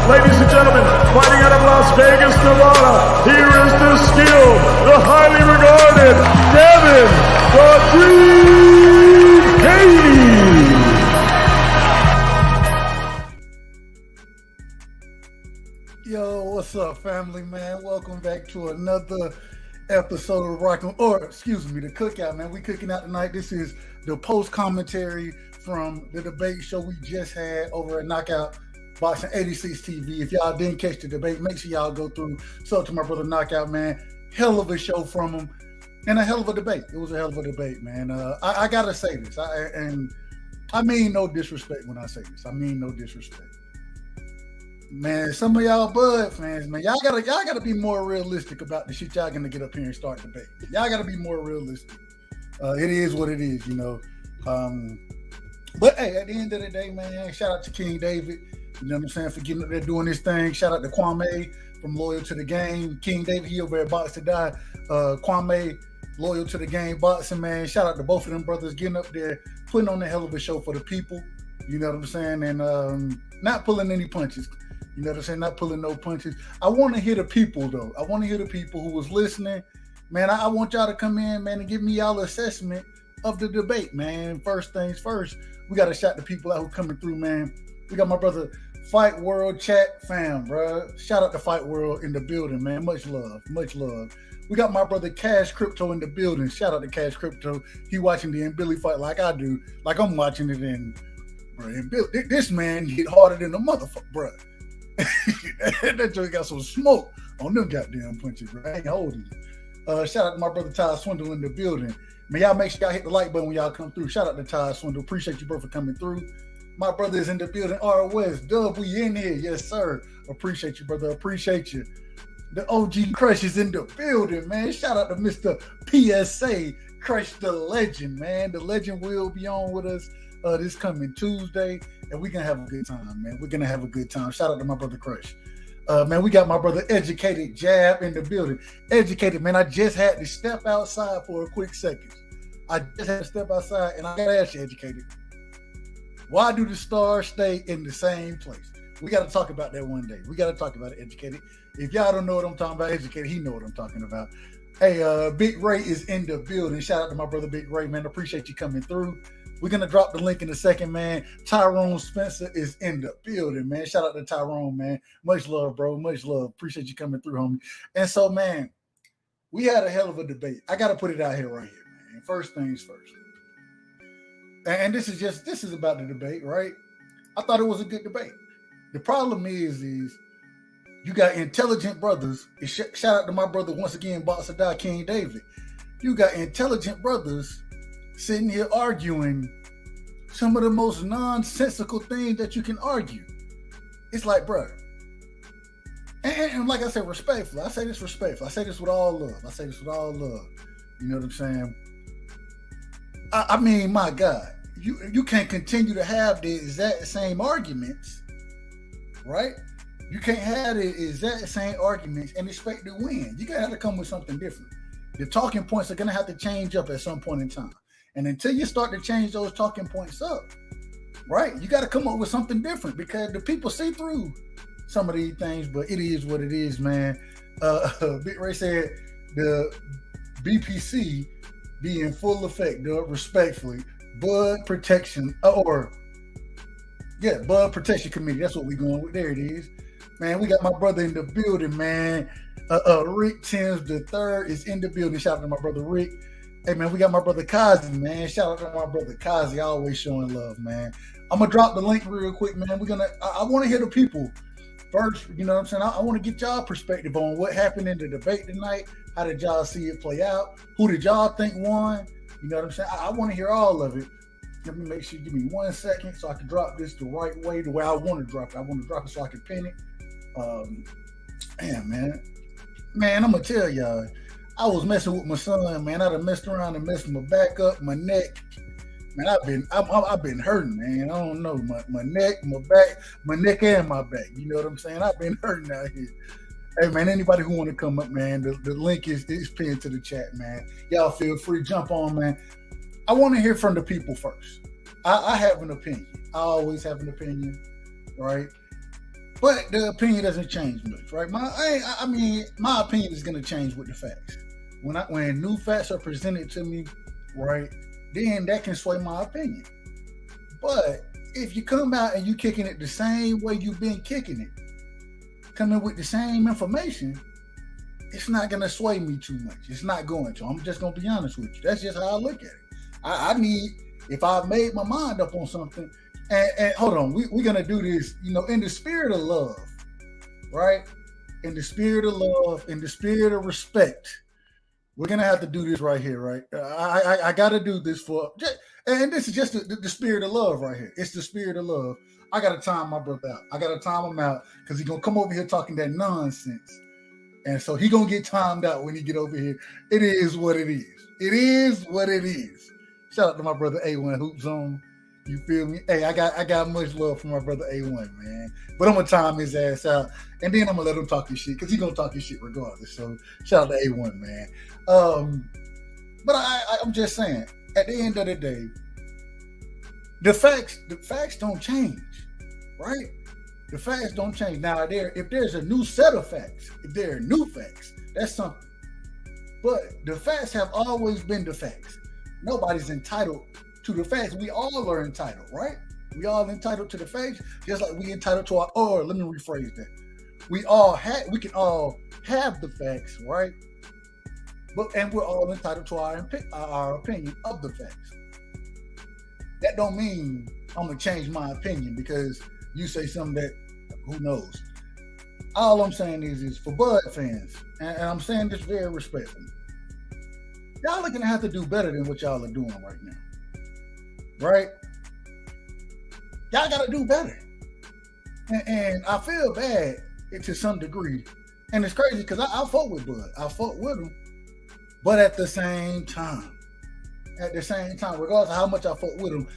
Ladies and gentlemen, fighting out of Las Vegas, Nevada, here is the skill, the highly regarded Devin the Dream Cage. Yo, what's up, family, man? Welcome back to another episode of the Cookout, man. We cooking out tonight. This is the post commentary from the debate show we just had over at Knockout Boxing 86 TV. If y'all didn't catch the debate, make sure y'all go through. So to my brother Knockout, man, hell of a show from him and a hell of a debate. It was a hell of a debate, man. I gotta say this, and I mean no disrespect when I say this. I mean no disrespect. Man, some of y'all Bud fans, man, y'all gotta be more realistic about the shit y'all gonna get up here and start debate. Y'all gotta be more realistic. It is what it is, you know. But hey, at the end of the day, man, shout out to King David. You know what I'm saying, for getting up there doing this thing. Shout out to Kwame from Loyal to the Game. King David, he over at Box to Die. Kwame, Loyal to the Game Boxing, man. Shout out to both of them brothers getting up there, putting on a hell of a show for the people. You know what I'm saying? And not pulling any punches. You know what I'm saying? Not pulling no punches. I want to hear the people, though. I want to hear the people who was listening. Man, I want y'all to come in, man, and give me y'all assessment of the debate, man. First things first, we got to shout the people out who coming through, man. We got my brother Fight World chat fam, bro. Shout out to Fight World in the building, man. Much love, much love. We got my brother Cash Crypto in the building. Shout out to Cash Crypto. He watching the Billy fight like I do, like I'm watching it in. Bro, and Bill, this man hit harder than a motherfucker, bro. That joint got some smoke on them goddamn punches, bro. I ain't holding you. Shout out to my brother Ty Swindle in the building. Man, y'all make sure y'all hit the like button when y'all come through. Shout out to Ty Swindle. Appreciate you, bro, for coming through. My brother is in the building. R. West, Dub, we in here. Yes, sir. Appreciate you, brother. Appreciate you. The OG Crush is in the building, man. Shout out to Mr. PSA, Crush the Legend, man. The legend will be on with us this coming Tuesday, and we're going to have a good time, man. We're going to have a good time. Shout out to my brother Crush. Man, we got my brother Educated Jab in the building. Educated, man, I just had to step outside for a quick second. I just had to step outside, and I got to ask you, Educated, why do the stars stay in the same place? We got to talk about that one day. We got to talk about it, Educated. If y'all don't know what I'm talking about, Educated, he know what I'm talking about. Hey, Big Ray is in the building. Shout out to my brother Big Ray, man. Appreciate you coming through. We're going to drop the link in a second, man. Tyrone Spencer is in the building, man. Shout out to Tyrone, man. Much love, bro. Much love. Appreciate you coming through, homie. And so, man, we had a hell of a debate. I got to put it out here right here, man. First things first. And this is about the debate, right? I thought it was a good debate. The problem is you got intelligent brothers. Shout out to my brother once again, Boxer Die King David. You got intelligent brothers sitting here arguing some of the most nonsensical things that you can argue. It's like, bro. And like I said, respectfully. I say this respectfully. I say this with all love. You know what I'm saying? I mean, my God. You can't continue to have the exact same arguments, right? You can't have the exact same arguments and expect to win. You gotta have to come with something different. The talking points are gonna have to change up at some point in time. And until you start to change those talking points up, right? You gotta come up with something different because the people see through some of these things, but it is what it is, man. Big Ray said the BPC be in full effect, respectfully. Bud Protection, Bud Protection Committee. That's what we're going with. There it is. Man, we got my brother in the building, man. Rick Timms III is in the building. Shout out to my brother Rick. Hey, man, we got my brother Kazi, man. Shout out to my brother Kazi, always showing love, man. I'm going to drop the link real quick, man. I want to hear the people first. You know what I'm saying? I want to get y'all perspective on what happened in the debate tonight. How did y'all see it play out? Who did y'all think won? You know what I'm saying? I want to hear all of it. Let me make sure, give me 1 second so I can drop this the right way, the way I want to drop it. I want to drop it so I can pin it. Man, I'm going to tell y'all, I was messing with my son, man. I done messed around and messed my back up, my neck. Man, I've been hurting, man. I don't know, my neck, my back, my neck and my back. You know what I'm saying? I've been hurting out here. Hey, man, anybody who want to come up, man, the link is pinned to the chat, man. Y'all feel free, jump on, man. I want to hear from the people first. I have an opinion. I always have an opinion, right? But the opinion doesn't change much, right? I mean, my opinion is going to change with the facts. When new facts are presented to me, right, then that can sway my opinion. But if you come out and you kicking it the same way you've been kicking it, coming with the same information, it's not going to sway me too much. It's not going to. I'm just going to be honest with you. That's just how I look at it. I need, if I've made my mind up on something, and hold on, we're going to do this, in the spirit of love, right? In the spirit of love, in the spirit of respect. We're going to have to do this right here, right? I got to do this and this is just the spirit of love right here. It's the spirit of love. I got to time my brother out. I got to time him out because he's going to come over here talking that nonsense. And so he going to get timed out when he get over here. It is what it is. It is what it is. Shout out to my brother A1 Hoop Zone. You feel me? Hey, I got much love for my brother A1, man. But I'm going to time his ass out. And then I'm going to let him talk his shit because he's going to talk his shit regardless. So shout out to A1, man. But I'm just saying, at the end of the day, the facts don't change, right? The facts don't change. Now, if there's a new set of facts, if there are new facts, that's something. But the facts have always been the facts. Nobody's entitled to the facts. We all are entitled, right? We all entitled to the facts, just like we entitled to let me rephrase that. We can all have the facts, right? And we're all entitled to our opinion of the facts. That don't mean I'm gonna change my opinion because you say something that, who knows? All I'm saying is for Bud fans, and I'm saying this very respectfully, y'all are gonna have to do better than what y'all are doing right now, right? Y'all gotta do better, and I feel bad to some degree, and it's crazy because I fought with Bud, I fought with him, but at the same time, regardless of how much I fought with him,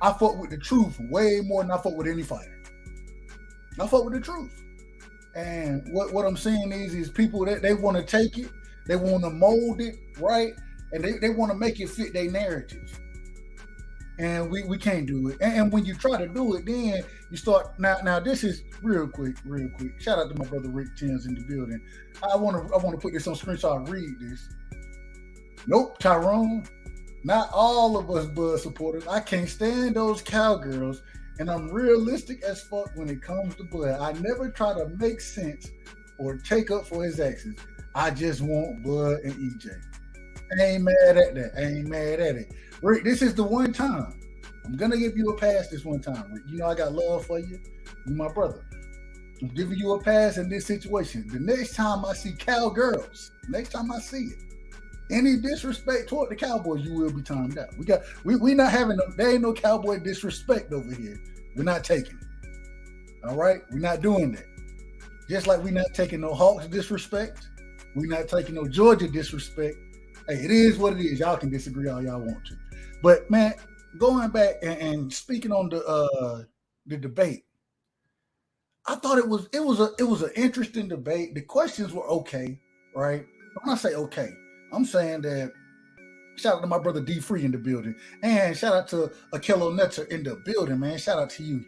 I fought with the truth way more than I fought with any fighter. I fought with the truth. And what I'm saying is people that they want to take it, they want to mold it, right? And they want to make it fit their narrative. And we can't do it. And when you try to do it, then you start now this is real quick. Shout out to my brother Rick Tins in the building. I want to put this on screenshot, read this. Nope, Tyrone. Not all of us Bud supporters. I can't stand those cowgirls, and I'm realistic as fuck when it comes to Bud. I never try to make sense or take up for his actions. I just want Bud and EJ. I ain't mad at that. I ain't mad at it. Rick, this is the one time. I'm going to give you a pass this one time, Rick. You know I got love for you. You're my brother. I'm giving you a pass in this situation. The next time I see cowgirls, next time I see it, any disrespect toward the Cowboys, you will be timed out. We not having there ain't no Cowboy disrespect over here. We're not taking it. All right? We're not doing that. Just like we're not taking no Hawks disrespect. We're not taking no Georgia disrespect. Hey, it is what it is. Y'all can disagree all y'all want to. But man, going back and speaking on the debate, I thought it was an interesting debate. The questions were okay, right? When I say okay, I'm saying that shout out to my brother D Free in the building. And shout out to Akello Netzer in the building, man. Shout out to you.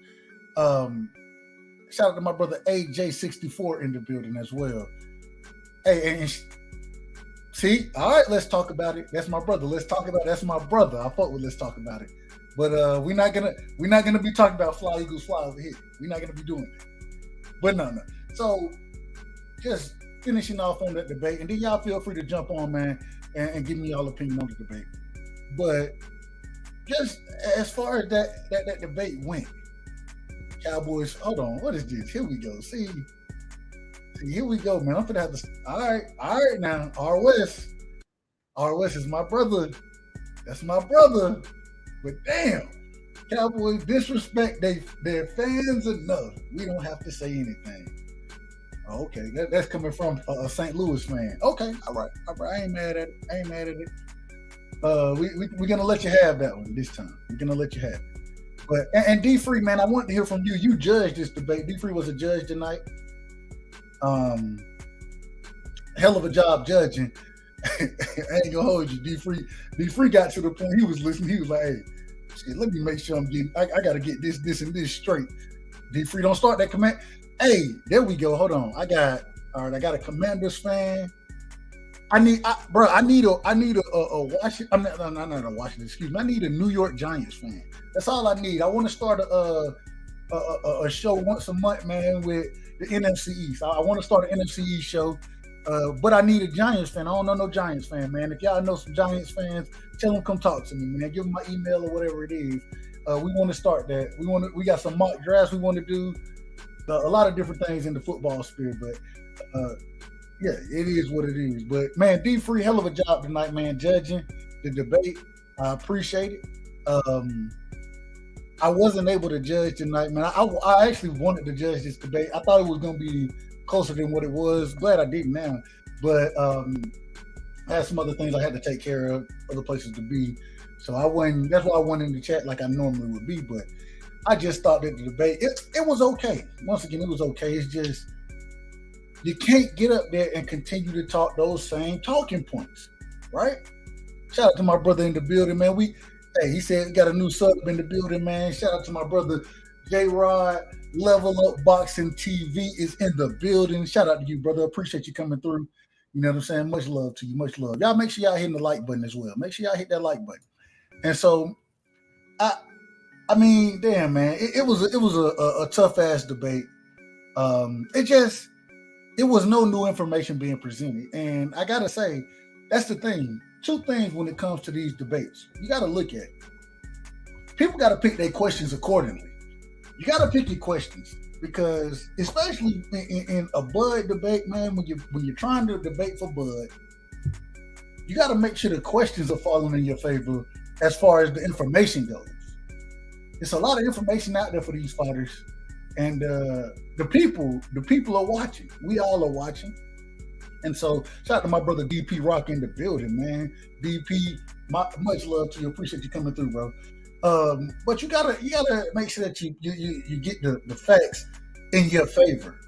Shout out to my brother AJ64 in the building as well. Hey, and see, all right, let's talk about it. That's my brother. Let's talk about it. That's my brother. I fuck with let's talk about it. But we're not gonna be talking about fly eagles fly over here. We're not gonna be doing that. But no. So just finishing off on that debate, and then y'all feel free to jump on, man, and give me y'all opinion on the debate. But just as far as that debate went, Cowboys, hold on, what is this? Here we go. See, here we go, man. I'm gonna have to. All right, now R West is my brother. That's my brother. But damn, Cowboys disrespect their fans enough. We don't have to say anything. Oh, okay, that's coming from a St. Louis fan. Okay, all right. I ain't mad at it. We're gonna let you have that one this time. We're gonna let you have it. But and D Free, man, I want to hear from you. You judged this debate. D Free was a judge tonight. Hell of a job judging. I ain't gonna hold you. D Free got to the point he was listening. He was like, "Hey, shit, let me make sure I'm getting. I gotta get this and this straight." D Free, don't start that comment. Hey, there we go. Hold on. I got a Commanders fan. I need a Washington. I'm not a Washington. Excuse me. I need a New York Giants fan. That's all I need. I want to start a show once a month, man, with the NFC East. I want to start an NFC East show, but I need a Giants fan. I don't know no Giants fan, man. If y'all know some Giants fans, tell them come talk to me, man. Give them my email or whatever it is. We want to start that. We got some mock drafts we want to do. A lot of different things in the football sphere, but yeah, it is what it is. But man, D Free, hell of a job tonight, man, judging the debate. I appreciate it. I wasn't able to judge tonight, man. I actually wanted to judge this debate. I thought it was going to be closer than what it was. Glad I didn't now. But I had some other things I had to take care of, other places to be. So that's why I went in the chat like I normally would be. But I just thought that the debate, it was okay. Once again, it was okay. It's just, you can't get up there and continue to talk those same talking points, right? Shout out to my brother in the building, man. He said he got a new sub in the building, man. Shout out to my brother J-Rod. Level Up Boxing TV is in the building. Shout out to you, brother. Appreciate you coming through. You know what I'm saying? Much love to you. Much love. Y'all make sure y'all hitting the like button as well. Make sure y'all hit that like button. And so, I mean, damn, man. It was a tough ass debate. It was no new information being presented. And I gotta say, that's the thing. Two things when it comes to these debates. You gotta look at it. People gotta pick their questions accordingly. You gotta pick your questions because, especially in a Bud debate, man, when you're trying to debate for Bud, you gotta make sure the questions are falling in your favor as far as the information goes. It's a lot of information out there for these fighters, and the people are watching. We all are watching. And so, shout out to my brother DP Rock in the building, man. DP, much love to you. Appreciate you coming through, bro. But you gotta make sure that you get the facts in your favor,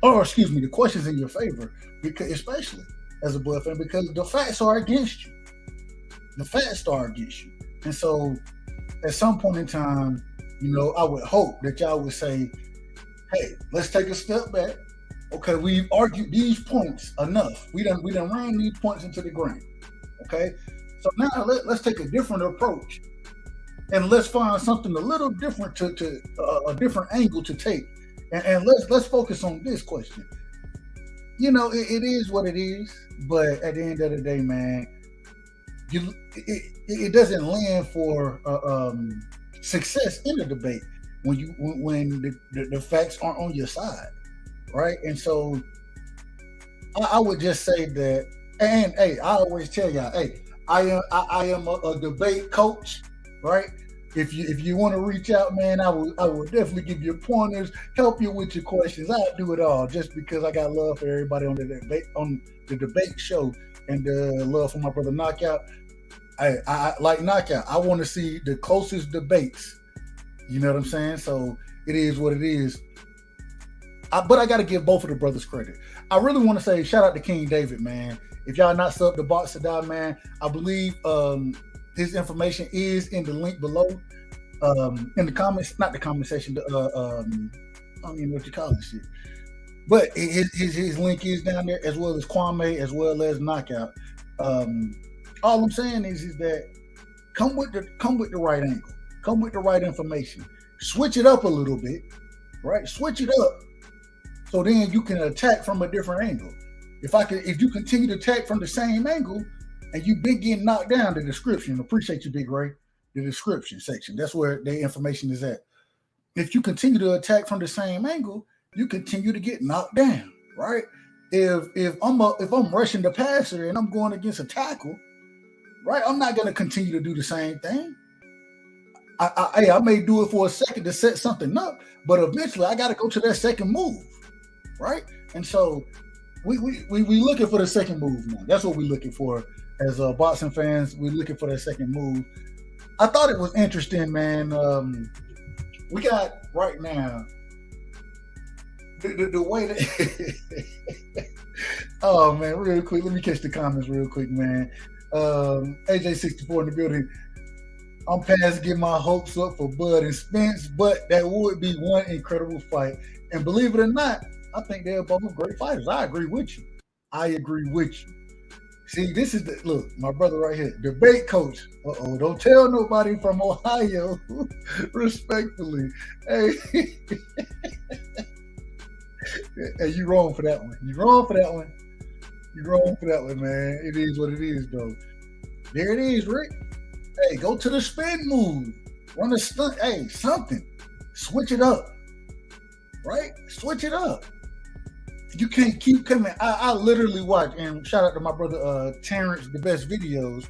or excuse me, the questions in your favor, because especially as a Bud fan, because the facts are against you. The facts are against you, and so at some point in time, I would hope that y'all would say, "Hey, let's take a step back. Okay, we've argued these points enough. We done ran these points into the ground. Okay, so now let's take a different approach, and let's find something a little different to a different angle to take, and let's focus on this question. It is what it is, but at the end of the day, man, it doesn't lend for success in the debate when the facts aren't on your side." Right, and so I would just say that, and hey, I always tell y'all, hey, I am a debate coach, right? If you want to reach out, man, I will definitely give you pointers, help you with your questions. I'll do it all, just because I got love for everybody on the debate show, and love for my brother Knockout. I like Knockout. I want to see the closest debates. You know what I'm saying? So it is what it is. But I got to give both of the brothers credit. I really want to say shout out to King David, man. If y'all not subbed to Box to Die, man, I believe his information is in the link below. In the comments, not the comment section. I don't even know what you call this shit. But his link is down there, as well as Kwame, as well as Knockout. All I'm saying is that come with the right angle, come with the right information, switch it up a little bit, right? Switch it up. So then you can attack from a different angle. If you continue to attack from the same angle and you've been getting knocked down, the description, appreciate you, Big Ray, the description section, that's where the information is at. If you continue to attack from the same angle, you continue to get knocked down, right? If I'm rushing the passer and I'm going against a tackle, right, I'm not going to continue to do the same thing. I may do it for a second to set something up, but eventually I got to go to that second move. Right, and so we looking for the second move now. That's what we're looking for as boxing fans. We're looking for that second move. I thought it was interesting, man. We got right now the way that. Oh man, real quick. Let me catch the comments real quick, man. AJ64 in the building. I'm past getting my hopes up for Bud and Spence, but that would be one incredible fight. And believe it or not, I think they're both great fighters. I agree with you. I agree with you. See, this is the look, my brother right here, debate coach. Don't tell nobody from Ohio, respectfully. Hey, hey, you wrong for that one. You wrong for that one. You wrong for that one, man. It is what it is, though. There it is, Rick. Hey, go to the spin move. Run a stunt. Hey, something. Switch it up. Right? Switch it up. You can't keep coming. I literally watch, and shout out to my brother Terence, the best videos.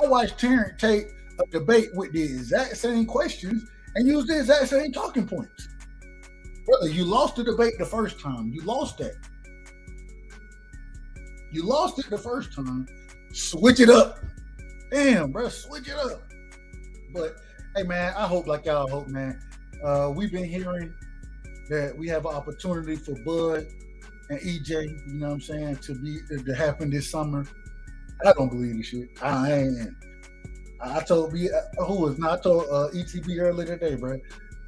I watched Terence take a debate with the exact same questions and use the exact same talking points. Brother, you lost the debate the first time. You lost that. You lost it the first time. Switch it up. Damn, bro, switch it up. But hey, man, I hope like y'all hope, man. We've been hearing that we have an opportunity for Bud and EJ, you know what I'm saying, to happen this summer. I don't believe this shit. I ain't. I told ETB earlier today, bro.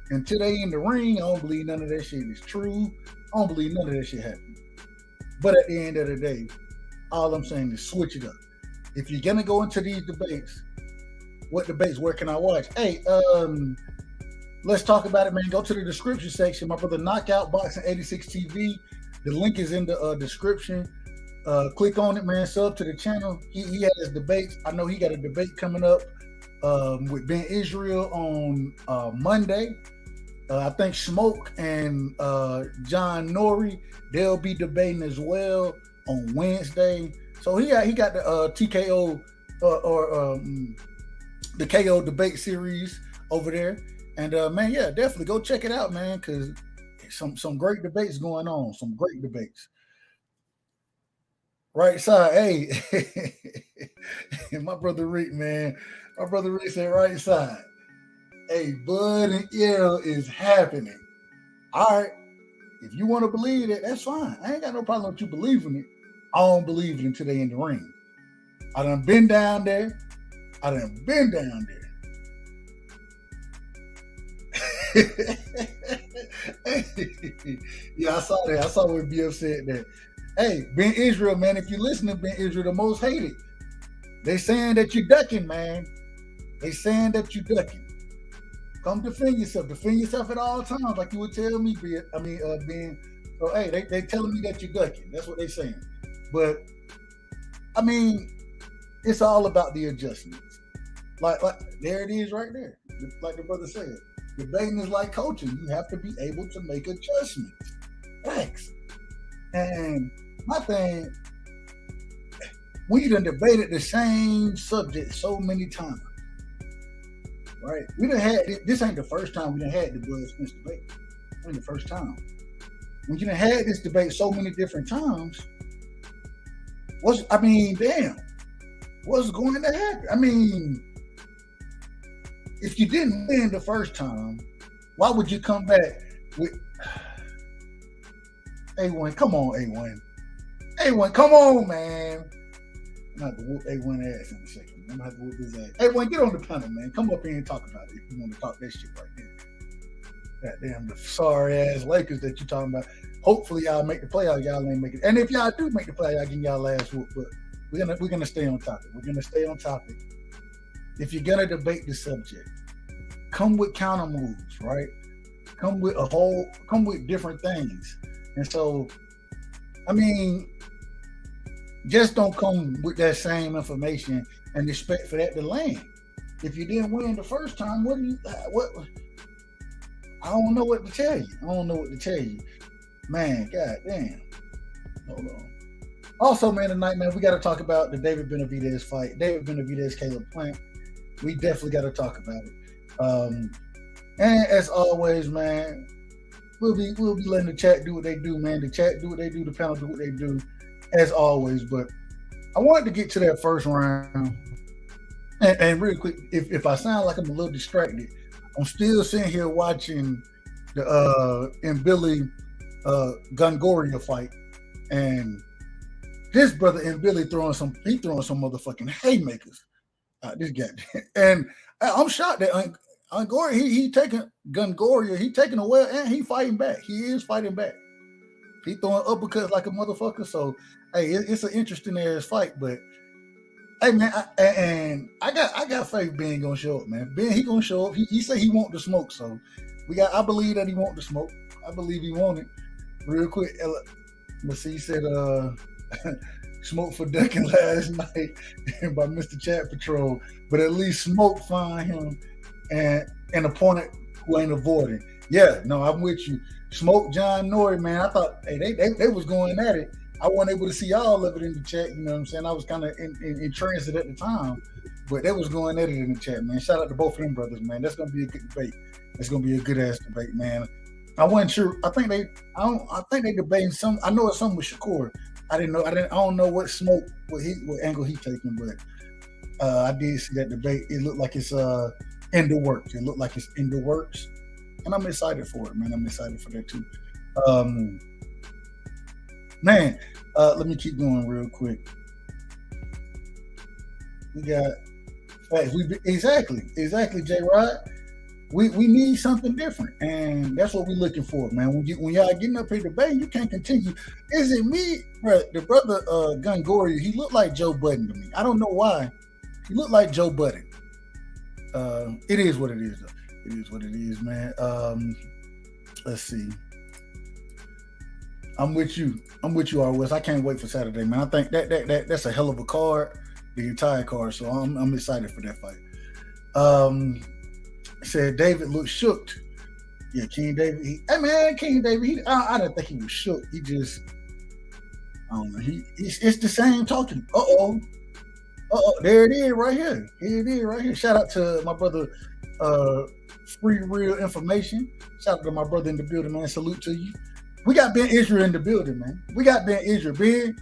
Until they in the ring, I don't believe none of that shit is true. I don't believe none of that shit happened. But at the end of the day, all I'm saying is switch it up. If you're gonna go into these debates, what debates? Where can I watch? Hey, let's talk about it, man. Go to the description section. My brother Knockout Boxing 86 TV. The link is in the description. Click on it, man. Sub to the channel. He has debates. I know he got a debate coming up with Ben Israel on Monday. I think Smoke and John Norrie, they'll be debating as well on Wednesday. So he got the TKO the KO debate series over there. And man, yeah, definitely go check it out, man, because some great debates going on. Some great debates. Right side, hey, my brother Rick, man. My brother Rick said right side. Hey, Bud and Errol is happening. All right. If you want to believe it, that's fine. I ain't got no problem with you believing it. I don't believe it until they in the ring. I done been down there. Yeah, I saw that. I saw where BF said that. Hey, Ben Israel, man, if you listen to Ben Israel, the most hated. They saying that you're ducking, man. They saying that you're ducking. Come defend yourself. Defend yourself at all times, like you would tell me, Ben. So, hey, they telling me that you're ducking. That's what they saying. But, I mean, it's all about the adjustments. Like there it is right there. Like the brother said. Debating is like coaching. You have to be able to make adjustments. Thanks. And my thing, we done debated the same subject so many times. Right? We done had this ain't the first time we done had the Bud Spence debate. It ain't the first time. When you done had this debate so many different times, what's going to happen? I mean, if you didn't win the first time, why would you come back with A1? Come on, A1. A1, come on, man. I'm going to have to whoop A1 ass in a second. I'm going to have to whoop his ass. A1, get on the panel, man. Come up here and talk about it if you want to talk that shit right there. Goddamn, the sorry ass Lakers that you talking about. Hopefully y'all make the playoff. Y'all ain't make it. And if y'all do make the playoff, y'all getting y'all ass whooped. But we're gonna stay on topic. We're gonna stay on topic. If you're gonna debate the subject, come with counter moves, right? Come with different things. And so, I mean, just don't come with that same information and expect for that to land. If you didn't win the first time, what? I don't know what to tell you. Man, goddamn. Hold on. Also, man, tonight, man, we got to talk about the David Benavidez fight. David Benavidez, Caleb Plant. We definitely got to talk about it. And as always, man, we'll be letting the chat do what they do, man. The chat do what they do. The panel do what they do, as always. But I wanted to get to that first round. And real quick, if I sound like I'm a little distracted, I'm still sitting here watching the Billy Gongoria fight, and this brother and Billy throwing some motherfucking haymakers. This guy, and I'm shocked that Gungoria, he taking Gungoria, he taking a well, and he fighting back. He is fighting back. He throwing uppercuts like a motherfucker. So, hey, it's an interesting ass fight. But, hey, man, I got faith Ben gonna show up, man. Ben, he gonna show up. He said he want the smoke. So, I believe that he want the smoke. I believe he want it. Real quick, let's see. He said, smoke for ducking last night by Mr. Chat Patrol, but at least Smoke find him and an opponent who ain't avoiding. Yeah, no, I'm with you. Smoke John Nori, man. I thought, hey, they was going at it. I wasn't able to see all of it in the chat. You know what I'm saying? I was kind of in transit at the time, but they was going at it in the chat, man. Shout out to both of them brothers, man. That's gonna be a good debate. It's gonna be a good ass debate, man. I wasn't sure. I think they debating some. I know it's something with Shakur. I don't know what smoke, what angle he taking, but I did see that debate. It looked like it's in the works. It looked like it's in the works, and I'm excited for it, man. I'm excited for that too. Man, let me keep going real quick. We got facts. Exactly, J Rod. We need something different, and that's what we're looking for, man. When y'all getting up here debating, you can't continue. Is it me, bro? The brother Gungoria, he looked like Joe Budden to me. I don't know why. He looked like Joe Budden. It is what it is, though. It is what it is, man. Let's see. I'm with you, R. I can't wait for Saturday, man. I think that's a hell of a card, the entire card. So I'm excited for that fight. Said David looked shook. Yeah, King David. King David. I didn't think he was shook. He just, I don't know. It's the same talking. There it is right here. Here it is right here. Shout out to my brother, Free Real Information. Shout out to my brother in the building, man. Salute to you. We got Ben Israel in the building, man. We got Ben Israel. Ben,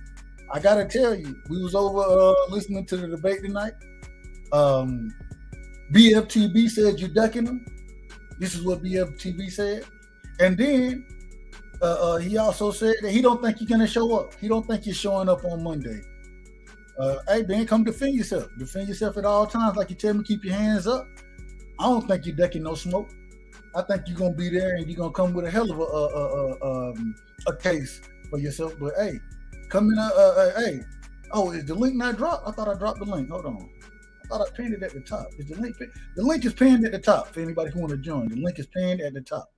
I gotta tell you, we was over listening to the debate tonight. BFTB said you're ducking him. This is what BFTB said. And then he also said that he don't think you're going to show up. He don't think you're showing up on Monday. Hey, Ben, come defend yourself. Defend yourself at all times. Like you tell me, keep your hands up. I don't think you're ducking no smoke. I think you're going to be there and you're going to come with a hell of a case for yourself. But, hey, come in. Hey. Oh, is the link not dropped? I thought I dropped the link. Hold on. I thought I pinned it at the top. Is the link is pinned at the top for anybody who want to join. The link is pinned at the top.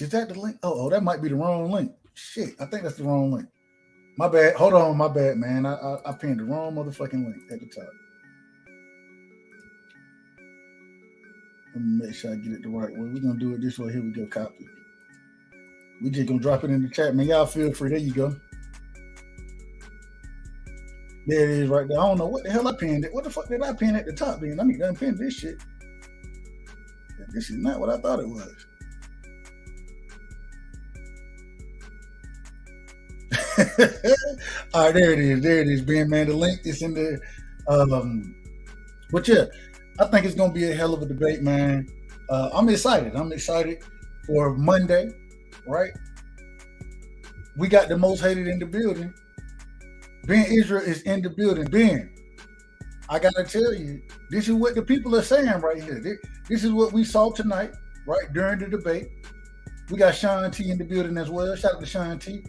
Is that the link? Oh, that might be the wrong link. Shit, I think that's the wrong link. My bad. Hold on, my bad, man. I pinned the wrong motherfucking link at the top. Let me make sure I get it the right way. We're gonna do it this way. Here we go. Copy. We just gonna drop it in the chat, man. Y'all feel free. There you go. There it is right there. I don't know what the hell I pinned it. What the fuck did I pin at the top, man? I need to unpin this shit. This is not what I thought it was. All right, there it is. There it is, Ben, man. The link is in there. But yeah, I think it's gonna be a hell of a debate, man. I'm excited. I'm excited for Monday, right? We got the most hated in the building. Ben Israel is in the building. Ben, I gotta tell you, this is what the people are saying right here. This is what we saw tonight, right, during the debate. We got Sean T in the building as well. Shout out to Sean T.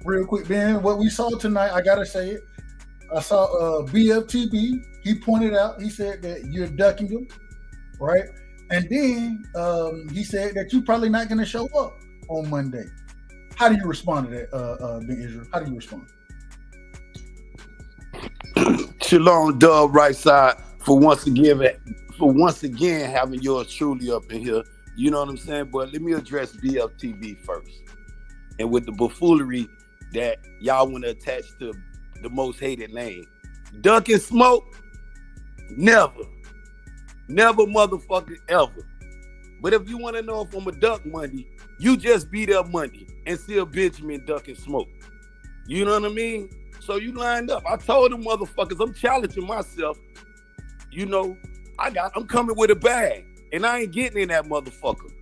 Real quick, Ben, what we saw tonight, I gotta say it. I saw BFTB. He pointed out, he said that you're ducking him, right? And then he said that you're probably not gonna show up on Monday. How do you respond to that, Ben Israel? How do you respond? Shalom, Dub, right side, for once again having yours truly up in here. You know what I'm saying? But let me address BFTB first. And with the buffoonery that y'all want to attach to the most hated name. Duck and smoke? Never. Never motherfucking ever. But if you want to know if I'm a duck Monday, you just be there Monday and see a Benjamin duck and smoke. You know what I mean? So you lined up. I told them motherfuckers, I'm challenging myself. You know, I'm coming with a bag. And I ain't getting in that motherfucker.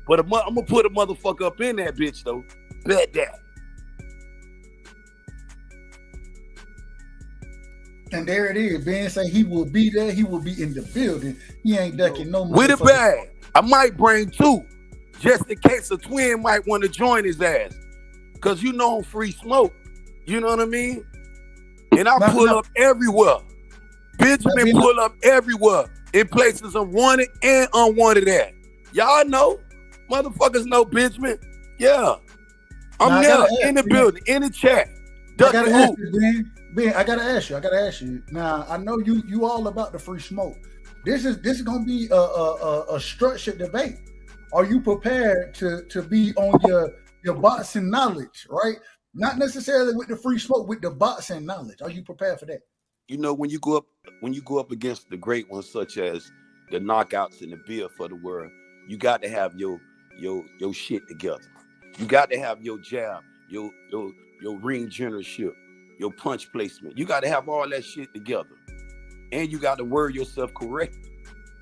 But I'm going to put a motherfucker up in that bitch, though. Bet that. And there it is. Ben say he will be there. He will be in the building. He ain't ducking no with a bag. I might bring 2, just in case a twin might want to join his ass. Cause you know I'm free smoke. You know what I mean? And I pull up everywhere. Benjamin pull up everywhere in places I'm wanted and unwanted at. Y'all know, motherfuckers know Benjamin. Yeah, I'm there in the building, in the chat. I gotta ask you, Ben. I gotta ask you. Now I know you all about the free smoke. This is gonna be a structured debate. Are you prepared to be on your boxing knowledge, right? Not necessarily with the free smoke, with the boxing knowledge. Are you prepared for that? You know, when you go up against the great ones, such as the knockouts and the beer for the world, you got to have your shit together. You got to have your jab, your ring generalship, your punch placement. You got to have all that shit together, and you got to word yourself correct.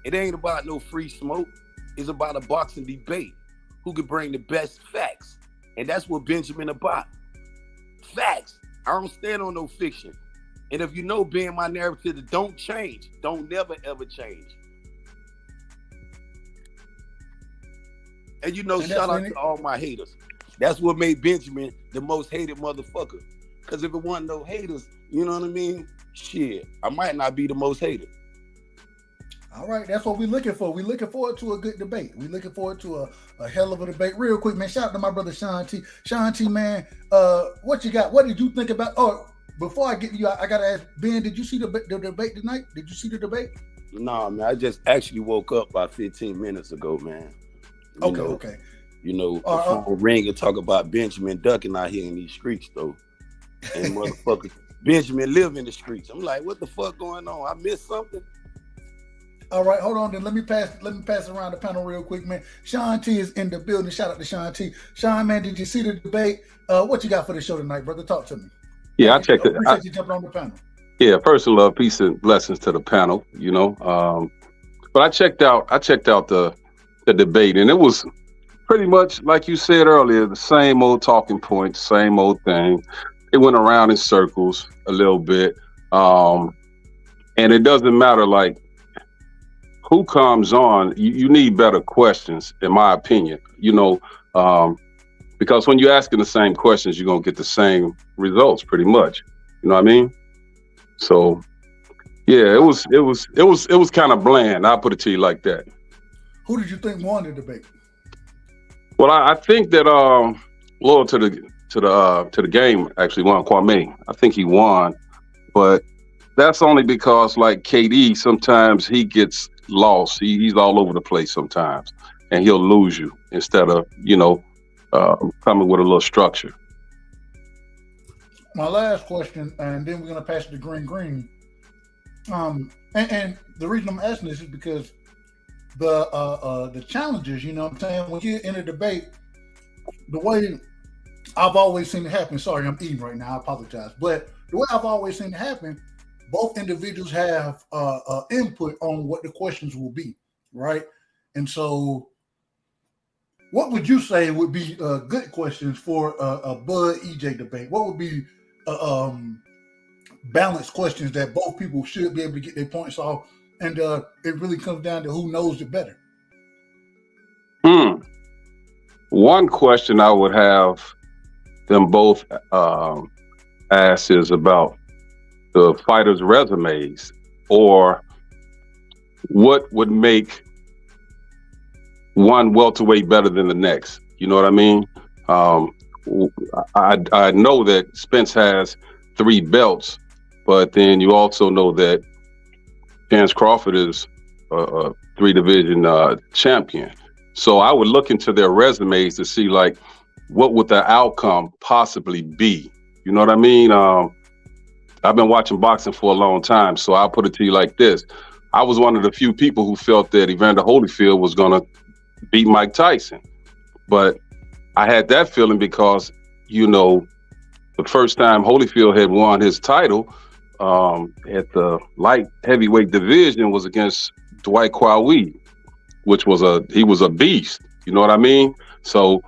It ain't about no free smoke. It's about a boxing debate. Who can bring the best facts? And that's what Benjamin about. Facts. I don't stand on no fiction. And if you know, Ben, my narrative, don't change. Don't never, ever change. And you know, shout out to all my haters. That's what made Benjamin the most hated motherfucker. Because if it wasn't no haters, you know what I mean? Shit, I might not be the most hated. All right, that's what we're looking for. We're looking forward to a good debate. We're looking forward to a hell of a debate. Real quick, man, shout out to my brother Sean T. Sean T, man, what you got? What did you think about? Oh, before I get to you, I got to ask, Ben, did you see the debate tonight? Did you see the debate? Nah, man, I just actually woke up about 15 minutes ago, man. Okay. You know, the phone ring and talk about Benjamin ducking out here in these streets, though. And motherfucker, Benjamin live in the streets. I'm like, what the fuck going on? I missed something? All right, hold on then. Let me pass it around the panel real quick, man. Sean T is in the building. Shout out to Sean T. Sean, man, did you see the debate? What you got for the show tonight, brother? Talk to me. Yeah, I checked it. Appreciate you jumping on the panel. Yeah, first of all, peace and blessings to the panel, you know. But I checked out the debate, and it was pretty much like you said earlier, the same old talking points, same old thing. It went around in circles a little bit. And it doesn't matter like who comes on, you need better questions, in my opinion, you know, because when you're asking the same questions, you're going to get the same results pretty much. You know what I mean? So, yeah, it was kind of bland. I'll put it to you like that. Who did you think won the debate? Well, I think that loyal to the game actually won. Kwame, I think he won, but that's only because like KD, sometimes he gets lost. He's all over the place sometimes, and he'll lose you instead of coming with a little structure. My last question, and then we're gonna pass it to Green. And the reason I'm asking this is because the challenges, you know what I'm saying, when you're in a debate, the way I've always seen it happen, sorry, I'm eating right now, I apologize, but the way I've always seen it happen, both individuals have input on what the questions will be, right? And so what would you say would be good questions for a Bud EJ debate? What would be balanced questions that both people should be able to get their points off? And it really comes down to who knows it better. One question I would have them both ask is about the fighters' resumes, or what would make one welterweight better than the next. You know what I mean? I know that Spence has 3 belts, but then you also know that Terence Crawford is a 3-division champion. So I would look into their resumes to see like what would the outcome possibly be. You know what I mean? I've been watching boxing for a long time, so I'll put it to you like this. I was one of the few people who felt that Evander Holyfield was going to beat Mike Tyson. But I had that feeling because, you know, the first time Holyfield had won his title at the light heavyweight division was against Dwight Kwawi, which was he was a beast. You know what I mean? So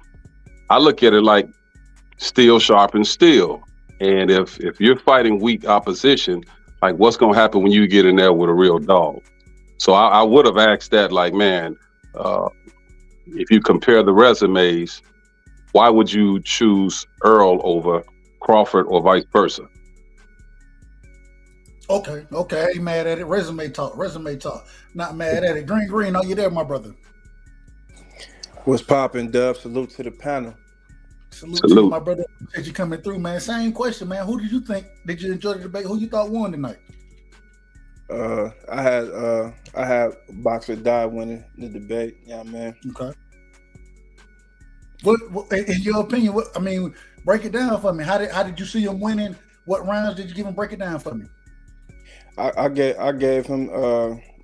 I look at it like steel sharpens steel. And if you're fighting weak opposition, Like, what's gonna happen when you get in there with a real dog? So I would have asked that, like, man, if you compare the resumes, why would you choose Errol over Crawford or vice versa? Okay, I ain't mad at it. Resume talk. Not mad at it. Green, are you there, my brother? What's poppin', Dub? Salute to the panel. Salute to you, my brother. Appreciate you coming through, man. Same question, man. Who did you think? Did you enjoy the debate? Who you thought won tonight? I had Boxer Die winning the debate. Yeah, man. Okay. What in your opinion? Break it down for me. How did you see him winning? What rounds did you give him? Break it down for me. I gave him.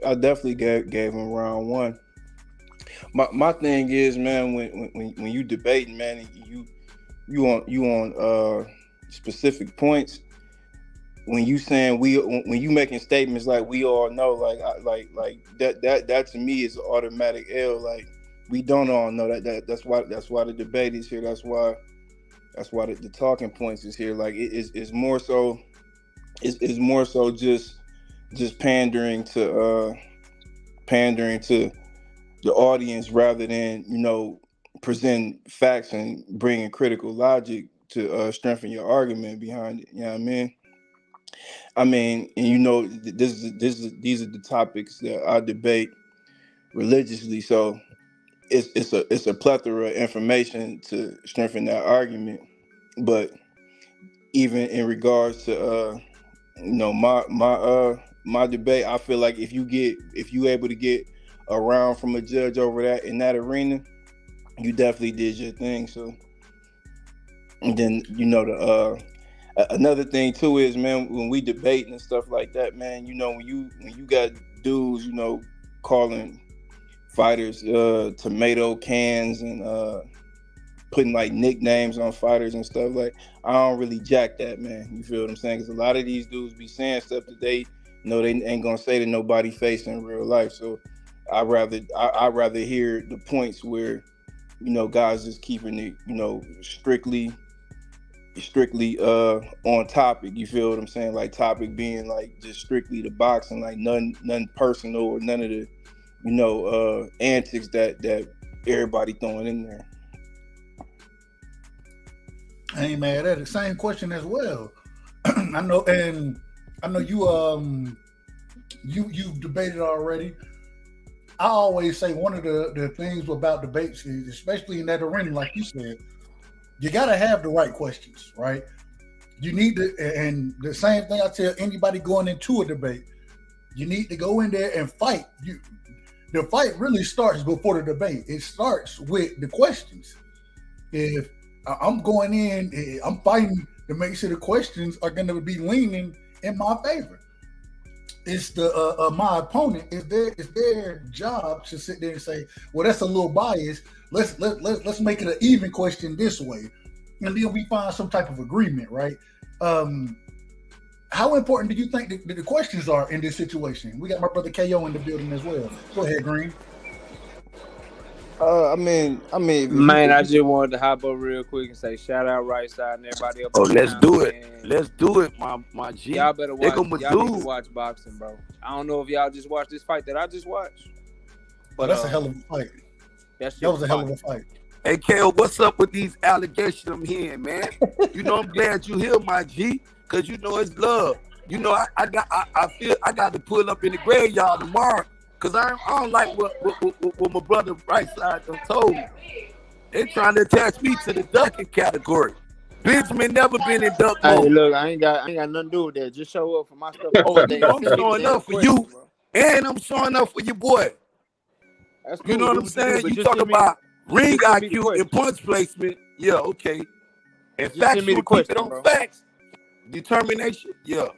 I definitely gave him round one. My thing is, man, when you debating, man, you on specific points. When you saying when you making statements like we all know, like that to me is an automatic L. Like we don't all know that's why the debate is here. That's why the talking points is here. Like it's more so just pandering to the audience rather than present facts and bringing critical logic to strengthen your argument behind it. You know what I mean? And these are the topics that I debate religiously. So it's a plethora of information to strengthen that argument. But even in regards to my debate, I feel like if you able to get a round from a judge over that in that arena, you definitely did your thing. So, and then another thing too is, man, when we debate and stuff like that, man, when you got dudes, calling fighters tomato cans and putting like nicknames on fighters and stuff, like I don't really jack that, man. You feel what I'm saying? Because a lot of these dudes be saying stuff that they know they ain't gonna say to nobody face in real life. So I'd rather hear the points where guys just keeping it strictly on topic. You feel what I'm saying? Like topic being like just strictly the boxing, like none personal or none of the antics that everybody throwing in there. I ain't mad at it. Same question as well. I know you've debated already. I always say one of the things about debates is, especially in that arena, like you said, you got to have the right questions, right? You need to, and the same thing I tell anybody going into a debate, you need to go in there and fight. The fight really starts before the debate. It starts with the questions. If I'm going in, I'm fighting to make sure the questions are going to be leaning in my favor. It's the my opponent. It's their job to sit there and say, "Well, that's a little biased. Let's make it an even question this way," and then we find some type of agreement, right? How important do you think the questions are in this situation? We got my brother KO in the building as well. Go ahead, Green. I mean, man, I just wanted to hop up real quick and say shout out Right Side and everybody up. Oh, let's do it, my G. Y'all better watch. Y'all need to watch boxing, bro. I don't know if y'all just watched this fight that I just watched, but that's a hell of a fight. That was a hell of a fight. Hey, KO, what's up with these allegations I'm hearing, man? I'm glad you here, my G, because it's love. I feel I got to pull up in the graveyard tomorrow. Cause I don't like what my brother Right Side done told me. They trying to attach me to the ducking category. Benjamin never been in duck mode. Hey, look, I ain't got nothing to do with that. Just show up for my stuff. I'm showing up for you, bro. And I'm showing up for your boy. That's cool. You know what I'm saying? You talk about ring IQ and punch placement. Yeah, okay. And factual, keep it on facts. Determination. Yeah.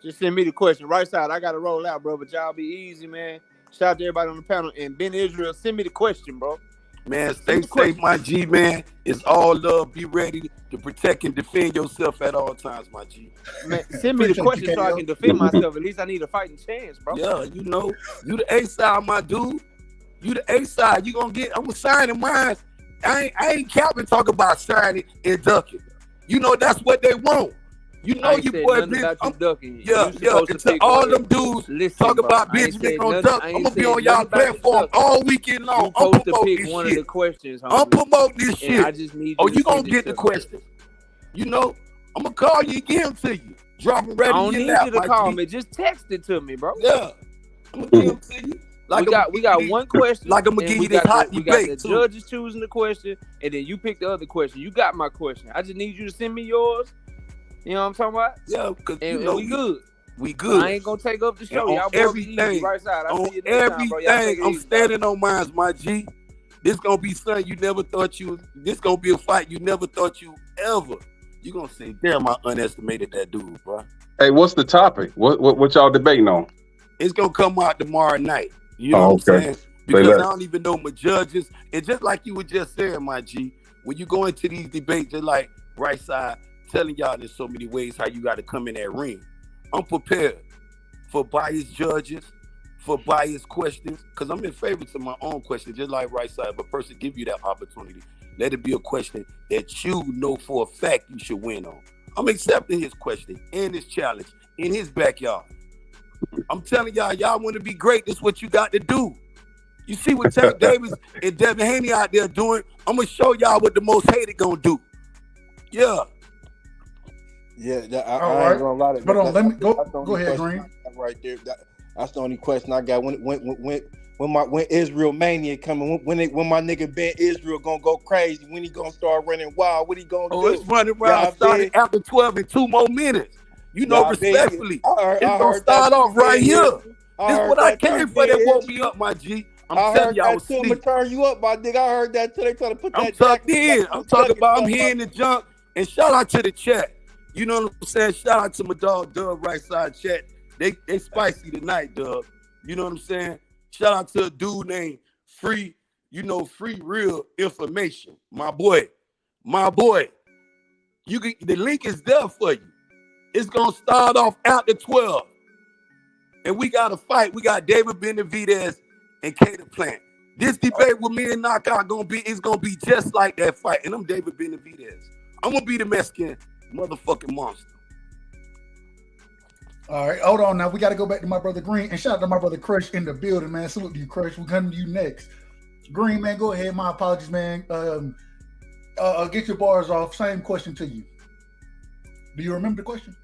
Just send me the question. Right Side, I got to roll out, bro, but y'all be easy, man. Shout out to everybody on the panel. And Ben Israel, send me the question, bro. Man, stay safe, my G, man. It's all love. Be ready to protect and defend yourself at all times, my G. Man, send me the question so I can defend myself. At least I need a fighting chance, bro. Yeah, you the A side, my dude. You the A side. I'm going to sign in mine. I ain't capping talk about signing and ducking. That's what they want. You I know ain't your said boy nothing Ben. about you ducking. Yeah, You yeah. supposed to And to pick all one. them dudes Listen, talk bro, about I ain't Benjamin said gonna nothing. duck. I I'm ain't gonna be said on y'all nothing about you platform ducking. all weekend long. You I'm supposed to promoting pick this one of the shit. questions, I'm homie. promoting this And I shit. just need Oh, you you to gonna send it get the to me. question? You know, I'm gonna call you and give them to you. Drop them I right in don't your need lap, you to my call G. me. Just text it to me, bro. Yeah, I'm gonna give them to you. Like we got one question. Like I'm gonna and give you this hot we got the debate too. judges choosing the question, and then you pick the other question. You got my question. I just need you to send me yours. You know what I'm talking about? Yeah, because And, you know we good. We I good. ain't gonna take up the And show. on Y'all boys be easy. everything, Right side. I on see you next time, bro. Y'all take everything, it I'm easy, dog. standing on mine, my G. This gonna be something you never thought you. This gonna be a fight you never thought you ever. You gonna say, damn, I underestimated that dude, bro. Hey, what's the topic? What y'all debating on? It's gonna come out tomorrow night. You know Oh, what I'm okay. saying? Say Because less. I don't even know my judges. And just like you were just saying, my G, when you go into these debates, just like right side telling y'all there's so many ways how you got to come in that ring. I'm prepared for biased judges, for biased questions, because I'm in favor to my own question, just like right side. If a person give you that opportunity, let it be a question that you know for a fact you should win on. I'm accepting his question and his challenge in his backyard. I'm telling y'all want to be great. This is what you got to do. You see what Tank Davis and Devin Haney out there doing? I'm going to show y'all what the most hated going to do. Yeah. Yeah, All I right. ain't gonna lie to Hold on, let me go. that's the only Go ahead, question Green. I got right there. That's the only question I got. When Israel mania coming, when my nigga Ben Israel gonna go crazy, when he gonna start running wild, what he gonna Oh, do? it's running around. Started after 12 and 2 more minutes. You know, respectfully. It's going to start off right here. This is what I came for that woke me up, my G. I'm telling you, I was I'm gonna asleep. turn you up, my nigga. I heard that too. They trying to put I'm that tucked jacket in. back on I'm the talking jacket about I'm stuff, hearing the junk. And shout out to the chat. You know what I'm saying? Shout out to my dog, Dub, right side chat. They spicy tonight, Dub. You know what I'm saying? Shout out to a dude named Free, Free Real Information. My boy. The link is there for you. It's going to start off after 12. And we got a fight. We got David Benavidez and Cater Plant. This debate with me and Knockout it's gonna be just like that fight. And I'm David Benavidez. I'm gonna be the Mexican motherfucking monster. All right, hold on now. We got to go back to my brother Green and shout out to my brother Crush in the building, man. Salute to you, Crush. We're coming to you next. Green, man, go ahead. My apologies, man. Get your bars off. Same question to you. Do you remember the question?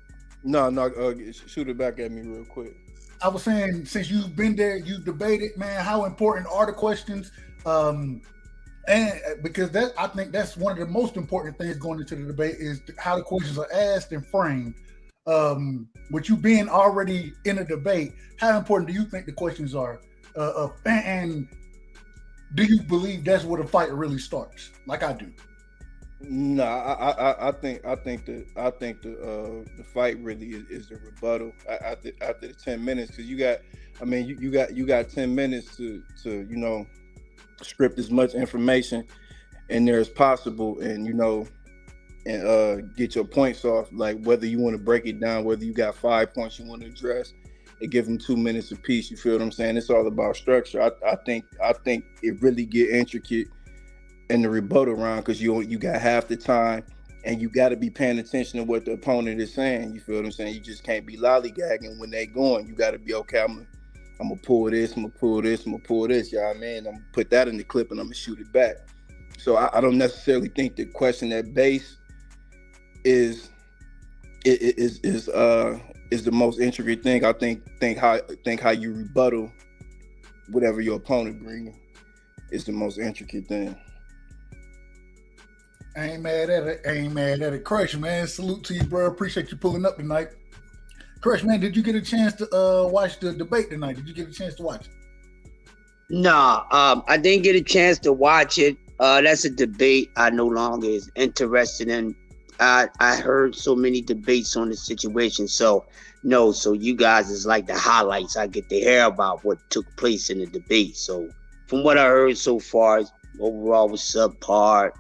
No, shoot it back at me real quick. I was saying, since you've been there, you've debated, man, how important are the questions? And because I think that's one of the most important things going into the debate is how the questions are asked and framed. With you being already in a debate, how important do you think the questions are? And do you believe that's where the fight really starts? Like I do. No, I think the fight really is the rebuttal after the 10 minutes, because you got 10 minutes to script as much information in there as possible, and get your points off, like whether you want to break it down, whether you got 5 points you want to address, and give them 2 minutes apiece. You feel what I'm saying? It's all about structure. I think it really get intricate in the rebuttal round, because you got half the time, and you got to be paying attention to what the opponent is saying. You feel what I'm saying? You just can't be lollygagging when they going. You got to be okay. I'm gonna pull this. I'm gonna pull this. I'm gonna pull this. You know what I mean? I'm gonna put that in the clip and I'm gonna shoot it back. So I don't necessarily think the question at base is the most intricate thing. I think how you rebuttal whatever your opponent bringing is the most intricate thing. I ain't mad at it. Crush, man. Salute to you, bro. Appreciate you pulling up tonight. Crush, man, did you get a chance to watch the debate tonight? Did you get a chance to watch it? Nah, I didn't get a chance to watch it. That's a debate I no longer is interested in. I heard so many debates on the situation, so you guys is like the highlights I get to hear about what took place in the debate. So from what I heard so far, overall was subpar.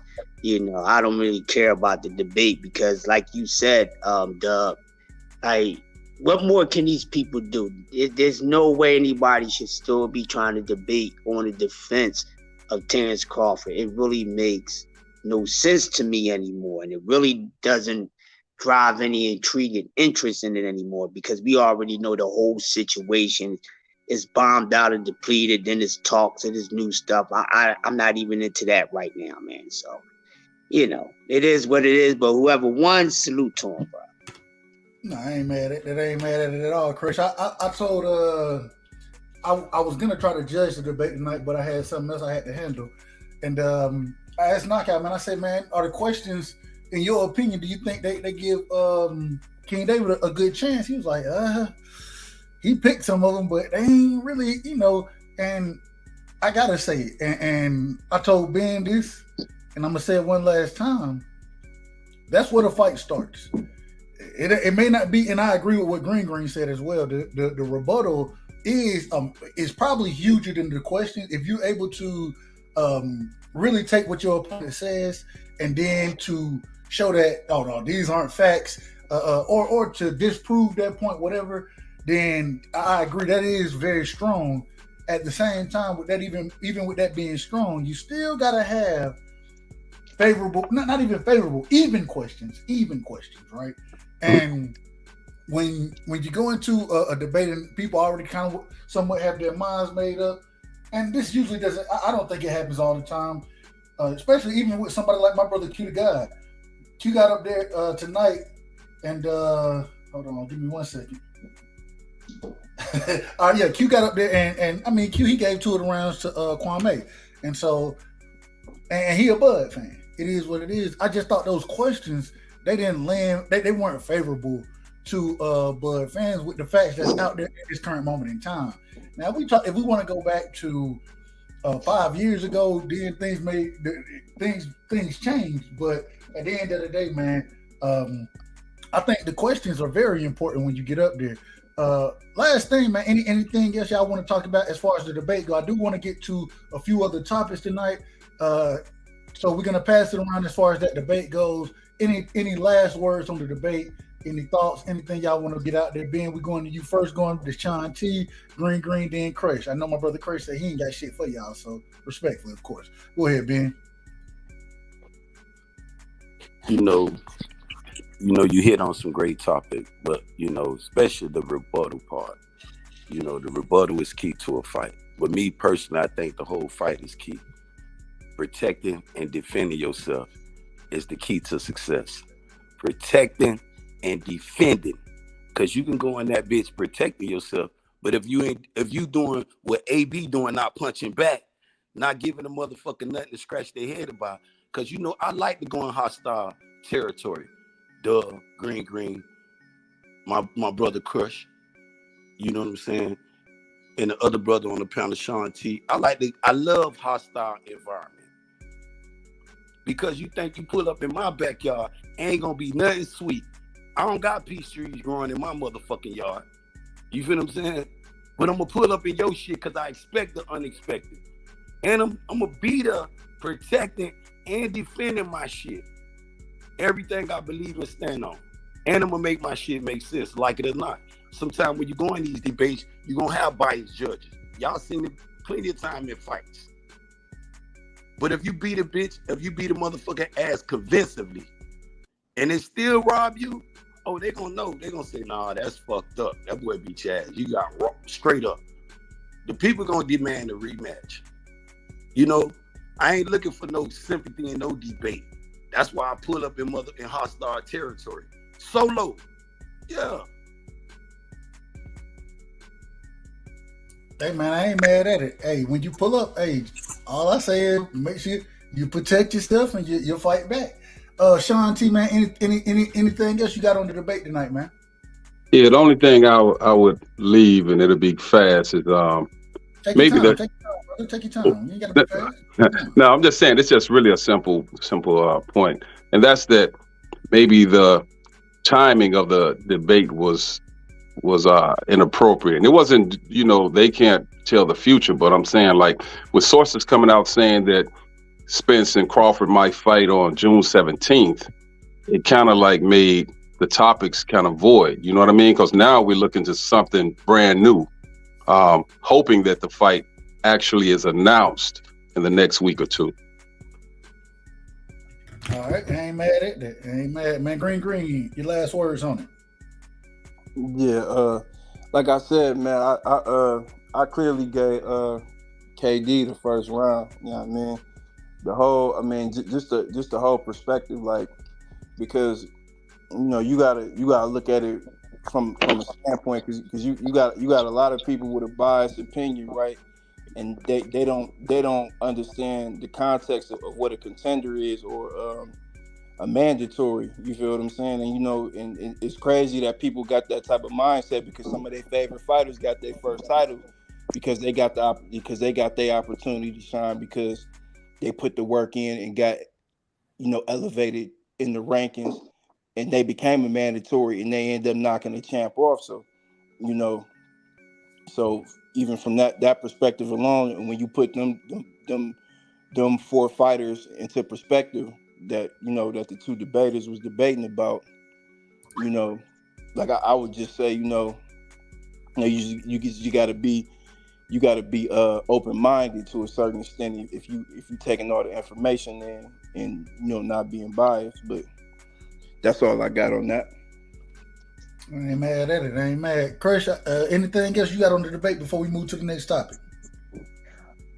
I don't really care about the debate because, like you said, Doug, what more can these people do? There's no way anybody should still be trying to debate on the defense of Terence Crawford. It really makes no sense to me anymore, and it really doesn't drive any intrigue and interest in it anymore because we already know the whole situation is bombed out and depleted. Then it's talks and it's new stuff. I'm not even into that right now, man. So, it is what it is. But whoever won, salute to him, bro. No, I ain't mad at it. I ain't mad at it at all, Chris. I told I was gonna try to judge the debate tonight, but I had something else I had to handle. And I asked Knockout, man. I said, man, are the questions, in your opinion, do you think they give King David a good chance? He was like, he picked some of them, but they ain't really, And I gotta say it. And I told Ben this, and I'm gonna say it one last time. That's where the fight starts. It may not be, and I agree with what Green said as well. The rebuttal is probably huger than the question. If you're able to really take what your opponent says and then to show that, oh no, these aren't facts, or to disprove that point, whatever, then I agree that is very strong. At the same time, with that, even with that being strong, you still gotta have favorable, not even favorable, even questions, right? And when you go into a debate and people already kind of somewhat have their minds made up, and this usually doesn't, I don't think it happens all the time, especially even with somebody like my brother Q the God. Q got up there tonight, and hold on, give me 1 second. Q got up there, and I mean, Q, he gave 2 of the rounds to Kwame, and so, and he a Bud fan. It is what it is. I just thought those questions, they didn't land, they weren't favorable to Bud fans with the facts that's out there at this current moment in time. Now, if we want to go back to 5 years ago, then things changed. But at the end of the day, man, I think the questions are very important when you get up there. Last thing, man, anything else y'all want to talk about as far as the debate go? I do want to get to a few other topics tonight. So we're gonna pass it around as far as that debate goes. Any last words on the debate? Any thoughts? Anything y'all want to get out there? Ben, we're going to you first, going to Sean T, Green, then Crash. I know my brother Crash said he ain't got shit for y'all, so respectfully, of course. Go ahead, Ben. You hit on some great topic, but especially the rebuttal part. The rebuttal is key to a fight. But me personally, I think the whole fight is key. Protecting and defending yourself is the key to success. Protecting and defending, because you can go in that bitch protecting yourself, but if you doing what AB doing, not punching back, not giving a motherfucker nothing to scratch their head about, because I like to go in hostile territory. Green, my brother Crush, you know what I'm saying, and the other brother on the panel, Sean T. I love hostile environment. Because you think you pull up in my backyard, ain't gonna be nothing sweet. I don't got peach trees growing in my motherfucking yard. You feel what I'm saying? But I'm gonna pull up in your shit because I expect the unexpected. And I'm gonna be there protecting and defending my shit. Everything I believe and stand on. And I'm gonna make my shit make sense, like it or not. Sometimes when you go in these debates, you're gonna have biased judges. Y'all seen it plenty of time in fights. But if you beat a motherfucking ass convincingly, and it still rob you, they gonna know. They gonna say, nah, that's fucked up. That boy beat Chaz. You got straight up. The people gonna demand a rematch. I ain't looking for no sympathy and no debate. That's why I pull up in hostile territory. Solo. Yeah. Hey man, I ain't mad at it. Hey, when you pull up, all I say is make sure you protect yourself and you'll fight back. Sean T, man, anything else you got on the debate tonight, man? Yeah, the only thing I would leave, and it'll be fast, is take maybe your time, brother. Take your time. You ain't gotta be fast. No, I'm just saying it's just really a simple point, and that's that maybe the timing of the debate was inappropriate. And it wasn't, they can't tell the future, but I'm saying, like, with sources coming out saying that Spence and Crawford might fight on June 17th, it kind of like made the topics kind of void. You know what I mean? Because now we're looking to something brand new, hoping that the fight actually is announced in the next week or two. All right, I ain't mad at that. I ain't mad, man. Green, your last words on it. Yeah, like I said, man, I clearly gave KD the first round. You know what I mean? Just the whole perspective, like, because you gotta look at it from a standpoint, because you got a lot of people with a biased opinion, right? And they don't understand the context of what a contender is, or a mandatory. You feel what I'm saying? And it's crazy that people got that type of mindset, because some of their favorite fighters got their first title because they got their opportunity to shine, because they put the work in and got elevated in the rankings, and they became a mandatory, and they end up knocking the champ off. So so even from that perspective alone, and when you put them four fighters into perspective, that that the two debaters was debating about, like I would just say, you gotta be open-minded to a certain extent, if you taking all the information in, and not being biased. But that's all I got on that. I ain't mad at it. I ain't mad. Chris, anything else you got on the debate before we move to the next topic?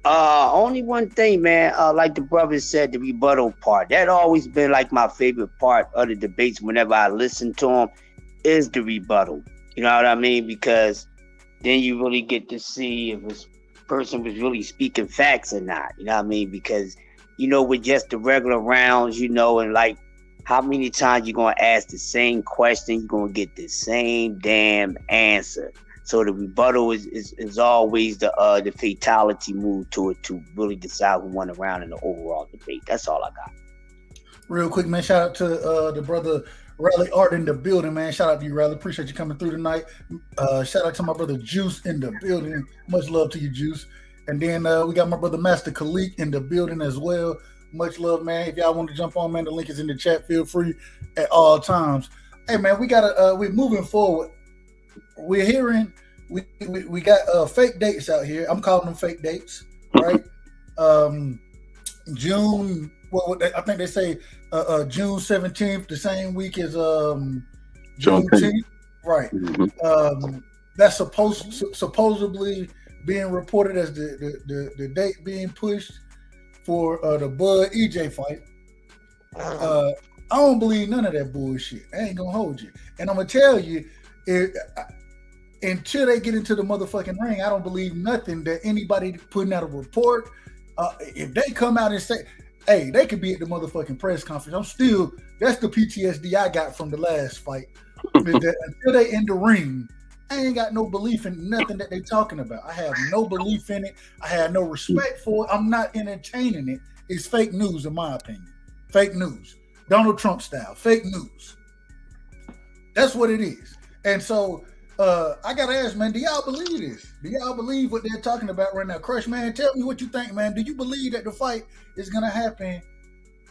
Only one thing, man. Like the brother said, the rebuttal part. That always been like my favorite part of the debates. Whenever I listen to them, is the rebuttal. You know what I mean? Because then you really get to see if this person was really speaking facts or not. You know what I mean? Because with just the regular rounds, and like, how many times you gonna ask the same question, you're gonna get the same damn answer. So the rebuttal is always the fatality move to it, to really decide who won the round in the overall debate. That's all I got. Real quick, man, shout out to the brother Raleigh Art in the building, man. Shout out to you, Raleigh. Appreciate you coming through tonight. Shout out to my brother Juice in the building. Much love to you, Juice. And then we got my brother Master Khalik in the building as well. Much love, man. If y'all want to jump on, man, the link is in the chat. Feel free at all times. Hey, man, we're moving forward. We're hearing we got fake dates out here. I'm calling them fake dates, right? June. Well, I think they say June 17th, the same week as Juneteenth, right? Mm-hmm. That's supposedly being reported as the date being pushed for the Bud EJ fight. I don't believe none of that bullshit. I ain't gonna hold you, and I'm gonna tell you, until they get into the motherfucking ring, I don't believe nothing that anybody putting out a report. If they come out and say, hey, they could be at the motherfucking press conference, that's the PTSD I got from the last fight. Until they in the ring, I ain't got no belief in nothing that they talking about. I have no belief in it. I have no respect for it. I'm not entertaining it. It's fake news, in my opinion. Fake news. Donald Trump style. Fake news. That's what it is. And so I gotta ask, man, do y'all believe this? Do y'all believe what they're talking about right now? Crush, man, tell me what you think, man. Do you believe that the fight is gonna happen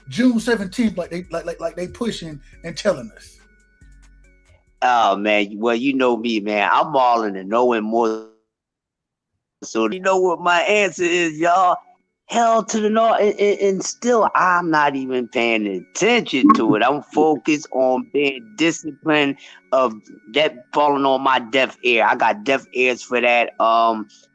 June 17th, like they pushing and telling us? Oh man, well, you know me, man. I'm all in the knowing more. So you know what my answer is, y'all? Hell to the no, and still I'm not even paying attention to it. I'm focused on being disciplined, of that falling on my deaf ear. I got deaf ears for that.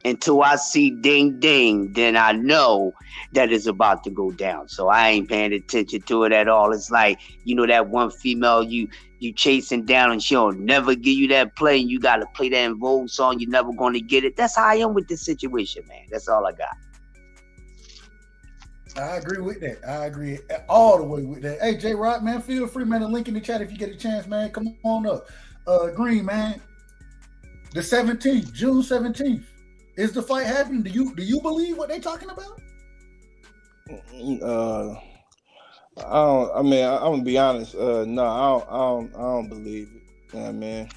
Until I see ding ding, then I know that it's about to go down. So I ain't paying attention to it at all. It's like, that one female you chasing down and she'll never give you that play, and you gotta play that in Vogue song, you're never gonna get it. That's how I am with this situation, man. That's all I got. I agree with that. I agree all the way with that. Hey, J-Rock, man, feel free, man, to link in the chat if you get a chance, man. Come on up. Green, man, the 17th, June 17th, is the fight happening? Do you believe what they talking about? I'm gonna be honest. No, I don't believe it. You know what I mean?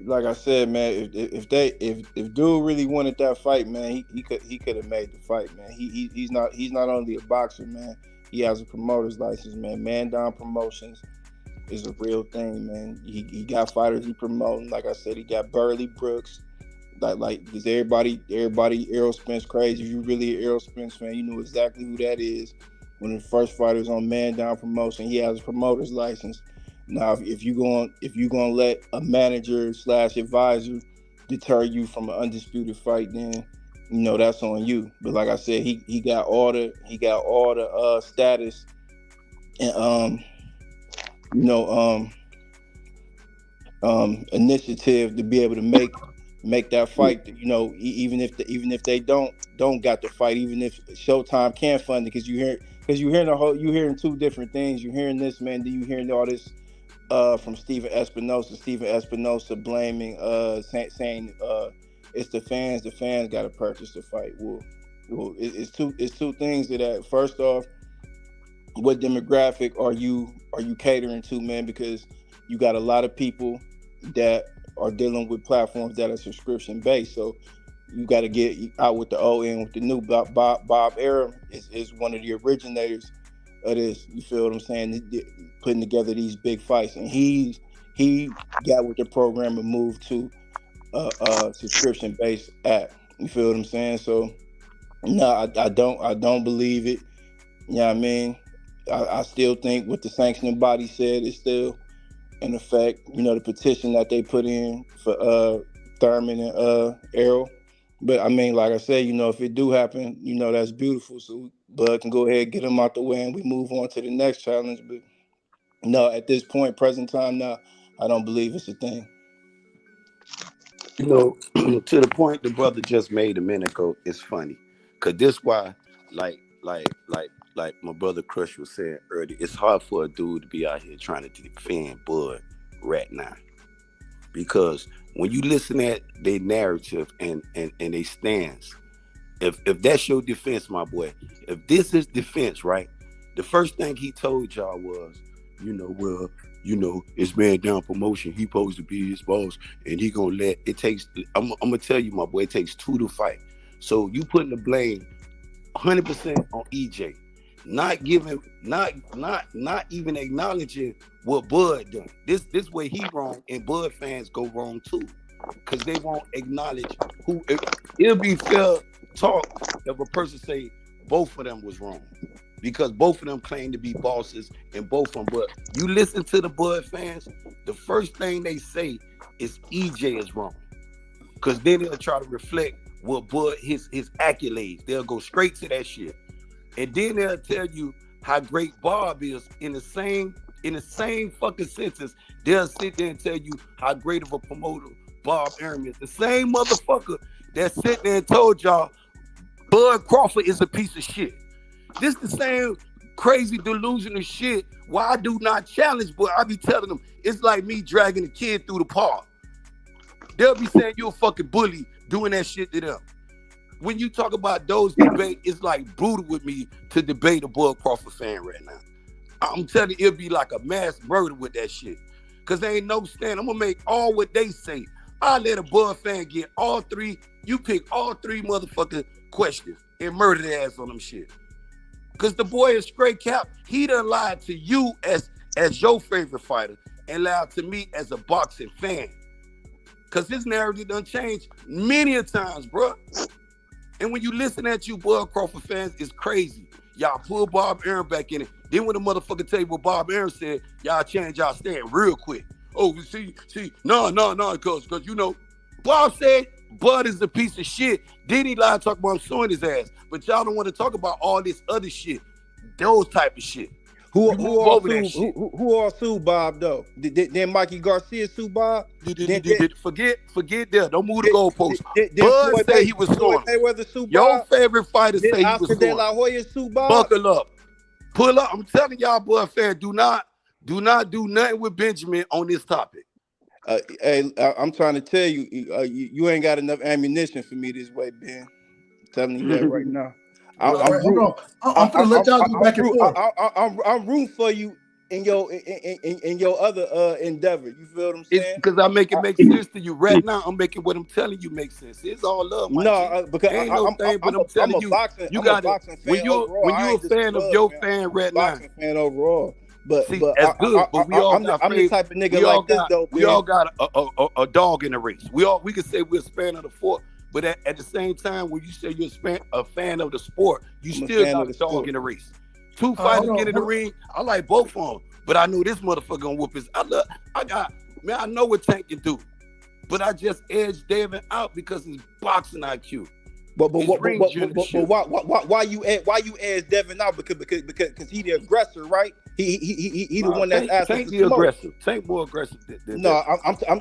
Like I said, man, if dude really wanted that fight, man, he could have made the fight, man. He's not only a boxer, man. He has a promoter's license, man. Man Down Promotions is a real thing, man. He got fighters he promoting. Like I said, he got Burley Brooks. Like because everybody Errol Spence crazy. If you really an Errol Spence fan, you know exactly who that is. when the first fight was on Man Down Promotion. He has a promoter's license. Now, if you gonna let a manager / advisor deter you from an undisputed fight, then that's on you. But like I said, he got all the status and initiative to be able to make that fight. Even if they don't got the fight, even if Showtime can fund it, because you're hearing two different things. You're hearing this, man. Then you hearing all this from Steven Espinosa blaming, saying it's the fans. The fans got to purchase the fight. Well, it's two things to that. First off, what demographic are you catering to, man? Because you got a lot of people that are dealing with platforms that are subscription based. So you got to get out with the old and with the new. Bob Errol is one of the originators of this. You feel what I'm saying? Putting together these big fights, and he got with the program and moved to a subscription based app. You feel what I'm saying? So no, I don't believe it. You know what I mean? I still think what the sanctioning body said is still in effect. The petition that they put in for Thurman and Errol. But I mean, like I said, if it do happen, that's beautiful. So Bud can go ahead and get them out the way, and we move on to the next challenge. But no, at this point, present time now, I don't believe it's a thing. To the point the brother just made a minute ago, it's funny, cause this why, like my brother Crush was saying earlier, it's hard for a dude to be out here trying to defend Bud right now, because when you listen at their narrative and they stance, if that's your defense, my boy, if this is defense, right? The first thing he told y'all was, it's Man Down Promotion. He supposed to be his boss, and he gonna let it takes. I'm gonna tell you, my boy, it takes two to fight. So you putting the blame 100% on EJ, not even acknowledging what Bud done. This way he wrong, and Bud fans go wrong too, because they won't acknowledge who. It'll be fair talk if a person say both of them was wrong, because both of them claim to be bosses and both of them. But you listen to the Bud fans, the first thing they say is EJ is wrong, because then they'll try to reflect what Bud his accolades. They'll go straight to that shit, and then they'll tell you how great Bob is in the same fucking sentence. They'll sit there and tell you how great of a promoter Bob Errol is. The same motherfucker that sit there and told y'all Bud Crawford is a piece of shit. This the same crazy delusional shit why I do not challenge, but I be telling them it's like me dragging a kid through the park. They'll be saying you're a fucking bully doing that shit to them. When you talk about those debates, it's like brutal with me to debate a Bud Crawford fan right now. I'm telling you, it'll be like a mass murder with that shit. Cause there ain't no stand. I'm gonna make all what they say. I let a Bud fan get all three. You pick all three motherfucking questions and murder their ass on them shit. Cause the boy is straight cap. He done lied to you as your favorite fighter and lied to me as a boxing fan. Cause his narrative done changed many a times, bro. And when you listen at you Bud Crawford fans, it's crazy. Y'all pull Bob Errol back in it. Then when the motherfucker tell you what Bob Errol said, y'all change y'all stand real quick. Oh, see, no, cause Bob said Bud is a piece of shit. Then he lied talk about him suing his ass. But y'all don't want to talk about all this other shit. Those type of shit. Who all sued Bob though? Did Mikey Garcia sue Bob? Forget that. Don't move the goalpost. Bud said he was suing. Your favorite fighter say he was suing. De La Hoya sue Bob. Buckle up. Pull up. I'm telling y'all, Bud fans, do not do nothing with Benjamin on this topic. Hey, I'm trying to tell you, you ain't got enough ammunition for me this way, Ben. I'm telling you that right now. I'm gonna let y'all go back and forth. I'm rooting for you in your other endeavor. You feel what I'm saying? Because I make it make sense to you right now. I'm making what I'm telling you make sense. It's all love. Because ain't no thing, but I'm telling you, you got it. When you're a fan of your fan right now, boxing fan overall. But see, that's good. But I'm the type of nigga like this though. We all got a dog in the race. We can say we're a fan of the sport. But at the same time, when you say you're a fan of the sport, you still got a dog in the race. Two fighters get in the ring. I like both of them, but I know this motherfucker gonna whoop his. I know what Tank can do, but I just edged Devin out because his boxing IQ. But why you ask Devin out? Because he the aggressor, right? He the one that's asking Tank for the smoke. aggressive. Tank more aggressive than No,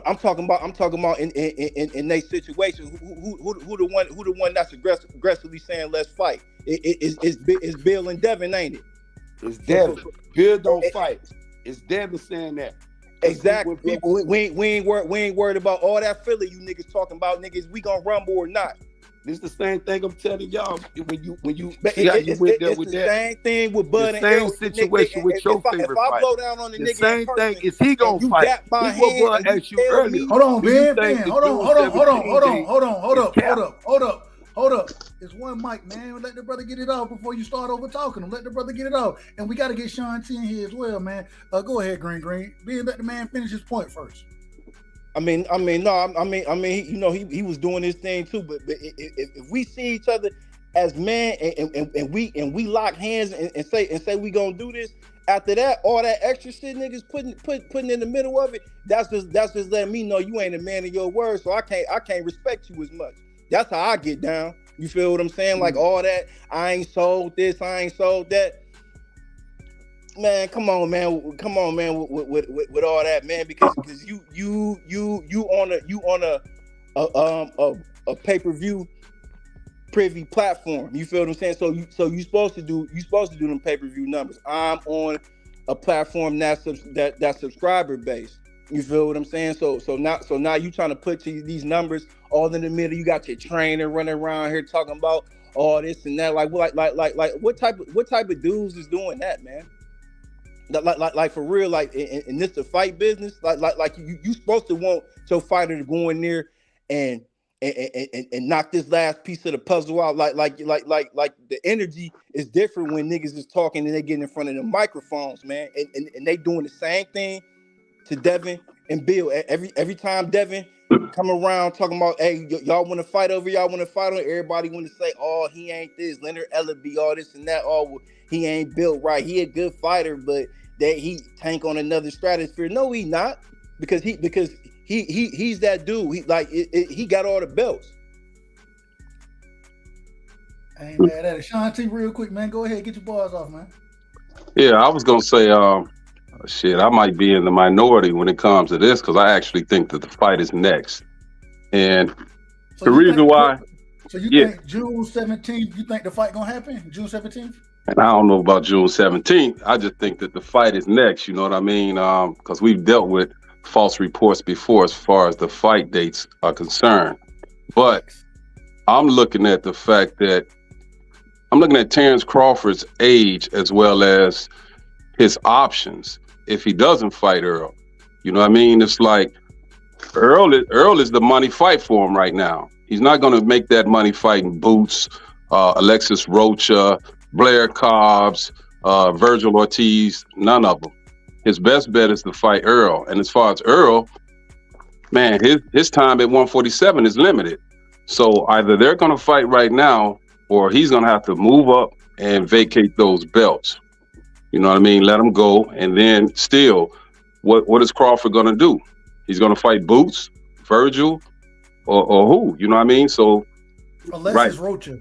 I'm talking about in their situation. Who the one that's aggressively saying let's fight? It's Bill and Devin, ain't it? It's Devin. Bill don't fight. It's Devin saying that. Exactly. We ain't worried about all that Philly you niggas talking about. Niggas, we gonna rumble or not. This is the same thing I'm telling y'all when you see how you went there with that. Same thing with Bud and Errol. Same situation with your favorite fighter. If I blow down on the nigga, same thing is he gonna fight. This what Bud asked you earlier. Hold on, Ben. Hold up. It's one mic, man. Let the brother get it off before you start over talking him. Let the brother get it off, and we got to get Sean T in here as well, man. Go ahead, Green. Ben, let the man finish his point first. I mean, you know, he was doing his thing too. But if we see each other as men and we lock hands and say we gonna do this, after that, all that extra shit niggas putting in the middle of it, that's just letting me know you ain't a man of your word. So I can't respect you as much. That's how I get down. You feel what I'm saying? Like all that, I ain't sold this, I ain't sold that. Man, come on, man, with all that, man, because you on a pay-per-view privy platform. You feel what I'm saying? So you supposed to do them pay-per-view numbers. I'm on a platform that's subscriber based. You feel what I'm saying? So now you trying to put these numbers all in the middle. You got your trainer running around here talking about all this and that. Like what type of dudes is doing that, man? Like for real, like in this the fight business, like you supposed to want your fighter to go in there and knock this last piece of the puzzle out. Like the energy is different when niggas is talking and they get in front of the microphones, man. And they doing the same thing to Devin and Bill. Every time Devin come around talking about, hey, y'all want to fight over, everybody want to say, oh, he ain't this, Leonard Ellaby, all this and that, oh, he ain't built right, he a good fighter, but that he Tank on another stratosphere. No, he not, because he's that dude. He got all the belts. I ain't mad at it. Sean T, real quick, man, go ahead, get your bars off, man. Yeah, I was gonna say, shit, I might be in the minority when it comes to this because I actually think that the fight is next, and so the reason why. So you think June 17th? You think the fight gonna happen June 17th? And I don't know about June 17th. I just think that the fight is next. You know what I mean? Because we've dealt with false reports before as far as the fight dates are concerned. But I'm looking at the fact that I'm looking at Terence Crawford's age as well as his options if he doesn't fight Errol. You know what I mean? It's like Errol is the money fight for him right now. He's not going to make that money fighting Boots, Alexis Rocha, Blair Cobbs, Virgil Ortiz, none of them. His best bet is to fight Errol. And as far as Errol, man, his time at 147 is limited. So either they're going to fight right now or he's going to have to move up and vacate those belts. You know what I mean? Let him go. And then still, what is Crawford going to do? He's going to fight Boots, Virgil, or who? You know what I mean? So Alexis Rocha.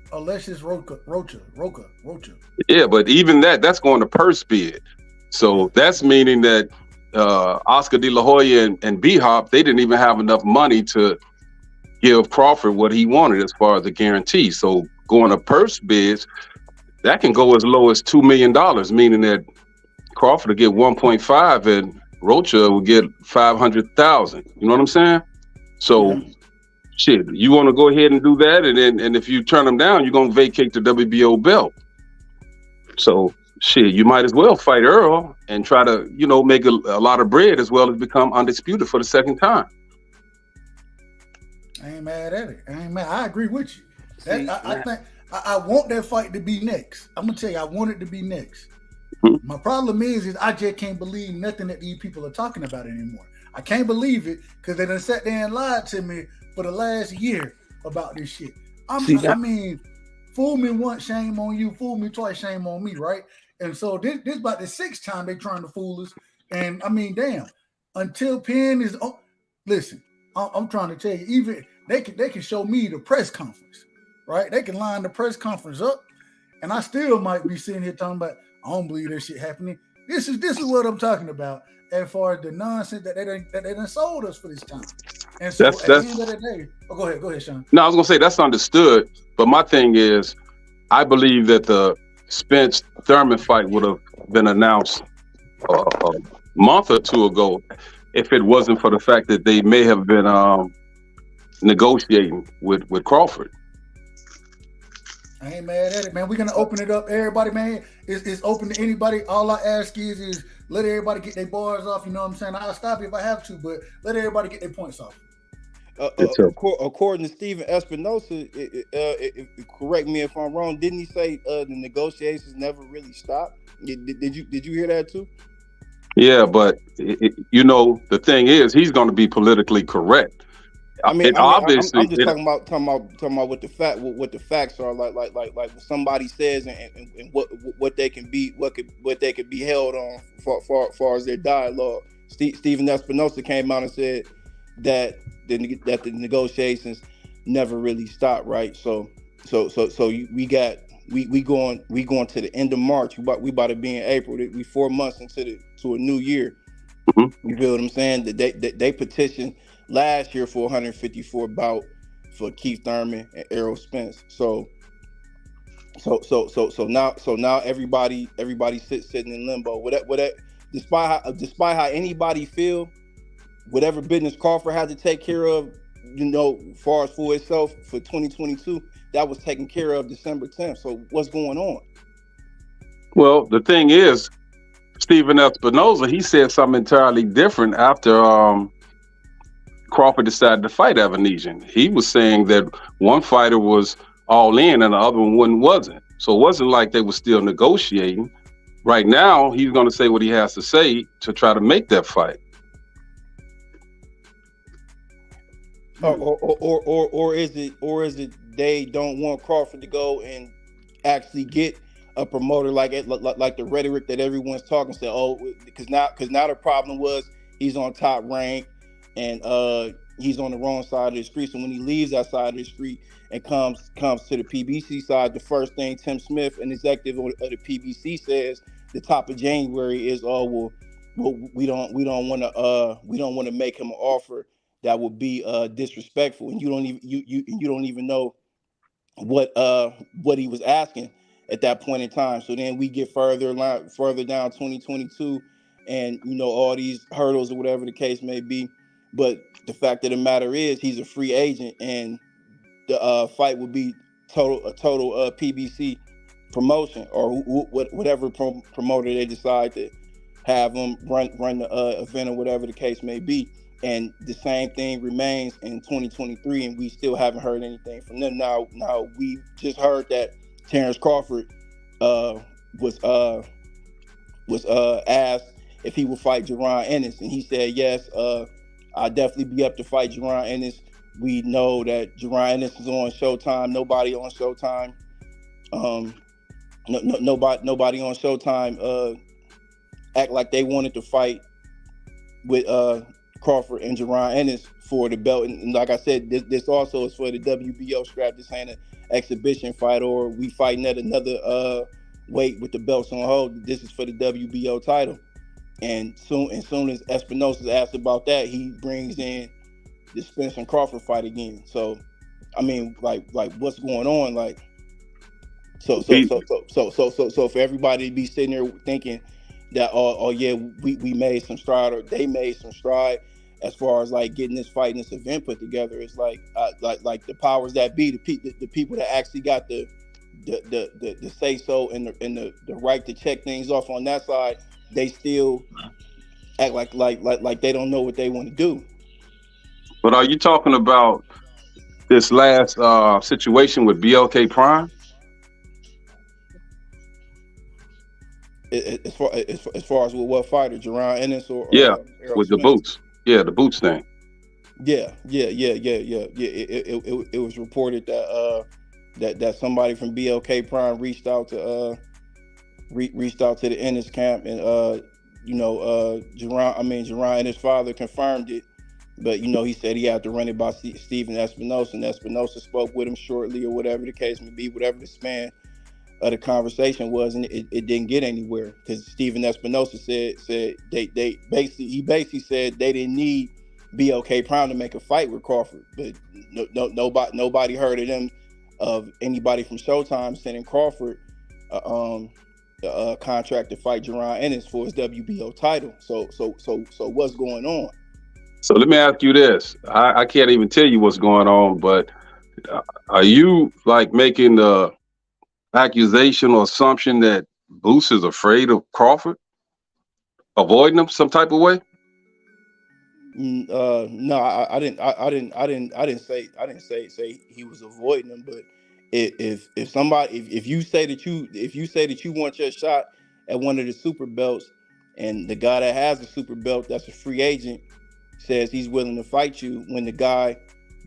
Yeah, but even that's going to purse bid. So that's meaning that Oscar De La Hoya and B-Hop, they didn't even have enough money to give Crawford what he wanted as far as the guarantee. So going to purse bids, that can go as low as $2 million, meaning that Crawford will get 1.5 and Rocha will get 500,000. You know what I'm saying? So shit, you want to go ahead and do that, and if you turn them down, you're gonna vacate the WBO belt. So shit, you might as well fight Errol and try to, make a lot of bread as well as become undisputed for the second time. I ain't mad at it. I agree with you. I think I want that fight to be next. I'm gonna tell you, I want it to be next. My problem is I just can't believe nothing that these people are talking about anymore. I can't believe it because they done sat there and lied to me for the last year about this shit. I mean, fool me once, shame on you. Fool me twice, shame on me, right? And so this about the 6th time they trying to fool us. And I mean, damn, until Penn is listen, I'm trying to tell you, even they can show me the press conference, right? They can line the press conference up, and I still might be sitting here talking about, I don't believe that shit happening. This is what I'm talking about as far as the nonsense that they done sold us for this time. And so at the end of the day, go ahead, Sean. No, I was gonna say that's understood, but my thing is, I believe that the Spence Thurman fight would have been announced a month or two ago if it wasn't for the fact that they may have been negotiating with Crawford. I ain't mad at it, man. We're gonna open it up, everybody, man. It's open to anybody. All I ask is let everybody get their bars off. You know what I'm saying? I'll stop you if I have to, but let everybody get their points off. According to Steven Espinosa, correct me if I'm wrong, didn't he say the negotiations never really stopped? Did you hear that too? Yeah, but the thing is, he's going to be politically correct. Obviously, I'm just talking about what the facts are, like what somebody says and what they can be held on far as their dialogue. Steven Espinosa came out and said that the negotiations never really stopped, right? So we going to the end of March. We about to be in April. We 4 months into a new year. Mm-hmm. You feel what I'm saying? That they petitioned last year for 154 bout for Keith Thurman and Errol Spence. So now everybody sitting in limbo. Despite how anybody feel, whatever business Crawford had to take care of, far as for itself for 2022, that was taken care of December 10th. So what's going on? Well, the thing is, Steven Espinosa, he said something entirely different after Crawford decided to fight Evanesian. He was saying that one fighter was all in and the other one wasn't. So it wasn't like they were still negotiating. Right now, he's going to say what he has to say to try to make that fight. Or is it they don't want Crawford to go and actually get a promoter like the rhetoric that everyone's talking, say, because now the problem was he's on Top Rank and he's on the wrong side of the street. So when he leaves that side of the street and comes to the PBC side, the first thing Tim Smith, an executive of the PBC, says the top of January is, we don't want to make him an offer that would be disrespectful, and you don't even know what he was asking at that point in time. So then we get further down 2022, and all these hurdles or whatever the case may be. But the fact of the matter is, he's a free agent, and the fight would be a total PBC promotion, or whatever promoter they decide to have him run the event or whatever the case may be. And the same thing remains in 2023, and we still haven't heard anything from them. Now we just heard that Terence Crawford was asked if he would fight Jaron Ennis, and he said yes. I'd definitely be up to fight Jaron Ennis. We know that Jaron Ennis is on Showtime. Nobody on Showtime. Nobody on Showtime act like they wanted to fight with Crawford and Jaron Ennis for the belt. And like I said, this also is for the WBO strap. This ain't an exhibition fight, or we fighting at another weight with the belts on hold. This is for the WBO title. And soon as Espinosa's asked about that, he brings in the Spence and Crawford fight again. So, I mean, like what's going on? Like, so for everybody to be sitting there thinking that, we made some stride, or they made some stride as far as like getting this fight and this event put together, it's like the powers that be, the people that actually got the say so and the right to check things off on that side, they still act like they don't know what they want to do. But are you talking about this last situation with BLK Prime? As far as with what fighter, Jaron Ennis or Errol with Spence? the boots, the boots thing. Yeah. It was reported that somebody from BLK Prime reached out to reached out to the Ennis camp, and Jerron and his father confirmed it. But he said he had to run it by Stephen Espinosa, and Espinosa spoke with him shortly, or whatever the case may be, whatever the span of the conversation was, and it didn't get anywhere because Stephen Espinosa said they basically said they didn't need BLK Prime to make a fight with Crawford, but nobody heard of anybody from Showtime sending Crawford a contract to fight Jerron Ennis for his WBO title. So what's going on? So let me ask you this. I can't even tell you what's going on, but are you like making the accusation or assumption that Boots is afraid of Crawford, avoiding him some type of way? No, I didn't say he was avoiding him, but if you say that you want your shot at one of the super belts, and the guy that has the super belt that's a free agent says he's willing to fight you, when the guy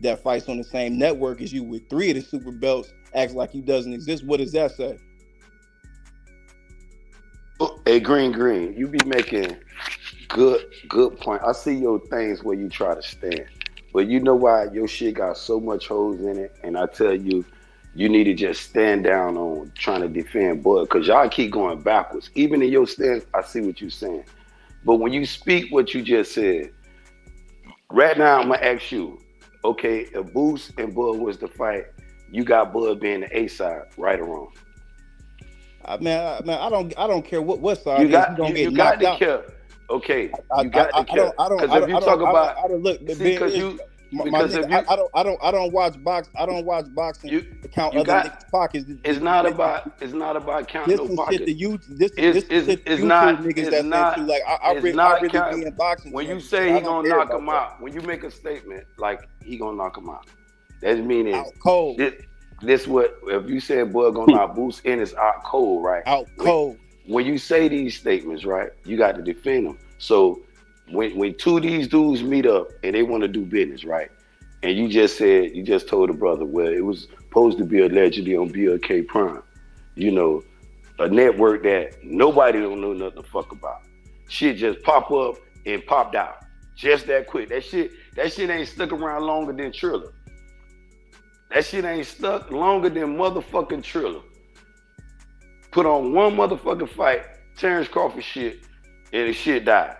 that fights on the same network as you with 3 of the super belts acts like he doesn't exist, what does that say? Hey, Green, you be making good point. I see your things where you try to stand, but you know why your shit got so much holes in it, and I tell you, you need to just stand down on trying to defend Bud, because y'all keep going backwards. Even in your stance, I see what you're saying, but when you speak what you just said, right now I'm gonna ask you, okay, if Boost and Bud was to fight, you got Bud being the A side, right or wrong? I don't care what side you got. You got to care. Okay, you got to care. Because if you talk about, I don't watch boxing. I don't watch boxing to count other niggas' pockets. It's not about counting no pockets. It's not niggas that's into, like I really be in boxing. When you say he gonna knock him out, when you make a statement like he gonna knock him out, that meaning out cold. This what if you said Bud gonna knock Boost in is out cold, right? Out cold. When you say these statements, right, you got to defend them. So when 2 of these dudes meet up and they want to do business, right, and you just told the brother, well, it was supposed to be allegedly on BLK Prime, a network that nobody don't know nothing to fuck about. Shit just pop up and popped out just that quick. That shit ain't stuck around longer than Triller. That shit ain't stuck longer than motherfucking Triller. Put on one motherfucking fight, Terence Crawford shit, and the shit died.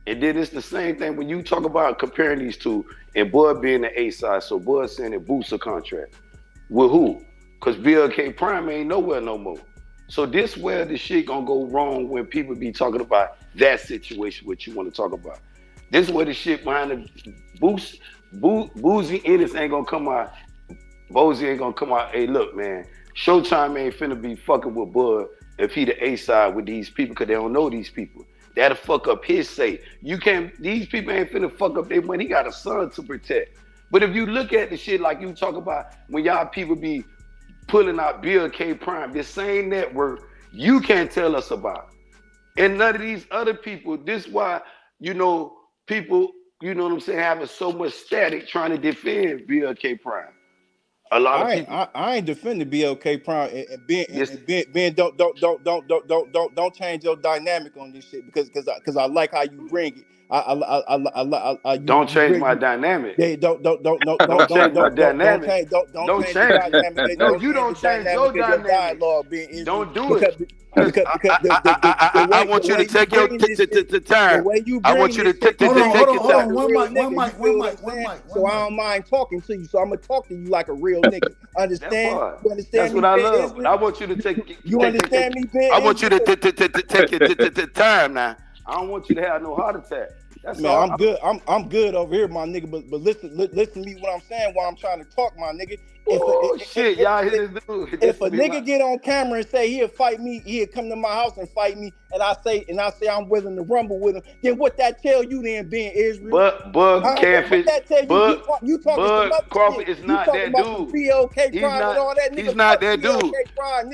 And then it's the same thing when you talk about comparing these two, and Bud being the A side, so Bud saying it boosts a contract. With who? Because BLK Prime ain't nowhere no more. So this where the shit gonna go wrong when people be talking about that situation, what you want to talk about. This is where the shit behind the Boozy Ennis ain't gonna come out. Bozy ain't gonna come out, hey, look, man, Showtime ain't finna be fucking with Bud if he the A side with these people, because they don't know these people. That'll fuck up his say. These people ain't finna fuck up their money. He got a son to protect. But if you look at the shit like you talk about when y'all people be pulling out BLK Prime, this same network, you can't tell us about. And none of these other people, this why, people, what I'm saying, having so much static trying to defend BLK Prime. A lot of people. I ain't defending BLK Prime and being don't change your dynamic on this shit because I like how you bring it. I don't change my dynamic. Don't change my dynamic. Don't change your dynamic. No, you don't change your dynamic. Dialogue being don't do it. I want you to take your time. I want you to take your time. One mic. So I don't mind talking to you. So I'm gonna talk to you like a real nigga. Understand? You understand? That's what I love. I want you to take. You understand me, Ben? I want you to take your time now. I don't want you to have no heart attack. That's man, all. I'm good. I'm good over here, my nigga. But listen to me what I'm saying while I'm trying to talk, my nigga. If a nigga get on camera and say he'll fight me, he'll come to my house and fight me, and I say I'm willing to rumble with him, then what that tell you then, being Israel? But can't fit. You talking about Crawford is not that dude. BLK Prime and all that nigga. He's not that dude.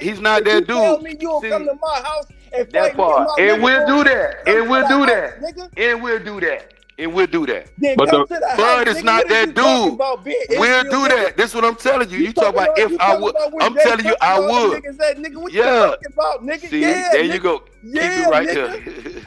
He's not that dude. Tell me you'll come to my house and that fight part. me. And we'll do that. And we'll do that. And we'll do that. and we'll do that. Then But come the- to the Bud house, is nigga. not What is that you talking dude. about, being We'll Israel, do nigga? that. That's what I'm telling you. You talk about you if I talking would. about where I'm Jay telling you, I Cutler would. niggas at, nigga. What Yeah. you talking about, nigga? See, yeah, there nigga. you go. Yeah, Keep it right nigga. there.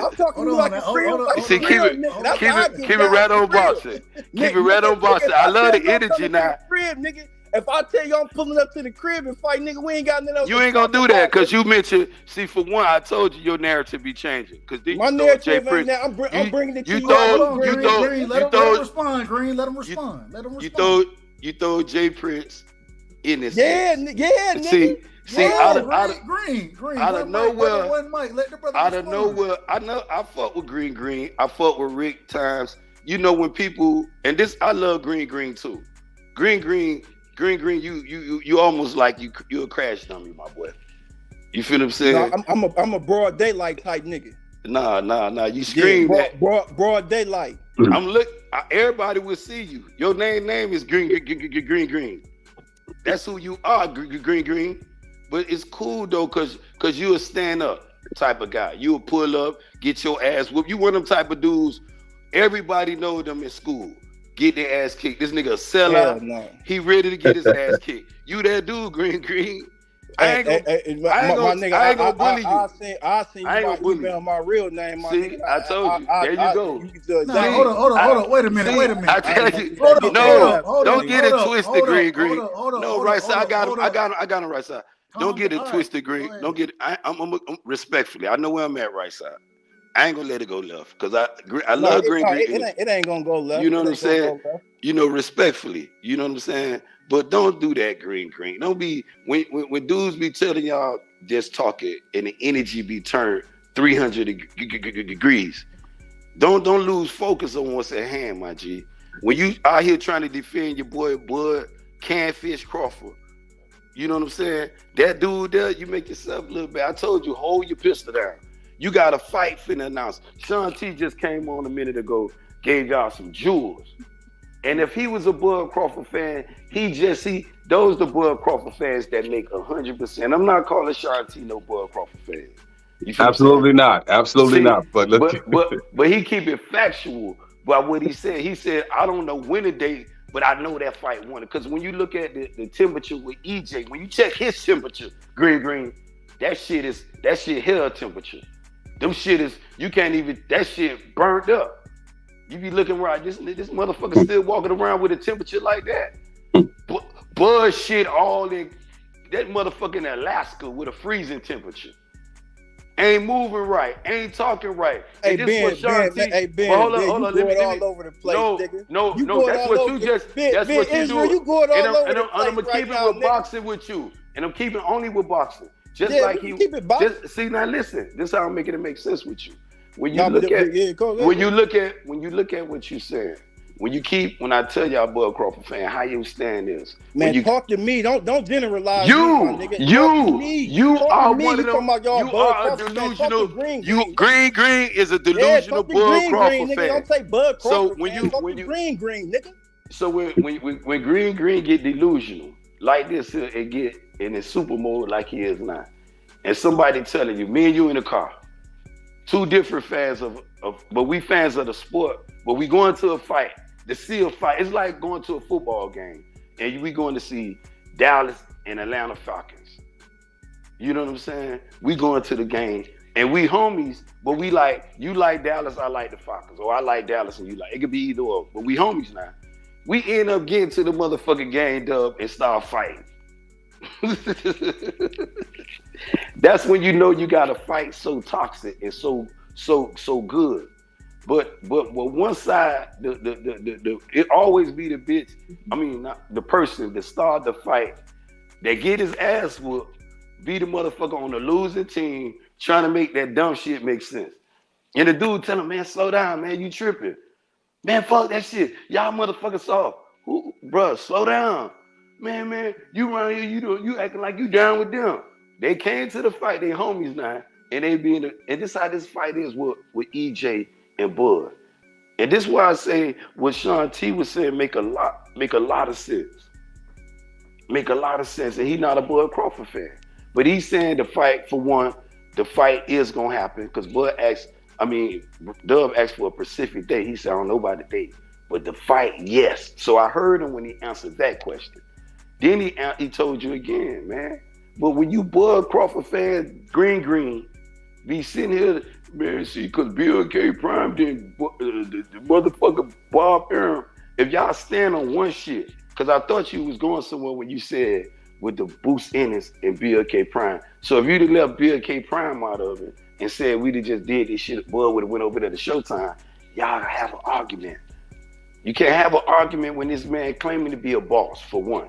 I'm talking to Hold you on, like man. a Hold real, on, like hold See, on. a keep real it, nigga. That's keep how I it, get keep it down right for on real. boxing. Keep it right on boxing. I love the energy now. Crib, nigga. If I tell you I'm pulling up to the crib and fight, nigga, we ain't got nothing else. You to ain't gonna talk do about, that because nigga. you mentioned. See, for one, I told you your narrative be changing. Because then My you throw Jay narrative ain't Prince. that. I'm bringing it to you you. throw- Hold on, you Green. throw- Green. you Let him throw- respond, Green. Let him respond. Let him You respond. throw Jay Prince in this. Yeah, nigga. See, Yeah, out of Green. out of nowhere- One mic. Let the brother out of respond. nowhere, I fuck with Green. I fuck with Rick times. You know when people and this, I love Green too. Green. You almost like you a crash dummy, my boy. You feel what I'm saying? No, I'm a broad daylight type nigga. Nah. You scream Yeah, that. broad daylight. Everybody will see you. Your name is Green. That's who you are, Green. But it's cool though, cause you a stand up type of guy. You will pull up, get your ass whooped. You one of them type of dudes. Everybody know them in school. Get their ass kicked. This nigga a sellout. No. He ready to get his ass kicked. You that dude, Green. I ain't gonna bully you. I seen I ain't you gonna bully you. email my real name. My See, nigga. I told you. There you go. You can judge Nah, that. hold on. Wait a minute. I tell you, Hold on, don't get it hold on, twisted, hold on, Green. hold on, No, hold on, right side. hold on, I got him right side. Don't get it all right, twisted, go Green. ahead. Don't get it. I'm respectfully. I know where I'm at, right side. I ain't gonna let it go left because I love Green. It ain't gonna go left. You know what I'm It ain't gonna saying? go left. You know, respectfully. You know what I'm saying? But don't do that, Green. Don't be when dudes be telling y'all just talking and the energy be turned 300 degrees. Don't lose focus on what's at hand, my G. When you out here trying to defend your boy Bud Canfish Crawford, you know what I'm saying? That dude there, you make yourself a little bit. I told you, hold your pistol down. You got a fight finna announce. Sean T just came on a minute ago, gave y'all some jewels. And if he was a Bud Crawford fan, those the Bud Crawford fans that make 100%. I'm not calling Sean T no Bud Crawford fan. Absolutely not. Absolutely not. But look, but he keep it factual by what he said. He said, I don't know when the date, but I know that fight won it. Because when you look at the temperature with EJ, when you check his temperature, Green, that shit hell temperature. Them shit is, you can't even, that shit burnt up. You be looking right, this motherfucker still walking around with a temperature like that. Bud shit all in, that motherfucker in Alaska with a freezing temperature. Ain't moving right, ain't talking right. Hey, Ben, Ben, hold on, let me all over the place, nigga. No, that's what you just, that's what you Israel, do. You going all over the place. And I'm gonna keep it with boxing with you. And I'm keeping only with boxing. Just like you. Keep it boxing. See, now listen, this is how I'm making it make sense with you. When you look at what you said, when I tell y'all Bud Crawford fan, how you stand is. Man, talk to me. Don't generalize. You are one of them. You are delusional. Green is a delusional Bud Crawford fan. Don't say Bud Crawford. So when you Green, nigga. So when Green get delusional like this, it get in his super mode like he is now, and somebody telling you, me and you in the car. Two different fans but we fans of the sport, but we going to a fight, to see a fight. It's like going to a football game and we going to see Dallas and Atlanta Falcons. You know what I'm saying? We going to the game and we homies, but we like, you like Dallas, I like the Falcons, or I like Dallas and you like, it could be either or, but we homies now. We end up getting to the motherfucking game, dub, and start fighting. That's when you know you got to fight so toxic and so good. But one side, it always be the bitch. I mean, not the person that start the fight, that get his ass whooped, be the motherfucker on the losing team, trying to make that dumb shit make sense. And the dude tell him, man, slow down, man, you tripping. Man, fuck that shit. Y'all motherfuckers soft. Bruh, slow down. Man, you around here, you acting like you down with them. They came to the fight, they homies now, and they be and this how this fight is with EJ and Bud. And this is why I say what Sean T was saying make a lot of sense. Make a lot of sense. And he's not a Bud Crawford fan. But he's saying the fight is gonna happen because Bud asked I mean, Dub asked for a specific date. He said, I don't know about the date. But the fight, yes. So I heard him when he answered that question. Then he told you again, man. But when you Bud Crawford fans, green, be sitting here, man, see, because Bill K. Prime did the motherfucker Bob Arum. If y'all stand on one shit, because I thought you was going somewhere when you said with the Boost Ennis and Bill K. Prime. So if you'd have left Bill K. Prime out of it and said we'd have just did this shit, Bud would have went over there to Showtime, y'all have an argument. You can't have an argument when this man claiming to be a boss, for one.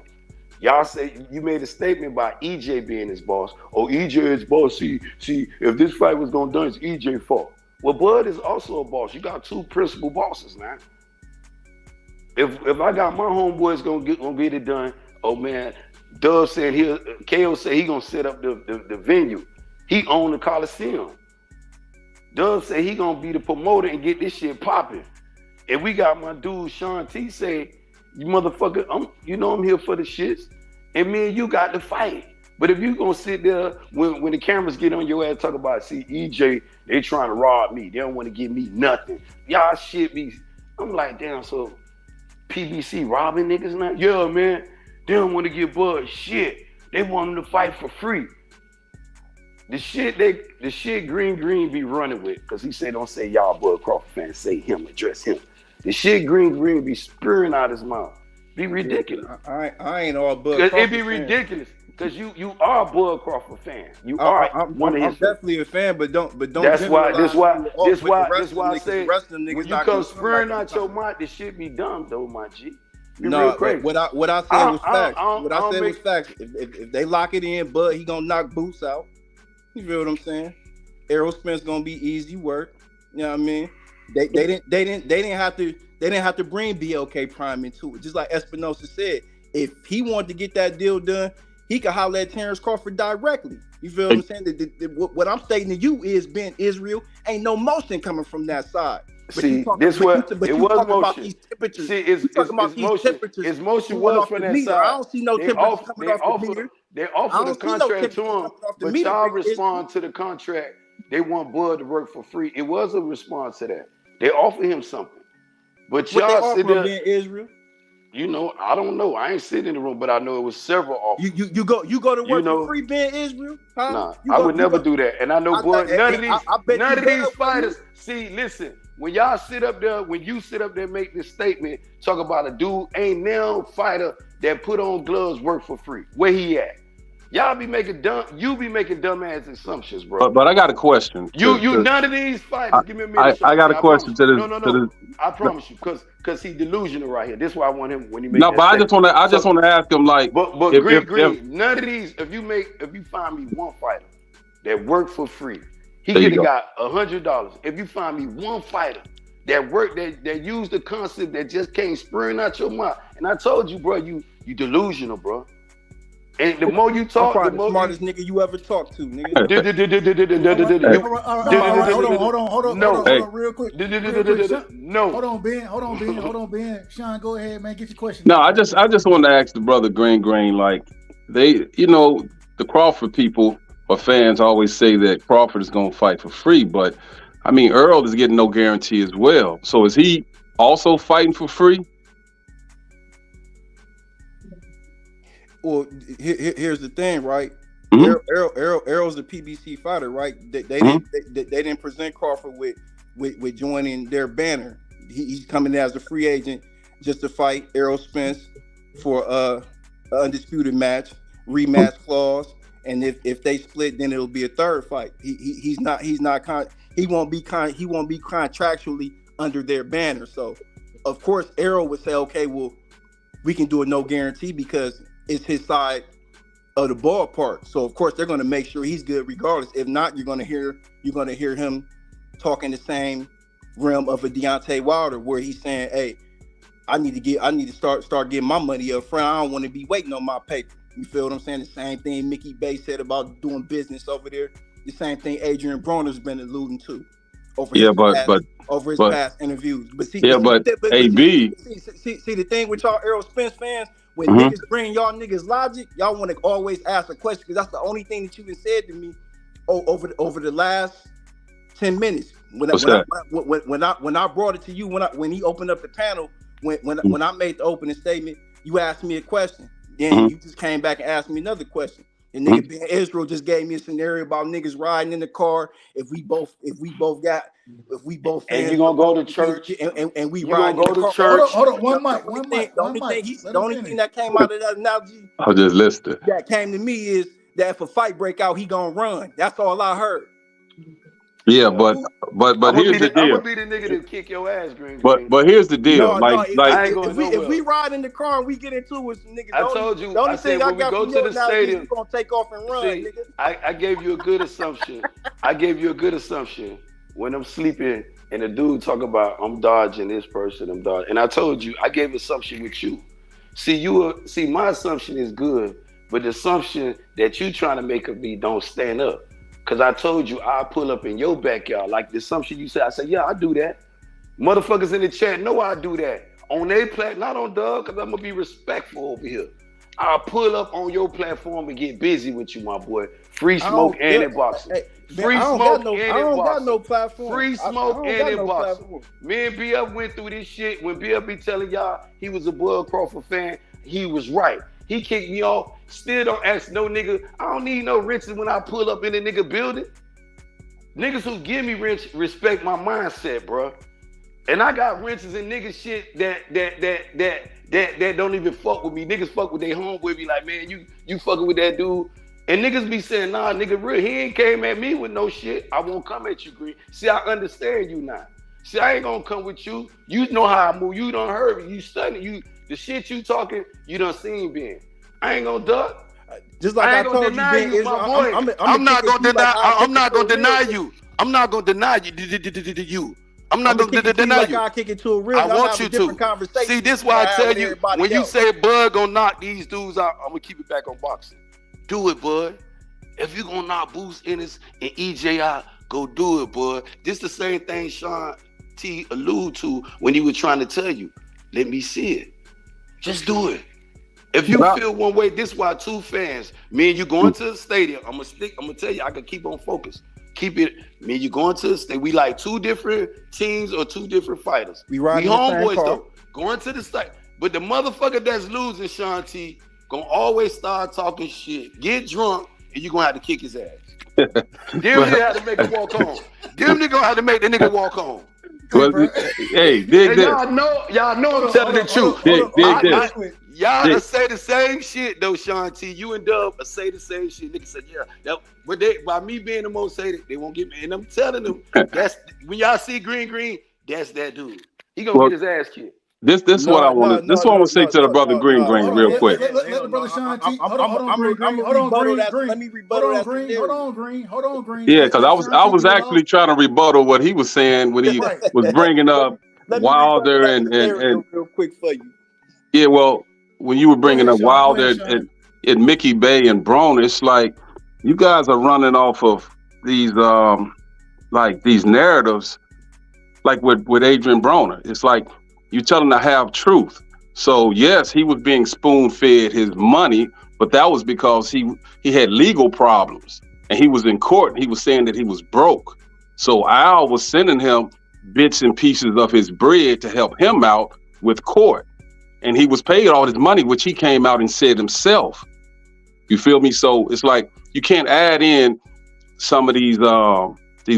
Y'all say you made a statement about EJ being his boss. Oh, EJ is boss. See, if this fight was gonna done, it's EJ's fault. Well, Bud is also a boss. You got two principal bosses, man. If I got my homeboys gonna get it done, oh man, Dub said KO said he gonna set up the venue. He owned the Coliseum. Dub said he gonna be the promoter and get this shit popping. And we got my dude Sean T say, you motherfucker, I'm here for the shits. And me and you got to fight. But if you gonna sit there when the cameras get on your ass, talk about, see, EJ, they trying to rob me. They don't want to give me nothing. Y'all shit be, I'm like, damn, so PBC robbing niggas now? Yeah, man. They don't want to give Bud shit. They want him to fight for free. The shit Green be running with, because he said, don't say y'all Bud Crawford fans, say him, address him. The shit Green be spewing out his mouth. Be ridiculous. I ain't all Bud Crawford. It be ridiculous. Because you are a Bud Crawford fan. You are I'm definitely a fan, but don't. That's why I say when you come spurring out your mouth, this shit be dumb though, my G. No, what I said was facts. What I said was facts. If they lock it in, Bud, he gonna knock Boots out. You feel what I'm saying? Errol Spence gonna be easy work. You know what I mean? They didn't have to bring BLK Prime into it. Just like Espinosa said, if he wanted to get that deal done, he could holler at Terence Crawford directly. You feel what I'm saying? What I'm stating to you is, Ben Israel, ain't no motion coming from that side. But see, this what it was motion. See, it's motion was from that side. I don't see no temperatures coming off the meter. They offered the contract to him, but y'all respond to the contract. They want Bud to work for free. It was a response to that. They offered him something, but y'all sit there. Israel. You know, I don't know. I ain't sitting in the room, but I know it was several offers. You go to work for free, Ben Israel? Huh? Nah, I would never do that. And I know Bud, none of these fighters. See, listen, when y'all sit up there, when you sit up there and make this statement, talk about a dude ain't now fighter that put on gloves work for free. Where he at? Y'all be making dumbass assumptions, bro. But I got a question. None of these fighters. Give me a minute. I got a question to this. No. I promise you, because he's delusional right here. This is why I want him when he makes. No, but I just want to ask him, like, but Green, none of these. If you find me one fighter that worked for free, he could have got $100. If you find me one fighter that used the concept that just came spurring out your mouth, and I told you, bro, you delusional, bro. And the more you talk, the more smartest nigga you ever talked to, nigga. Hold on, real quick. No. Hold on, Ben. Sean, go ahead, man. Get your question. No, I just want to ask the brother Green, like, they, the Crawford people or fans always say that Crawford is going to fight for free, but I mean, Errol is getting no guarantee as well. So is he also fighting for free? Well, here's the thing, right? Mm-hmm. Errol's the PBC fighter, right? They didn't present Crawford with joining their banner. He's coming as a free agent just to fight Errol Spence for an undisputed match, rematch clause, and if they split, then it'll be a third fight. He won't be contractually under their banner. So, of course, Errol would say, okay, well, we can do a no guarantee because it's his side of the ballpark. So of course they're going to make sure he's good regardless. If not, you're going to hear him talking the same realm of a Deontay Wilder, where he's saying, "Hey, I need to start getting my money up front. I don't want to be waiting on my paper." You feel what I'm saying? The same thing Mickey Bay said about doing business over there. The same thing Adrian Broner's been alluding to over his past interviews. But see, AB. See the thing with y'all Errol Spence fans. When niggas bring y'all niggas logic, y'all want to always ask a question because that's the only thing that you have said to me over the last 10 minutes. when I brought it to you, when he opened up the panel, when I made the opening statement, you asked me a question. Then you just came back and asked me another question. And nigga Ben Israel just gave me a scenario about niggas riding in the car. If we both and you gonna go to church and we you ride gonna in the go to car. church. Hold on, one mic. The only thing that came out of that analogy I was just listening. that came to me is that if a fight break out, he gonna run. That's all I heard. Yeah, but here's the I'm deal. gonna be the nigga to kick your ass, Green. But here's the deal. If we ride in the car and we get into it with some niggas, I told you. The only I said thing when we go to the stadium, you gonna take off and run, see, nigga. I gave you a good assumption. When I'm sleeping and the dude talk about I'm dodging this person, and I told you I gave assumption with you. See, my assumption is good, but the assumption that you trying to make of me don't stand up. Cause I told you I'll pull up in your backyard. Like the assumption you said, I said, yeah, I do that. Motherfuckers in the chat know I do that. On their platform, not on Doug, cause I'm gonna be respectful over here. I'll pull up on your platform and get busy with you, my boy. Free smoke and inboxing. Free smoke and inboxing. I don't got no platform. Free smoke and inboxing. Me and BF went through this shit. When BF be telling y'all he was a Bud Crawford fan, he was right. He kicked me off. Still don't ask no nigga. I don't need no wrenches when I pull up in a nigga building. Niggas who give me wrench respect my mindset, bro. And I got wrenches and nigga shit that don't even fuck with me. Niggas fuck with their homeboy. Be like, man, you fucking with that dude. And niggas be saying, nah, nigga, real. He ain't came at me with no shit. I won't come at you, Green. See, I understand you now. See, I ain't gonna come with you. You know how I move. You done heard me. You studying. The shit you talking, you done seen Ben. I ain't gonna duck. Just like I told you, Ben you, my boy. I'm not gonna deny. I'm not gonna deny you. I'm not gonna deny you. I'm not gonna deny you. I kick it to a real. I want you to. See, this is why I tell you. When you say Bud gonna knock these dudes out, I'm gonna keep it back on boxing. Do it, Bud. If you gonna knock Boost Ennis and EJ out, go do it, Bud. This the same thing Sean T alluded to when he was trying to tell you. Let me see it. Just do it. If you feel one way, this is why two fans, me and you going to the stadium, I'm gonna tell you, I can keep on focus. Keep it, me and you going to the stadium. We like two different teams or two different fighters. We homeboys though. Going to the stadium. But the motherfucker that's losing, Sean T, gonna always start talking shit, get drunk, and you're gonna have to kick his ass. Then you have to make him walk home. Then you gonna have to make the nigga walk home. Well, hey, dig this. Y'all know I'm telling the truth. Y'all say the same shit though, Sean T. You and Dub say the same shit. Niggas say, yeah. But by me being the most hated, they won't get me. And I'm telling them, that's when y'all see Green, that's that dude. He gonna get his ass kicked. This is what I want to. This is what I want to say to the brother Green real quick. Let the brother Sean T. Hold on, Green. Let me rebuttal that. Hold on, Green. Yeah, because I was actually trying to rebuttal what he was saying when he was bringing up Wilder and real quick for you. Yeah, well, when you were bringing up Wilder and Mickey Bay and Broner, it's like you guys are running off of these like these narratives, like with Adrian Broner. It's like you tell him to have truth. So yes, he was being spoon-fed his money, but that was because he had legal problems and he was in court and he was saying that he was broke. So Al was sending him bits and pieces of his bread to help him out with court. And he was paid all his money, which he came out and said himself. You feel me? So it's like you can't add in some of these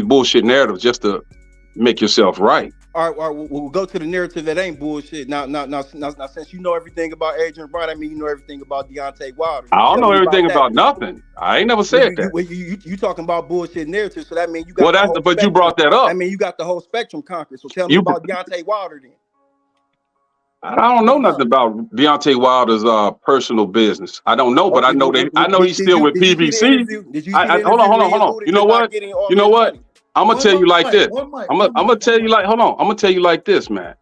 bullshit narratives just to make yourself right. All right, we'll go to the narrative that ain't bullshit. Now, since you know everything about Adrian Broner, I mean, you know everything about Deontay Wilder. I don't know everything about nothing. I ain't never said that. You talking about bullshit narratives, so that means you got. But you brought that up. I mean, you got the whole spectrum conquered. So tell me about Deontay Wilder then. I don't know nothing about Deontay Wilder's personal business. I don't know, but I know he's still with PBC. Hold on. You know what? I'm gonna tell you like this. I'm gonna tell you like, hold on. I'm gonna tell you like this, man.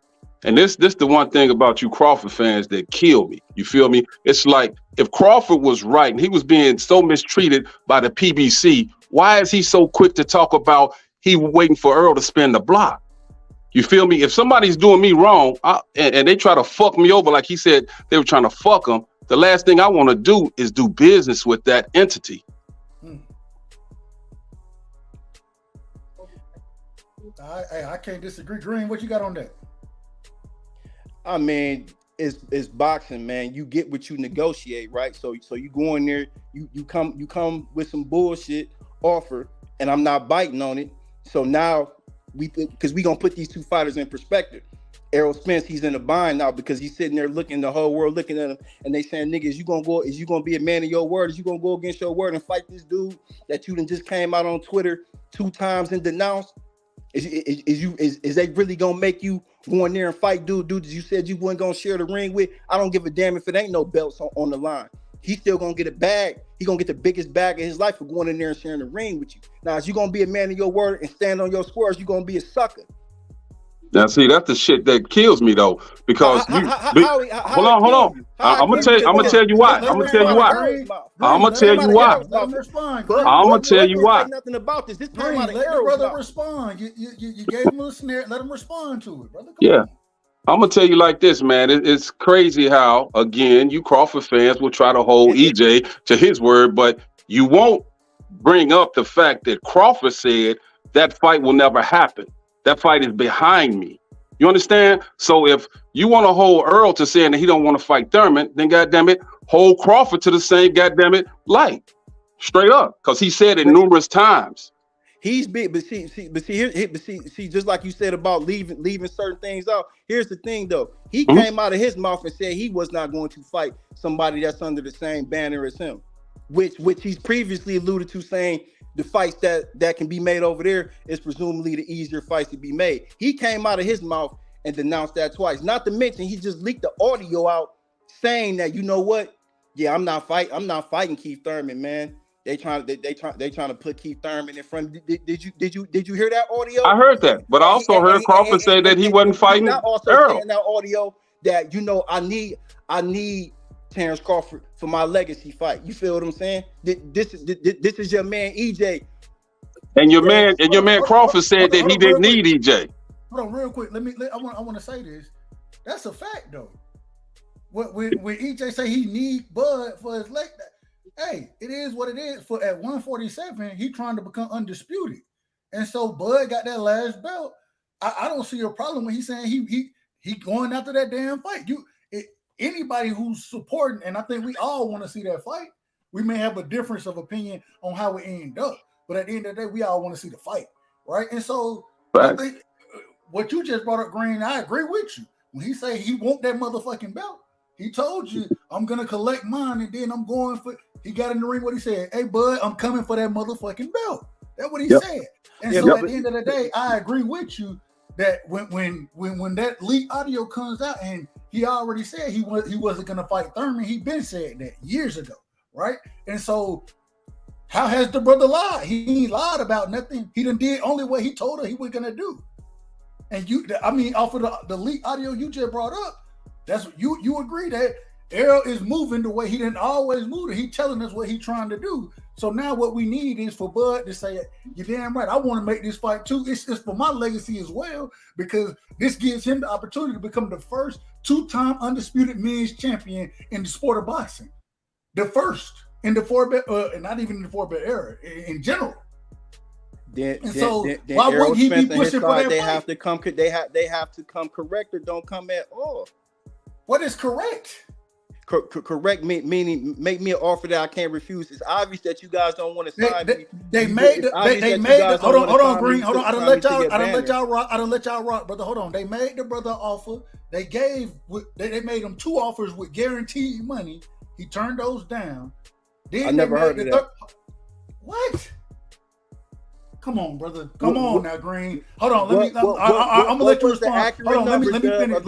And this the one thing about you Crawford fans that kill me. You feel me? It's like if Crawford was right and he was being so mistreated by the PBC, why is he so quick to talk about he waiting for Errol to spin the block? You feel me? If somebody's doing me wrong and they try to fuck me over, like he said they were trying to fuck him, the last thing I want to do is do business with that entity. I can't disagree. Green, what you got on that? I mean, it's boxing, man. You get what you negotiate, right? So you go in there, you come with some bullshit offer, and I'm not biting on it. So now because we gonna put these two fighters in perspective. Errol Spence, he's in a bind now because he's sitting there looking, the whole world looking at him, and they saying, nigga, is you gonna be a man of your word? Is you gonna go against your word and fight this dude that you done just came out on Twitter 2 times and denounced? Is they really gonna make you go in there and fight dude that you said you weren't gonna share the ring with? I don't give a damn if it ain't no belts on the line. He's still gonna get a bag. He gonna get the biggest bag of his life for going in there and sharing the ring with you. Now, is you gonna be a man of your word and stand on your squares? You gonna be a sucker. Now, see, that's the shit that kills me though, because hold on. I'm gonna tell you why. I'm gonna tell you why. I'm gonna tell you why. I'm gonna tell you why. Nothing about this. This Green, time let the brother respond. You gave him a snare. Let him respond to it, brother. Yeah. I'm gonna tell you like this, man. It's crazy how, again, you Crawford fans will try to hold EJ to his word, but you won't bring up the fact that Crawford said that fight will never happen. That fight is behind me. You understand? So if you want to hold Errol to saying that he don't want to fight Thurman, then goddamn it, hold Crawford to the same goddamn it light, straight up, because he said it numerous times. He's big, but see, just like you said about leaving certain things out. Here's the thing, though. He came out of his mouth and said he was not going to fight somebody that's under the same banner as him, which he's previously alluded to, saying the fights that can be made over there is presumably the easier fights to be made. He came out of his mouth and denounced that twice. Not to mention, he just leaked the audio out saying that, you know what? Yeah, I'm not fighting Keith Thurman, man. They trying to put Keith Thurman in front. Did you hear that audio? I heard that, but I also heard Crawford say that he wasn't fighting Errol. That audio that, you know, I need Terence Crawford for my legacy fight. You feel what I'm saying? This is your man EJ, and your man Crawford said that he didn't need EJ. Hold on, real quick. I want to say this. That's a fact, though. When EJ say he need Bud for his leg. Hey, it is what it is. For at 147, he trying to become undisputed, and so Bud got that last belt. I don't see a problem when he's saying he going after that damn fight. Anybody who's supporting, and I think we all want to see that fight. We may have a difference of opinion on how it end up, but at the end of the day, we all want to see the fight, right? And so I think what you just brought up, Green, I agree with you. When he say he want that motherfucking belt, he told you, I'm going to collect mine, and then I'm going for. He got in the ring. What he said? Hey, Bud, I'm coming for that motherfucking belt. That's what he said. And so at the end of the day, I agree with you that when that leak audio comes out, and he already said he wasn't going to fight Thurman. He been said that years ago, right? And so how has the brother lied? He ain't lied about nothing. He done did only what he told her he was going to do. And off of the leak audio you just brought up, that's you agree that Errol is moving the way he didn't always move. He telling us what he trying to do. So now what we need is for Bud to say, you're damn right, I want to make this fight too. It's for my legacy as well, because this gives him the opportunity to become the first 2-time undisputed men's champion in the sport of boxing. The first in the 4-belt, not even in the 4-belt era, in general. Why wouldn't he be pushing for that they fight? They have to come correct or don't come at all. What is correct? Correct me, meaning make me an offer that I can't refuse. It's obvious that you guys don't want to sign me. They made the hold on, Green. Hold on. I don't let y'all rock, brother. Hold on. They made the brother offer. They made him 2 offers with guaranteed money. He turned those down. Then I never heard of that. What? Come on, brother. Come on now, Green. Hold on. I'm gonna let you respond. Hold on. Let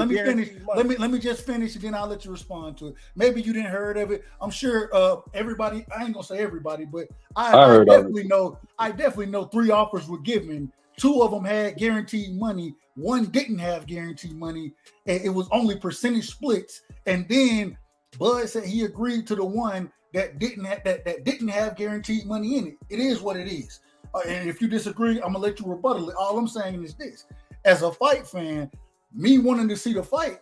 me finish. Let me just finish, and then I'll let you respond to it. Maybe you didn't heard of it. I'm sure everybody. I ain't gonna say everybody, but I definitely know 3 offers were given. 2 of them had guaranteed money. 1 didn't have guaranteed money, and it was only percentage splits. And then Bud said he agreed to the one that didn't have guaranteed money in it. It is what it is. And if you disagree, I'm gonna let you rebuttal it. All I'm saying is this: as a fight fan, me wanting to see the fight,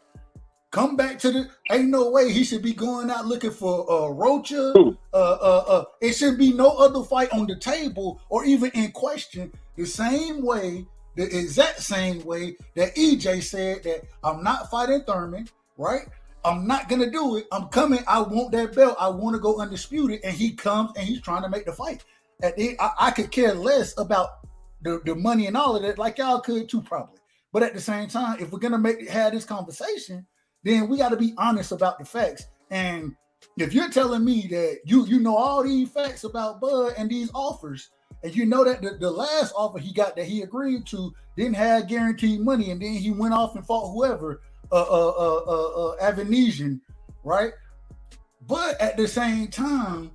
come back to the. Ain't no way he should be going out looking for Rocha. It should be no other fight on the table or even in question. The same way the exact same way that EJ said that I'm not fighting Thurman, right? I'm not gonna do it. I'm coming. I want that belt. I want to go undisputed. And he comes and he's trying to make the fight. I could care less about the money and all of that, like y'all could too, probably. But at the same time, if we're gonna have this conversation, then we got to be honest about the facts. And if you're telling me that you know all these facts about Bud and these offers, and you know that the last offer he got that he agreed to didn't have guaranteed money, and then he went off and fought whoever, Avanesian, right? But at the same time,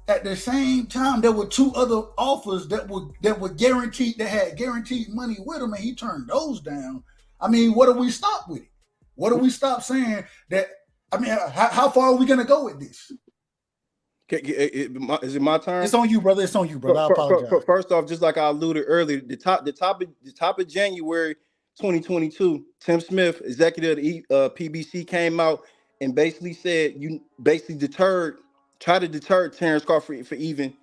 there were two other offers that were guaranteed, that had guaranteed money with him, and he turned those down. I mean, what do we stop with it? What do we stop saying that? I mean, how far are we gonna go with this? Is it my turn? It's on you, brother. It's on you, brother. I apologize. First off, just like I alluded earlier, the top of January 2022, Tim Smith, executive of the PBC, came out and basically said you basically try to deter Terence Crawford for even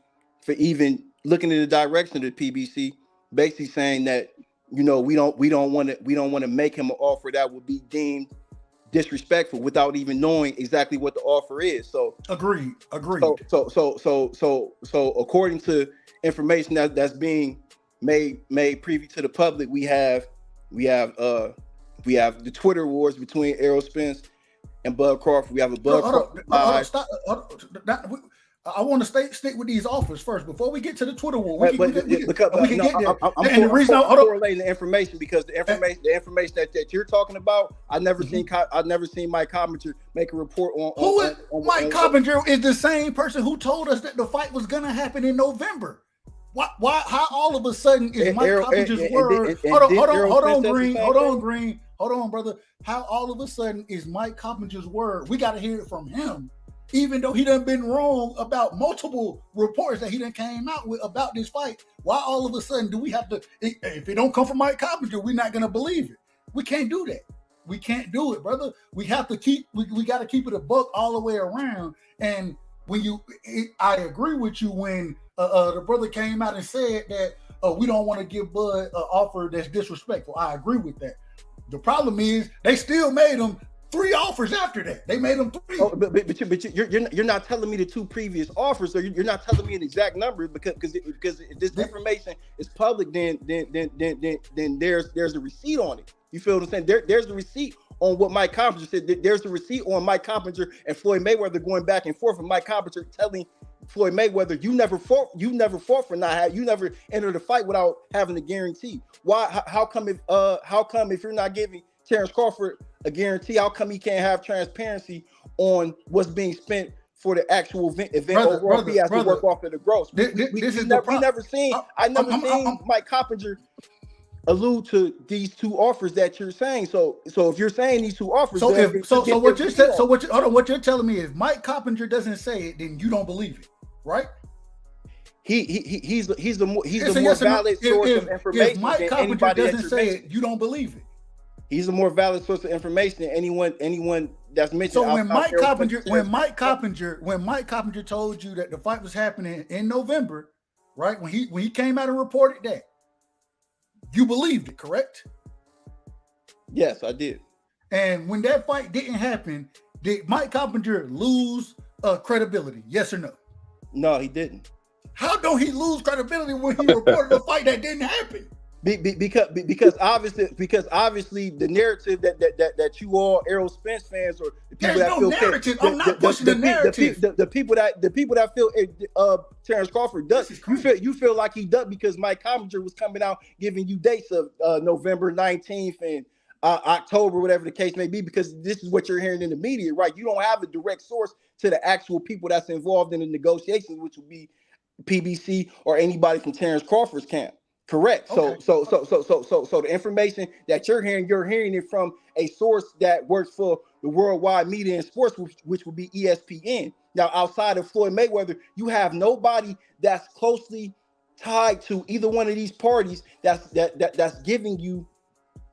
looking in the direction of the PBC, basically saying that we don't want to make him an offer that would be deemed disrespectful without even knowing exactly what the offer is. So agreed. So according to information that's being made preview to the public, we have the Twitter wars between Errol Spence and Bud Crawford. We have a Bud Crawford. I want to stick with these offers first before we get to the Twitter war. We can get there. I'm correlating the information because the information that you're talking about, I've never seen Mike Coppinger make a report on. Mike Coppinger is the same person who told us that the fight was gonna happen in November. Why? How all of a sudden is Mike Coppinger's word? Hold on, brother. How all of a sudden is Mike Coppinger's word? We got to hear it from him. Even though he done been wrong about multiple reports that he done came out with about this fight, why all of a sudden do we have to, if it don't come from Mike Coppinger, we're not going to believe it. We can't do that. We can't do it, brother. We have to we got to keep it a buck all the way around. And I agree with you when the brother came out and said that we don't want to give Bud an offer that's disrespectful. I agree with that. The problem is they still made him 3 offers after that. They made them 3. Oh, but you're not telling me the 2 previous offers, or you're not telling me an exact number because if this information is public, then there's a receipt on it. You feel what I'm saying? There's the receipt on what Mike Coppinger said. There's the receipt on Mike Coppinger and Floyd Mayweather going back and forth, and Mike Coppinger telling Floyd Mayweather, you never fought for you never entered a fight without having a guarantee. Why? How come if you're not giving Terence Crawford a guarantee, how come he can't have transparency on what's being spent for the actual event overall? He has to work off of the gross. I never seen Mike Coppinger allude to these 2 offers that you're saying. So if you're saying these 2 offers, what you're telling me is Mike Coppinger doesn't say it, then you don't believe it, right? He's the more valid source of information. If Mike Coppinger doesn't say it, you don't believe it. He's a more valid source of information than anyone that's mentioned. So when Mike Coppinger told you that the fight was happening in November, right? When he came out and reported that, you believed it, correct? Yes, I did. And when that fight didn't happen, did Mike Coppinger lose credibility? Yes or no? No, he didn't. How don't he lose credibility when he reported a fight that didn't happen? Because obviously the narrative that you all Errol Spence fans or the people that feel narrative. I'm not pushing the narrative. The people that feel Terence Crawford does. You feel like he does because Mike Coppinger was coming out giving you dates of November 19th and October, whatever the case may be, because this is what you're hearing in the media, right? You don't have a direct source to the actual people that's involved in the negotiations, which would be PBC or anybody from Terence Crawford's camp. Correct. Okay. So the information that you're hearing it from a source that works for the worldwide media and sports, which would be ESPN. Now, outside of Floyd Mayweather, you have nobody that's closely tied to either one of these parties that's giving you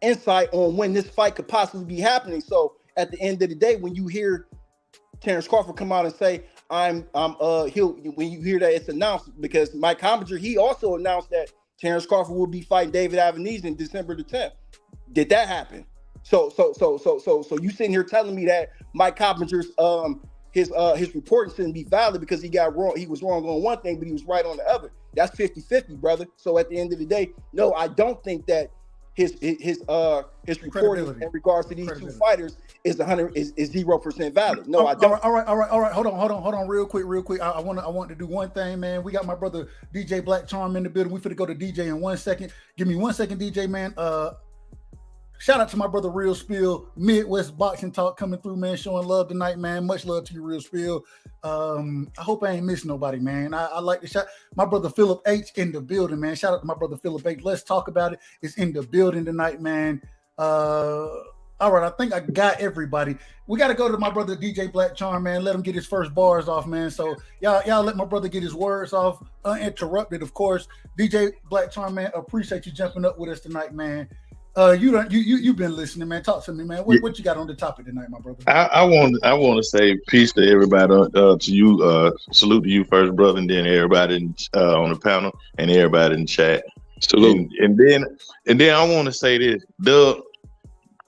insight on when this fight could possibly be happening. So at the end of the day, when you hear Terence Crawford come out and say, when you hear that it's announced, because Mike Coppinger, he also announced that Terence Crawford will be fighting David Avenese in December the 10th. Did that happen? So you sitting here telling me that Mike Coppinger's his reporting shouldn't be valid because he got wrong. He was wrong on one thing, but he was right on the other. That's 50-50, brother. So at the end of the day, no, I don't think that his reporting in regards to these two fighters is 0% valid. No, I don't. All right. Hold on, real quick. I want to do one thing, man. We got my brother DJ Black Charm in the building. We finna go to DJ in 1 second. Give me 1 second, DJ, man. Shout out to my brother Real Spill, Midwest Boxing Talk coming through, man, showing love tonight, man. Much love to you, Real Spill. I hope I ain't missing nobody, man. I like to shout my brother Philip H in the building, man. Shout out to my brother Philip H. Let's talk about it. It's in the building tonight, man. All right, I think I got everybody. We got to go to my brother DJ Black Charm, man. Let him get his first bars off, man. So y'all let my brother get his words off uninterrupted, of course. DJ Black Charm, man, appreciate you jumping up with us tonight, man. You've been listening, man. Talk to me, man. What you got on the topic tonight, my brother? I want to say peace to everybody. To you, salute to you first, brother, and then everybody on the panel and everybody in the chat. Salute. And then I want to say this: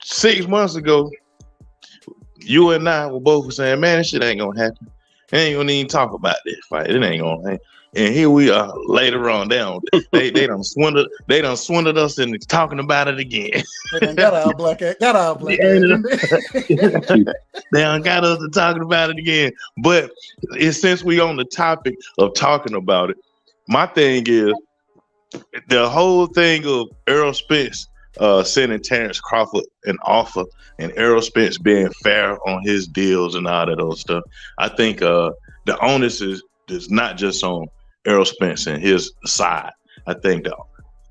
6 months ago, you and I were both saying, "Man, this shit ain't gonna happen. They ain't gonna even talk about this fight. It ain't gonna happen." And here we are later on down. They done swindled us into talking about it again. They got our black ass. They done got us to talking about it again. But since we on the topic of talking about it, my thing is the whole thing of Errol Spence sending Terence Crawford an offer and Errol Spence being fair on his deals and all that other stuff. I think the onus is not just on Errol Spence and his side. I think that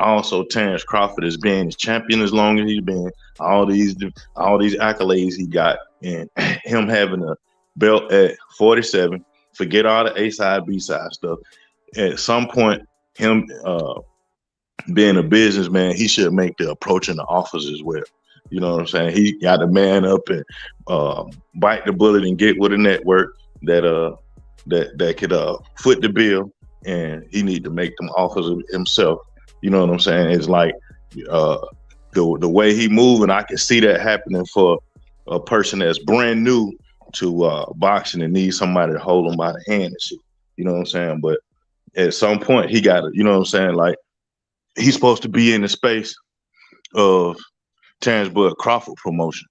also Terence Crawford is being his champion as long as he's been, all these accolades he got, and him having a belt at 47, forget all the A side, B side stuff. At some point, him being a businessman, he should make the approach and the offers as well. You know what I'm saying? He got to man up and bite the bullet and get with a network that could foot the bill, and he need to make them offers himself. You know what I'm saying? It's like the way he moving, I can see that happening for a person that's brand new to boxing and needs somebody to hold him by the hand and shit. You know what I'm saying? But at some point he got to, you know what I'm saying? Like, he's supposed to be in the space of Terence Bud Crawford promotion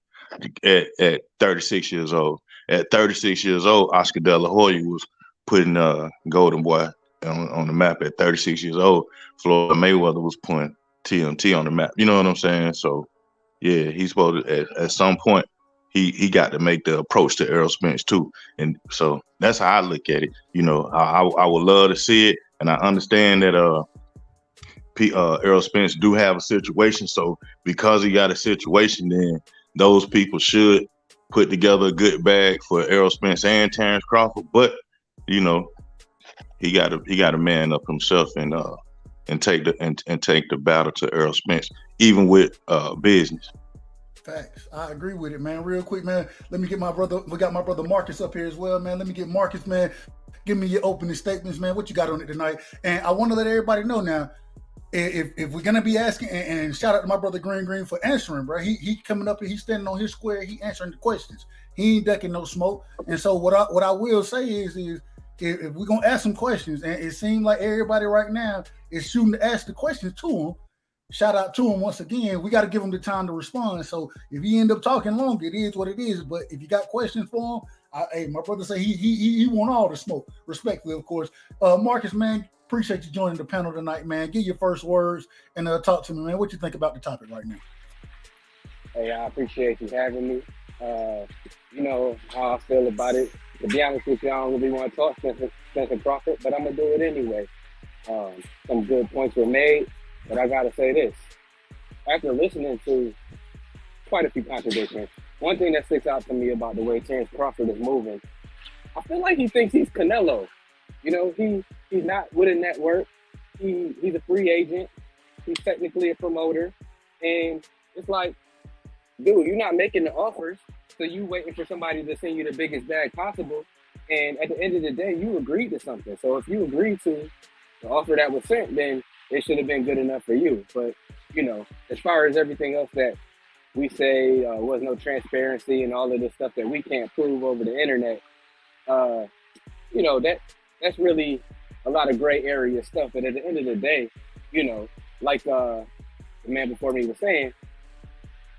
at 36 years old. At 36 years old, Oscar De La Hoya was putting Golden Boy on the map. At 36 years old, Floyd Mayweather was putting TMT on the map. You know what I'm saying? So, yeah, he's supposed to, at some point, he got to make the approach to Errol Spence too. And so that's how I look at it. You know, I would love to see it, and I understand that Errol Spence do have a situation. So because he got a situation, then those people should put together a good bag for Errol Spence and Terence Crawford. But you know, he got to man up himself and take the battle to Errol Spence, even with business. Facts. I agree with it, man. Real quick, man. Let me get my brother. We got my brother Marcus up here as well, man. Let me get Marcus, man. Give me your opening statements, man. What you got on it tonight? And I want to let everybody know now, if we're gonna be asking, and shout out to my brother Green for answering, bro. He coming up and he's standing on his square. He answering the questions. He ain't ducking no smoke. And so what I will say is if we're gonna ask some questions, and it seems like everybody right now is shooting to ask the questions to him. Shout out to him once again. We got to give him the time to respond. So if he end up talking long, it is what it is. But if you got questions for him, hey, my brother say he want all the smoke. Respectfully, of course. Marcus, man, appreciate you joining the panel tonight, man. Give your first words and talk to me, man. What you think about the topic right now? Hey, I appreciate you having me. You know how I feel about it. To be honest with you, I don't really want to talk Spence and Crawford, but I'm gonna do it anyway. Some good points were made. But I gotta say this, after listening to quite a few contradictions, one thing that sticks out to me about the way Terence Crawford is moving, I feel like he thinks he's Canelo. You know, he's not with a network. He's a free agent. He's technically a promoter. And it's like, dude, you're not making the offers, so you waiting for somebody to send you the biggest bag possible. And at the end of the day, you agreed to something. So if you agreed to the offer that was sent, then it should have been good enough for you. But you know, as far as everything else that we say was no transparency and all of this stuff that we can't prove over the internet, uh, you know, that's really a lot of gray area stuff. But at the end of the day, you know, like the man before me was saying,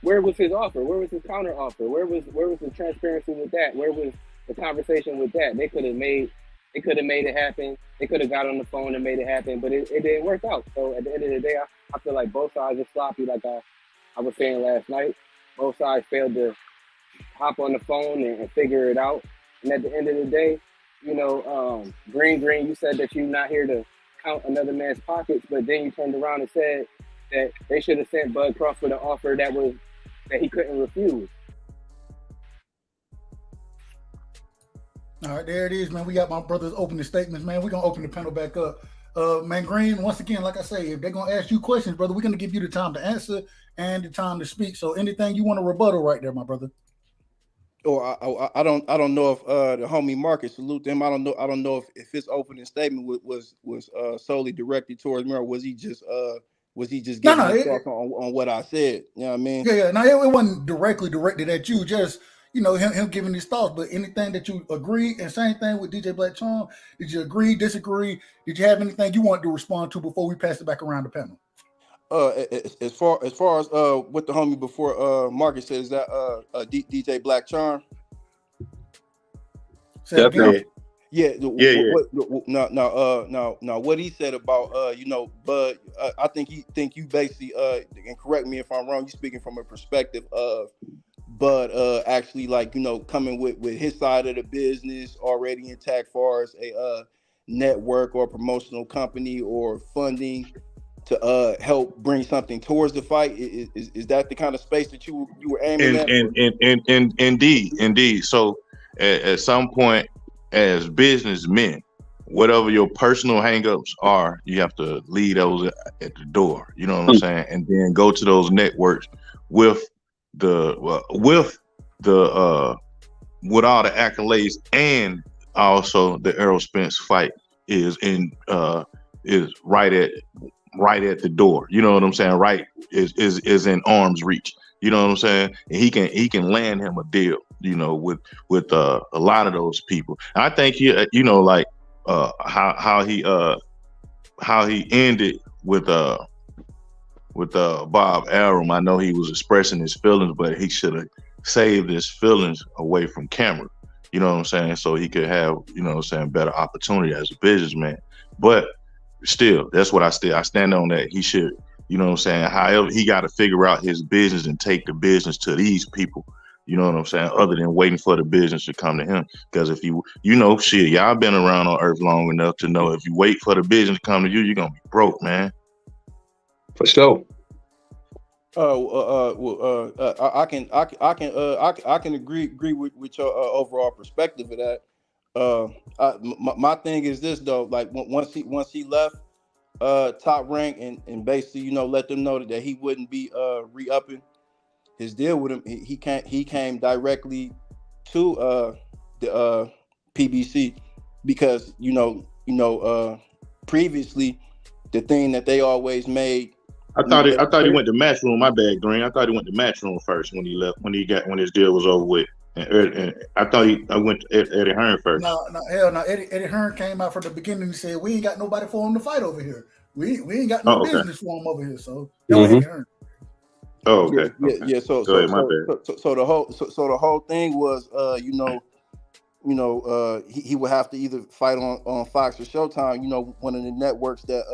where was his offer? Where was his counter offer? Where was the transparency with that? Where was the conversation with that? They could have made it happen. They could have got on the phone and made it happen, but it didn't work out. So at the end of the day, I feel like both sides are sloppy, like I was saying last night. Both sides failed to hop on the phone and figure it out. And at the end of the day, you know, Green, you said that you're not here to count another man's pockets, but then you turned around and said that they should have sent Bud Crawford an offer that he couldn't refuse. All right, there it is, man. We got my brother's opening statements, man. We're going to open the panel back up. Man, Green, once again, like I say, if they're going to ask you questions, brother, we're going to give you the time to answer and the time to speak. So anything you want to rebuttal right there, my brother. I don't know if the homie Marcus, salute them. I don't know if his opening statement was solely directed towards me, or was he just giving his thoughts on what I said? You know what I mean? Yeah. No, it wasn't directly directed at you. Just, you know, him giving his thoughts. But anything that you agree, and same thing with DJ Black Charm. Did you agree, disagree? Did you have anything you wanted to respond to before we pass it back around the panel? As far as what the homie before Marcus said, is that DJ Black Charm? Definitely. Yeah. Yeah. Now, what he said about you know, Bud, I think you basically and correct me if I'm wrong. You speaking from a perspective of Bud actually, like, you know, coming with his side of the business already intact, far as a network or promotional company or funding to help bring something towards the fight. Is that the kind of space that you were aiming at? And indeed. So at some point, as businessmen, whatever your personal hangups are, you have to leave those at the door. You know what I'm saying? And then go to those networks with all the accolades, and also the Errol Spence fight is right at the door. You know what I'm saying? Right is in arm's reach. You know what I'm saying? And he can land him a deal, you know, with a lot of those people. And I think he, you know, like how he ended with Bob Arum. I know he was expressing his feelings, but he should have saved his feelings away from camera. You know what I'm saying? So he could have, you know what I'm saying, better opportunity as a businessman. But still, that's what I stand on that. He should, you know what I'm saying? However, he got to figure out his business and take the business to these people. You know what I'm saying? Other than waiting for the business to come to him. Because if you know, shit, y'all been around on Earth long enough to know if you wait for the business to come to you, you're gonna be broke, man. For sure. I can agree with your overall perspective of that. My thing is this though, like once he left Top Rank and basically, you know, let them know that he wouldn't be re-upping his deal with him. He came directly to the PBC because you know previously the thing that they always made. I thought he went to Matchroom. My bad, Green. I thought he went to Matchroom first when he left, when his deal was over with. And I thought I went to Eddie Hearn first. No, hell no. Eddie Hearn came out from the beginning and said, "We ain't got nobody for him to fight over here. We ain't got no business for him over here." So Eddie Hearn. Oh, okay. Yeah. So the whole thing was, he would have to either fight on Fox or Showtime. You know, one of the networks that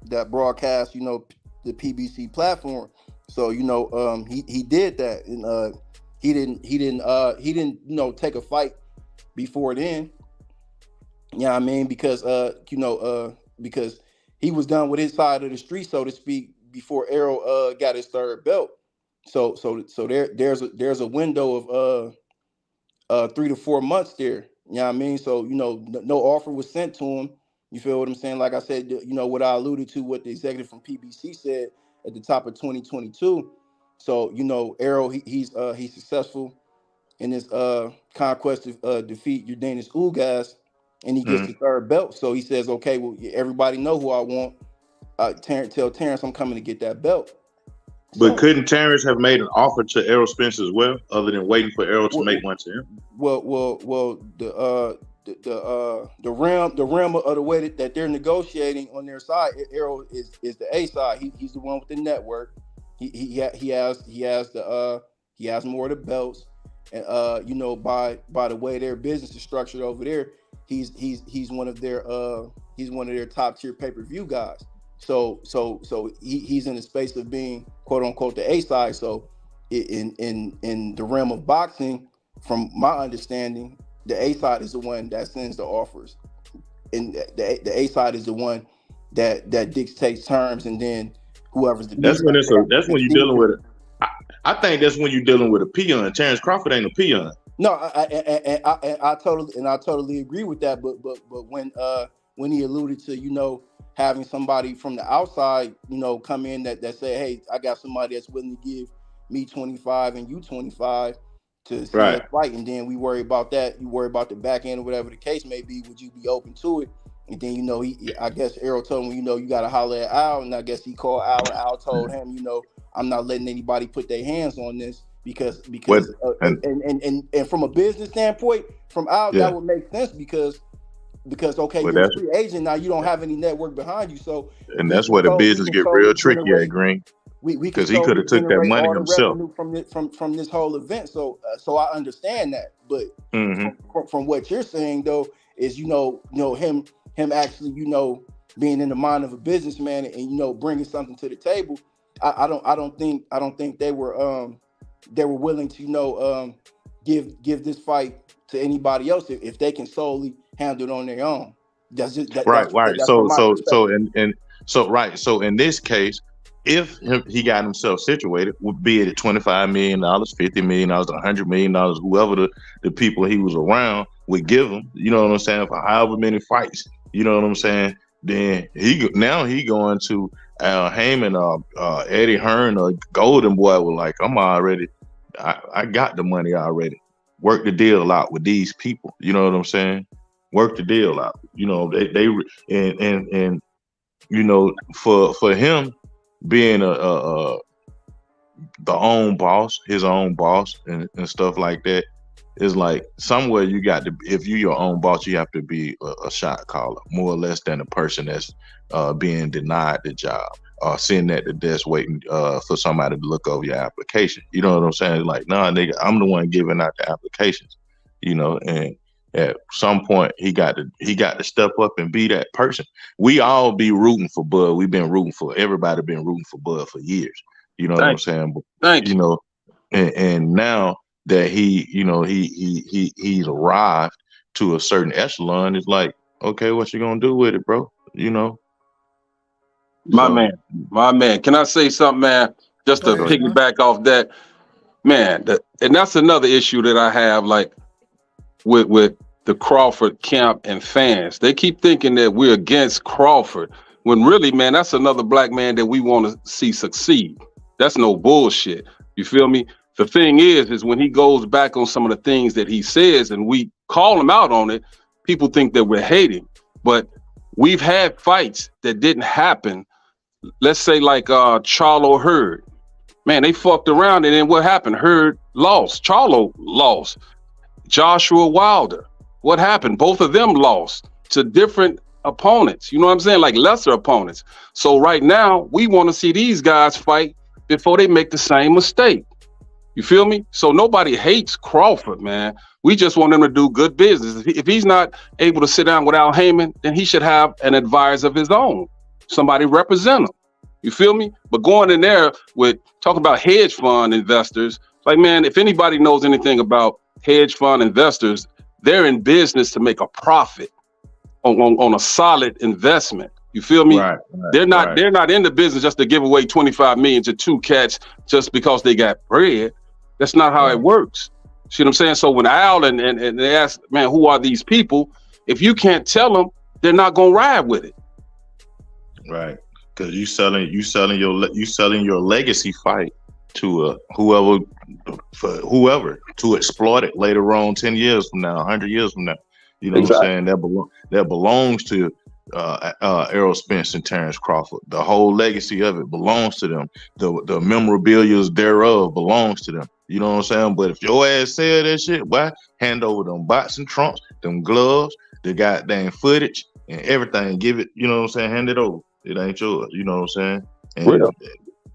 that broadcast, you know, the PBC platform. So you know, he did that, and he didn't you know, take a fight before then. You know what I mean? Because because he was done with his side of the street, so to speak, before Errol got his third belt. So there's a window of 3 to 4 months there. You know what I mean? So, you know, no offer was sent to him. You feel what I'm saying? Like I said, you know, what I alluded to, what the executive from PBC said at the top of 2022. So, you know, Errol, he's successful in his conquest of defeat Udenis Ugas, and he gets the third belt. So he says, okay, well, everybody know who I want. Tell Terence I'm coming to get that belt. But couldn't Terence have made an offer to Errol Spence as well, other than waiting for Errol to make one to him? Well, the realm of the way that they're negotiating on their side, Errol is the A side. He's the one with the network. He has more of the belts, and by the way their business is structured over there, he's one of their top tier pay-per-view guys. So he's in the space of being quote unquote the A side. So in the realm of boxing, from my understanding, the A side is the one that sends the offers, and the A side is the one that dictates terms, and then whoever's the that's when you're dealing with it. I think that's when you're dealing with a peon. Terence Crawford ain't a peon. No, I totally agree with that. But when he alluded to having somebody from the outside come in that say, hey, I got somebody that's willing to give me 25 and you 25 to see us fight, and then we worry about that. You worry about the back end or whatever the case may be. Would you be open to it? And then I guess Errol told him, you got to holler at Al, and I guess he called Al, and Al told him, I'm not letting anybody put their hands on this because and from a business standpoint, from Al, that would make sense because okay, you're a free agent now, you don't have any network behind you, so and that's where the business get real tricky at Green. Because he could have took that money himself from this whole event. So I understand that, but from what you're saying though is him actually being in the mind of a businessman and bringing something to the table. I don't think they were willing to give this fight to anybody else if they can solely handle it on their own. That's just right. So in this case, if he got himself situated, be it at $25 million, $50 million, $100 million, whoever the people he was around would give him, you know what I'm saying, for however many fights, you know what I'm saying, then he going to Al Heyman or Eddie Hearn or Golden Boy was like, I got the money already. Work the deal out with these people, you know what I'm saying? Work the deal out. For him being the own boss, his own boss and stuff like that, is like somewhere you got to, if you're your own boss, you have to be a shot caller, more or less than a person that's being denied the job or sitting at the desk waiting for somebody to look over your application. You know what I'm saying? Like, nah, nigga, I'm the one giving out the applications, and at some point he got to step up and be that person. We all be rooting for Bud. We've been rooting for everybody, been rooting for Bud for years. You know what I'm saying? But, and now that he's arrived to a certain echelon, it's like, okay, what you gonna do with it, bro? My man. Can I say something, man? Just to piggyback off that, man. And that's another issue that I have, like with the Crawford camp and fans. They keep thinking that we're against Crawford, when really, man, that's another black man that we want to see succeed. That's no bullshit. You feel me? The thing is when he goes back on some of the things that he says and we call him out on it, people think that we're hating. But we've had fights that didn't happen. Let's say like Charlo Hurd. Man, they fucked around, and then what happened? Hurd lost. Charlo lost. Joshua Wilder. What happened? Both of them lost to different opponents. You know what I'm saying? Like lesser opponents. So right now, we want to see these guys fight before they make the same mistake. You feel me? So nobody hates Crawford, man. We just want him to do good business. If he's not able to sit down with Al Heyman, then he should have an advisor of his own. Somebody represent him. You feel me? But going in there with talking about hedge fund investors, like, man, if anybody knows anything about hedge fund investors, they're in business to make a profit on a solid investment. You feel me? Right. They're not in the business just to give away 25 million to two cats just because they got bread. That's not how it works. See what I'm saying? So when Al and they ask, man, who are these people? If you can't tell them, they're not gonna ride with it. Right. Because you selling your legacy fight to whoever to exploit it later on, 10 years from now, 100 years from now. You know Exactly. what I'm saying? That belongs to Errol Spence and Terence Crawford. The whole legacy of it belongs to them. The memorabilia thereof belongs to them. You know what I'm saying? But if your ass sell that shit, why hand over them boxing trunks, them gloves, the goddamn footage, and everything? Give it. You know what I'm saying? Hand it over. It ain't yours. You know what I'm saying? Real.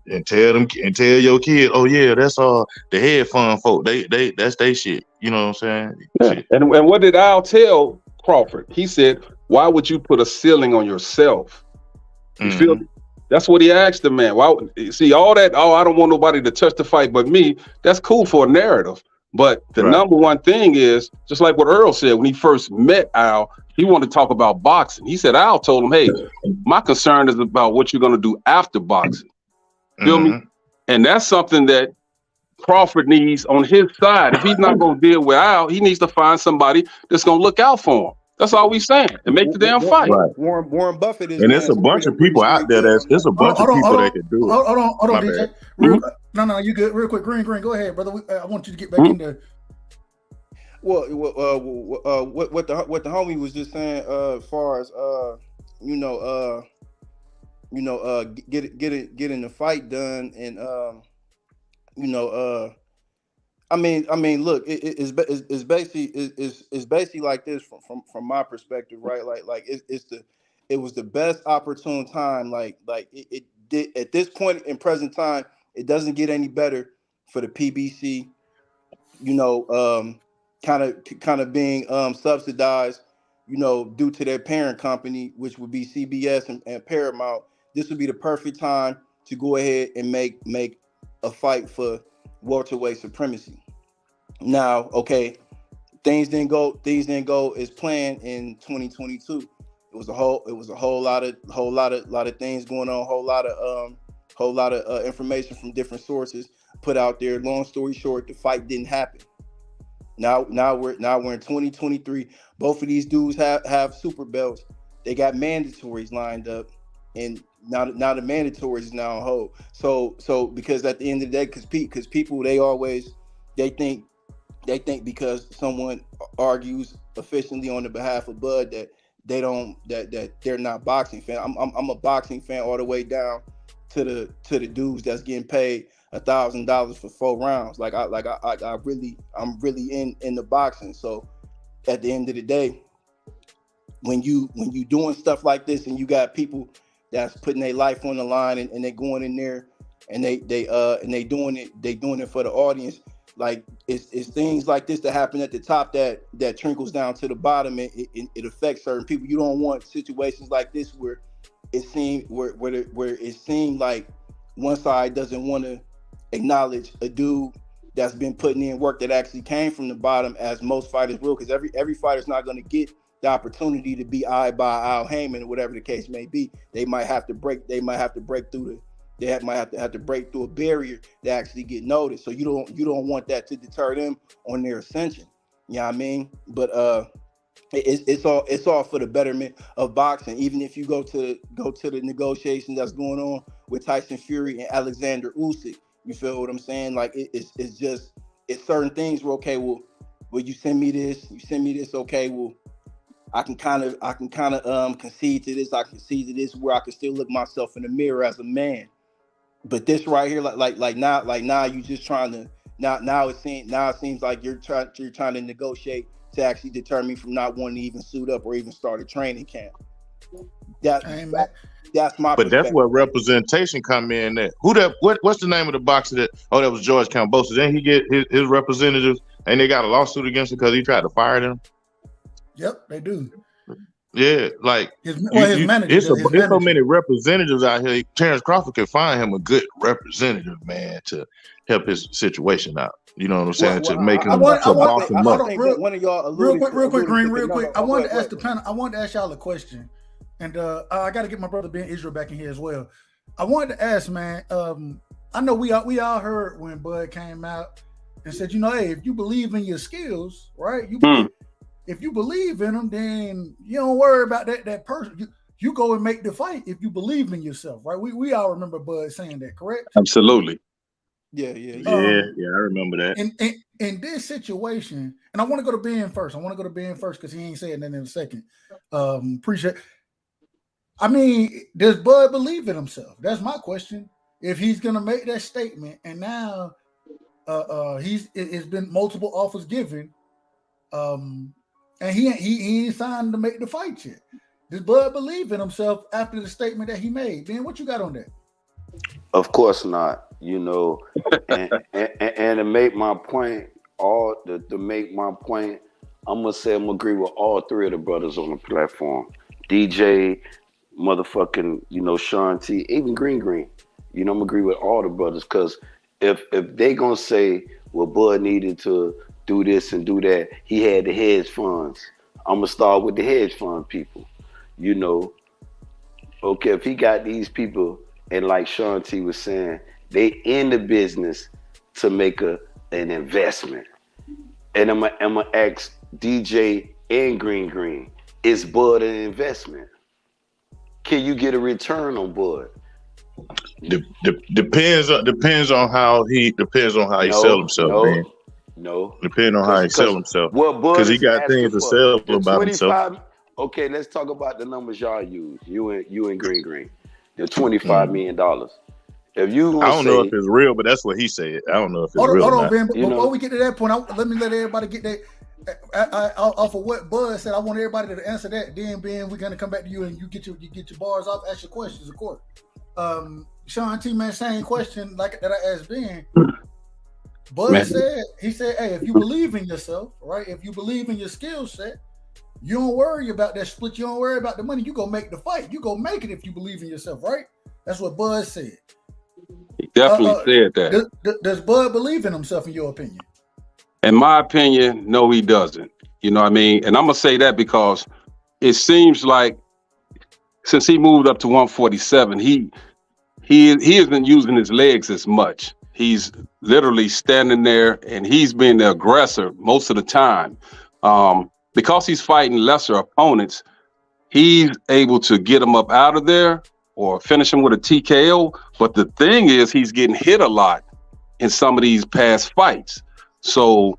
And tell them and tell your kid, oh yeah, that's the head fund folk. They that's they shit. You know what I'm saying? Yeah. Shit. And what did Al tell Crawford? He said, "Why would you put a ceiling on yourself?" You feel me? That's what he asked the man. Why? See, all that, oh, I don't want nobody to touch the fight but me. That's cool for a narrative. But the number one thing is, just like what Errol said when he first met Al, he wanted to talk about boxing. He said, Al told him, hey, my concern is about what you're going to do after boxing. Feel me? And that's something that Crawford needs on his side. If he's not going to deal with Al, he needs to find somebody that's going to look out for him. That's all we saying, and make the damn fight. Right. Warren Buffett is. And it's a bunch of people out there. It's a bunch of people that can do it. Hold on, DJ. No, you good? Real quick, Green, go ahead, brother. I want you to get back in there. Well, what the homie was just saying, as far as getting the fight done, and I mean, look, it's basically like this from my perspective, right? Like it was the best opportune time. Like it did at this point in present time, it doesn't get any better for the PBC. Kind of being subsidized, due to their parent company, which would be CBS and Paramount. This would be the perfect time to go ahead and make a fight for welterweight supremacy. Now, okay, things didn't go as planned in 2022. It was a whole lot of things going on, whole lot of information from different sources put out there. Long story short, the fight didn't happen. Now we're in 2023. Both of these dudes have super belts. They got mandatories lined up, and now the mandatories is now on hold. So because at the end of the day, because people they think because someone argues efficiently on the behalf of Bud that they're not boxing fan. I'm a boxing fan all the way down to the dudes that's getting paid $1,000 for 4 rounds. I'm really in the boxing. So at the end of the day, when you doing stuff like this and you got people that's putting their life on the line and they going in there and they doing it for the audience, like it's things like this that happen at the top that trickles down to the bottom, and it affects certain people. You don't want situations like this where it seemed like one side doesn't want to acknowledge a dude that's been putting in work that actually came from the bottom, as most fighters will, because every fighter's not going to get the opportunity to be eyed by Al Heyman or whatever the case may be. They might have to break through a barrier to actually get noticed. So you don't want that to deter them on their ascension. You know what I mean? But it's all for the betterment of boxing. Even if you go to the negotiation that's going on with Tyson Fury and Alexander Usyk, you feel what I'm saying? Like it's certain things where, okay, well you send me this, okay, well I can kind of concede to this. I concede to this where I can still look myself in the mirror as a man. But this right here, like now you just trying to now it seems like you're trying to negotiate to actually deter me from not wanting to even suit up or even start a training camp. That's my. But that's where representation come in. At what's the name of the boxer that was George Kambosos? Then he get his representatives and they got a lawsuit against him because he tried to fire them. Yep, they do. Yeah, like his manager. It's so many representatives out here. Terence Crawford could find him a good representative, man, to help his situation out. You know what I'm saying? To make him boss him up. One of y'all real quick, Green, real quick. I wanted to ask the panel. I wanted to ask y'all a question, and I got to get my brother Ben Israel back in here as well. I wanted to ask, man. I know we all heard when Bud came out and said, hey, if you believe in your skills, right? If you believe in them, then you don't worry about that person. You go and make the fight if you believe in yourself, right? We all remember Bud saying that, correct? Absolutely. Yeah. I remember that. in this situation, and I want to go to Ben first. Because he ain't saying nothing in a second. Appreciate. I mean, does Bud believe in himself? That's my question. If he's gonna make that statement, and now it's been multiple offers given, and he ain't signed to make the fight yet. Does Bud believe in himself after the statement that he made? Ben, what you got on that? Of course not. You know, and to make my point, to make my point, I'm gonna agree with all three of the brothers on the platform. DJ, motherfucking, you know, Sean T, even Green. You know, I'm gonna agree with all the brothers, because if they gonna say, well, Bud needed to do this and do that, he had the hedge funds. I'm gonna start with the hedge fund people. You know, okay, if he got these people, and like Sean T was saying, they in the business to make an investment. And I'm gonna ask DJ and Green, is Bud an investment? Can you get a return on Bud? Depends on how he sell himself, man. No. Depends on how he sell himself. Well, because he got things to sell about himself. Okay, let's talk about the numbers y'all use. You and Green. The $25 million. If you, I don't know if it's real, but that's what he said. I don't know if it's real. Hold on, Ben. Before we get to that point, let me let everybody get that. Off of what Bud said, I want everybody to answer that. Then, Ben, we're gonna come back to you and you get your bars off. Ask your questions, of course. Sean T, man, same question like that I asked Ben. Bud said, hey, if you believe in yourself, right? If you believe in your skill set, you don't worry about that split. You don't worry about the money. You go make the fight. You go make it if you believe in yourself, right? That's what Bud said. He definitely said that. Does Bud believe in himself, in your opinion? In my opinion, no, he doesn't. You know what I mean? And I'm going to say that because it seems like since he moved up to 147, he isn't using his legs as much. He's literally standing there and he's being the aggressor most of the time. Because he's fighting lesser opponents, he's able to get them up out of there or finish him with a TKO. But the thing is, he's getting hit a lot in some of these past fights. So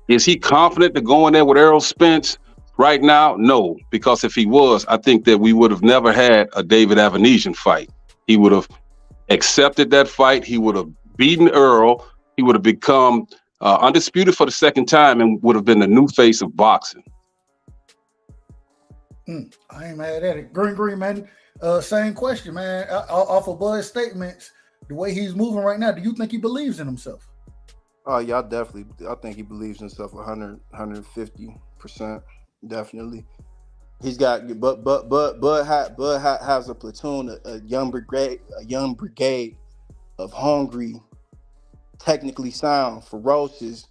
is he confident to go in there with Errol Spence right now? No, because if he was, I think that we would have never had a David Avanesian fight. He would have accepted that fight. He would have beaten Errol. He would have become undisputed for the second time and would have been the new face of boxing. I ain't mad at it. Green, man. Same question, man. Off of Bud's statements, the way he's moving right now, do you think he believes in himself? Oh, yeah, I think he believes in himself 150%. Definitely. He's got, but Bud has a platoon, a young brigade of hungry, technically sound, ferocious,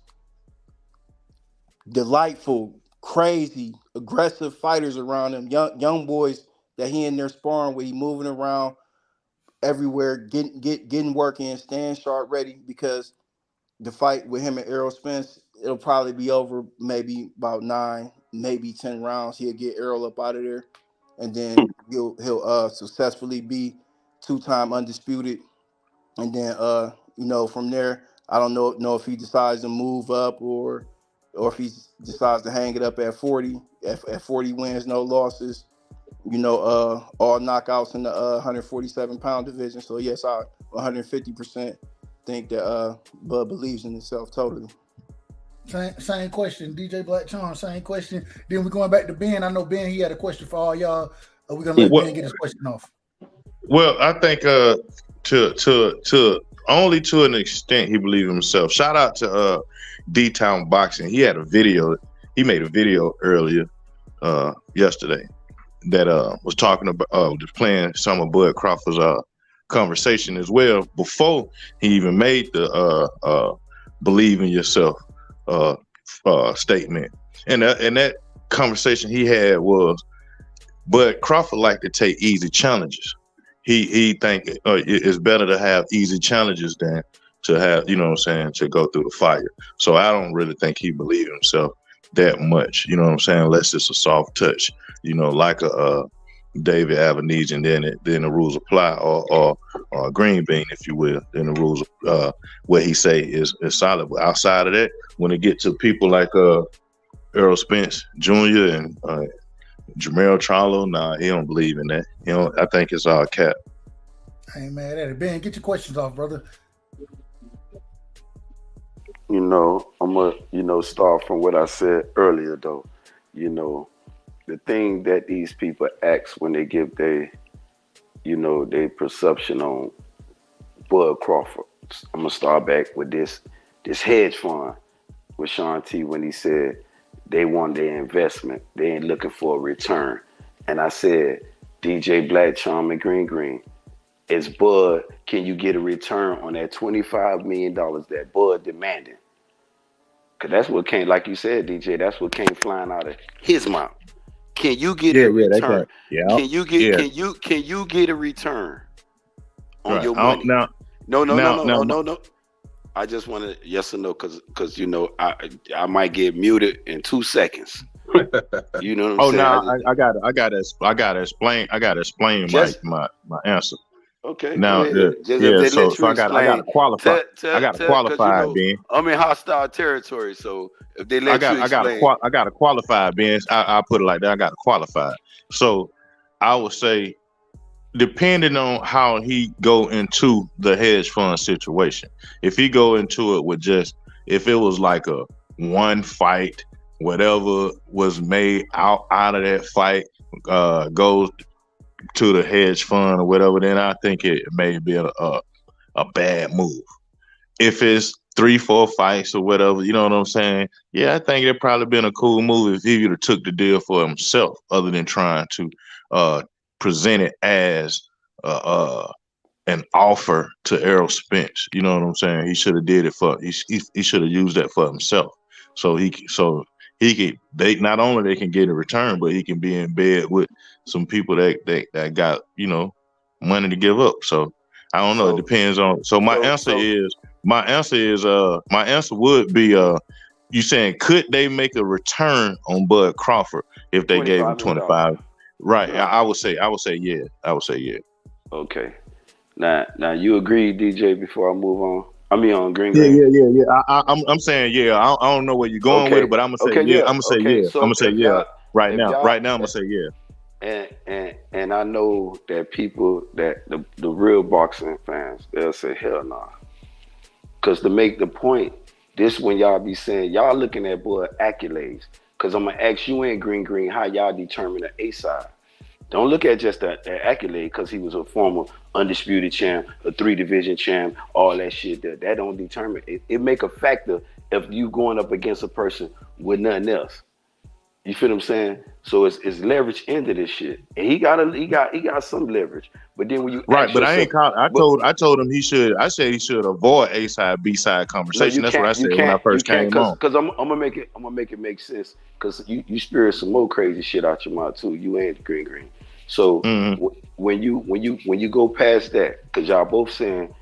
delightful, crazy, aggressive fighters around him. Young boys that he in there sparring with. He moving around everywhere, getting work in, staying sharp, ready, because the fight with him and Errol Spence, it'll probably be over maybe about 9, maybe 10 rounds. He'll get Errol up out of there, and then he'll successfully be 2-time undisputed. And then from there, I don't know if he decides to move up or if he decides to hang it up at 40. At 40 wins, no losses. All knockouts in the 147-pound division. So yes, I 150% think that Bud believes in himself totally. Same question, DJ Black Charm. Same question. Then we're going back to Ben. I know Ben, he had a question for all y'all. We're gonna let Ben get his question off. Well, I think to only to an extent he believes in himself. Shout out to D-Town Boxing. He had a video. He made a video earlier yesterday that was talking about just playing some of Bud Crawford's conversation as well before he even made the believe in yourself statement. And that conversation he had was, Bud Crawford liked to take easy challenges. He think it's better to have easy challenges than to have, to go through the fire. So I don't really think he believed in himself that much, unless it's a soft touch, like a David Avenesian, then the rules apply, or green bean, if you will. Then the rules what he say is solid. But outside of that, when it get to people like Errol Spence Jr. and Jamel Charlo, nah, he don't believe in that. I think it's all cap. I ain't mad at it. Ben, get your questions off, brother. I'm gonna start from what I said earlier, though. The thing that these people ask when they give their perception on Bud Crawford. I'm gonna start back with this hedge fund with Sean T when he said they want their investment. They ain't looking for a return. And I said, DJ Black, Charm, and Green. Is Bud, can you get a return on that $25 million that Bud demanded? Because that's what came, like you said, DJ, that's what came flying out of his mouth. Can you get a return? Can you get a return on your money? No. I just want to yes or no, because I might get muted in 2 seconds. You know what I'm saying? I gotta explain my answer. Okay. Now, so I gotta qualify. I gotta qualify, Ben. I'm in hostile territory, so if they let you explain, I gotta qualify, Ben. I put it like that. I gotta qualify. So I would say, depending on how he go into the hedge fund situation, if he go into it with if it was like a one fight, whatever was made out of that fight goes to the hedge fund or whatever, then I think it may be a bad move. If it's 3-4 fights or whatever, you know what I'm saying? Yeah, I think it'd probably been a cool move if he would have took the deal for himself, other than trying to present it as an offer to Errol Spence. You know what I'm saying? He should have did it he should have used that for himself. So he could, they not only they can get a return, but he can be in bed with some people that got money to give up. So I don't know. It depends on. So my answer would be you saying, could they make a return on Bud Crawford if they gave him 25? Right. Yeah. I would say yeah. Okay. Now you agree, DJ, before I move on? I mean on Green. Yeah. I'm saying yeah. I don't know where you're going with it, but I'm gonna say yeah. I'm gonna say yeah. So I'm gonna say yeah. Right now, I'm gonna say yeah. And I know that people that the real boxing fans, they'll say hell nah. Cause to make the point, this when y'all be saying y'all looking at Bud accolades. Cause I'm gonna ask you in Green how y'all determine the A side. Don't look at just that accolade because he was a former undisputed champ, a 3-division champ, all that shit. That don't determine it. It make a factor if you going up against a person with nothing else. You feel what I'm saying? So it's leverage into this shit, and he got some leverage. But then when you I told him he should. I said he should avoid A side B side conversation. That's what I said when I first came on. Because I'm gonna make it make sense. Because you spirit some more crazy shit out your mouth too. You ain't Green. So when you go past that, because y'all both saying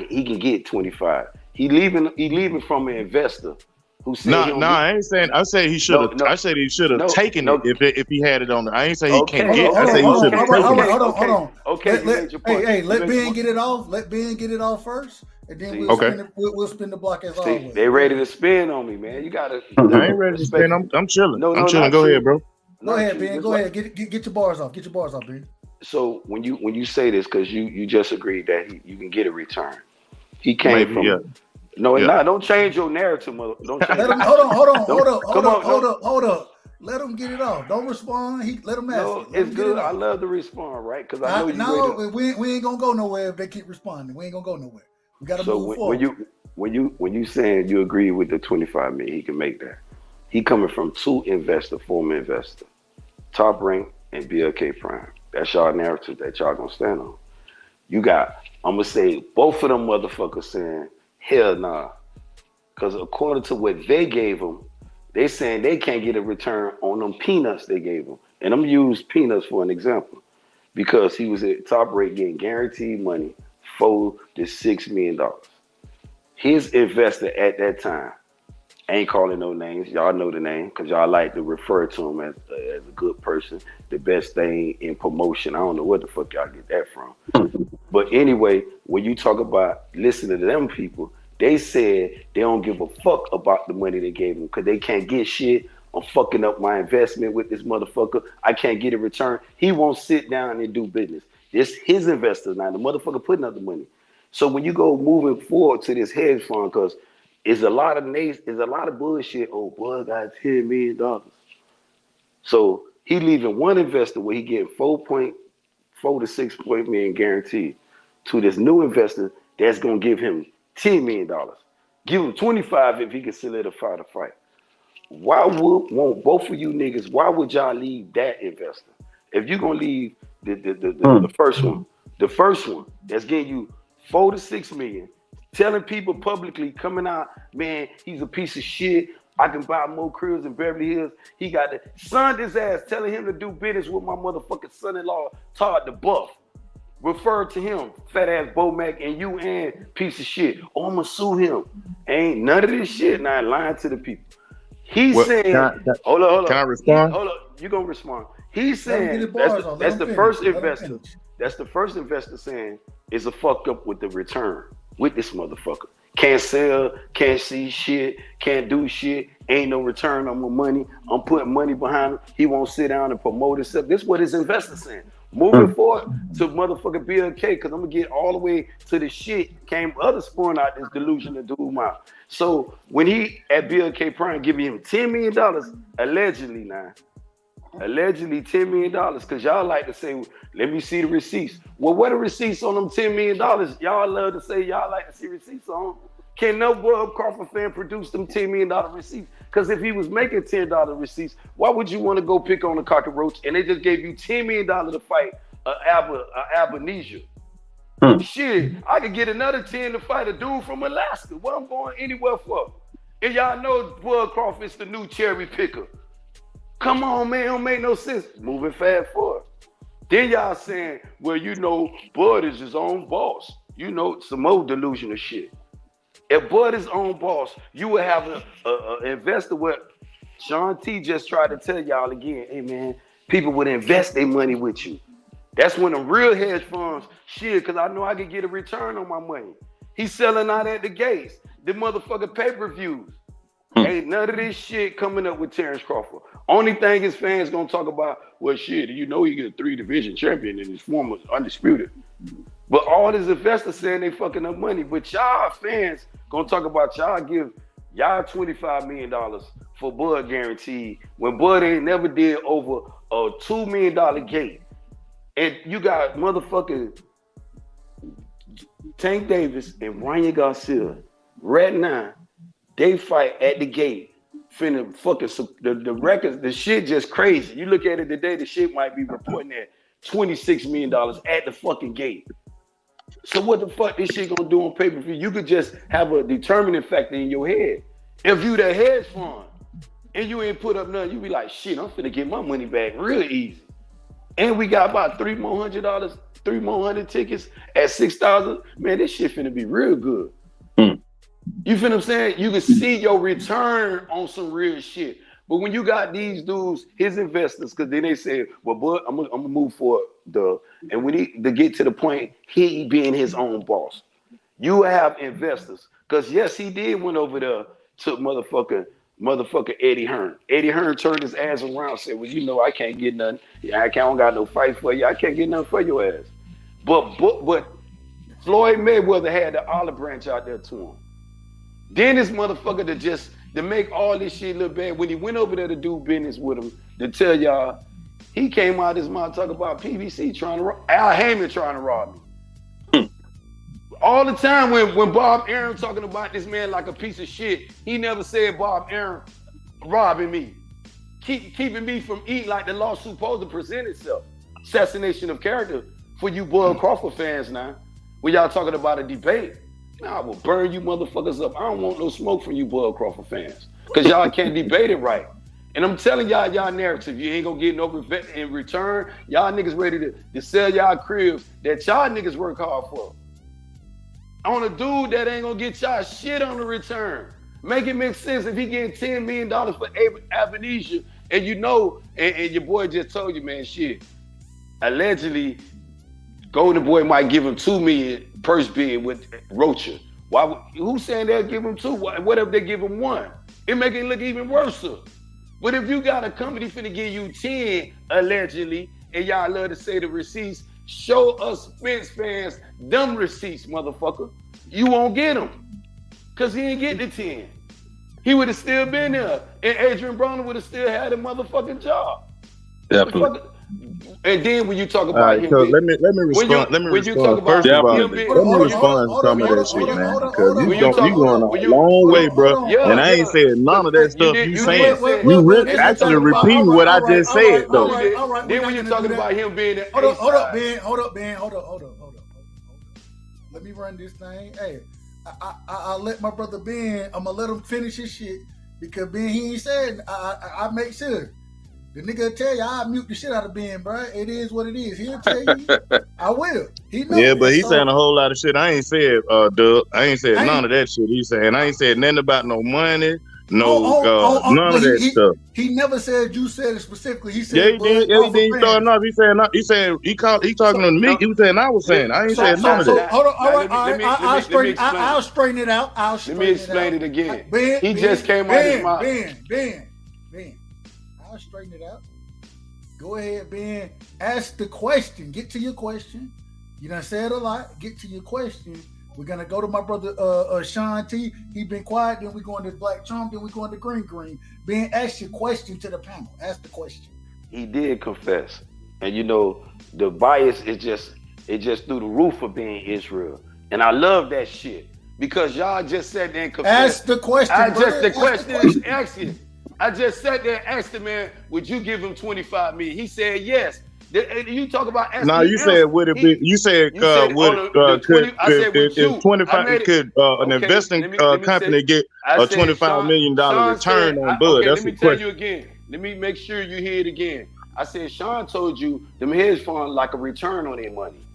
he can get 25. He leaving from an investor. I ain't saying. I said he should have. I said he should have taken it if he had it on. I ain't say he can't get. I said he should have taken it. Hold on. Okay. Let Ben get it off. Let Ben get it off first, and then we'll spin the block as always. They ready to spin on me, man. You gotta. I ain't ready to spin. I'm chilling. I'm chilling. Go ahead, bro. Go ahead, Ben. Go ahead. Get your bars off. Get your bars off, Ben. So when you say this, because you just agreed that you can get a return. He came from. Yeah. No, it's not. Don't change your narrative, mother. Don't change. Hold up. Let him get it off. Don't respond. Let him ask. No, it's good. I love to respond, right? Because I know we ain't gonna go nowhere if they keep responding. We ain't gonna go nowhere. We gotta move forward. When you saying you agree with the 25 million, he can make that. He coming from former investor, Top Rank and BLK Prime. That's y'all narrative that y'all gonna stand on. I'm gonna say both of them motherfuckers saying. Hell nah. Because according to what they gave him, they saying they can't get a return on them peanuts they gave him. And I'm going to use peanuts for an example. Because he was at Top Rate getting guaranteed money, $4 to $6 million. His investor at that time, I ain't calling no names. Y'all know the name because y'all like to refer to him as a good person, the best thing in promotion. I don't know what the fuck y'all get that from. But anyway, when you talk about listening to them people, they said they don't give a fuck about the money they gave them because they can't get shit. I'm fucking up my investment with this motherfucker. I can't get a return. He won't sit down and do business. It's his investors now. The motherfucker putting up the money. So when you go moving forward to this hedge fund, because it's a lot of bullshit. Oh, boy, got $10 million. So he leaving one investor where he getting 4.4 to 6 million guaranteed to this new investor that's gonna give him $10 million. Give him 25 if he can solidify the fight. Why won't both of you niggas? Why would y'all leave that investor? If you're gonna leave the first one that's getting you 4 to 6 million, telling people publicly, coming out, man, he's a piece of shit. I can buy more cribs in Beverly Hills. He got the son his ass telling him to do business with my motherfucking son-in-law, Todd the Buff. Refer to him, fat ass Bo Mac, and you and piece of shit. Oh, I'm gonna sue him. Ain't none of this shit now lying to the people. He's saying, hold on. Can I respond? Hold on, you gonna respond. He's saying that's the first investor. That's the first investor saying is a fuck up with the return with this motherfucker. Can't sell, can't see shit, can't do shit, ain't no return on my money. I'm putting money behind him. He won't sit down and promote himself. This is what his investor saying. Moving forward to motherfucking BLK, because I'm gonna get all the way to the shit. Came other spawn out this delusion to do him out. So when he at BLK Prime giving him $10 million, allegedly now. Allegedly $10 million, because y'all like to say, let me see the receipts. Well, what are receipts on them $10 million? Y'all love to say y'all like to see receipts on them. Can no Crawford fan produce them $10 million receipts? Because if he was making $10 receipts, why would you want to go pick on a cockroach and they just gave you $10 million to fight Albanese? Shit, I could get another 10 to fight a dude from Alaska. What I'm going anywhere for? And y'all know Bud Crawford's the new cherry picker. Come on, man, it don't make no sense. Moving fast forward. Then y'all saying, well, you know, Bud is his own boss. You know, some more delusional shit. If Bud is own boss, you would have an investor where Sean T just tried to tell y'all again, hey, man, people would invest their money with you. That's when the real hedge funds, shit, because I know I can get a return on my money. He's selling out at the gates. The motherfucking pay-per-views. Ain't none of this shit coming up with Terence Crawford. Only thing his fans gonna talk about, well, shit, you know he get a 3-division champion and his form was undisputed. But all these investors saying they fucking up money. But y'all fans gonna talk about y'all give y'all $25 million for Bud guaranteed when Bud ain't never did over a $2 million gate. And you got motherfucking Tank Davis and Ryan Garcia right now. They fight at the gate. Finna fucking the records, the shit just crazy. You look at it today, the shit might be reporting at $26 million at the fucking gate. So what the fuck this shit gonna do on pay-per-view? You could just have a determining factor in your head. If you the hedge fund and you ain't put up nothing, you be like, shit, I'm finna get my money back real easy. And we got about $3 more tickets at $6,000. Man, this shit finna be real good. You feel what I'm saying? You can see your return on some real shit. But when you got these dudes, his investors, because then they say, well, Bud, I'm gonna move forward, and when to get to the point, he being his own boss. You have investors, because yes, he did went over there to motherfucker Eddie Hearn. Eddie Hearn turned his ass around and said, well, you know, I can't get nothing. I don't got no fight for you. I can't get nothing for your ass. But Floyd Mayweather had the olive branch out there to him. Then this motherfucker to make all this shit look bad, when he went over there to do business with him, to tell y'all, he came out his mouth talking about PBC Al Heyman trying to rob me. All the time when Bob Arum talking about this man like a piece of shit, he never said Bob Arum robbing me. Keeping me from eating like the lawsuit supposed to present itself. Assassination of character for you Bud Crawford fans now. When y'all talking about a debate. I will burn you motherfuckers up. I don't want no smoke from you Bud Crawford fans. Because y'all can't debate it right. And I'm telling y'all narrative, you ain't gonna get no in return. Y'all niggas ready to sell y'all cribs that y'all niggas work hard for. On a dude that ain't gonna get y'all shit on the return. Make it make sense if he getting $10 million for Albanese And you know, and your boy just told you, man, shit. Allegedly, Golden Boy might give him $2 million purse bid with Rocha. Why? Who's saying they'll give him 2? What if they give him 1? It make it look even worse. But if you got a company finna give you 10 allegedly, and y'all love to say the receipts, show us Spence fans them receipts, motherfucker. You won't get them, cause he ain't getting the 10. He would have still been there, and Adrian Broner would have still had a motherfucking job. Definitely. And then when you talk about him, so let me respond. First of all, let me respond to some of that shit, man, because you going a long way, bro. And I ain't said none of that stuff you saying. You actually repeating what I just said, though. Then when you're talking about him being an hold up, Ben. Let me run this thing. Hey, I'll let my brother Ben. I'm gonna let him finish his shit because Ben, he ain't said. I make sure. The nigga will tell you, I'll mute the shit out of Ben, bro. It is what it is. He'll tell you. I will. He knows. Yeah, but he's saying a whole lot of shit. I ain't said, Doug. I ain't said none of that shit. He's saying I ain't said nothing about no money, none of that stuff. He never said you said it specifically. He said, yeah, he did. Yeah, he did. He started off. He said he talking to me. He was saying I was saying. I ain't said none of that. Hold on. All right. I'll straighten it out. Let me explain it again. He just came out his mouth. Ben. I'll straighten it out. Go ahead, Ben. Ask the question. Get to your question. You done said a lot. Get to your question. We're gonna go to my brother Sean T. He been quiet. Then we going to Black Trump. Then we going to Green. Ben, ask your question to the panel. Ask the question. He did confess, and you know the bias is just through the roof for being Israel, and I love that shit because y'all just sat there and confessed. Ask the question. I just sat there and asked the man, would you give him 25 million? He said yes. You talk about asking. No, you said would it be? You said would if 25 could an investing company get a $25 million return on Bud? That's let me tell you again. Let me make sure you hear it again. I said Sean told you them hedge funds like a return on their money.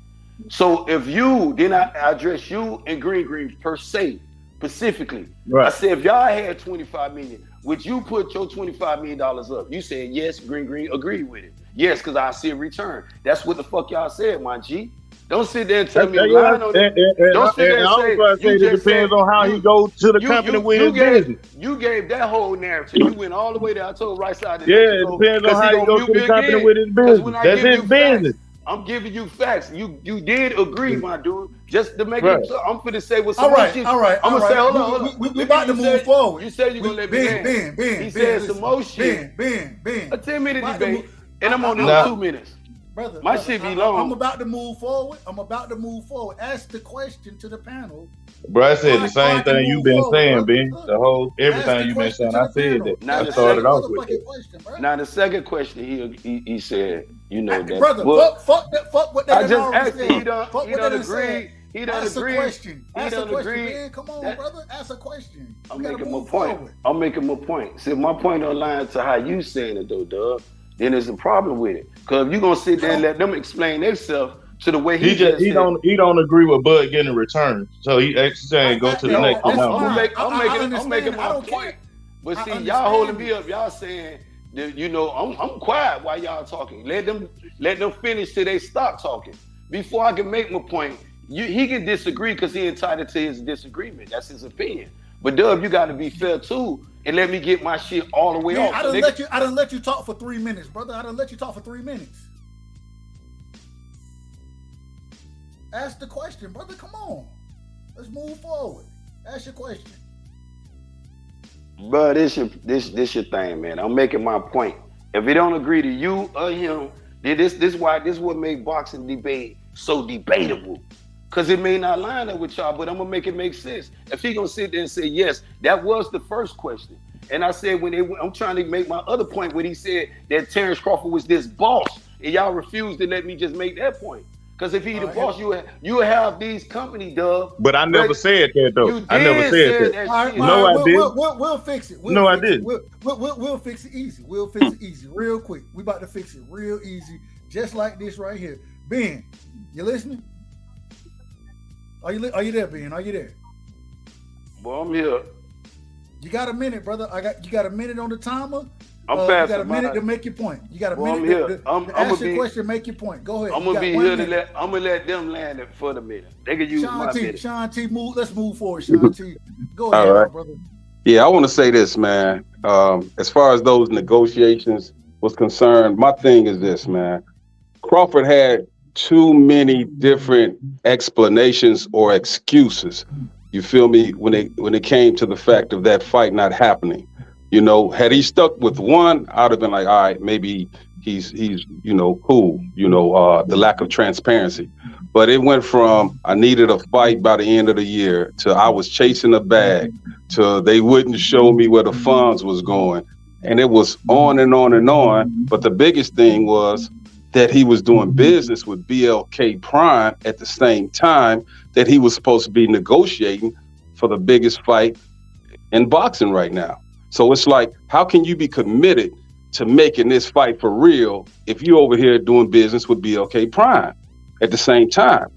So if you then I address you and Green per se specifically. Right. I said if y'all had 25 million. Would you put your $25 million up? You said yes, Green agreed with it. Yes, because I see a return. That's what the fuck y'all said, my G. Don't sit there and tell me I'm lying on it. Don't sit there and say, it depends on how he goes to the company with his business. You gave that whole narrative. You went all the way there. I told right side. Yeah, it depends on how he goes to the company with his business. That's his business. I'm giving you facts. You did agree, my dude. Just to make it, I'm finna say what's all right. I'm gonna say, hold on. We about to move forward. You said you're gonna let me Ben. He said some more shit. Ben. A 10-minute debate, and I'm only on 2 minutes. Brother, my shit be long. I'm about to move forward. Ask the question to the panel. Bro, I said the same thing you've been saying, Ben. The whole everything you've been saying. I said that. I started off with it. Now the second question he said, you know that. Brother, fuck what that. I just asked him. He done agreed. He done Ask agreed. A question. He done agreed. Man, come on, brother. Ask a question. I'm making my point. See, my point don't line to how you saying it though, Doug. Then there's a problem with it. Because if you're gonna sit there and let them explain themselves to the way he don't agree with Bud getting a return. So he actually saying go to the next round. I'm making my point. But see, y'all holding me up. Y'all saying that, you know, I'm quiet while y'all talking. Let them finish till they stop talking. Before I can make my point, he can disagree because he entitled to his disagreement. That's his opinion. But Dub, you got to be fair too and let me get my shit all the way off. I done let you talk for 3 minutes, brother. I done let you talk for 3 minutes. Ask the question, brother. Come on. Let's move forward. Ask your question. Bro, this your thing, man. I'm making my point. If it don't agree to you or him, then this what made boxing debate so debatable. Cause it may not line up with y'all, but I'm gonna make it make sense. If he gonna sit there and say yes, that was the first question. And I said I'm trying to make my other point when he said that Terence Crawford was this boss, and y'all refused to let me just make that point. Because if he the boss, you have these company, Dub. But I never said that though. I never said that. No, I didn't. We'll fix it. No, I didn't. We'll fix it easy. We'll fix it easy, real quick. We about to fix it real easy, just like this right here. Ben, you listening? Are you there, Ben? Are you there? Well, I'm here. You got a minute, brother. You got a minute on the timer. I'm You passing got a minute to mine. make your point. You got a Well, I'm minute here. to I'm ask gonna your be. question, make your point. Go ahead. I'm You gonna got be 1 here minute. I'm gonna let them land it for the minute. They can use my minute. Sean T, move. Let's move forward, Sean T. Go All ahead, my right. brother. Yeah, I want to say this, man. As far as those negotiations was concerned, my thing is this, man. Crawford had too many different explanations or excuses. You feel me? When it came to the fact of that fight not happening, had he stuck with one, I'd have been like, all right, maybe he's cool. The lack of transparency. But it went from I needed a fight by the end of the year to I was chasing a bag to they wouldn't show me where the funds was going, and it was on and on and on. But the biggest thing was that he was doing business with BLK Prime at the same time that he was supposed to be negotiating for the biggest fight in boxing right now. So it's like, how can you be committed to making this fight for real if you over here doing business with BLK Prime at the same time?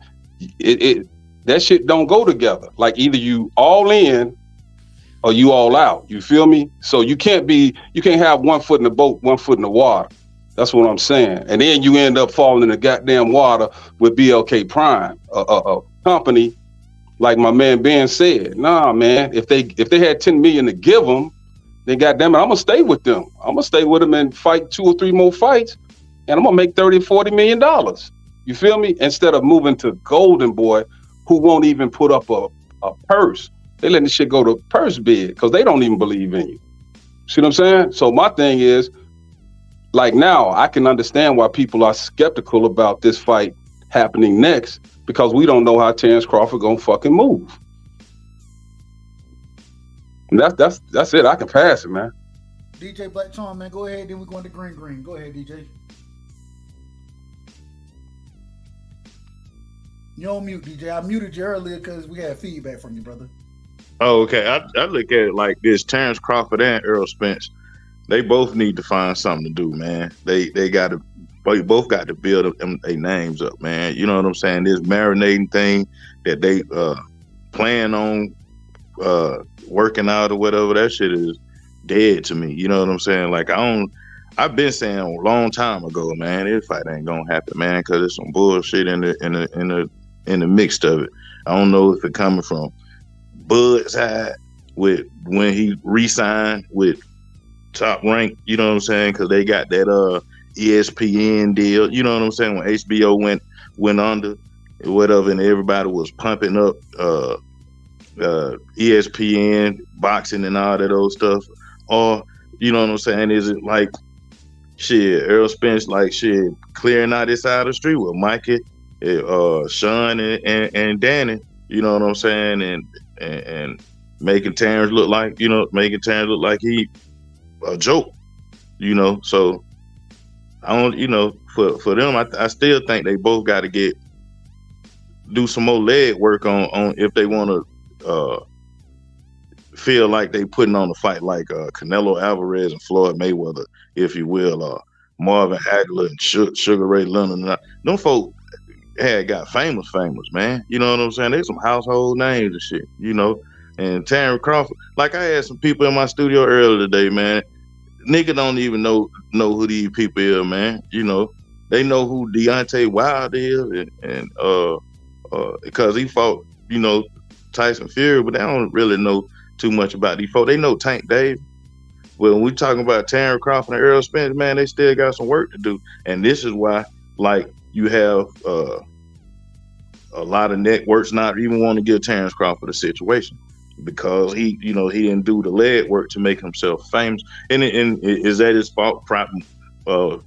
That shit don't go together. Like either you all in or you all out. You feel me? So you can't have 1 foot in the boat, 1 foot in the water. That's what I'm saying. And then you end up falling in the goddamn water with BLK Prime, a company like my man Ben said. Nah, man, if they had 10 million to give them, then goddamn it, I'm gonna stay with them. I'm gonna stay with them and fight 2 or 3 more fights, and I'm gonna make $30-40 million. You feel me? Instead of moving to Golden Boy, who won't even put up a purse. They letting the shit go to purse bid because they don't even believe in you. See what I'm saying? So my thing is, like now, I can understand why people are skeptical about this fight happening next because we don't know how Terence Crawford gonna fucking move. And that's it. I can pass it, man. DJ Black Charm, man, go ahead. Then we're going to Green. Go ahead, DJ. You're on mute, DJ. I muted you earlier because we had feedback from you, brother. Oh, okay. I look at it like this: Terence Crawford and Errol Spence, they both need to find something to do, man. They both got to build their names up, man. You know what I'm saying? This marinating thing that they plan on working out or whatever, that shit is dead to me. You know what I'm saying? Like I've been saying a long time ago, man, this fight ain't gonna happen, man, because there's some bullshit in the mix of it. I don't know if it coming from Bud's side with when he re-signed with Top Rank, you know what I'm saying? Because they got that ESPN deal, you know what I'm saying? When HBO went under or whatever, and everybody was pumping up ESPN boxing and all that old stuff. Or, you know what I'm saying? Is it like shit, Errol Spence like shit clearing out this side of the street with Mikey, Sean and Danny, you know what I'm saying? And making Terence look like, he a joke, you know. So I don't, for them, I still think they both got to do some more leg work on if they want to feel like they putting on a fight like Canelo Alvarez and Floyd Mayweather, if you will, or Marvin Hagler and Sugar Ray Leonard. Them folk had got famous, man. You know what I'm saying? They some household names and shit, you know. And Terence Crawford, like I had some people in my studio earlier today, man. Nigga don't even know who these people is, man. You know, they know who Deontay Wilder is, and because he fought, you know, Tyson Fury, but they don't really know too much about these folks. They know Tank Dave. Well, when we talking about Terence Crawford and Errol Spence, man, they still got some work to do. And this is why, like, you have a lot of networks not even want to give Terence Crawford a situation because he didn't do the leg work to make himself famous. And is that his fault?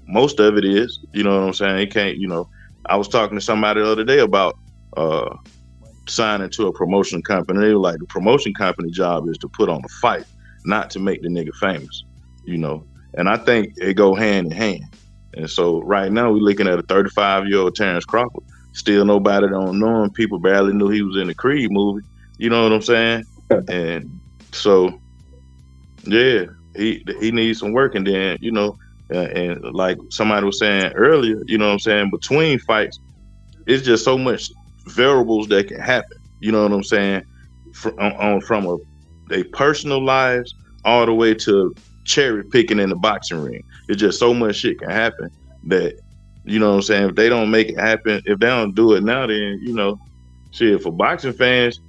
Most of it is, you know what I'm saying? He can't, you know. I was talking to somebody the other day about signing to a promotion company. They were like, the promotion company job is to put on a fight, not to make the nigga famous, you know. And I think it go hand in hand. And so right now we're looking at a 35-year-old Terence Crawford. Still nobody don't know him. People barely knew he was in the Creed movie. You know what I'm saying? And so, yeah, he needs some work. And then, you know, and like somebody was saying earlier, you know what I'm saying, between fights, it's just so much variables that can happen. You know what I'm saying? From their personal lives all the way to cherry picking in the boxing ring. It's just so much shit can happen that, you know what I'm saying, if they don't make it happen, if they don't do it now, then, you know, shit, for boxing fans,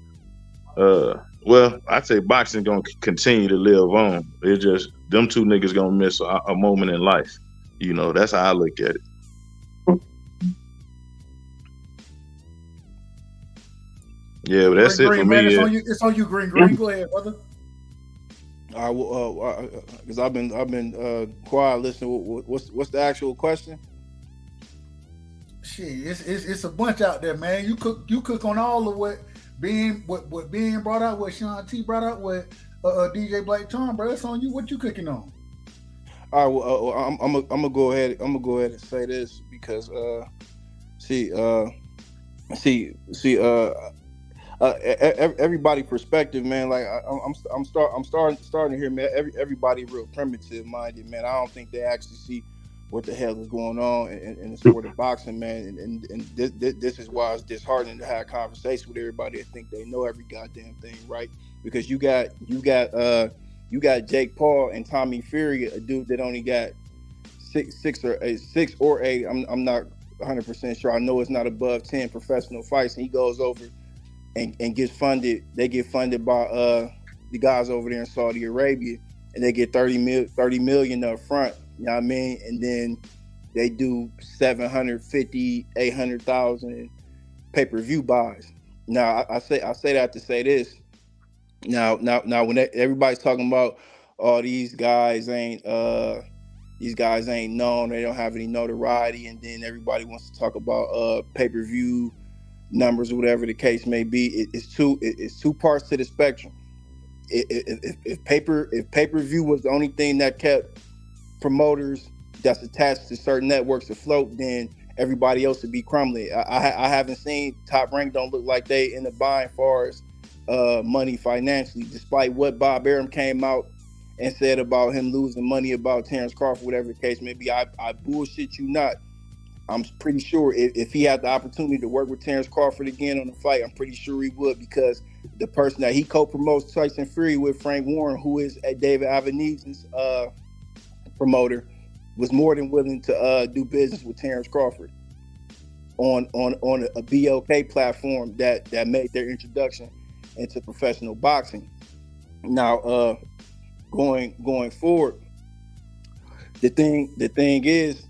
well, I'd say boxing gonna continue to live on. It's just them two niggas gonna miss a moment in life. You know, that's how I look at it. Yeah, but that's Green, it for man, me. it's on you, Green. Go ahead, brother. I will, because I've been quiet listening. What's the actual question? Shit, it's a bunch out there, man. You cook on all of what being brought out, what Sean T brought out, what DJ Black Tom, bro. It's on you. What you cooking on? All right, well, I'm gonna go ahead and say this because everybody perspective, man. Like I'm starting to hear, man. Everybody real primitive minded, man. I don't think they actually see what the hell is going on in the sport of boxing, man. And this is why it's disheartening to have a conversation with everybody that think they know every goddamn thing, right? Because you got Jake Paul and Tommy Fury, a dude that only got six or eight. I'm not 100% sure. I know it's not above 10 professional fights, and he goes over and gets funded. They get funded by the guys over there in Saudi Arabia, and they get 30 million up front. You know what I mean? And then they do 750, 800,000 pay-per-view buys. Now I say that to say this. Now when everybody's talking about, oh, these guys ain't known, they don't have any notoriety, and then everybody wants to talk about pay-per-view numbers or whatever the case may be. It's two parts to the spectrum. If pay-per-view was the only thing that kept promoters that's attached to certain networks afloat, then everybody else would be crumbling. I haven't seen Top Rank don't look like they in the buying far as money financially, despite what Bob Arum came out and said about him losing money about Terence Crawford, whatever the case may be. I bullshit you not. I'm pretty sure if he had the opportunity to work with Terence Crawford again on the fight, I'm pretty sure he would, because the person that he co-promotes Tyson Fury with, Frank Warren, who is at David Avenese's promoter, was more than willing to do business with Terence Crawford on a BLK platform that made their introduction into professional boxing. Now, going forward, the thing is,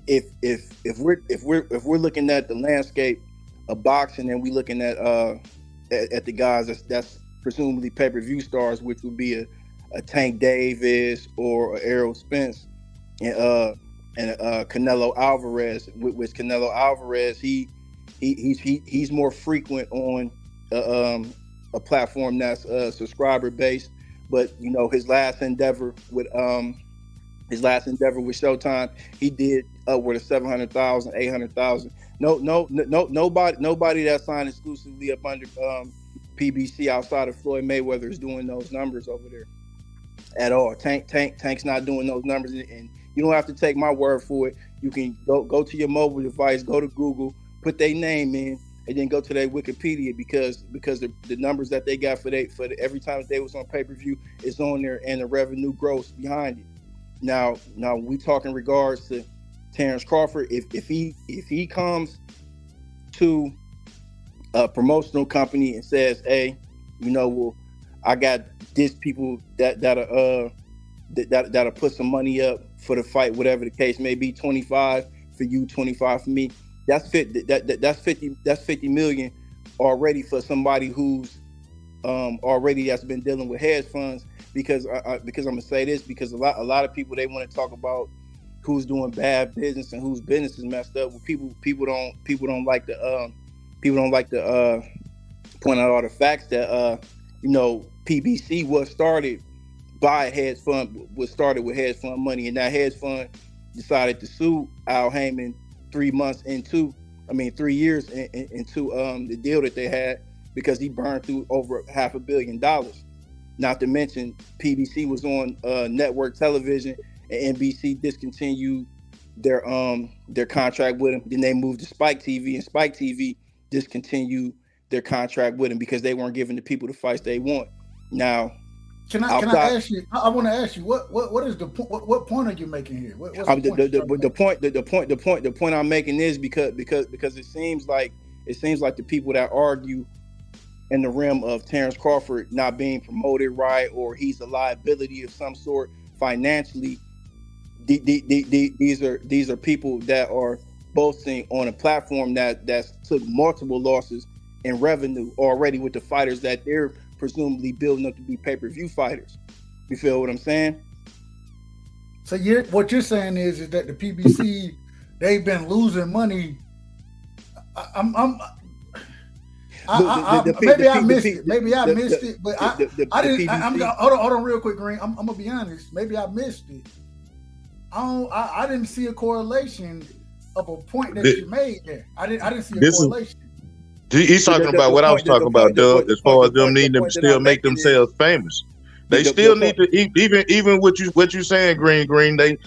if we're looking at the landscape of boxing, and we looking at the guys that's presumably pay-per-view stars, which would be a Tank Davis or a Errol Spence, and Canelo Alvarez, which Canelo Alvarez he's more frequent on a platform that's subscriber based, but you know his last endeavor with Showtime, he did upward of 700,000, 800,000. Nobody that signed exclusively up under PBC outside of Floyd Mayweather is doing those numbers over there at all. Tank's not doing those numbers, and you don't have to take my word for it. You can go to your mobile device, go to Google, put their name in, and then go to their Wikipedia, because the numbers that they got for every time that they was on pay-per-view is on there, and the revenue gross behind it. Now we talk in regards to Terence Crawford. If he comes to a promotional company and says, hey, you know, well, I got this people that'll put some money up for the fight, whatever the case may be, 25 for you, 25 for me. That's 50 million already for somebody who's already that's been dealing with hedge funds. Because I'm gonna say this, because a lot of people, they want to talk about who's doing bad business and whose business is messed up. Well, people don't like to point out all the facts that you know, PBC was started by a hedge fund, was started with hedge fund money, and that hedge fund decided to sue Al Heyman 3 years into the deal that they had, because he burned through over $500 million. Not to mention, PBC was on network television, and NBC discontinued their contract with him. Then they moved to Spike TV, and Spike TV discontinued their contract with him because they weren't giving the people the fights they want. Now, Can I ask you? I want to ask you what is the point? What point are you making here? The point I'm making is because it seems like the people that argue in the realm of Terence Crawford not being promoted right, or he's a liability of some sort financially. These are people that are boasting on a platform that's took multiple losses in revenue already with the fighters that they're presumably building up to be pay-per-view fighters. You feel what I'm saying? So what you're saying is that the PBC, they've been losing money. Maybe I missed it, but I didn't. Hold on, real quick, Green. I'm gonna be honest. Maybe I missed it. I didn't see a correlation of a point that you made there. I didn't see a correlation. He's talking about what I was talking about, Doug. As far as them needing to still make themselves famous, they still need to even what you saying, Green.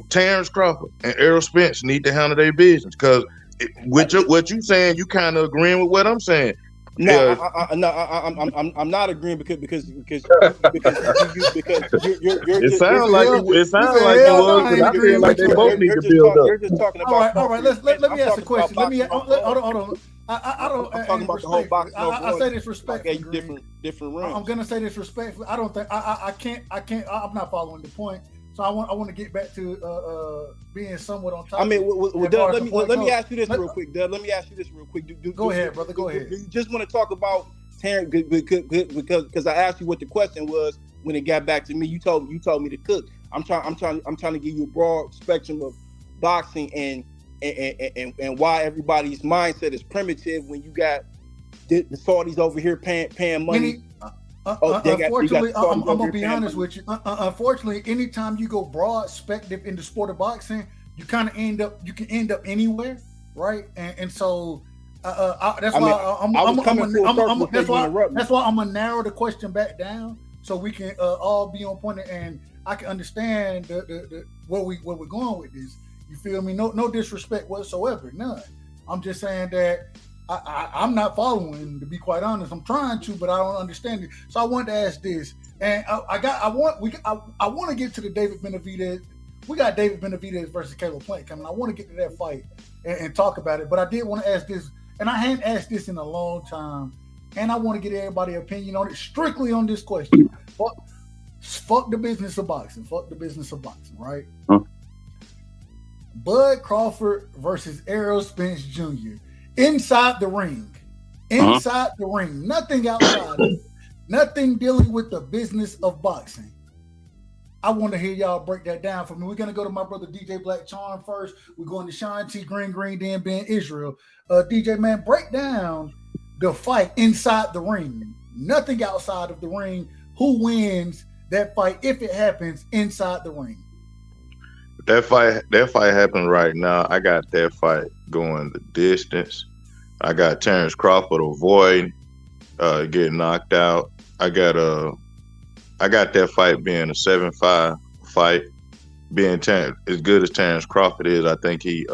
Terence Crawford and Errol Spence need to handle their business, because what you saying, you kind of agreeing with what I'm saying. No, I'm not agreeing because it sounds like you was. I feel like they both need to build up. You're just talking about. All right. Let me ask a question. Hold on. I don't. I'm talking about the whole box. I say this respectfully. Different rooms. I'm gonna say this respectfully. I don't think I can't. I'm not following the point. So I want to get back to being somewhat on top. I mean, Doug, let me ask you this real quick, Doug. Go ahead, brother. Go ahead. Do you just want to talk about Terence because I asked you what the question was when it got back to me? You told me to cook. I'm trying to give you a broad spectrum of boxing and why everybody's mindset is primitive when you got the Saudis over here paying money. Unfortunately, I'm gonna be honest with you. Unfortunately, anytime you go broad spectrum in the sport of boxing, you kind of end up anywhere, right? And so that's why I'm gonna narrow the question back down so we can all be on point and I can understand where we're going with this. You feel me? No disrespect whatsoever, none. I'm just saying that. I'm not following, to be quite honest. I'm trying to, but I don't understand it. So I wanted to ask this, and I want to get to the David Benavidez. We got David Benavidez versus Caleb Plant coming. I want to get to that fight and talk about it. But I did want to ask this, and I hadn't asked this in a long time, and I want to get everybody's opinion on it, strictly on this question. Fuck the business of boxing. Fuck the business of boxing, right? Huh? Bud Crawford versus Errol Spence Jr. Inside the ring, nothing outside, nothing dealing with the business of boxing. I want to hear y'all break that down for me. We're gonna go to my brother DJ Black Charm first. We're going to Sean T Green, then Ben Israel. DJ man, break down the fight inside the ring, nothing outside of the ring. Who wins that fight if it happens inside the ring? That fight happened right now. I got that fight going the distance. I got Terence Crawford avoiding getting knocked out. I got that fight being a 7-5 fight. Being as good as Terence Crawford is, I think he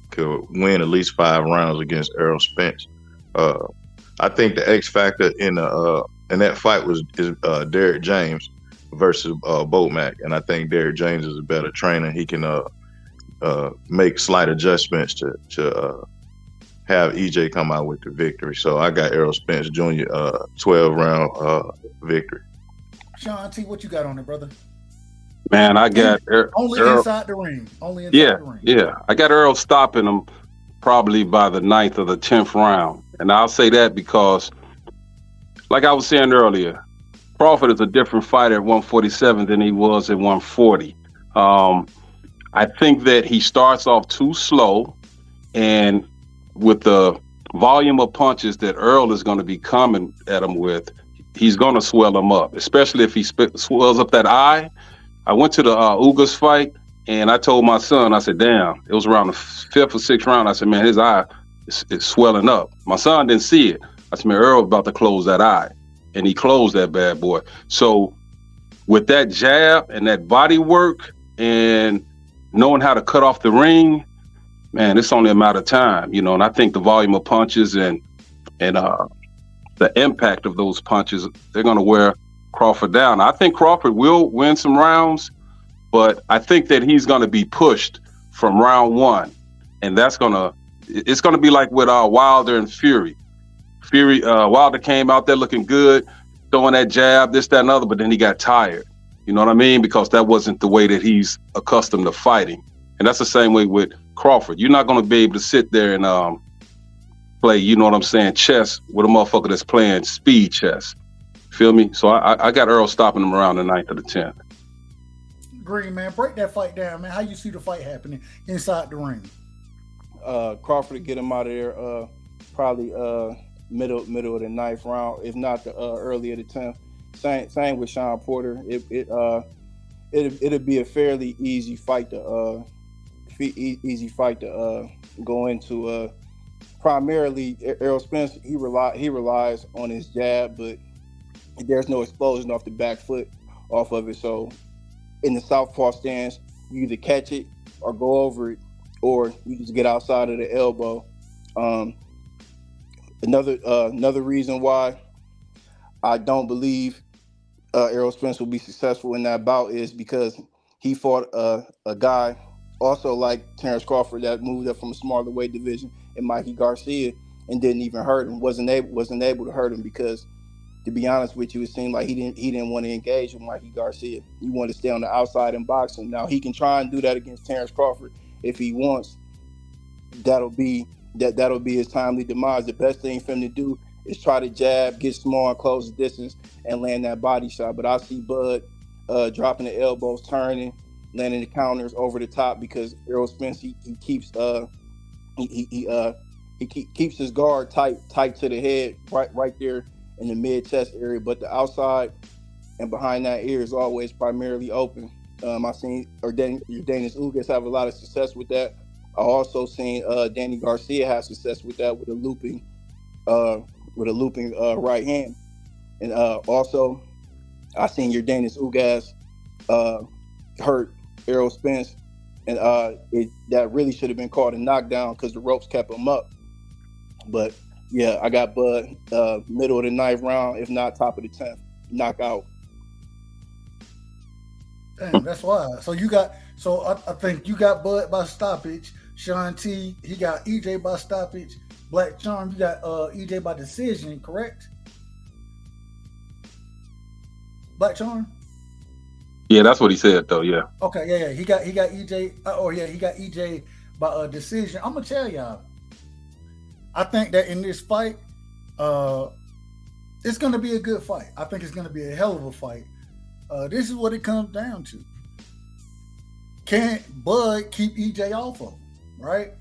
could win at least 5 rounds against Errol Spence. I think the X factor in that fight is Derrick James versus Boatmac, and I think Derrick James is a better trainer. He can make slight adjustments to have EJ come out with the victory. So I got Errol Spence Jr. 12-round victory. Sean T, what you got on it, brother? Man, I got only Errol, inside the ring. Only inside the ring. Yeah. I got Errol stopping him probably by the 9th or the 10th round, and I'll say that because, like I was saying earlier, Crawford is a different fighter at 147 than he was at 140. I think that he starts off too slow, and with the volume of punches that Errol is going to be coming at him with, he's going to swell him up, especially if he swells up that eye. I went to the Ugas fight, and I told my son, I said, damn, it was around the 5th or 6th round. I said, man, his eye is swelling up. My son didn't see it. I said, man, Errol's about to close that eye. And he closed that bad boy. So with that jab and that body work and knowing how to cut off the ring, man, it's only a matter of time, you know. And I think the volume of punches and the impact of those punches, they're going to wear Crawford down. I think Crawford will win some rounds, but I think that he's going to be pushed from round one, and it's going to be like with Wilder and Fury. Wilder came out there looking good, throwing that jab, this, that, and other, but then he got tired. You know what I mean? Because that wasn't the way that he's accustomed to fighting. And that's the same way with Crawford. You're not going to be able to sit there and play, you know what I'm saying, chess with a motherfucker that's playing speed chess. Feel me? So I got Errol stopping him around the 9th or the 10th. Green, man, break that fight down, man. How you see the fight happening inside the ring? Crawford to get him out of there, probably middle of the 9th round, if not the early of the 10th. Same with Sean Porter. It'd be a fairly easy fight to go into. Primarily, Errol Spence, he relies on his jab, but there's no explosion off the back foot off of it. So in the southpaw stance, you either catch it or go over it, or you just get outside of the elbow. Another reason why I don't believe Errol Spence will be successful in that bout is because he fought a guy also like Terence Crawford that moved up from a smaller weight division, and Mikey Garcia, and didn't even hurt him. Wasn't able to hurt him because, to be honest with you, it seemed like he didn't want to engage with Mikey Garcia. He wanted to stay on the outside in boxing. Now he can try and do that against Terence Crawford if he wants. That'll be his timely demise. The best thing for him to do is try to jab, get small and close the distance, and land that body shot. But I see Bud dropping the elbows, turning, landing the counters over the top because Errol Spence he keeps keeps his guard tight to the head, right there in the mid chest area. But the outside and behind that ear is always primarily open. I've seen Yordenis Ugas have a lot of success with that. I also seen Danny Garcia have success with that with a looping right hand, and also I seen Yordenis Ugas hurt Errol Spence, and that really should have been called a knockdown because the ropes kept him up. But yeah, I got Bud middle of the 9th round, if not top of the 10th, knockout. Damn, that's wild. So I think you got Bud by stoppage. Sean T, he got EJ by stoppage. Black Charm, you got EJ by decision, correct? Black Charm? Yeah, that's what he said though, yeah. Okay, yeah. He got EJ. He got EJ by decision. I'm gonna tell y'all. I think that in this fight, it's gonna be a good fight. I think it's gonna be a hell of a fight. This is what it comes down to. Can Bud keep EJ off of him, right?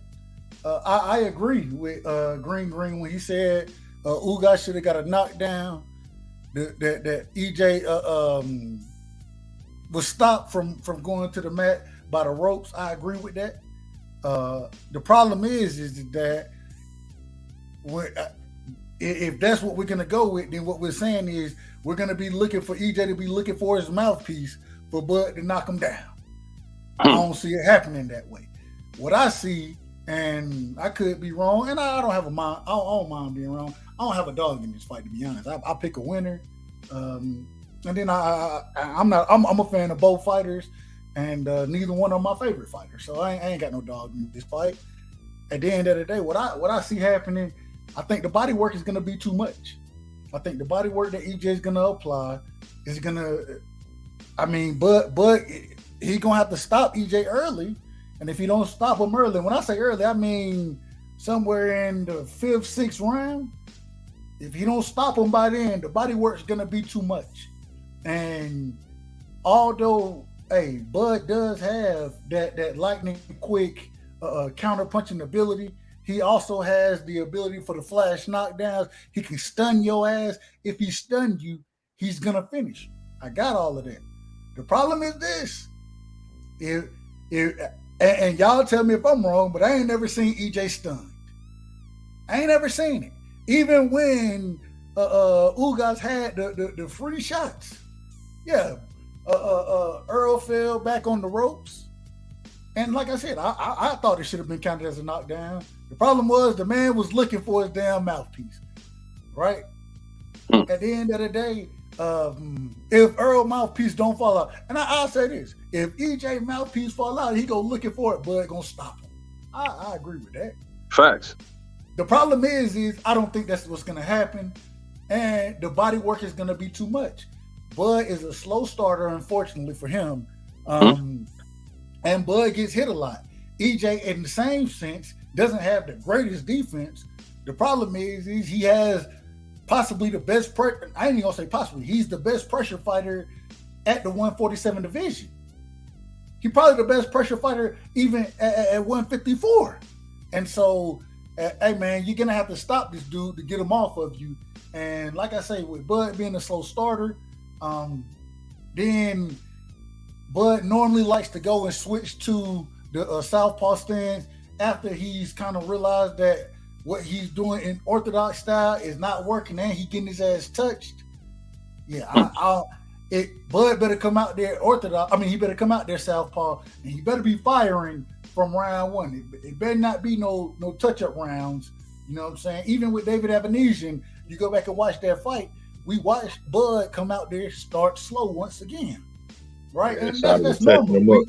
I agree with Green when he said Ugas should have got a knockdown. That EJ was stopped from going to the mat by the ropes. I agree with that. The problem is that if that's what we're gonna go with, then what we're saying is we're gonna be looking for EJ to be looking for his mouthpiece for Bud to knock him down. I don't see it happening that way. What I see, and I could be wrong, and I don't have a mind. I don't mind being wrong. I don't have a dog in this fight, to be honest. I pick a winner, and then I'm a fan of both fighters, and neither one are my favorite fighters. So I ain't got no dog in this fight. At the end of the day, what I see happening, I think the body work is going to be too much. I think the body work that EJ is going to apply is going to. I mean, but he's going to have to stop EJ early. And if he don't stop him early, when I say early, I mean somewhere in the 5th, 6th round. If he don't stop him by then, the body work's going to be too much. And although, Bud does have that lightning quick counter punching ability, he also has the ability for the flash knockdowns. He can stun your ass. If he stunned you, he's going to finish. I got all of that. The problem is this. And y'all tell me if I'm wrong, but I ain't never seen EJ stunned. I ain't never seen it. Even when Ugas had the free shots. Yeah. Errol fell back on the ropes. And like I said, I thought it should have been counted as a knockdown. The problem was the man was looking for his damn mouthpiece. Right? At the end of the day, if Errol mouthpiece don't fall out, and I'll say this: if EJ mouthpiece fall out, he go looking for it, Bud gonna stop him. I agree with that. Facts. The problem is I don't think that's what's gonna happen, and the body work is gonna be too much. Bud is a slow starter, unfortunately for him, and Bud gets hit a lot. EJ, in the same sense, doesn't have the greatest defense. The problem is he has possibly the best pressure. I ain't even gonna say possibly. He's the best pressure fighter at the 147 division. He's probably the best pressure fighter even at 154. And so, hey man, you're gonna have to stop this dude to get him off of you. And like I say, with Bud being a slow starter, then Bud normally likes to go and switch to the southpaw stance after he's kind of realized that what he's doing in orthodox style is not working and he getting his ass touched. Yeah, Bud better come out there orthodox. I mean, he better come out there southpaw, and he better be firing from round one. It better not be no touch-up rounds. You know what I'm saying? Even with David Avanesian, you go back and watch that fight, we watched Bud come out there start slow once again. Right? Yeah, and that's normal.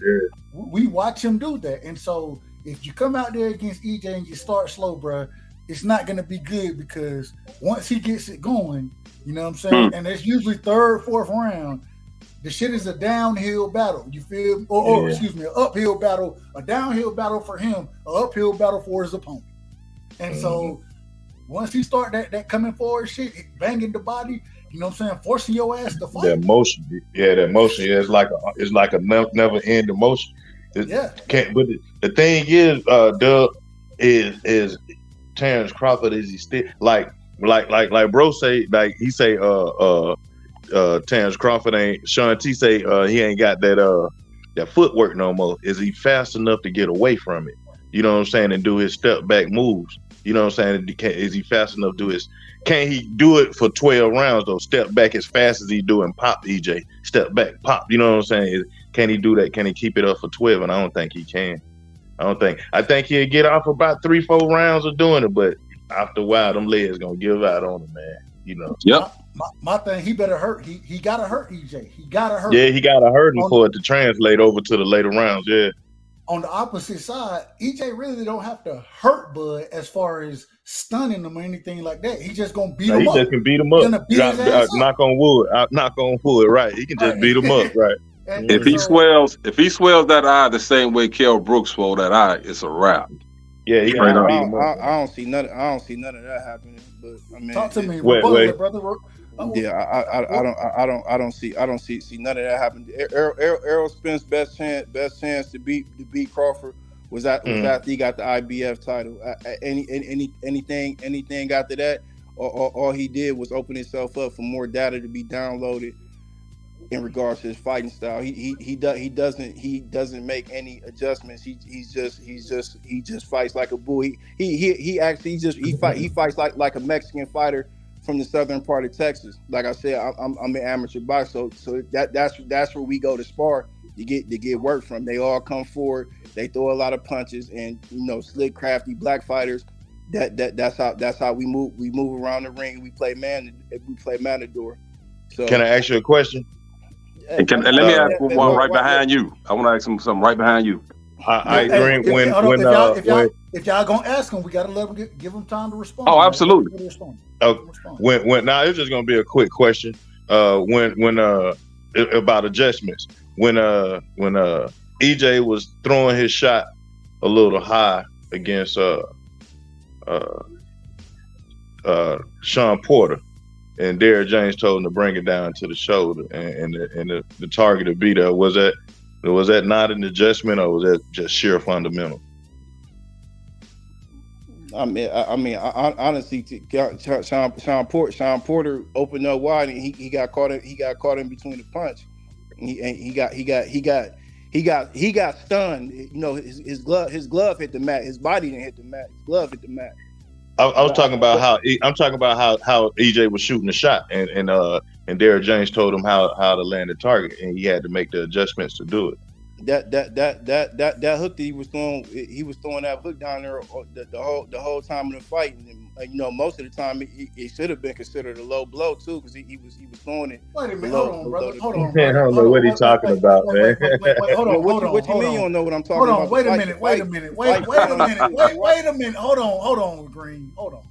We watch him do that. And so if you come out there against EJ and you start slow, bro, it's not going to be good, because once he gets it going, you know what I'm saying? And it's usually third, fourth round. The shit is a downhill battle. You feel? Or excuse me, an uphill battle, a downhill battle for him, an uphill battle for his opponent. And so once he start that coming forward shit, banging the body, you know what I'm saying, forcing your ass to fight. That motion, it's like a never end motion. But the thing is, Doug, is Terence Crawford, is he still like bro say, like he say Terence Crawford ain't, Sean T say he ain't got that footwork no more. Is he fast enough to get away from it? You know what I'm saying, and do his step back moves. You know what I'm saying? Is he fast enough to do his? Can he do it for 12 rounds though? Step back as fast as he do and pop, EJ. Step back, pop. You know what I'm saying? Can he do that? Can he keep it up for 12? And I don't think he can. I think he'll get off about 3-4 rounds of doing it, but after a while, them legs gonna give out on him, man. You know. Yep. My thing, he better hurt. He gotta hurt EJ. He gotta hurt. Yeah, he gotta hurt him for it to translate over to the later rounds. Yeah. On the opposite side, EJ really don't have to hurt Bud as far as stunning him or anything like that. He just gonna beat him up. He just can beat him up. Knock on wood. Right. He can just beat him up. Right. If he swells that eye the same way Kell Brooks swelled that eye, it's a wrap. Yeah, he I don't see none of that happening. But I mean, talk to me, brother. Yeah, I don't see none of that happen. Errol Spence best chance to beat Crawford was after he got the IBF title. Anything after that, all he did was open himself up for more data to be downloaded in regards to his fighting style. He doesn't make any adjustments. He just fights like a bull. He fights like a Mexican fighter from the southern part of Texas. Like I said, I'm an amateur boxer, so that's where we go to spar to get work from. They all come forward, they throw a lot of punches, and slick, crafty black fighters. That's how we move around the ring. We play matador. So can I ask you a question? And let me ask one right behind you. I want to ask him something right behind you. I agree. If y'all gonna ask him, we gotta let him give him time to respond. Oh, absolutely. Now it's just gonna be a quick question. When about adjustments. When EJ was throwing his shot a little high against Sean Porter, and Derek James told him to bring it down to the shoulder, and the target to be there. Was that not an adjustment, or was that just sheer fundamental? I mean, honestly, Sean Porter opened up wide, and he got caught in between the punch. He got stunned. His glove hit the mat. His body didn't hit the mat. His glove hit the mat. I was talking about how EJ was shooting the shot, and Derek James told him how to land the target, and he had to make the adjustments to do it. That hook that he was throwing that hook down there the whole time of the fight, most of the time it should have been considered a low blow too, because he was throwing it. Wait a minute, below- hold on, brother. below Hold the- on, Man, I brother. don't know Hold what on, he's talking about, man. Wait, hold on, What hold you mean on. you don't know what I'm talking Hold about? on, wait The a fight- minute, the wait a fight- minute, the wait fight- a minute, wait a minute. Hold on, Green. Hold on.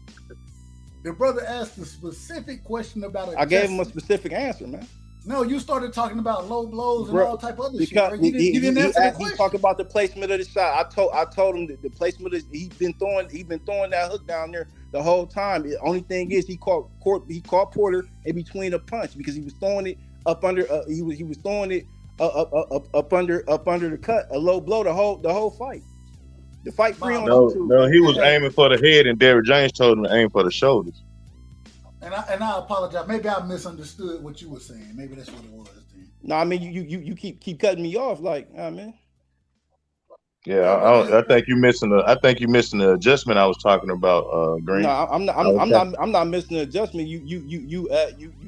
The brother asked a specific question about I gave him a adjustment. specific answer, man. No, you started talking about low blows and Bro, all type of other shit. Because Bro. You didn't answer the question. he talked about the placement of the shot. I told him that the placement is he's been throwing that hook down there the whole time. The only thing is he caught Porter in between a punch because he was throwing it up under he was throwing it up under the cut, a low blow the whole fight. The fight free on YouTube. No, he was aiming for the head, and Derrick James told him to aim for the shoulders. And I apologize. Maybe I misunderstood what you were saying. Maybe that's what it was. Then. No, I mean you keep cutting me off, like, man. Yeah, I think you missing the adjustment I was talking about, Green. No, I'm not missing the adjustment. You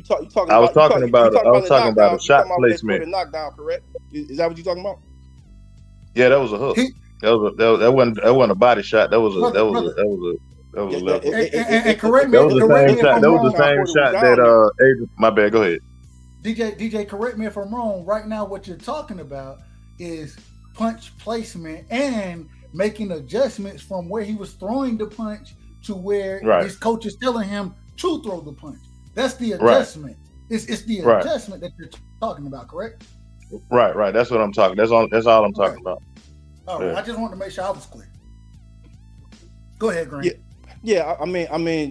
talking. I was talking about a shot placement. The knockdown, correct? Is that what you're talking about? Yeah, that was a hook. That wasn't a body shot. That was a left hook. And correct me. That was the same shot. That was the Crawford same shot was that Adrian. My bad. Go ahead. DJ, correct me if I'm wrong. Right now, what you're talking about is punch placement and making adjustments from where he was throwing the punch to where his coach is telling him to throw the punch. That's the adjustment. It's the adjustment that you're talking about, correct? Right. That's what I'm talking. That's all I'm talking about. All right. I just wanted to make sure I was clear. Go ahead, Green. Yeah. I mean,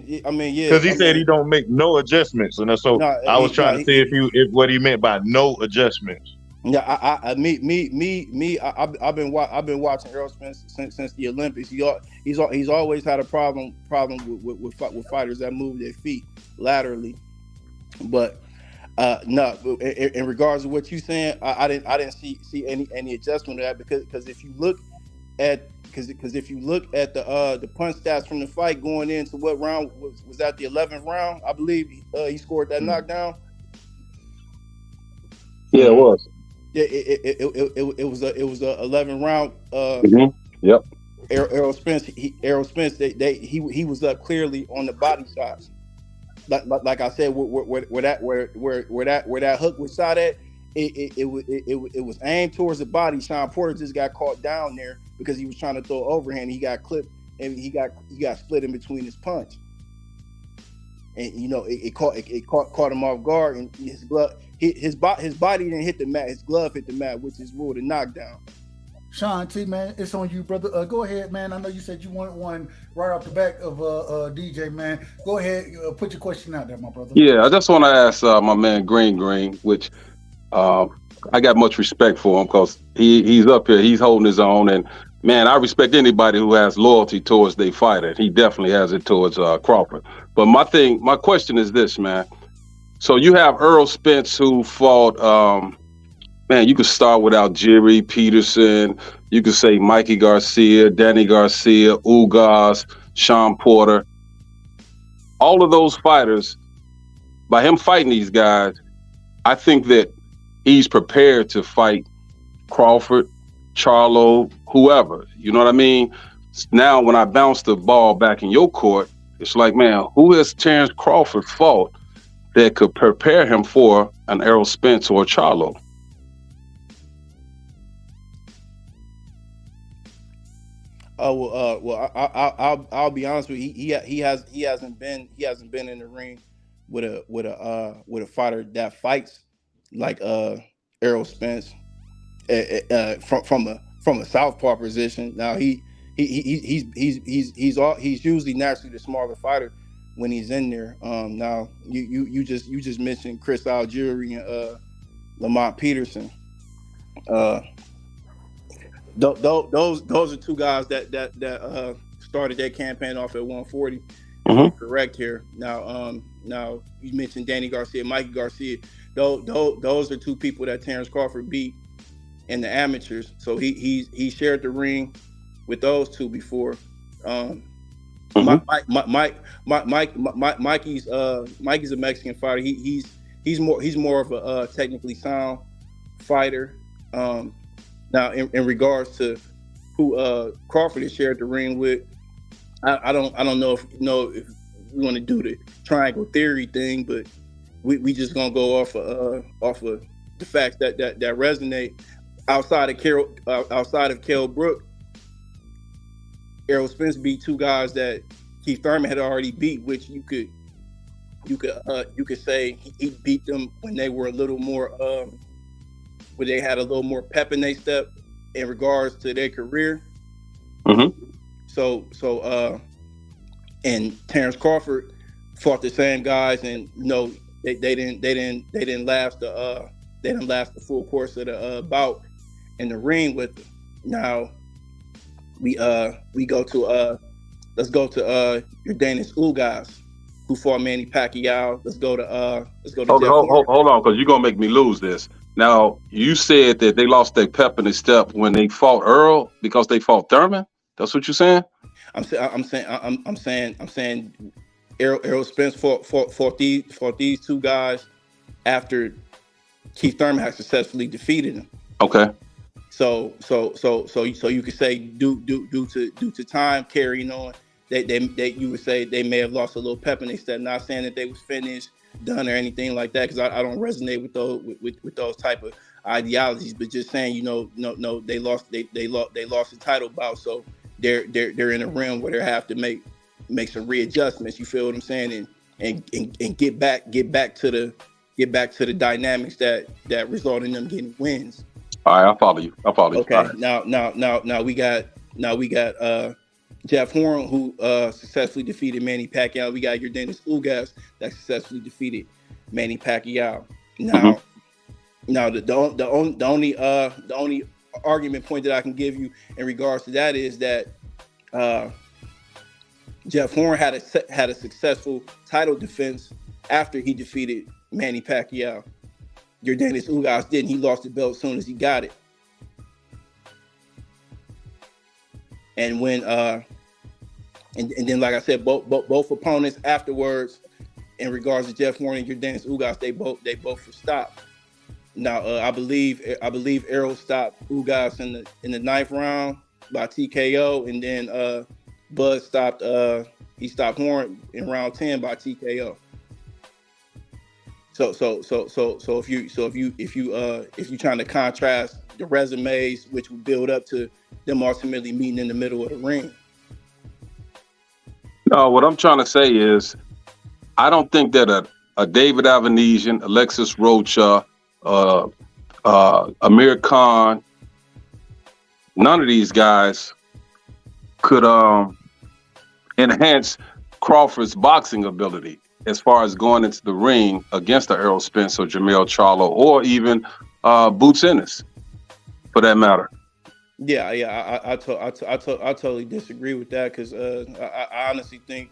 yeah. Because he said he don't make no adjustments, and so I was trying to see if what he meant by no adjustments. Yeah, I've been watching Errol Spence since the Olympics. He's always had a problem with fighters that move their feet laterally, but no. In regards to what you're saying, I didn't see any adjustment to that because if you look at the punch stats from the fight going into what round was that, the 11th round, I believe he scored that knockdown. Yeah, it was. Yeah, it was a 11 round. Yep. Errol Spence. He was up clearly on the body shots. Like I said, where that hook was shot at, it was aimed towards the body. Sean Porter just got caught down there because he was trying to throw overhand. He got clipped and he got split in between his punch. And it caught him off guard, and his glove. His body didn't hit the mat. His glove hit the mat, which is ruled a knockdown. Sean T, man, it's on you, brother. Go ahead, man. I know you said you wanted one right off the back of DJ, man. Go ahead, put your question out there, my brother. Yeah, I just want to ask my man Green, which I got much respect for him because he's up here, he's holding his own, and man, I respect anybody who has loyalty towards their fighter. He definitely has it towards Crawford. But my question is this, man. So you have Errol Spence who fought, man, you could start with Algieri, Peterson, you could say Mikey Garcia, Danny Garcia, Ugas, Sean Porter. All of those fighters, by him fighting these guys, I think that he's prepared to fight Crawford, Charlo, whoever. You know what I mean? Now, when I bounce the ball back in your court, it's like, man, who has Terence Crawford fought that could prepare him for an Errol Spence or Charlo? I'll be honest with you. He hasn't been in the ring with a fighter that fights like Errol Spence from a southpaw position. Now he's usually naturally the smaller fighter when he's in there. Now you just mentioned Chris Algieri and Lamont Peterson. Those are two guys that started their campaign off at 140. Correct here. Now you mentioned Danny Garcia, Mikey Garcia. Those are two people that Terence Crawford beat in the amateurs. So he shared the ring with those two before. Mikey's a Mexican fighter. He's more of a technically sound fighter. Now in regards to who Crawford has shared the ring with, I don't know if do the triangle theory thing, but we just gonna go off of the facts that resonate. Outside of Kell Brook, Errol Spence beat two guys that Keith Thurman had already beat, which you could say he beat them when they were a little more where they had a little more pep in their step in regards to their career. Mm-hmm. So and Terence Crawford fought the same guys, and they didn't last the full course of the bout in the ring with them. Now we go to let's go to your Danish Ugas, who fought Manny Pacquiao. Let's go to hold on, because you're gonna make me lose this. Now, you said that they lost their pep in their step when they fought Errol because they fought Thurman. That's what you're saying? I'm saying Errol Spence fought these two guys after Keith Thurman had successfully defeated him. Okay. So you could say due to time carrying on, they you would say they may have lost a little pep in their step. Not saying that they was finished, done, or anything like that, because I don't resonate with those type of ideologies. But just saying, no, they lost the title bout, so they're in a realm where they have to make some readjustments. You feel what I'm saying? And get back to the dynamics that result in them getting wins. All right, I follow you. Okay. Right. Now we got Jeff Horn, who successfully defeated Manny Pacquiao. We got your Dennis Ugas that successfully defeated Manny Pacquiao. Now, the only argument point that I can give you in regards to that is that Jeff Horn had a successful title defense after he defeated Manny Pacquiao. Your Dennis Ugas didn't. He lost the belt as soon as he got it. And when and then, like I said, both opponents afterwards, in regards to Jeff Horn and your Dennis Ugas, they both were stopped. Now I believe Errol stopped Ugas in the ninth round by TKO, and then Bud stopped Horn in round 10 by TKO. So if you trying to contrast the resumes, which would build up to them ultimately meeting in the middle of the ring. No, what I'm trying to say is, I don't think that a David Avanesian, Alexis Rocha, Amir Khan, none of these guys could enhance Crawford's boxing ability as far as going into the ring against the Errol Spence or Jermell Charlo, or even Boots Ennis, for that matter. Yeah, I totally disagree with that, because I honestly think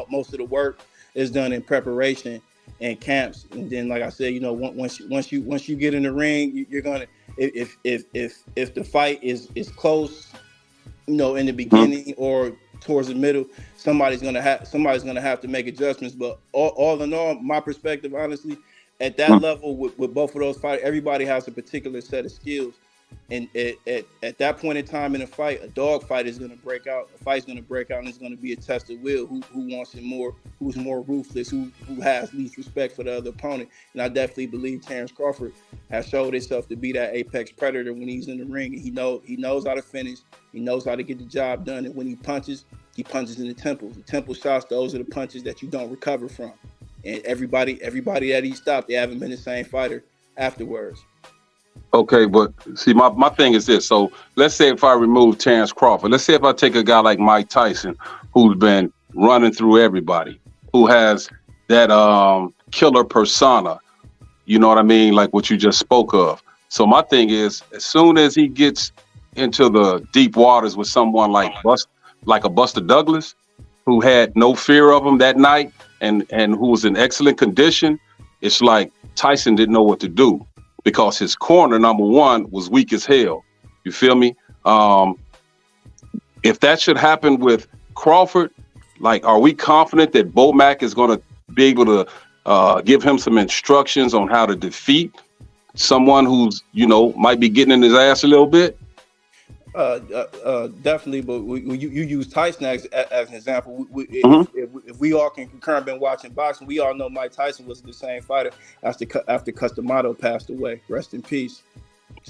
most of the work is done in preparation and camps, and then, like I said, once you get in the ring, you're gonna, if the fight is close, in the beginning or towards the middle, somebody's gonna have to make adjustments. But all in all, my perspective, honestly, at that level with both of those fighters, everybody has a particular set of skills. And at that point in time in a fight, a dog fight is going to break out. A fight's going to break out, and it's going to be a test of will. Who wants it more? Who's more ruthless? Who has least respect for the other opponent? And I definitely believe Terence Crawford has showed himself to be that apex predator when he's in the ring, and he knows how to finish. He knows how to get the job done. And when he punches in the temples. The temple shots, those are the punches that you don't recover from. And everybody that he stopped, they haven't been the same fighter afterwards. Okay, but see, my thing is this. So let's say if I remove Terence Crawford, let's say if I take a guy like Mike Tyson, who's been running through everybody, who has that killer persona, you know what I mean, like what you just spoke of. So my thing is, as soon as he gets into the deep waters with someone like a Buster Douglas, who had no fear of him that night and who was in excellent condition, it's like Tyson didn't know what to do, because his corner, number one, was weak as hell. You feel me? If that should happen with Crawford, like, are we confident that Bo Mack is going to be able to give him some instructions on how to defeat someone who's, might be getting in his ass a little bit? Definitely, but you use Tyson as an example. Mhm. If we all can concur and been watching boxing, we all know Mike Tyson was the same fighter after Customato passed away. Rest in peace.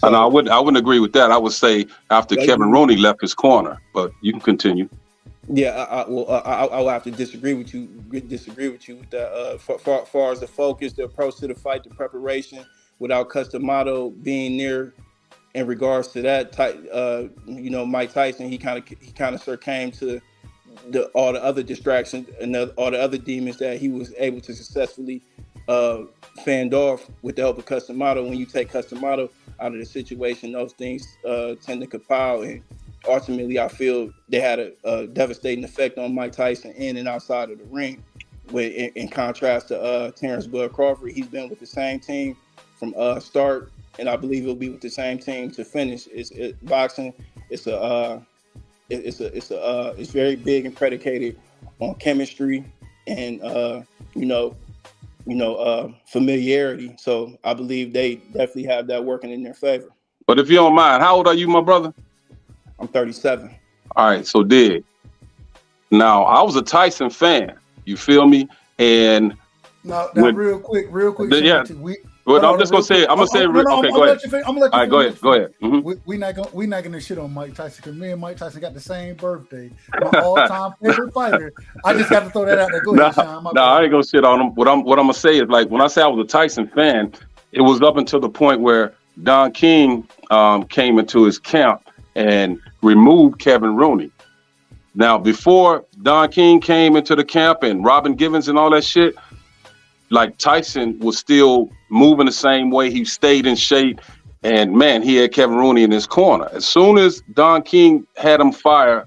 And I So wouldn't agree with that. I would say after Kevin Rooney left his corner, but you can continue. yeah, I will have to disagree with you with that. Far as the focus, the approach to the fight, the preparation, without Customato being near. In regards to that, Mike Tyson, he kind of succumbed to all the other distractions and all the other demons that he was able to successfully fend off with the help of Customato. When you take Customato out of the situation, those things tend to compile, and ultimately, I feel they had a devastating effect on Mike Tyson in and outside of the ring. In contrast to Terence Crawford, he's been with the same team from start. And I believe it'll be with the same team to finish. Boxing. It's very big and predicated on chemistry and familiarity. So I believe they definitely have that working in their favor. But if you don't mind, how old are you, my brother? I'm 37. All right, so dig. Now I was a Tyson fan. You feel me? And now real quick. Yeah. Well, I'm just gonna say. I'm gonna say. Okay, go ahead. I'm gonna let you. All right, go ahead. Mm-hmm. We're not gonna shit on Mike Tyson because me and Mike Tyson got the same birthday. My all-time favorite fighter. I just got to throw that out there. Go ahead, Sean. No, I ain't gonna shit on him. What I'm gonna say is, like, when I say I was a Tyson fan, it was up until the point where Don King came into his camp and removed Kevin Rooney. Now, before Don King came into the camp and Robin Givens and all that shit, like, Tyson was still moving the same way. He stayed in shape, and man, he had Kevin Rooney in his corner. As soon as Don King had him fire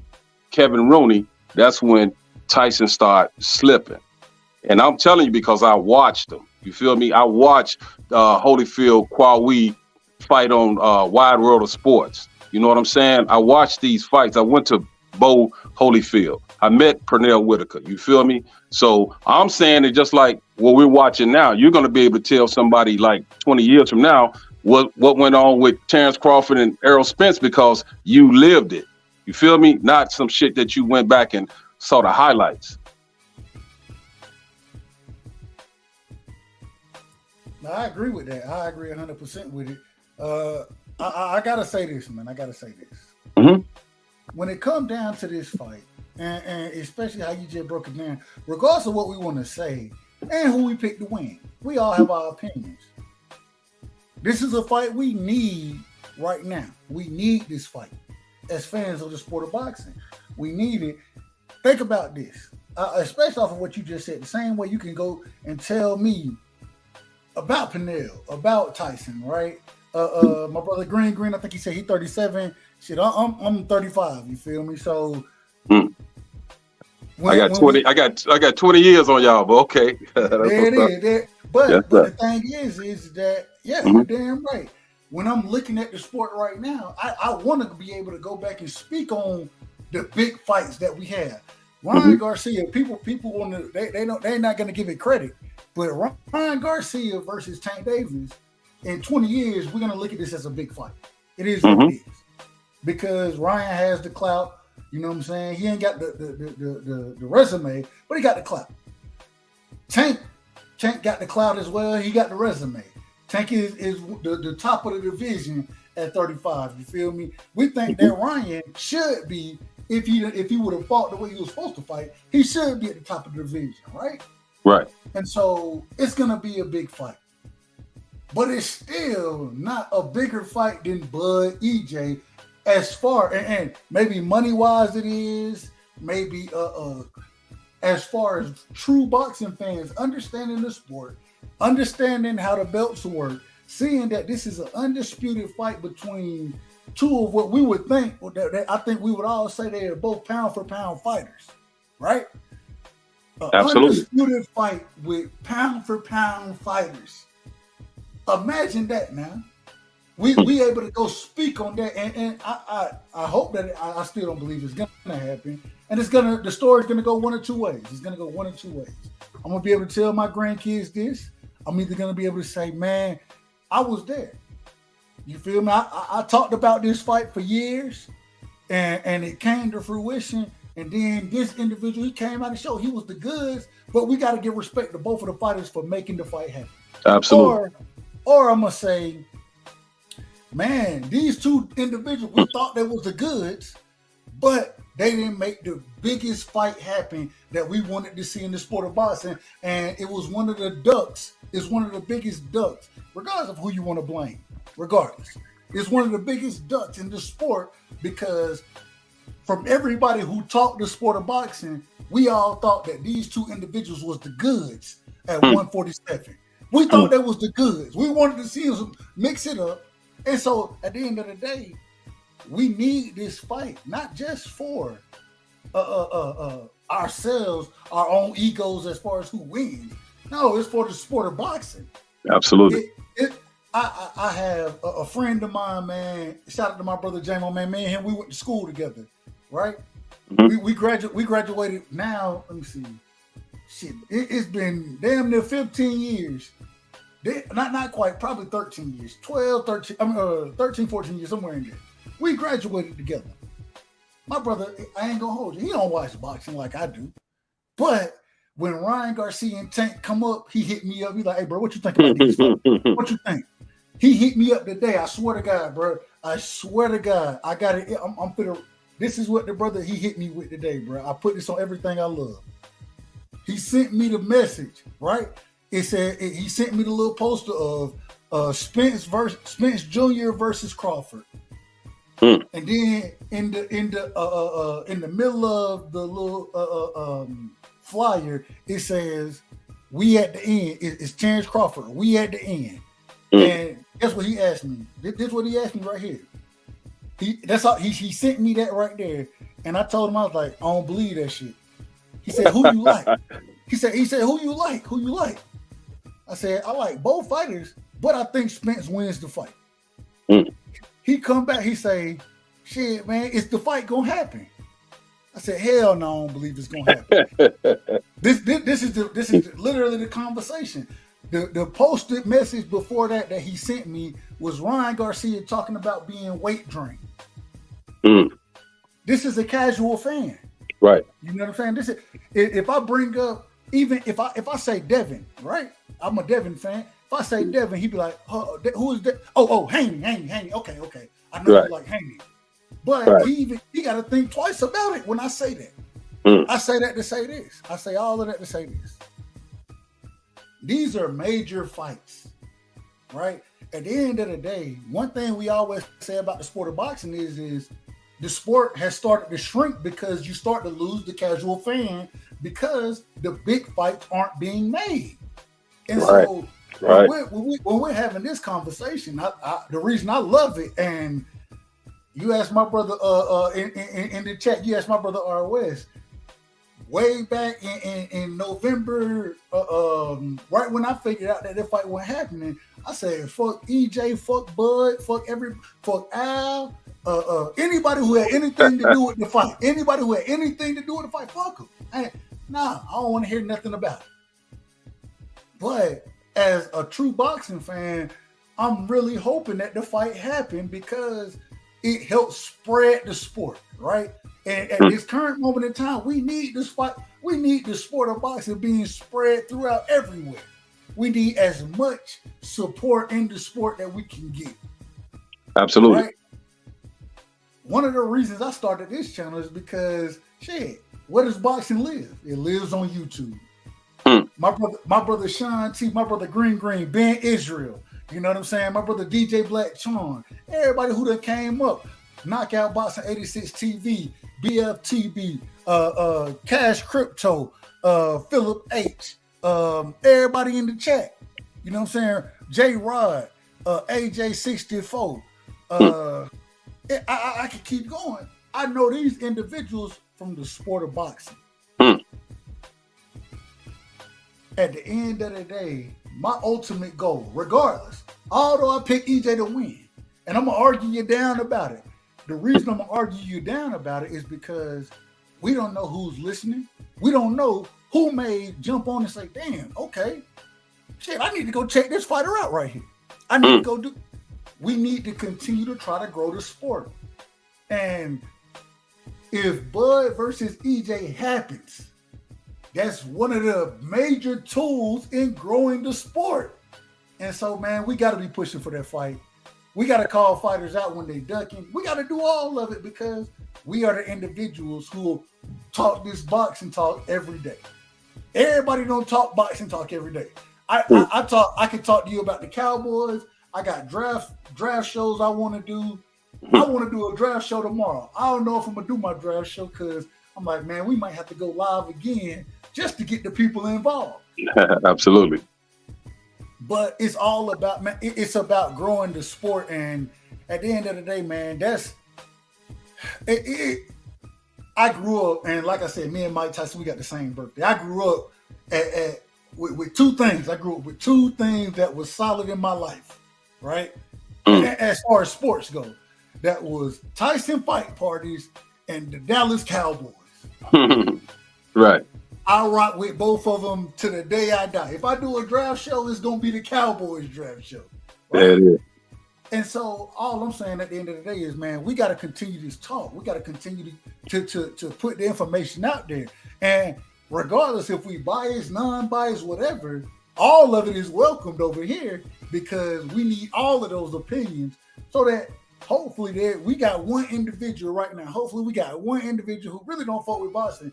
Kevin Rooney, that's when Tyson started slipping. And I'm telling you, because I watched him. You feel me? I watched Holyfield Kwawi fight on Wide World of Sports. You know what I'm saying? I watched these fights. I went to Bo Holyfield. I met Pernell Whitaker. You feel me? So I'm saying it just like what we're watching now. You're going to be able to tell somebody like 20 years from now what went on with Terence Crawford and Errol Spence because you lived it. You feel me? Not some shit that you went back and saw the highlights. No, I agree with that. I agree 100% with it. I got to say this, man. Mm-hmm. When it comes down to this fight, and especially how you just broke it down, regardless of what we want to say and who we pick to win, we all have our opinions. This is a fight we need right now. We need this fight. As fans of the sport of boxing, we need it. Think about this, especially off of what you just said. The same way you can go and tell me about Pernell, about Tyson, right? My brother Green, I think he said he's 37. Shit, I'm 35. You feel me? So I got 20. I got 20 years on y'all, but okay. There it is. But the thing is that you're damn right. When I'm looking at the sport right now, I want to be able to go back and speak on the big fights that we have. Ryan Garcia, people want to they're not going to give it credit, but Ryan Garcia versus Tank Davis in 20 years, we're going to look at this as a big fight. It is what it is because Ryan has the clout. You know what I'm saying? He ain't got the resume, but he got the clout. Tank got the clout as well. He got the resume. Tank is the top of the division at 35. You feel me? We think that Ryan should be, if he would have fought the way he was supposed to fight, he should be at the top of the division, right? Right. And so it's gonna be a big fight. But it's still not a bigger fight than Bud EJ as far and maybe money-wise it is, maybe as far as true boxing fans understanding the sport, understanding how the belts work, seeing that this is an undisputed fight between two of what we would think, I think we would all say they are both pound for pound fighters, right? Absolutely. Undisputed fight with pound for pound fighters. Imagine that now. We able to go speak on that, and I hope that I still don't believe it's gonna happen, and the story's gonna go one or two ways. It's gonna go one or two ways. I'm gonna be able to tell my grandkids this. I'm either gonna be able to say, man, I was there. You feel me? I talked about this fight for years, and it came to fruition. And then this individual, he came out and showed he was the goods, but we got to give respect to both of the fighters for making the fight happen. Absolutely. Or I'm gonna say, man, these two individuals, we thought they was the goods, but they didn't make the biggest fight happen that we wanted to see in the sport of boxing. And it was one of the ducks. It's one of the biggest ducks, regardless of who you want to blame. Regardless, it's one of the biggest ducks in the sport because from everybody who talked the sport of boxing, we all thought that these two individuals was the goods at 147. We thought that was the goods. We wanted to see them mix it up. And so at the end of the day, we need this fight, not just for ourselves, our own egos as far as who wins. No, it's for the sport of boxing. Absolutely. I have a friend of mine, man. Shout out to my brother J-Mo, man. Me and him, we went to school together, right? Mm-hmm. We graduated now. Let me see. Shit, it's been damn near 15 years. Not quite, probably 13 years. 13, 14 years, somewhere in there. We graduated together. My brother, I ain't gonna hold you. He don't watch boxing like I do. But when Ryan Garcia and Tank come up, he hit me up. He's like, hey, bro, what you think about these fights? What you think? He hit me up today. I swear to God, bro. I swear to God. I got it. I'm finna. This is what the brother he hit me with today, bro. I put this on everything I love. He sent me the message, right? It said he sent me the little poster of Spence Jr. versus Crawford. And then in the middle of the little flyer, it says, "We at the end." It's Terence Crawford. We at the end. And guess what he asked me? This is what he asked me right here. He sent me that right there, and I told him, I was like, I don't believe that shit. He said, "Who you like?" He said, "Who you like? Who you like?" I said, "I like both fighters, but I think Spence wins the fight." He come back, he say, "Shit, man, is the fight gonna happen?" I said, "Hell no, I don't believe it's gonna happen." This is literally the conversation. The posted message before that he sent me was Ryan Garcia talking about being weight drained. This is a casual fan, right? You know what I'm saying? This is if I bring up, even if I say Devin, right? I'm a Devin fan. If I say Devin, he'd be like, "Who is that?" Oh, Haney. Okay. I know you like Haney, but he got to think twice about it when I say that. I say that to say this. I say all of that to say this. These are major fights, right? At the end of the day, one thing we always say about the sport of boxing is the sport has started to shrink because you start to lose the casual fan because the big fights aren't being made. And so when we're having this conversation, the reason I love it, and you asked my brother in the chat, you asked my brother R. West, way back in November, right when I figured out that fight wasn't happening, I said, fuck EJ, fuck Bud, fuck Al, anybody who had anything to do with the fight, fuck them. I don't want to hear nothing about it. But as a true boxing fan, I'm really hoping that the fight happened because it helps spread the sport, right? And at this current moment in time, we need this fight. We need the sport of boxing being spread throughout everywhere. We need as much support in the sport that we can get. Absolutely. Right? One of the reasons I started this channel is because, where does boxing live? It lives on YouTube. My brother Sean T, my brother Green, Ben Israel. You know what I'm saying? My brother DJ Black Chon. Everybody who done came up. Knockout Boxing 86 TV, BFTB, Cash Crypto, Philip H, everybody in the chat. You know what I'm saying? J Rod, AJ64. I can keep going. I know these individuals from the sport of boxing. At the end of the day, my ultimate goal, regardless, although I pick EJ to win, and I'm going to argue you down about it. The reason I'm going to argue you down about it is because we don't know who's listening. We don't know who may jump on and say, damn, okay, I need to go check this fighter out right here. I need to go do. We need to continue to try to grow the sport. And if Bud versus EJ happens, that's one of the major tools in growing the sport. And so, man, we got to be pushing for that fight. We got to call fighters out when they ducking. We got to do all of it because we are the individuals who talk this boxing talk every day. Everybody don't talk boxing talk every day. I can talk to you about the Cowboys. I got draft shows I want to do. I want to do a draft show tomorrow. I don't know if I'm gonna do my draft show because I'm like, man, we might have to go live again just to get the people involved. Absolutely. But it's all about, man, it's about growing the sport. And at the end of the day, man, that's it. I grew up, and like I said, me and Mike Tyson, we got the same birthday. I grew up with two things. I grew up with two things that was solid in my life, right? As far as sports go, that was Tyson fight parties and the Dallas Cowboys. Right. I rock with both of them to the day I die. If I do a draft show, it's gonna be the Cowboys draft show. Right? There it is. And so all I'm saying at the end of the day is, man, we got to continue this talk. We got to continue to put the information out there. And regardless if we biased, non-biased, whatever, all of it is welcomed over here because we need all of those opinions so that hopefully we got one individual right now. Hopefully we got one individual who really don't fuck with boxing.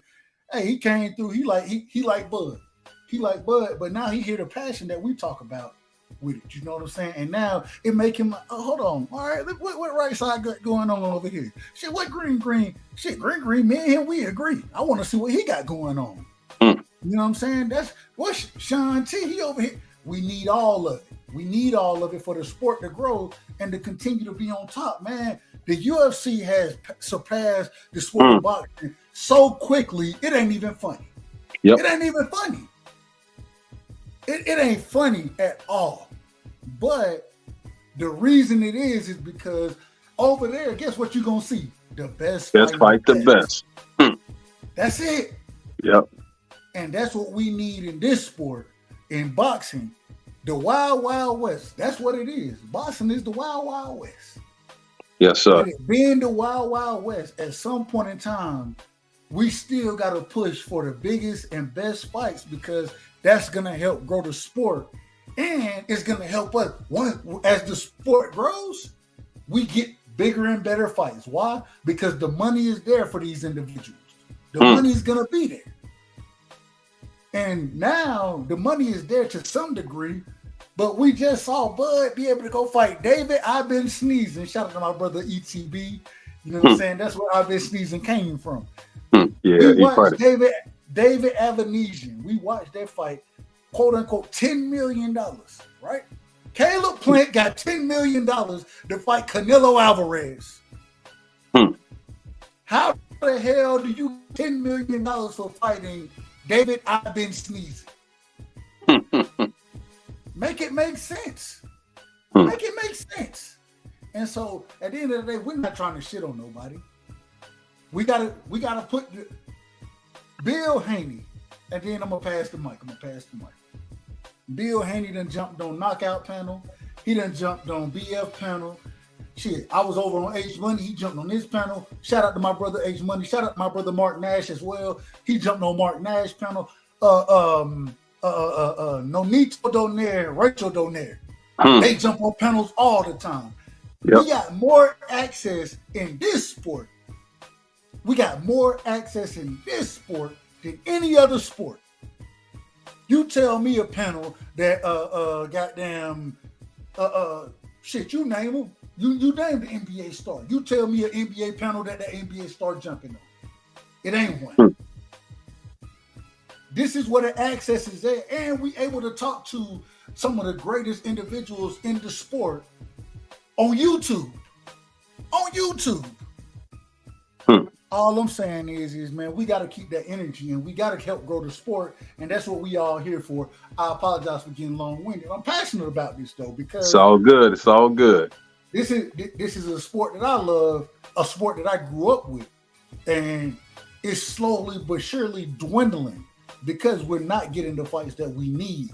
Hey, he came through. He like Bud. He like Bud, but now he hear the passion that we talk about with it. You know what I'm saying? And now it make him like, oh, hold on. All right, what right side got going on over here? Shit, what green? Shit, green, me and him, we agree. I want to see what he got going on. You know what I'm saying? That's what Sean T, he over here. We need all of it. We need all of it for the sport to grow and to continue to be on top, man. The UFC has surpassed the sport of boxing so quickly, it ain't even funny. Yep. It ain't even funny. It ain't funny at all. But the reason it is because over there, guess what you're going to see? The best fight the best. That's it. Yep. And that's what we need in this sport, in boxing. The Wild Wild West. That's what it is. Boxing is the Wild Wild West. Yes, sir. Being the Wild Wild West, at some point in time, we still got to push for the biggest and best fights because that's going to help grow the sport. And it's going to help us. As the sport grows, we get bigger and better fights. Why? Because the money is there for these individuals. The money is going to be there. And now the money is there to some degree, but we just saw Bud be able to go fight David. I've been sneezing. Shout out to my brother ETB. You know what I'm saying? That's where I've been sneezing came from. Yeah, we watched David Avanesian. We watched that fight, quote unquote, $10 million, right? Caleb Plant got $10 million to fight Canelo Alvarez. How the hell do you $10 million for fighting David, I've been sneezing? Make it make sense. Make it make sense. And so at the end of the day, we're not trying to shit on nobody. We gotta put Bill Haney, and then I'm gonna pass the mic. Bill Haney done jumped on Knockout panel. He done jumped on BF panel. Shit, I was over on H Money. He jumped on this panel. Shout out to my brother H Money. Shout out to my brother Mark Nash as well. He jumped on Mark Nash panel. Nonito Donaire, Rachel Donaire. They jump on panels all the time. Yep. We got more access in this sport. We got more access in this sport than any other sport. You tell me a panel that goddamn shit, you name them. You name the NBA star. You tell me an NBA panel that the NBA star jumping on. It ain't one. This is where the access is there, and we able to talk to some of the greatest individuals in the sport on YouTube. All I'm saying is, man, we got to keep that energy and we got to help grow the sport, and that's what we all here for. I apologize for getting long-winded. I'm passionate about this though because it's all good. It's all good. This is a sport that I love, a sport that I grew up with, and it's slowly but surely dwindling because we're not getting the fights that we need.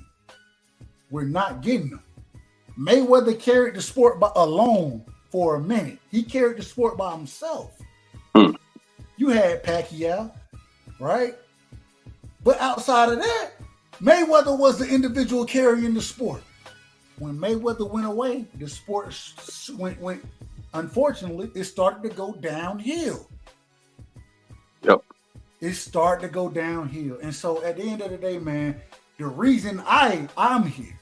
We're not getting them. Mayweather carried the sport alone for a minute. He carried the sport by himself. You had Pacquiao, right? But outside of that, Mayweather was the individual carrying the sport. When Mayweather went away, the sport went unfortunately, it started to go downhill. Yep. It started to go downhill. And so at the end of the day, man, the reason I'm here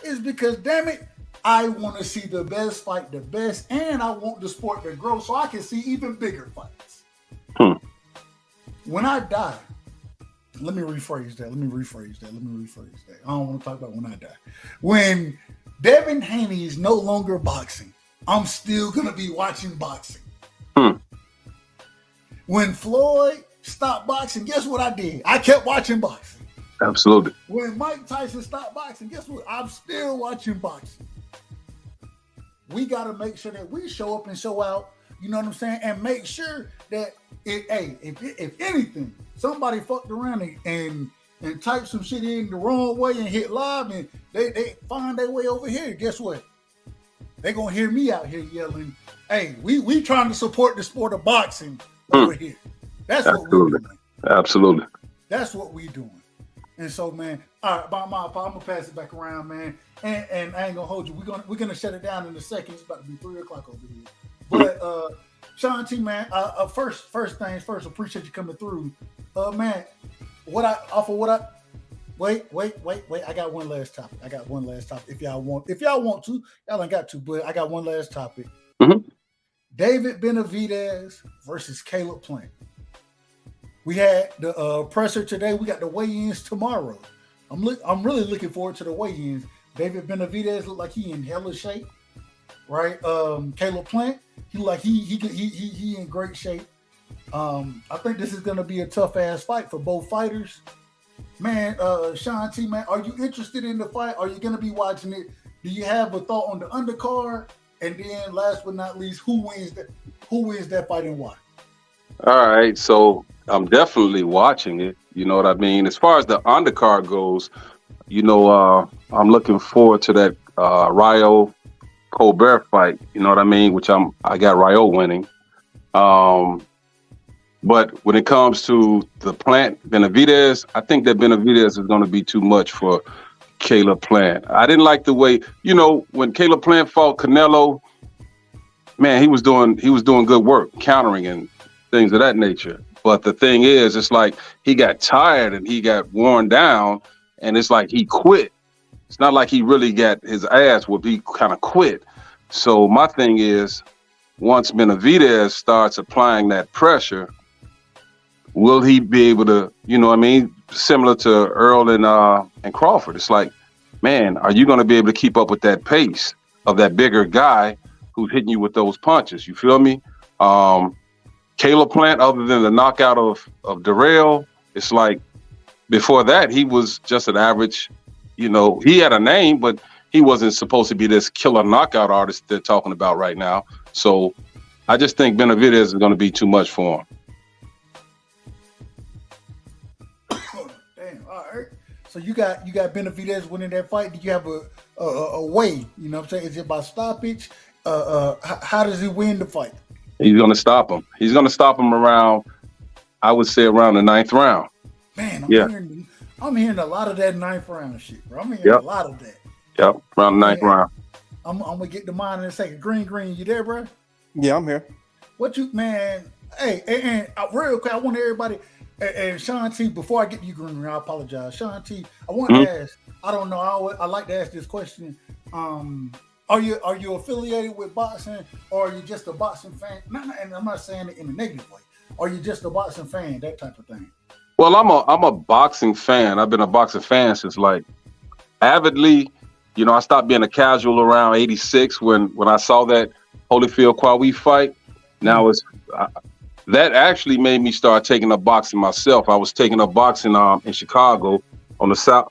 is because, damn it, I want to see the best fight the best, and I want the sport to grow so I can see even bigger fights. When I die, let me rephrase that. I don't want to talk about when I die. When Devin Haney is no longer boxing, I'm still going to be watching boxing. When Floyd stopped boxing, guess what I did? I kept watching boxing. Absolutely. When Mike Tyson stopped boxing, guess what? I'm still watching boxing. We got to make sure that we show up and show out, you know what I'm saying? And make sure that, if anything, somebody fucked around and typed some shit in the wrong way and hit live and they find their way over here, guess what? They going to hear me out here yelling, hey, we trying to support the sport of boxing over here. That's what we're doing. Absolutely. That's what we doing. And so, man, all right, I'm gonna pass it back around, man. And I ain't gonna hold you. We're gonna shut it down in a second. It's about to be 3:00 over here. But Sean T, man, first things first, appreciate you coming through. Man, wait, I got one last topic. If y'all want to, y'all ain't got to, but I got one last topic. David Benavidez versus Caleb Plant. We had the presser today. We got the weigh-ins tomorrow. I'm really looking forward to the weigh-ins. David Benavidez look like he in hella shape, right? Caleb Plant, he look like he in great shape. I think this is gonna be a tough ass fight for both fighters. Man, Sean T, man, are you interested in the fight? Are you gonna be watching it? Do you have a thought on the undercard? And then, last but not least, who wins that fight and why? All right, so I'm definitely watching it. You know what I mean? As far as the undercard goes, you know, I'm looking forward to that Rayo Colbert fight. You know what I mean? Which I got Rayo winning. But when it comes to the Plant Benavidez, I think that Benavidez is going to be too much for Caleb Plant. I didn't like the way, you know, when Caleb Plant fought Canelo, man, he was doing good work, countering and things of that nature. But the thing is, it's like he got tired and he got worn down, and it's like he quit. It's not like he really got his ass whooped. He kind of quit. So my thing is, once Benavidez starts applying that pressure, will he be able to, you know what I mean, similar to Errol and Crawford? It's like, man, are you going to be able to keep up with that pace of that bigger guy who's hitting you with those punches? You feel me? Caleb Plant, other than the knockout of Darrell, it's like before that, he was just an average, you know, he had a name, but he wasn't supposed to be this killer knockout artist they're talking about right now. So I just think Benavidez is going to be too much for him. Damn, all right. So you got Benavidez winning that fight. Do you have a way? You know what I'm saying? Is it by stoppage? How does he win the fight? He's going to stop him. He's going to stop him around, I would say, around the 9th round. Man, I'm hearing a lot of that 9th round shit, bro. I'm hearing a lot of that. Yep, around the 9th round. I'm gonna get to mine in a second. Green, you there, bro? Yeah, I'm here. What you, man? Hey, and real quick, I want everybody. And Sean T, before I get to you, Green, I apologize. Sean T, I want to ask. I don't know. I like to ask this question. Are you affiliated with boxing, or are you just a boxing fan? And I'm not saying it in a negative way. Are you just a boxing fan? That type of thing. Well, I'm a boxing fan. I've been a boxing fan since like avidly. You know, I stopped being a casual around '86 when I saw that Holyfield Qawi fight. Now that actually made me start taking up boxing myself. I was taking up boxing in Chicago on the south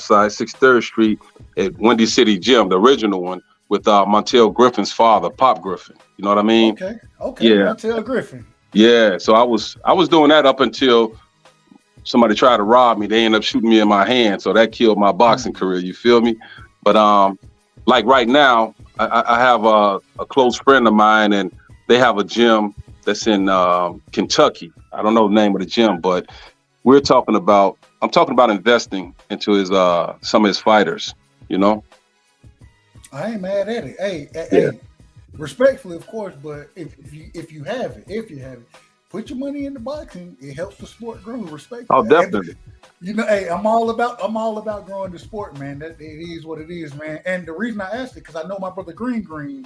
side, 63rd Street at Windy City Gym, the original one, with Montel Griffin's father, Pop Griffin. You know what I mean? Okay. Yeah. Montel Griffin. Yeah. So I was doing that up until somebody tried to rob me. They ended up shooting me in my hand, so that killed my boxing career. You feel me? But like right now, I have a close friend of mine, and they have a gym that's in Kentucky. I don't know the name of the gym, but I'm talking about investing into his some of his fighters, you know? I ain't mad at it. Hey, Yeah. hey, respectfully, of course, but if you have it, put your money in the boxing. It helps the sport grow. Oh, Respectfully, definitely. you know, hey, I'm all about growing the sport, man. That it is what it is, man. And the reason I asked it because I know my brother Green,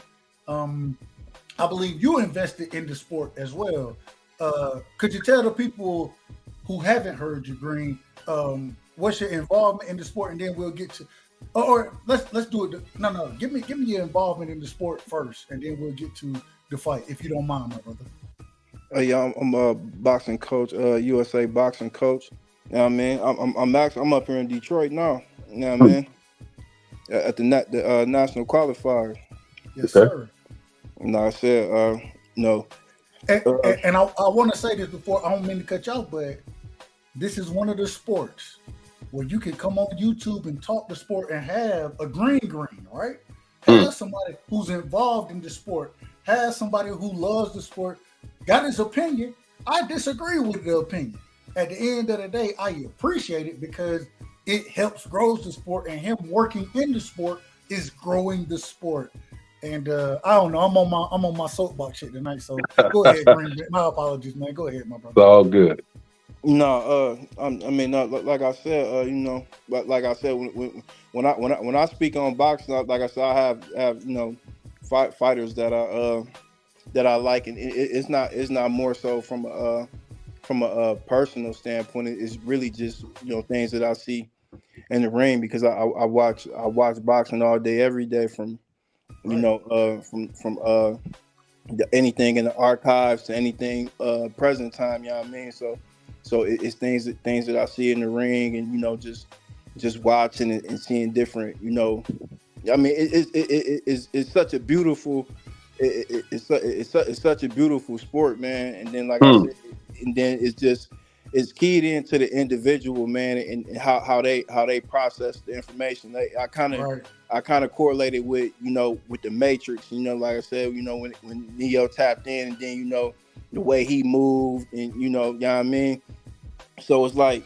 I believe you invested in the sport as well. Could you tell the people who haven't heard you, Green, what's your involvement in the sport, and then we'll get to, or let's do it. No, give me your involvement in the sport first, and then we'll get to the fight, if you don't mind, my brother. Yeah, I'm a boxing coach, USA boxing coach. You know what I mean? I'm up here in Detroit now. You know what I mean? At the national qualifier. Yes, Okay. sir. I said, no. And I want to say this before, I don't mean to cut you off, but this is one of the sports where you can come on YouTube and talk the sport and have a green, right? Have somebody who's involved in the sport, have somebody who loves the sport, got his opinion. I disagree with the opinion. At the end of the day, I appreciate it because it helps grows the sport, and him working in the sport is growing the sport. And I don't know, I'm on my soapbox shit tonight. So go ahead, Green. My apologies, man. Go ahead, my brother. It's all good. No, I mean, like I said, you know, like I said, when I speak on boxing, like I said, I have you know, fighters that I like, and it's not more so from a personal standpoint. It's really just, you know, things that I see in the ring, because I watch boxing all day, every day, from you know, from anything in the archives to anything present time. You know what I mean? So it's things that I see in the ring, and you know, just watching it and seeing different, you know. I mean, it's such a beautiful, it's such a beautiful sport, man. And then, like I said, and then it's keyed into the individual, man, and how they process the information. I kind of correlated with, you know, with the Matrix, you know, like I said, you know, when Neo tapped in, and then, you know, the way he moved, and you know what I mean. So it's like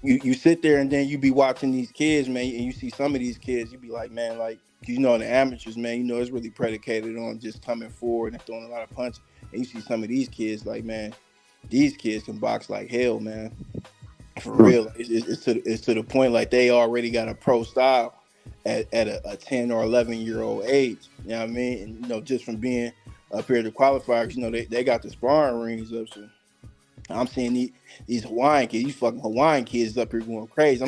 you sit there, and then you be watching these kids, man, and you see some of these kids, you be like, man, like, you know, the amateurs, man, you know, it's really predicated on just coming forward and throwing a lot of punches. And you see some of these kids, like, man, these kids can box like hell, man. For real. It's to the point, like, they already got a pro style at a 10 or 11-year-old age. You know what I mean? And, you know, just from being up here at the qualifiers, you know, they got the sparring rings up. So I'm seeing these Hawaiian kids, these fucking Hawaiian kids up here going crazy.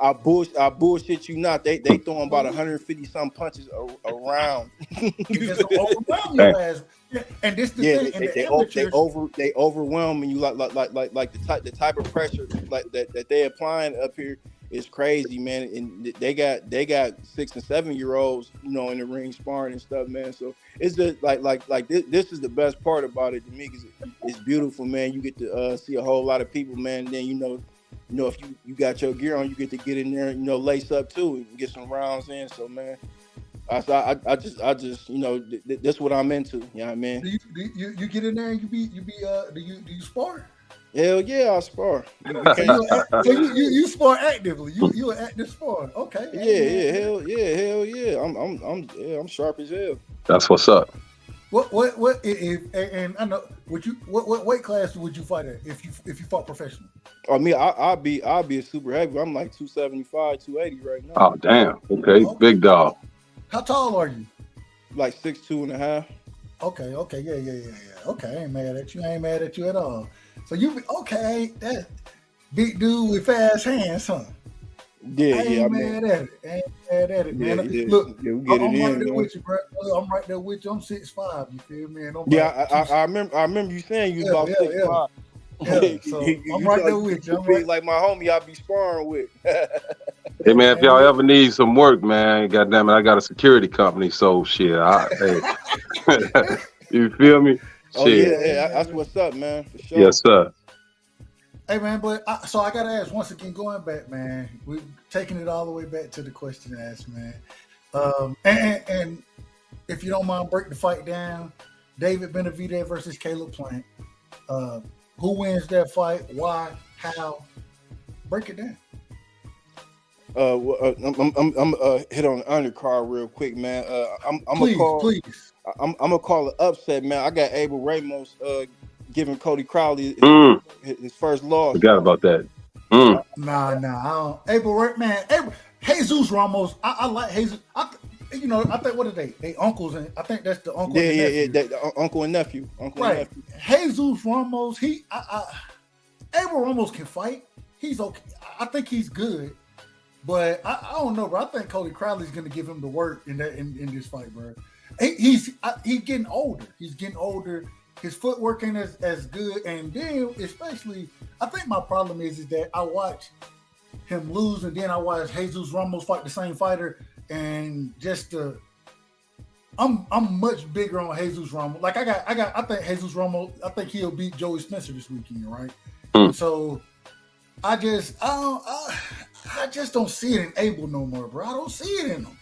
I bullshit you not. They throwing about 150 some punches around. And this the thing. They overwhelm you, like the type of pressure like that they applying up here is crazy, man. And they got 6 and 7-year-olds, you know, in the ring sparring and stuff, man. So it's just like this is the best part about it to me, because it's beautiful, man. You get to see a whole lot of people, man. And then you know, if you got your gear on, you get to get in there and, you know, lace up too and get some rounds in. So, man, I just you know, that's what I'm into. You know what I mean? Do you get in there and do you spar? Hell yeah, I spar. So you spar actively. You an active spar. Okay. Hell yeah. I'm sharp as hell. That's what's up. What if, and I know, what weight class would you fight at if you fought professional? I mean, I'll be a super heavy. I'm like 275, 280 right now. Oh damn. Okay. Big dog. How tall are you? Like 6'2.5". Okay. Yeah. Okay, I ain't mad at you at all. So okay, that big dude with fast hands, huh? Yeah, I ain't mad at it, man. Yeah, Look, yeah, we get I'm it right in, there man. with you, bro. I'm right there with you. I'm 6'5", you feel me? And I remember you saying you was about 6'5". Yeah, so I'm right there with you. I'm right. Like my homie I be sparring with. Hey man, if y'all ever need some work, man, goddamn it, I got a security company, so shit. Hey. You feel me? Oh shit. yeah, that's what's up, man. For sure. Yes, sir. Hey man, but so I gotta ask once again, going back, man. We're taking it all the way back to the question asked, man. And if you don't mind, break the fight down. David Benavidez versus Caleb Plant. Who wins that fight? Why? How? Break it down. I'm hit on the undercard real quick, man. I'm Please, gonna call. please. I'm gonna call it upset, man. I got Abel Ramos giving Cody Crowley his first loss. Forgot about that. Nah. I don't. Abel, Jesus Ramos. I like Jesus. I think what are they? They uncles, and I think that's the uncle. Yeah. Uncle and nephew. Uncle and nephew. Jesus Ramos. Abel Ramos can fight. He's okay. I think he's good, but I don't know, bro. I think Cody Crowley's gonna give him the work in this fight, bro. He's getting older. He's getting older. His footwork ain't as good, and then especially, I think my problem is that I watch him lose, and then I watch Jesus Ramos fight the same fighter, and I'm much bigger on Jesus Ramos. Like I think Jesus Ramos. I think he'll beat Joey Spencer this weekend, right? So I just don't see it in Abel no more, bro. I don't see it in him.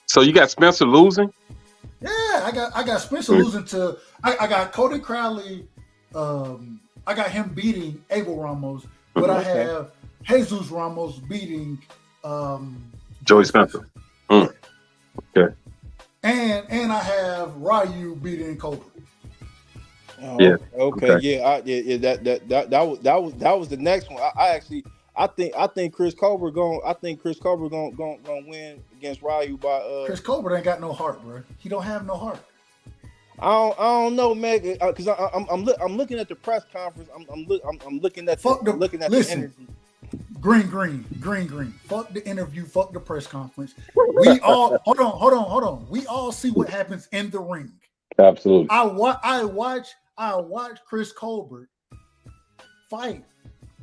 So you got Spencer losing? Yeah, I got Spencer losing to. I got Cody Crowley. I got him beating Abel Ramos, but I have Jesus Ramos beating Joey Spencer. Okay. And I have Ryu beating Cobra. Oh, yeah. Okay. Yeah. That was the next one. I think Chris Cobra going win against Ryu by Chris Cobra ain't got no heart, bro. He don't have no heart. I don't know, man, because I'm looking at the press conference. I'm looking at the energy. Green. Fuck the interview. Fuck the press conference. We all hold on. We all see what happens in the ring. Absolutely. I watch Chris Colbert fight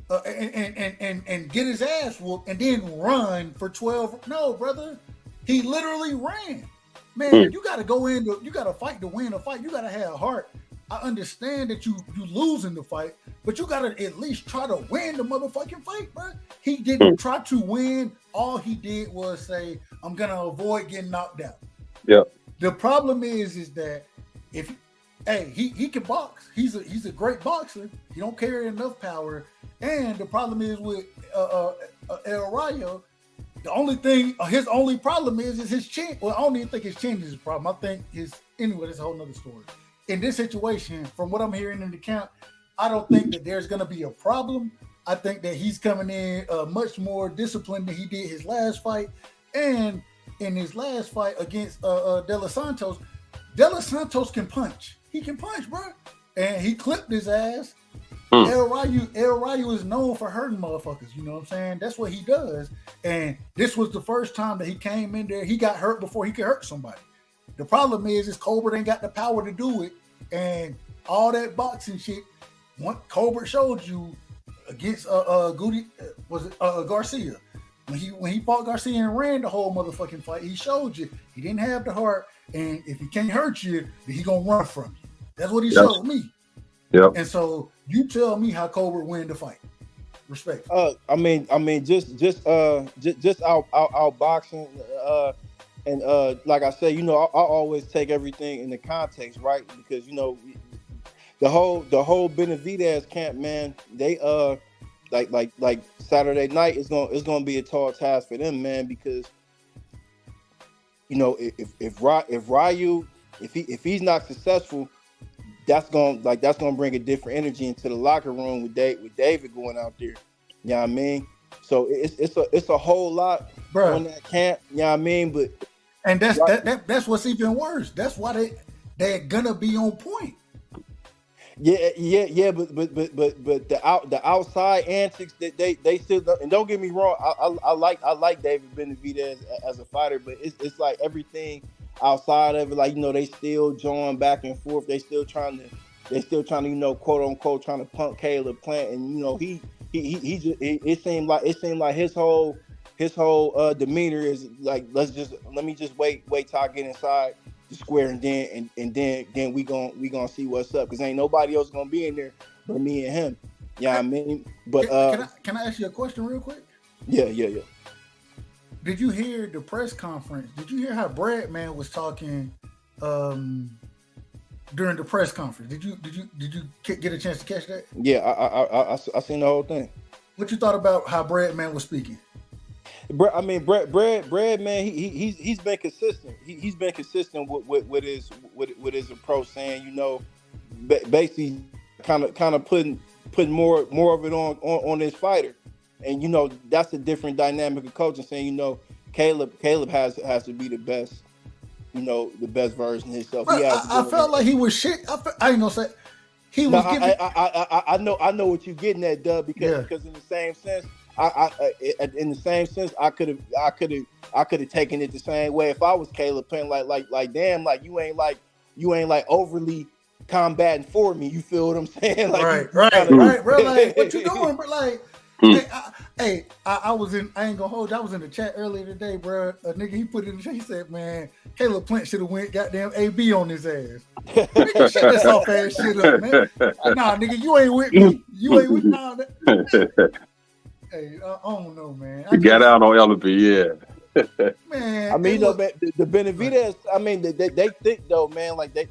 and get his ass whooped and then run for 12. No, brother, he literally ran. Man, you got to go in. You got to fight to win a fight. You got to have heart. I understand that you lose in the fight, but you got to at least try to win the motherfucking fight, bro. He didn't try to win. All he did was say, "I'm gonna avoid getting knocked out." Yep. The problem is that he can box. He's a great boxer. He don't carry enough power. And the problem is with Errol. His only problem is his chin. Well, I don't even think his chin is his problem. I think that's a whole nother story. In this situation, from what I'm hearing in the camp, I don't think that there's going to be a problem. I think that he's coming in much more disciplined than he did his last fight. And in his last fight against De Los Santos can punch. He can punch, bro. And he clipped his ass. El Rayo is known for hurting motherfuckers. You know what I'm saying? That's what he does. And this was the first time that he came in there. He got hurt before he could hurt somebody. The problem is Colbert ain't got the power to do it. And all that boxing shit, what Colbert showed you against Garcia. When he fought Garcia and ran the whole motherfucking fight, he showed you he didn't have the heart. And if he can't hurt you, then he gonna run from you. That's what he showed me. Yeah. And so you tell me how Colbert win the fight. Respect. I mean, just out boxing. And like I said, I always take everything in the context, right? Because the whole Benavidez camp, man, they like Saturday night is gonna be a tall task for them, man, because if Ryu if he's not successful, that's gonna bring a different energy into the locker room with David going out there. You know what I mean? So it's a whole lot on that camp. You know what I mean? But and that's what's even worse. That's why they're gonna be on point. Yeah. But the outside antics that they still, and don't get me wrong, I like David Benavidez as a fighter, but it's like everything outside of it, like they still join back and forth. They still trying to quote unquote trying to punk Caleb Plant, and he it seemed like his whole demeanor is like let me just wait till I get inside the square, and then we gonna see what's up, because ain't nobody else gonna be in there but me and him. Yeah, I mean, but can I ask you a question real quick? Yeah. Did you hear the press conference? Did you hear how Bradman was talking during the press conference? Did you get a chance to catch that? Yeah, I seen the whole thing. What you thought about how Bradman was speaking? I mean, Brad, man, he's been consistent. He's been consistent with his approach, saying, you know, basically kind of putting more of it on his fighter, and you know that's a different dynamic of coaching. Saying, you know, Caleb has to be the best, you know, the best version of himself. Bro, I felt like he was shit. I ain't gonna say he was giving. I know what you're getting at, Dub, because in the same sense. In the same sense, I could have taken it the same way if I was Caleb Plant. Like, damn, like you ain't like overly combating for me. You feel what I'm saying? Like, right, bro. Like, what you doing, bro? Like, I was in. I ain't gonna hold you. I was in the chat earlier today, bro. A nigga, he put it in the chat. He said, "Man, Caleb Plant should have went goddamn AB on his ass." Nigga, shut this off ass shit up, man. Nah, nigga, you ain't with me. You ain't with nah. Hey, I don't know, man. You got out on LB, yeah. Man, I mean, you know, man, the Benavidez. I mean, they think though, man. Like they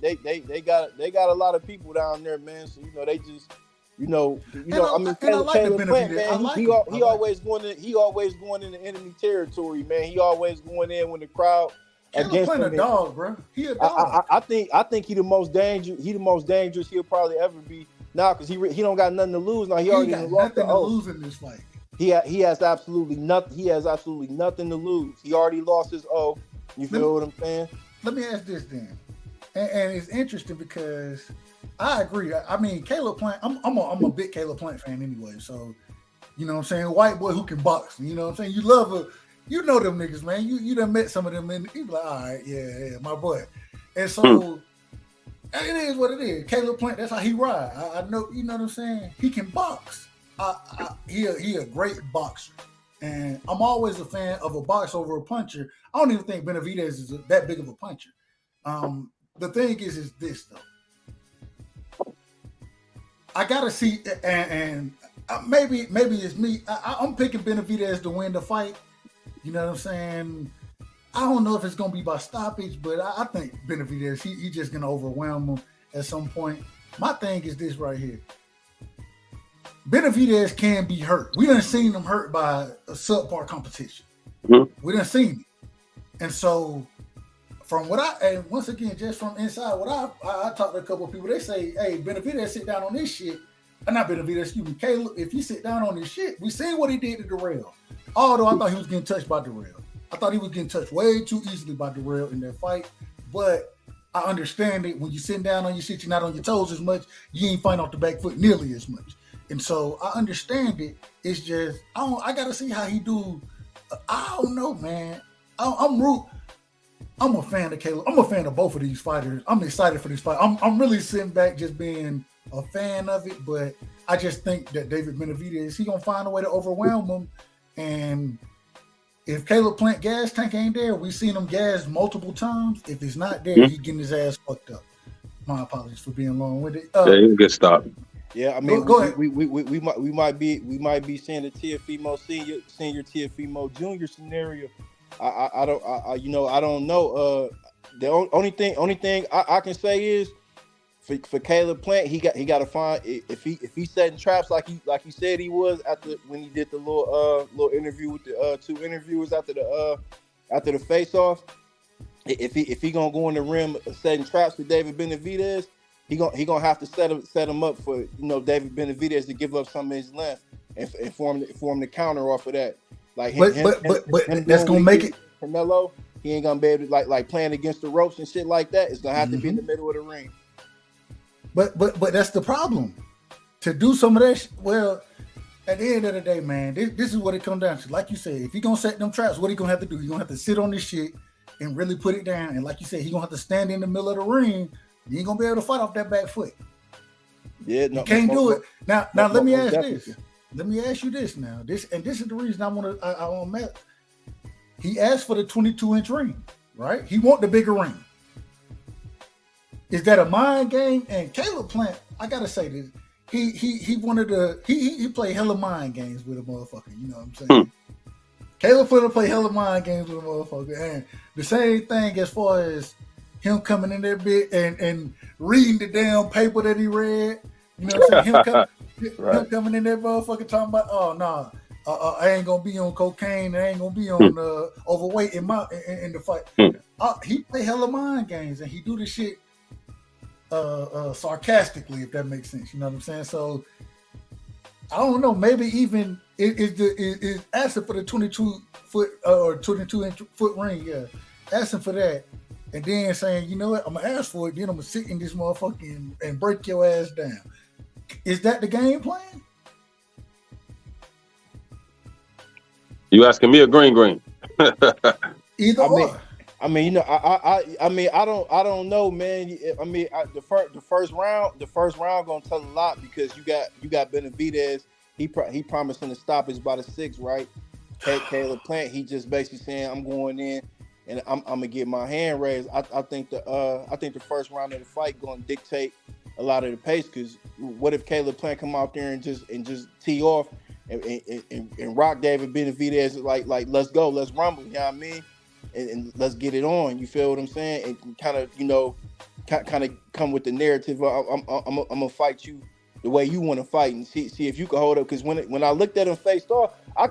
got a lot of people down there, man. So you know, they just, you know. I mean, Caleb Plant, man. He always going in the enemy territory, man. He always going in when the crowd. Caleb Plant a dog, bro. He a dog. I think he the most dangerous. He the most dangerous he'll probably ever be now because he don't got nothing to lose now. He already got nothing to lose in this fight. He has absolutely nothing. He has absolutely nothing to lose. He already lost his O. You feel what I'm saying? Let me ask this then, and it's interesting because I agree. I mean, Caleb Plant. I'm a big Caleb Plant fan anyway. So, you know what I'm saying? White boy who can box. You know what I'm saying? You love you know them niggas, man. You done met some of them, and you be like, all right, yeah, my boy. And so it is what it is. Caleb Plant. That's how he ride. I know. You know what I'm saying? He can box. He a great boxer, and I'm always a fan of a boxer over a puncher. I don't even think Benavidez is that big of a puncher. The thing is this though. I gotta see, and maybe it's me. I'm picking Benavidez to win the fight. You know what I'm saying? I don't know if it's gonna be by stoppage, but I think Benavidez he just gonna overwhelm him at some point. My thing is this right here. Benavidez can be hurt. We done seen him hurt by a subpar competition. We done seen it. And so from what and once again, just from inside, what I talked to a couple of people, they say, hey, Benavidez sit down on this shit. Not Benavidez, excuse me, Caleb, if you sit down on this shit, we seen what he did to Darrell. Although I thought he was getting touched by Darrell. I thought he was getting touched way too easily by Darrell in that fight. But I understand it. When you're sitting down on your shit, you're not on your toes as much. You ain't fighting off the back foot nearly as much. And so I understand it. It's just I gotta see how he do. I don't know, man. I'm a fan of Caleb. I'm a fan of both of these fighters. I'm excited for this fight. I'm really sitting back just being a fan of it. But I just think that David Benavidez, he gonna find a way to overwhelm him. And if Caleb Plant gas tank ain't there, we've seen him gas multiple times. If it's not there, he getting his ass fucked up. My apologies for being long-winded. Yeah, he's a good stop. Yeah, I mean, go ahead. We might be seeing the Teofimo senior Teofimo junior scenario. I don't know. The only thing I can say is for Caleb Plant, he got to find if he's setting traps like he said he was when he did the little interview with the two interviewers after the face off. If he gonna go in the rim setting traps with David Benavidez, he gonna have to set him up for David Benavidez to give up some of his length and form the counter off of that. Like but that's gonna make it. Canelo, he ain't gonna be able to like playing against the ropes and shit like that. It's gonna have to be in the middle of the ring. But that's the problem. To do some of that, well, at the end of the day, man, this is what it comes down to. Like you said, if he gonna set them traps, what he gonna have to do? He gonna have to sit on this shit and really put it down. And like you said, he gonna have to stand in the middle of the ring. You ain't gonna be able to fight off that back foot. Yeah, you can't do it. Now let me ask this. Let me ask you this now. This is the reason I want to. He asked for the 22-inch ring, right? He want the bigger ring. Is that a mind game? And Caleb Plant, I gotta say this. He wanted to. He played hella mind games with a motherfucker. You know what I'm saying? Caleb Flint will play hella mind games with a motherfucker. And the same thing as far as him coming in there bit and reading the damn paper that he read. You know what I'm saying? Him coming in there motherfucker talking about, oh, nah, I ain't going to be on cocaine. I ain't going to be on overweight in the fight. He play hella mind games, and he do the shit sarcastically, if that makes sense. You know what I'm saying? So, I don't know. Maybe even is asking for the 22-foot or 22-foot ring. Yeah, asking for that, and then saying, you know what, I'm gonna ask for it. Then I'm gonna sit in this motherfucker and break your ass down. Is that the game plan? You asking me a green? Either or. I mean, you know, I don't know, man. I mean, the first round gonna tell a lot because you got Benavidez. He promising to stop us by the 6th, right? Caleb Plant, he just basically saying, I'm going in and I'm gonna get my hand raised. I think the first round of the fight gonna dictate a lot of the pace, because what if Caleb Plant come out there and just tee off and rock David Benavidez like let's go, let's rumble, you know what I mean? And let's get it on. You feel what I'm saying? And kind of, you know, kind of come with the narrative. I'm gonna fight you the way you want to fight, and see if you can hold up. Because when I looked at him faced off, I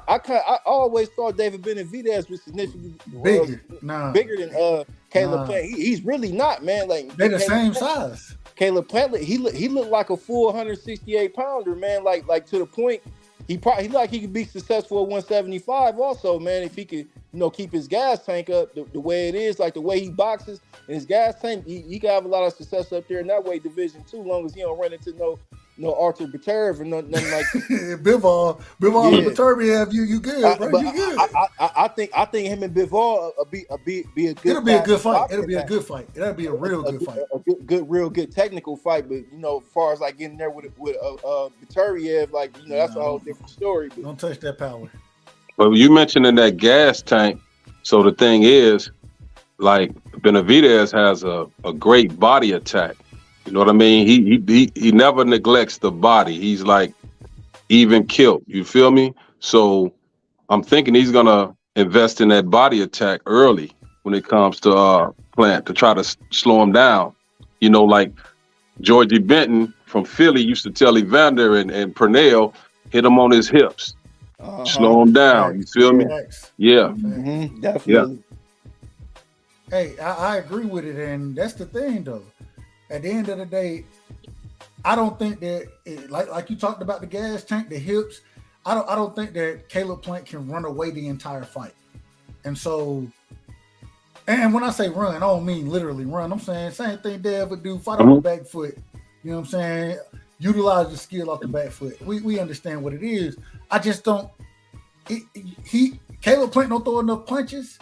always thought David Benavidez was significantly bigger than Caleb Plant. He's really not, man. Like they're the same size. Caleb Plant, he looked like a full 168 pounder, man. Like to the point. He could be successful at 175 also, man, if he could, you know, keep his gas tank up the way it is, like the way he boxes and his gas tank, he can have a lot of success up there in that weight division too, long as he don't run into no Arthur Baterv or nothing like Bivol and Baterv, you good, bro. You good. I think him and Bivol be a good. It'll be a good fight. It'll be a good fight. It'll be a real good fight. A real good technical fight, but you know, as far as like getting there with Baterv, like, you know, that's a whole different story. But don't touch that power. But you mentioned in that gas tank, so the thing is, like, Benavidez has a great body attack. You know what I mean? He never neglects the body. He's like even killed. You feel me? So I'm thinking he's gonna invest in that body attack early when it comes to Plant, to try to slow him down. You know, like Georgie Benton from Philly used to tell Evander and Pernell, hit him on his hips, slow him down. You feel me? Yeah, definitely. Yeah. Hey, I agree with it, and that's the thing, though. At the end of the day, I don't think that like you talked about the gas tank, the hips. I don't think that Caleb Plant can run away the entire fight. And so, and when I say run, I don't mean literally run. I'm saying same thing Dad would do, fight on the back foot. You know what I'm saying? Utilize the skill off the back foot. We understand what it is. I just don't. Caleb Plant don't throw enough punches,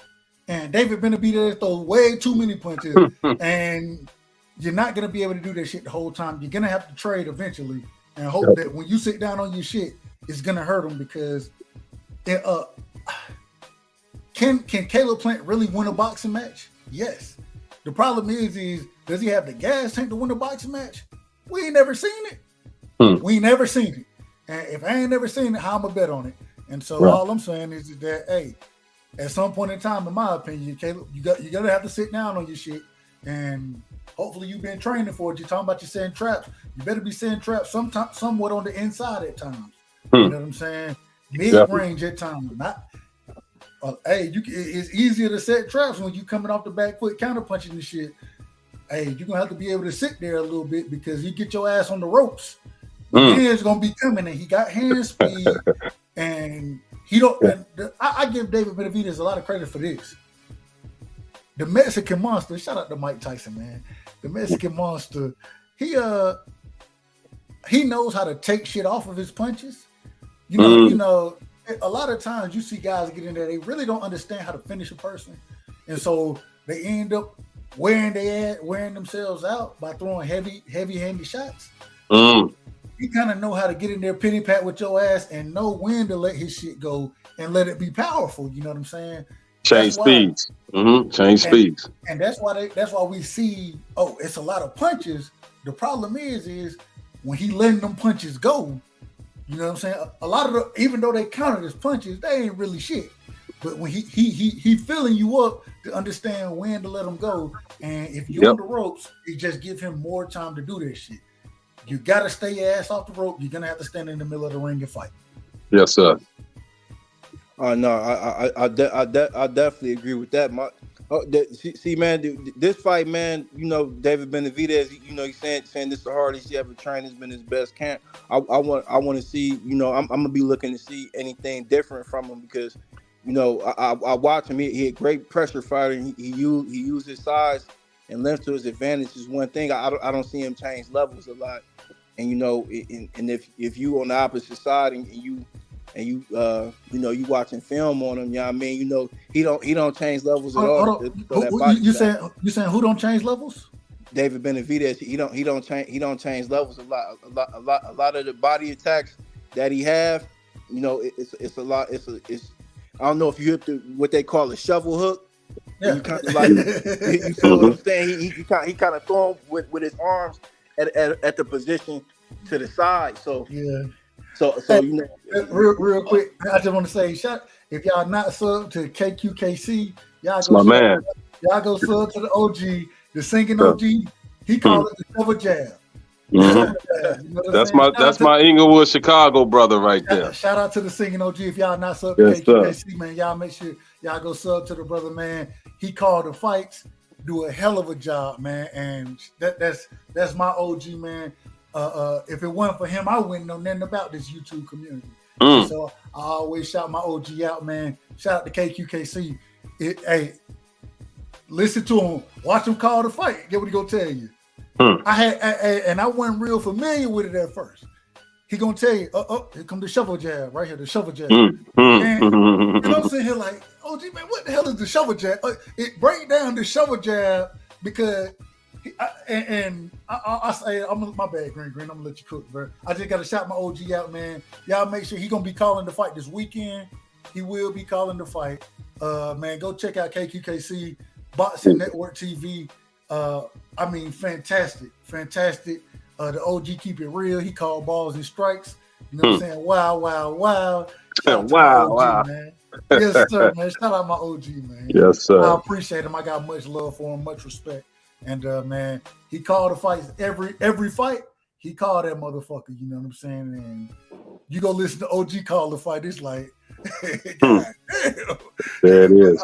and David Benavidez throws way too many punches, and you're not going to be able to do that shit the whole time. You're going to have to trade eventually and hope that when you sit down on your shit, it's going to hurt them, because can Caleb Plant really win a boxing match? Yes. The problem is does he have the gas tank to win a boxing match? We ain't never seen it. We ain't never seen it. And if I ain't never seen it, how am I bet on it? And so all I'm saying is that, hey, at some point in time, in my opinion, Caleb, you got to have to sit down on your shit, and hopefully you've been training for it. You're talking about you setting traps. You better be setting traps somewhat on the inside at times. You know what I'm saying? Mid-range at times. Not. It's easier to set traps when you coming off the back foot counterpunching the shit. Hey, you're gonna have to be able to sit there a little bit, because you get your ass on the ropes. Hands gonna be coming, and he got hand speed, and he don't. I give David Benavidez a lot of credit for this. The Mexican Monster. Shout out to Mike Tyson, man. The Mexican Monster. He knows how to take shit off of his punches. You know, a lot of times you see guys get in there, they really don't understand how to finish a person, and so they end up wearing themselves out by throwing heavy-handed shots. He kind of know how to get in there, penny pat with your ass, and know when to let his shit go and let it be powerful. You know what I'm saying? Change speeds. Change speeds. And that's why we see, it's a lot of punches. The problem is when he letting them punches go, you know what I'm saying? A lot of even though they counted as punches, they ain't really shit. but when he filling you up to understand when to let him go, and if you're on the ropes, it just give him more time to do that shit. You gotta stay your ass off the rope. You're gonna have to stand in the middle of the ring and fight. Yes, sir. No, I definitely agree with that. See, man, this fight, man. You know, David Benavidez. You know, he's saying this is the hardest he ever trained. It's been his best camp. I want to see. You know, I'm gonna be looking to see anything different from him because, you know, I watch him. He had great pressure fighter. And he used his size and length to his advantage. Is one thing. I don't see him change levels a lot. And you know, and if you on the opposite side and you watching film on him, you know what I mean? You know, he don't change levels at all. You saying who don't change levels? David Benavidez, he don't change levels a lot of the body attacks that he have, you know, it's a lot. It's I don't know if you hit what they call a shovel hook. Yeah. You kind of like you feel what I'm saying? He kind of throw him with his arms at the position to the side. So yeah. So you know, real quick, I just want to say, if y'all not sub to KQKC, y'all go sub to the OG, the singing OG. He called it the shovel jab. Mm-hmm. You know that's my Inglewood, Chicago brother right there. Shout out to the singing OG. If y'all not sub to KQKC, man, y'all make sure y'all go sub to the brother, man. He called the fights, do a hell of a job, man, and that's my OG, man. If it wasn't for him, I wouldn't know nothing about this YouTube community. So I always shout my OG out, man. Shout out to KQKC. Hey, listen to him. Watch him call the fight. Get what he gonna tell you. I wasn't real familiar with it at first. He gonna tell you, here come the shovel jab right here, the shovel jab. And I'm sitting here like, OG, man, what the hell is the shovel jab? It break down the shovel jab because. I say, my bad, Green. I'm gonna let you cook, bro. I just gotta shout my OG out, man. Y'all make sure he gonna be calling the fight this weekend. He will be calling the fight. Man, go check out KQKC Boxing Network TV. I mean, fantastic. The OG keep it real. He called balls and strikes. You know what I'm saying? Wow. Wow. Man. Yes, sir, man. Shout out my OG, man. Yes, sir. I appreciate him. I got much love for him, much respect. And man, he called the fights every fight. He called that motherfucker. You know what I'm saying? And you go listen to OG call the fight. It's like, God damn. There it is.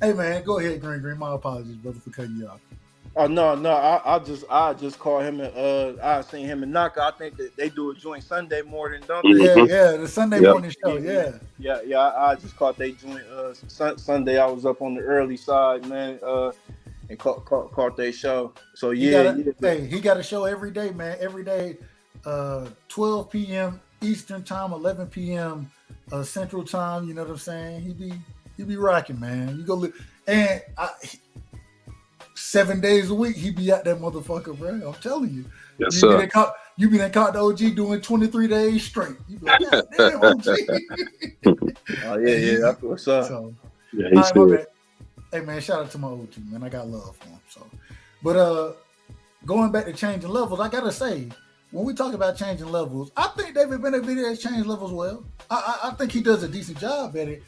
Hey man, go ahead, Green. My apologies, brother, for cutting you off. Oh no, I just call him and I seen him in Knockout. I think that they do a joint Sunday morning, don't they? Yeah, the Sunday morning show. Yeah. I just caught they joint Sunday. I was up on the early side, man. And caught their show. So he got a show every day, man. Every day, 12 p.m. Eastern time, 11 p.m. Central time. You know what I'm saying? He be rocking, man. You go and 7 days a week he be at that motherfucker, bro. I'm telling you. Yes, sir. You be that caught the OG doing 23 days straight. You be like, God damn, OG. Oh yeah, that's what's up. So, yeah, he's good. Hey man, shout out to my OG, man. I got love for him. So, but going back to changing levels, I gotta say, when we talk about changing levels, I think David Benavidez has changed levels well. I think he does a decent job at it.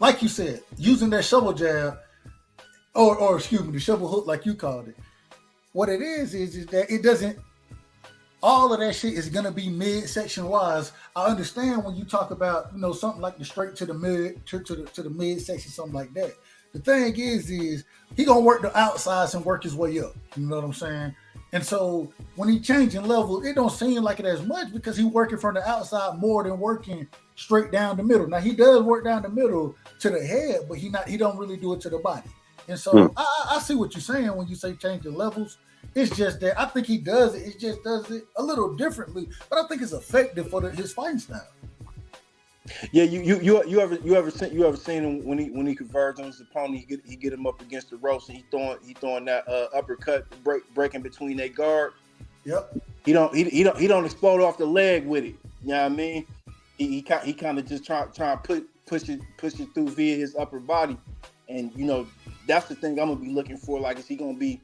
Like you said, using that shovel jab, or excuse me, the shovel hook, like you called it. What it is that it doesn't. All of that shit is gonna be midsection wise. I understand when you talk about, you know, something like the straight to the mid to the midsection, something like that. The thing is he gonna work the outsides and work his way up. You know what I'm saying? And so when he changing levels, it don't seem like it as much because he working from the outside more than working straight down the middle. Now he does work down the middle to the head, but he don't really do it to the body. And so I see what you're saying when you say changing levels. It's just that I think he does it. It just does it a little differently, but I think it's effective for his fighting style. Yeah, you ever seen him when he converges on his opponent? He get him up against the ropes and he throwing that uppercut breaking between their guard. Yep. He don't explode off the leg with it. You know what I mean? He kind of just try to push it through via his upper body, and you know that's the thing I'm gonna be looking for. Like, is he gonna be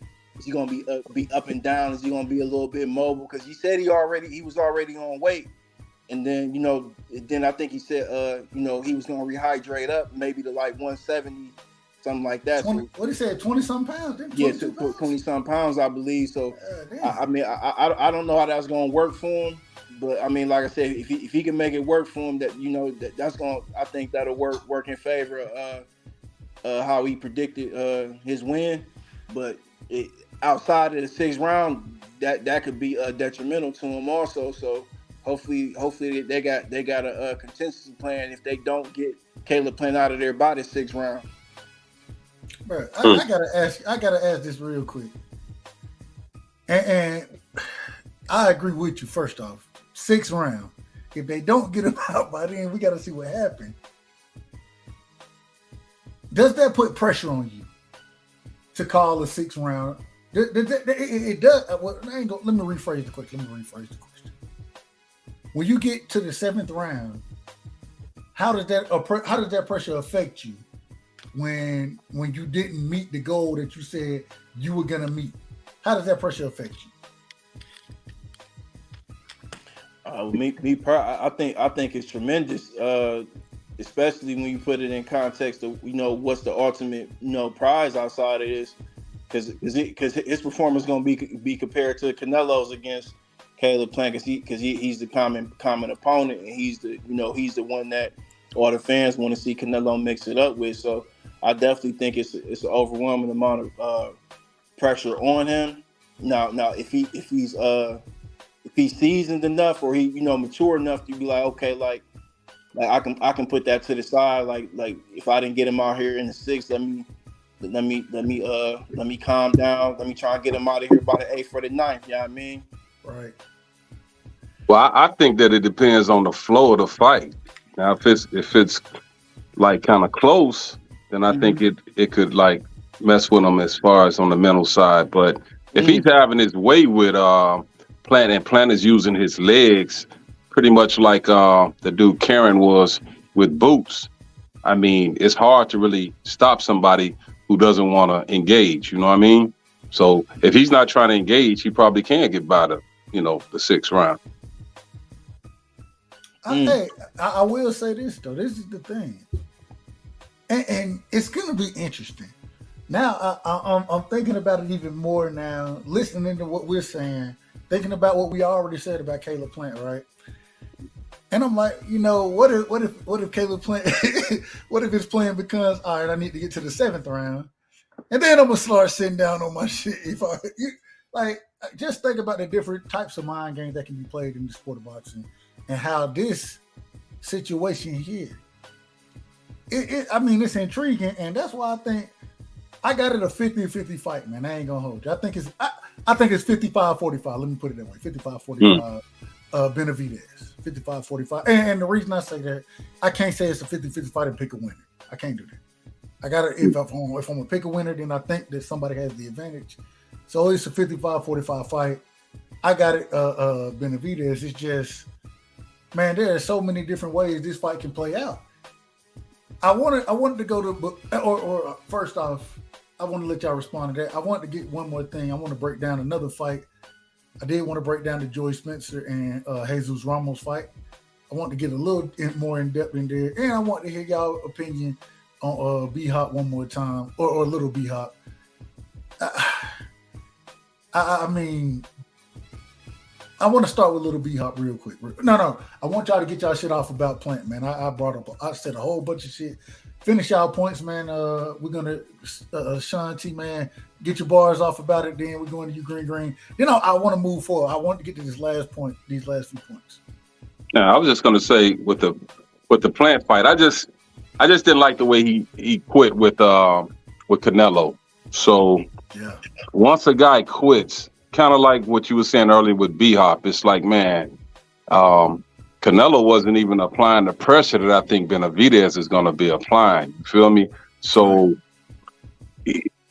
up and down? Is he gonna be a little bit mobile? Because he said he was already on weight, And then, then I think he said, he was going to rehydrate up maybe to like 170, something like that. 20, what he said, 20-some pounds? Yeah, 20-some pounds, I believe. So, I mean, I don't know how that's going to work for him. But, I mean, like I said, if he can make it work for him, that's going to, I think that'll work in favor of how he predicted his win. But outside of the 6th round, that could be detrimental to him also. So, hopefully they got a contingency plan if they don't get Caleb Plant out of there by the 6th round. Bro, I gotta ask this real quick, and I agree with you. First off, 6th round. If they don't get him out by then, we gotta see what happened. Does that put pressure on you to call the 6th round? It does. Well, let me rephrase the question. When you get to the 7th round, how does that pressure affect you when you didn't meet the goal that you said you were gonna meet? How does that pressure affect you? I think it's tremendous, especially when you put it in context of what's the ultimate prize outside of this, because his performance is going to be compared to Canelo's against Caleb Plant, because he's the common opponent, and he's the one that all the fans want to see Canelo mix it up with. So I definitely think it's an overwhelming amount of pressure on him. Now if he's seasoned enough, or he mature enough to be like, okay, like I can put that to the side. Like if I didn't get him out here in the 6th, let me calm down. Let me try and get him out of here by the 8th or the 9th. You know what I mean? Right. Well, I think that it depends on the flow of the fight. Now, if it's like kind of close, then I think it could like mess with him as far as on the mental side. But if he's having his way with Plant, and Plant is using his legs pretty much like the dude Karen was with Boots, I mean, it's hard to really stop somebody who doesn't want to engage. You know what I mean? So if he's not trying to engage, he probably can get by the 6th round. Hey, I will say this though. This is the thing, and it's gonna be interesting. Now I'm thinking about it even more now, listening to what we're saying, thinking about what we already said about Caleb Plant, right? And I'm like, what if Caleb Plant, what if his plan becomes, all right, I need to get to the 7th round, and then I'm gonna start sitting down on my shit. Just think about the different types of mind games that can be played in the sport of boxing, and how this situation here, it's intriguing, and that's why I think I got it a 50-50 fight, man. I ain't gonna hold you. I think it's 55-45. Let me put it that way, 55-45. Benavidez, 55-45. And the reason I say that, I can't say it's a 50-50 fight and pick a winner. I can't do that. I gotta, if I'm gonna pick a winner, then I think that somebody has the advantage. So it's a 55-45 fight. I got it, Benavidez. It's just, man, there are so many different ways this fight can play out. I wanted to go to, or first off, I want to let y'all respond to that. I want to get one more thing. I want to break down another fight. I did want to break down the Joy Spencer and Jesus Ramos fight. I want to get a little more in depth in there, and I want to hear y'all opinion on B-Hop one more time, or Little B-Hop. I mean, I want to start with Little B-Hop real quick. No, I want y'all to get y'all shit off about Plant, man. I said a whole bunch of shit. Finish y'all points, man. We're gonna Sean T, man, get your bars off about it. Then we're going to you, Green. Then I want to move forward. I want to get to this last point, these last few points. Now, I was just gonna say with the Plant fight, I just didn't like the way he quit with Canelo. So yeah, once a guy quits, kind of like what you were saying earlier with B-Hop, it's like, man, Canelo wasn't even applying the pressure that I think Benavidez is going to be applying. You feel me? So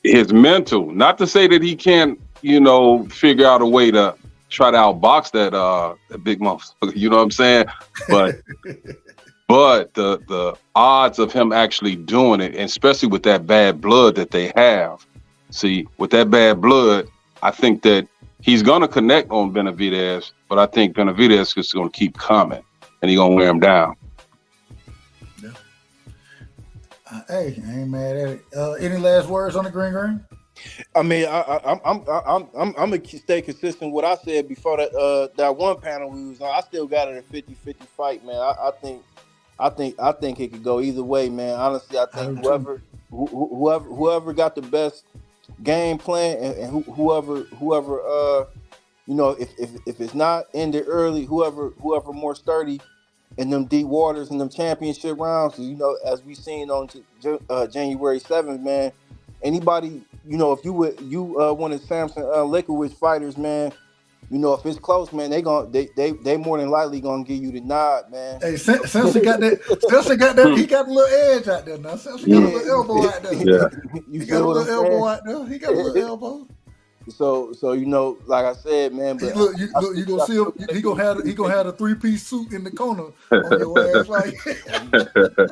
his mental, not to say that he can't, figure out a way to try to outbox that big motherfucker, you know what I'm saying? But but the odds of him actually doing it, and especially with that bad blood that they have, see, with that bad blood, I think that he's going to connect on Benavidez, but I think Benavidez is going to keep coming. and he's gonna wear him down. Hey, I ain't mad at it. Any last words on the green? I mean, I'm gonna stay consistent with what I said before that one panel we was on. I still got it a 50-50 fight, man. I think it could go either way, man. Honestly, I think whoever got the best game plan and whoever you know, if it's not ended early, whoever more sturdy in them deep waters and them championship rounds, you know, as we seen on January 7th, man. Anybody, you know, if you one of Samson Lekowicz fighters, man, you know, if it's close, man, they more than likely gonna give you the nod, man. Hey, Samson got that. He got a little edge out there now. Samson got a little elbow out there. Yeah, He got a little elbow out there. He got a little elbow. So you know, like I said, man. But you gonna see him. He gonna have a 3-piece suit in the corner on your ass, like.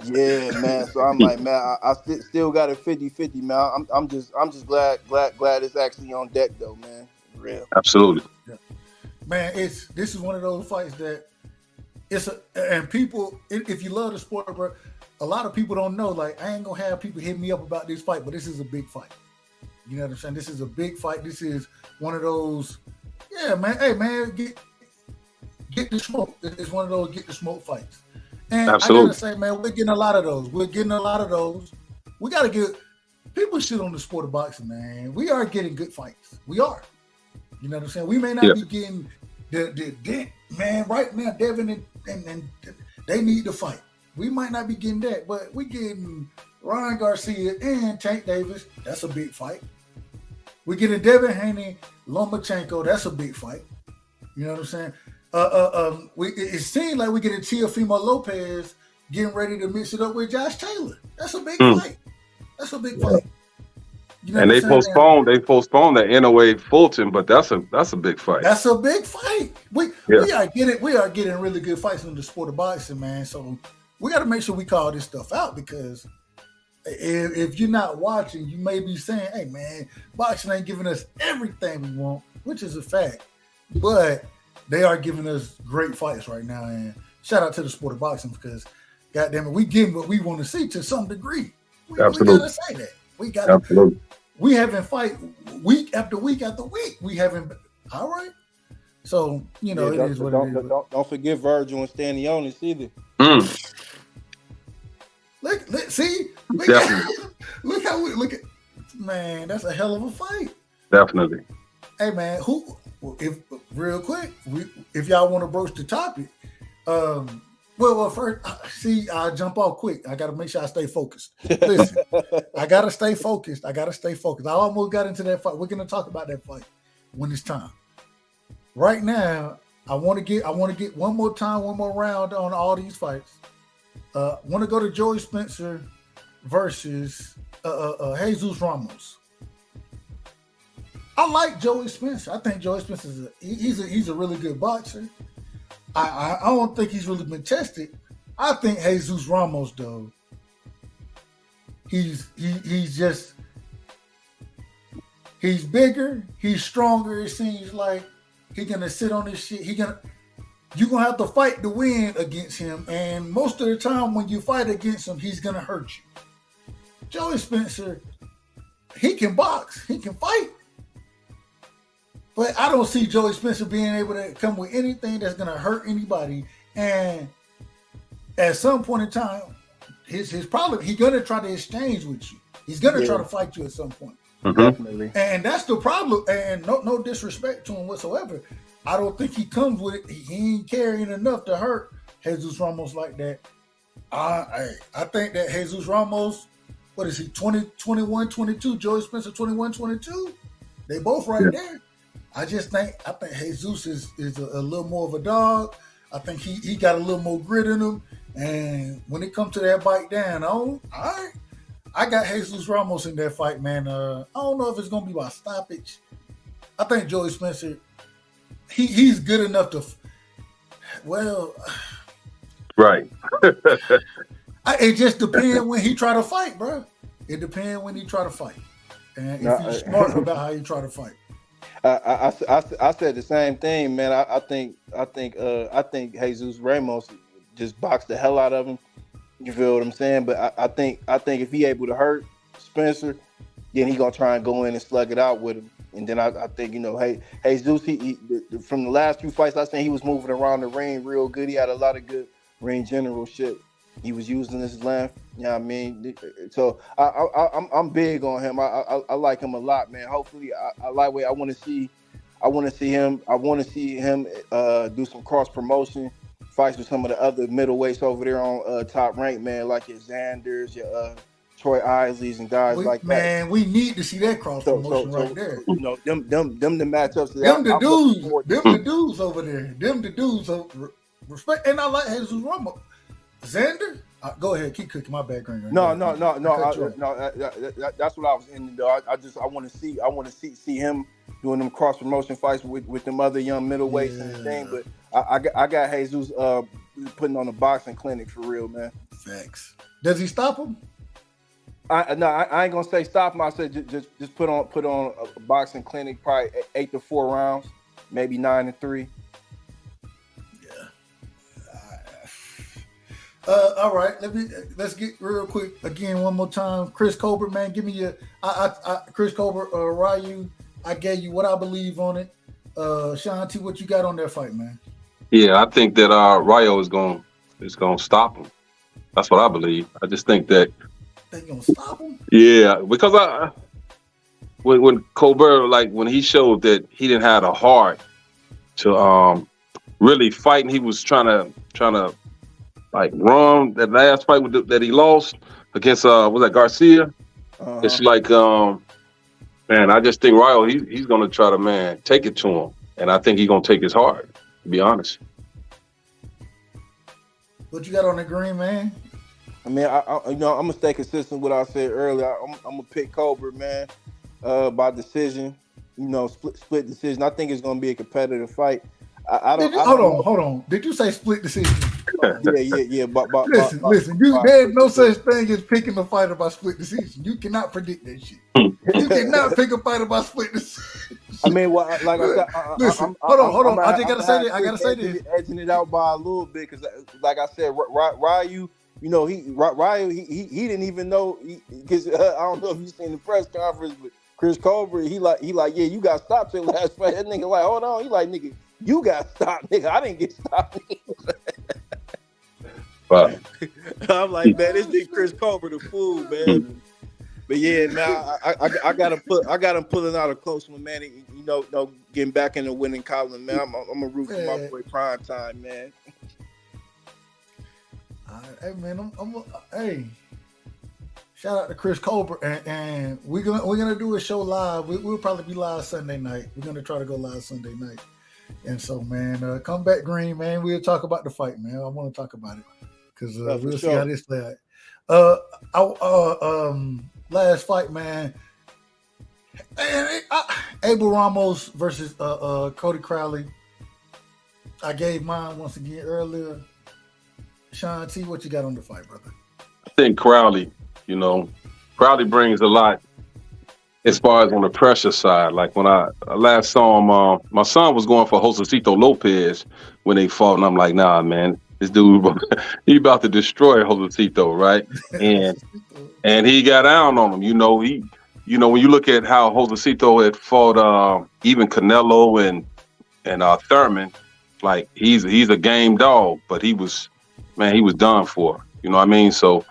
Yeah, man. So I'm like, man, I still got a 50-50, man. I'm just glad it's actually on deck though, man. Real. absolutely. Yeah. Man, this is one of those fights that and people, if you love the sport, bro, a lot of people don't know. Like, I ain't gonna have people hit me up about this fight, but this is a big fight. You know what I'm saying? This is a big fight. This is one of those, yeah, man. Hey, man, get the smoke. It's one of those get the smoke fights. And Absolutely. I gotta say, man, we're getting a lot of those. We gotta get people shit on the sport of boxing, man. We are getting good fights. We are. You know what I'm saying? We may not be getting the man right now. Devin and they need to fight. We might not be getting that, but we getting Ryan Garcia and Tank Davis. That's a big fight. We're getting Devin Haney, Lomachenko. That's a big fight. You know what I'm saying? It seems like we get a Teofimo Lopez getting ready to mix it up with Josh Taylor. That's a big fight. That's a big fight. You know And they postponed that NOA Fulton, but that's a big fight. That's a big fight. We are getting really good fights in the sport of boxing, man. So we got to make sure we call this stuff out, because if you're not watching, you may be saying, "Hey, man, boxing ain't giving us everything we want," which is a fact. But they are giving us great fights right now, and shout out to the sport of boxing, because, goddamn it, we getting what we want to see to some degree. Absolutely. We gotta say that. Absolutely. We haven't fight week after week after week. We haven't. All right. So, you know, it is what it is. Don't forget Virgil and Stanionis either. Look at man, that's a hell of a fight. Definitely. Hey, man, if y'all want to broach the topic, well, first, see, I'll jump off quick. I got to make sure I stay focused. Listen, I got to stay focused. I almost got into that fight. We're going to talk about that fight when it's time. Right now, I want to get one more round on all these fights. Want to go to Joey Spencer versus Jesus Ramos. I like Joey Spencer. I think Joey Spencer he's a really good boxer. I don't think he's really been tested. I think Jesus Ramos, though, he's bigger, he's stronger. It seems like he's gonna sit on his shit. You're gonna have to fight to win against him, and most of the time when you fight against him, he's gonna hurt you. Joey Spencer, he can box, he can fight. But I don't see Joey Spencer being able to come with anything that's going to hurt anybody. And at some point in time, his problem, he's going to try to exchange with you. He's going to try to fight you at some point. Definitely. And that's the problem. And no disrespect to him whatsoever. I don't think he comes with it. He ain't carrying enough to hurt Jesus Ramos like that. I think that Jesus Ramos, what is he, 20, 21, 22? Joey Spencer, 21, 22? They both right there. I think Jesus is a little more of a dog. I think he got a little more grit in him. And when it comes to that bite down, I got Jesus Ramos in that fight, man. I don't know if it's going to be by stoppage. I think Joey Spencer, he's good enough to, right. It just depends when he try to fight, bro. It depends when he try to fight. And if he's smart about how he try to fight. I said the same thing, man. I think Jesus Ramos just box the hell out of him. You feel what I'm saying? But I think if he able to hurt Spencer, then he gonna try and go in and slug it out with him. And then I think, hey Zeus, he from the last few fights I seen, he was moving around the ring real good. He had a lot of good ring general shit. He was using his length. You know what I mean? So I'm big on him. I like him a lot, man. Hopefully, I like what I want to see. I want to see him do some cross promotion fights with some of the other middleweights over there on Top Rank, man, like your Xanders, your Troy Isleys and guys like that. Man, we need to see that cross promotion right there. You know, them the matchups. Them the dudes. Them the dudes over there. Them the dudes. Respect, and I like Jesus Rumble. Xander, go ahead, keep cooking my background. Right No. That's what I was in. I want to see him doing them cross promotion fights with them other young middleweights and the thing. But I got Jesus putting on a boxing clinic for real, man. Facts. Does he stop him? I ain't gonna say stop him. I said just put on a boxing clinic, probably 8 to 4 rounds, maybe 9 to 3. All right, let's get real quick again one more time. Chris Colbert, man, give me your Chris Colbert, Ryu. I gave you what I believe on it. Sean T, what you got on that fight, man? Yeah, I think that Ryu is gonna stop him. That's what I believe. I just think that they gonna stop him. Yeah, because when Colbert, like when he showed that he didn't have the heart to really fight, and he was trying to like run that last fight that he lost against was that Garcia? It's like man, I just think Ryu he's gonna try to take it to him, and I think he's gonna take his heart. To be honest. What you got on the green, man? I mean, I'm gonna stay consistent with what I said earlier. I'm gonna pick Colbert, man, by decision. Split decision. I think it's gonna be a competitive fight. Hold on. Did you say split decision? Yeah. Listen. There's no such thing as picking a fighter by split decision. You cannot predict that shit. You cannot pick a fighter by split decision. I mean, like I said, listen. Hold on. I just gotta say this. I gotta say this. Edging it out by a little bit because, like I said, Ryu. Ryu, he didn't even know because I don't know if you seen the press conference, but Chris Colbert, he like, yeah, you got stopped your last fight. That nigga like, hold on, he like, nigga, you got stopped, nigga. I didn't get stopped. Wow. I'm like, man, this nigga Chris Colbert a fool, man. But yeah, man, I got him pulling out a close one, man. Getting back in the winning column, man. I'm a root for my boy Prime Time, man. Hey man, hey, shout out to Chris Colbert, and we're gonna do a show live. We'll probably be live Sunday night. We're gonna try to go live Sunday night, and so man, come back green, man. We'll talk about the fight, man. I want to talk about it because we'll see how this plays out. Last fight, man. Abel Ramos versus Cody Crowley. I gave mine once again earlier. Sean T, what you got on the fight, brother? I think Crowley brings a lot as far as on the pressure side. Like when I last saw him, my son was going for Josecito Lopez when they fought, and I'm like, nah, man, this dude, he about to destroy Josecito, right? And he got down on him. When you look at how Josecito had fought even Canelo and Thurman, like he's a game dog, but he was done for. You know what I mean? So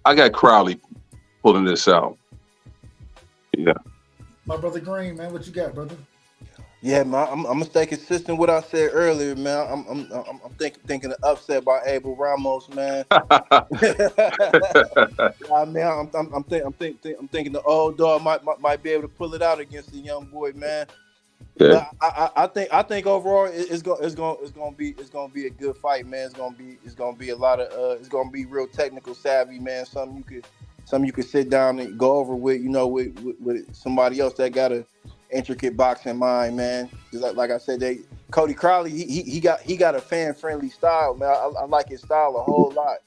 I got Crowley pulling this out. Yeah. My brother Green, man, what you got, brother? Yeah, man, I'm gonna stay consistent with what I said earlier, man. I'm thinking of upset by Abel Ramos, man. I mean, I'm thinking the old dog might be able to pull it out against the young boy, man. Yeah. But I think overall it's gonna be a good fight, man. It's gonna be a lot of it's gonna be real technical savvy, man. Something you could sit down and go over with, with somebody else that got a intricate boxing mind, man. Like I said, Cody Crowley, he got a fan friendly style, man. I like his style a whole lot.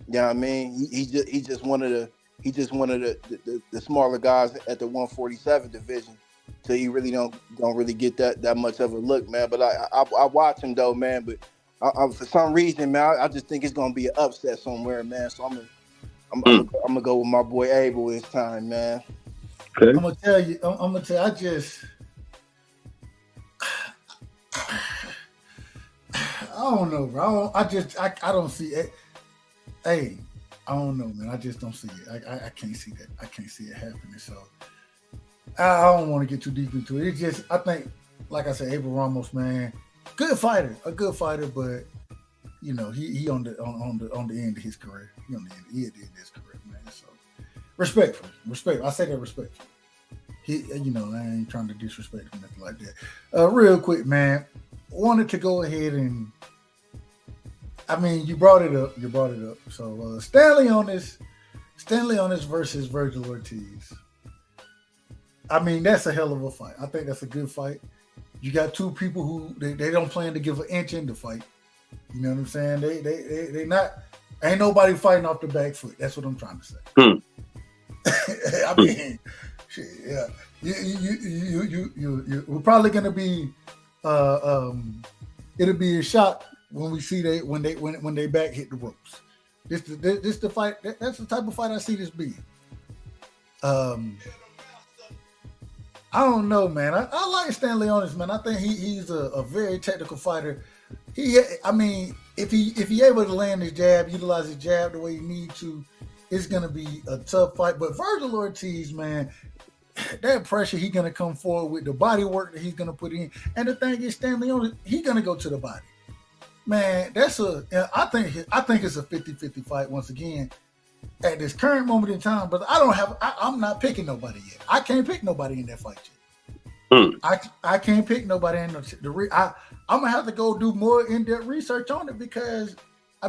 You know what I mean? He just one of the smaller guys at the 147 division. So he really don't really get that much of a look, man. But I watch him though, man. But For some reason, man, I just think it's gonna be an upset somewhere, man. So I'm gonna go with my boy Abel this time, man. Okay. I'm gonna tell you. I'm gonna tell you. I don't know, bro. I don't see it. Hey, I don't know, man. I just don't see it. I can't see that. I can't see it happening. So I don't want to get too deep into it. It's just, I think, like I said, Abel Ramos, man, a good fighter, but you know, he on the end of his career. He on the end of his career, man. So respect. I say that respectfully. He, you know, I ain't trying to disrespect him, nothing like that. Real quick, man. Wanted to go ahead and, I mean, you brought it up. So Stanley on this versus Virgil Ortiz. I mean, that's a hell of a fight. I think that's a good fight. You got two people who they don't plan to give an inch in the fight. You know what I'm saying? They not, ain't nobody fighting off the back foot. That's what I'm trying to say. I mean, shit, yeah. We're probably gonna be it'll be a shock when we see when they back hit the ropes. This the fight. That's the type of fight I see this being. I don't know, man. I like Stanley Onis, man. I think he's a very technical fighter. I mean, if he able to land his jab, utilize his jab the way he needs to, it's gonna be a tough fight. But Virgil Ortiz, man, that pressure he's gonna come forward with, the body work that he's gonna put in, and the thing is, Stanley Onis, he's gonna go to the body. Man, I think it's a 50-50 fight once again at this current moment in time. But I'm not picking nobody yet. I can't pick nobody in that fight yet. I can't pick nobody in I'm gonna have to go do more in-depth research on it because my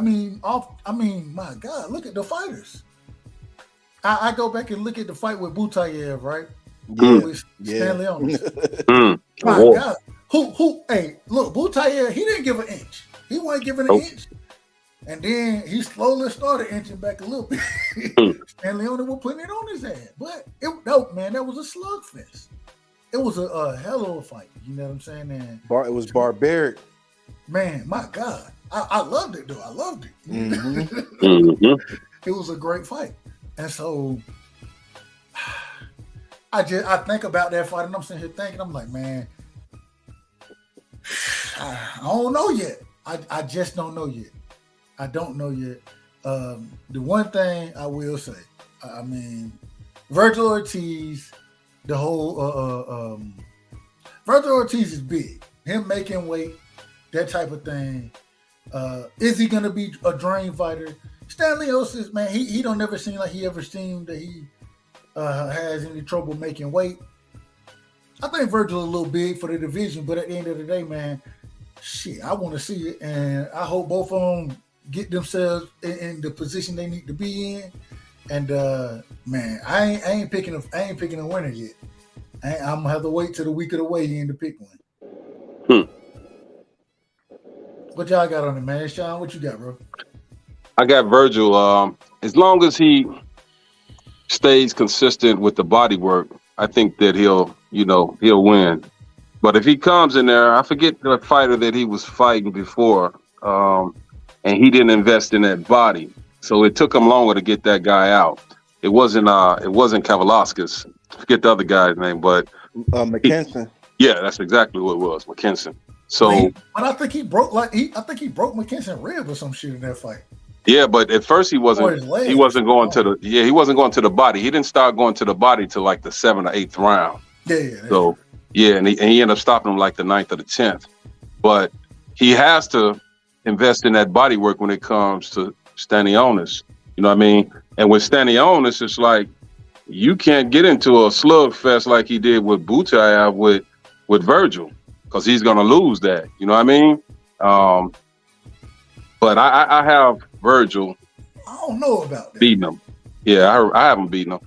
God, look at the fighters. I go back and look at the fight with Butayev, right? With Stanley Onis. My God. Hey, look, Butayev, he didn't give an inch. He wasn't giving an inch. And then he slowly started inching back a little bit. Stanley Onis was putting it on his ass. But that was a slugfest. It was a hell of a fight. You know what I'm saying? And it was barbaric. Man, my God. I loved it, though. I loved it. It was a great fight. And so I think about that fight and I'm sitting here thinking, I'm like, man, I don't know yet. I just don't know yet. I don't know yet. The one thing I will say, I mean, Virgil Ortiz, the whole Virgil Ortiz is big. Him making weight, that type of thing. Is he gonna be a dream fighter? Stanley Onis, man, he don't never seem like he ever seemed that he has any trouble making weight. I think Virgil a little big for the division, but at the end of the day, man, shit, I want to see it, and I hope both of them get themselves in the position they need to be in. And man, I ain't picking a winner yet. I'm gonna have to wait till the week of the weigh-in to pick one. What y'all got on it, man? Sean, what you got, bro? I got Virgil. As long as he stays consistent with the body work, I think that he'll win. But if he comes in there, I forget the fighter that he was fighting before, and he didn't invest in that body, so it took him longer to get that guy out. It wasn't Kavalauskas. I forget the other guy's name, but McKenson. Yeah, that's exactly what it was, McKenson. So, but I think he broke McKenson rib or some shit in that fight. Yeah, but at first he wasn't going to the body. He didn't start going to the body till like the 7th or 8th round. Yeah. So and he ended up stopping him like the 9th or the 10th. But he has to invest in that body work when it comes to Stanley Onis. You know what I mean? And with Stanley Onis, it's like you can't get into a slugfest like he did with Butayev with Virgil, because he's gonna lose that. You know what I mean? But I have Virgil. I don't know about that. Beating him. Yeah, I haven't beaten him.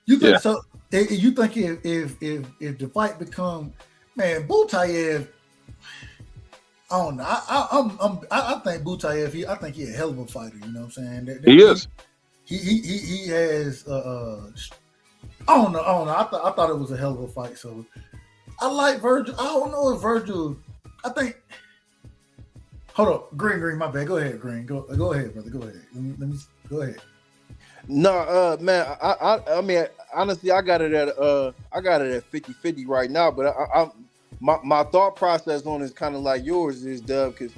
You think so? You think if the fight become, man, Butayev, I don't know. I think Butayev. I think he's a hell of a fighter. You know what I'm saying? He is. He has. I don't know. I thought it was a hell of a fight. So I like Virgil. I don't know if Virgil. I think Hold up, Green, my bad. Go ahead, Green. Go ahead, brother. Go ahead. Let me go ahead. No, man, I mean, honestly, I got it at 50-50 right now, but my thought process on it is kind of like yours is, Dub, because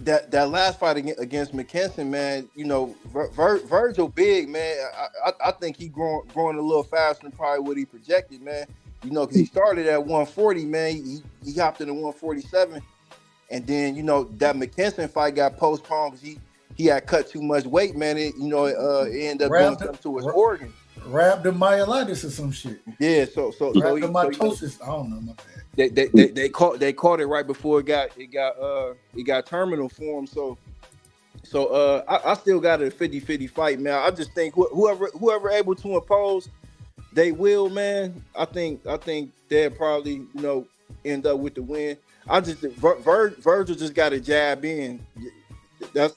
that last fight against McKenzie, man, you know, Virgil big, man. I think he growing a little faster than probably what he projected, man. You know, because he started at 140, man. He hopped into 147, and then you know that McKenzie fight got postponed because he had cut too much weight, man. It ended up doing something to his organ. Rhabdomyolysis or some shit. Yeah, so rhabdomatosis. I don't know, my bad. They caught it right before it got terminal for him. So I still got a 50-50 fight, man. I just think whoever able to impose, they will, man. I think they'll probably, you know, end up with the win. I just Virgil just got to jab in. That's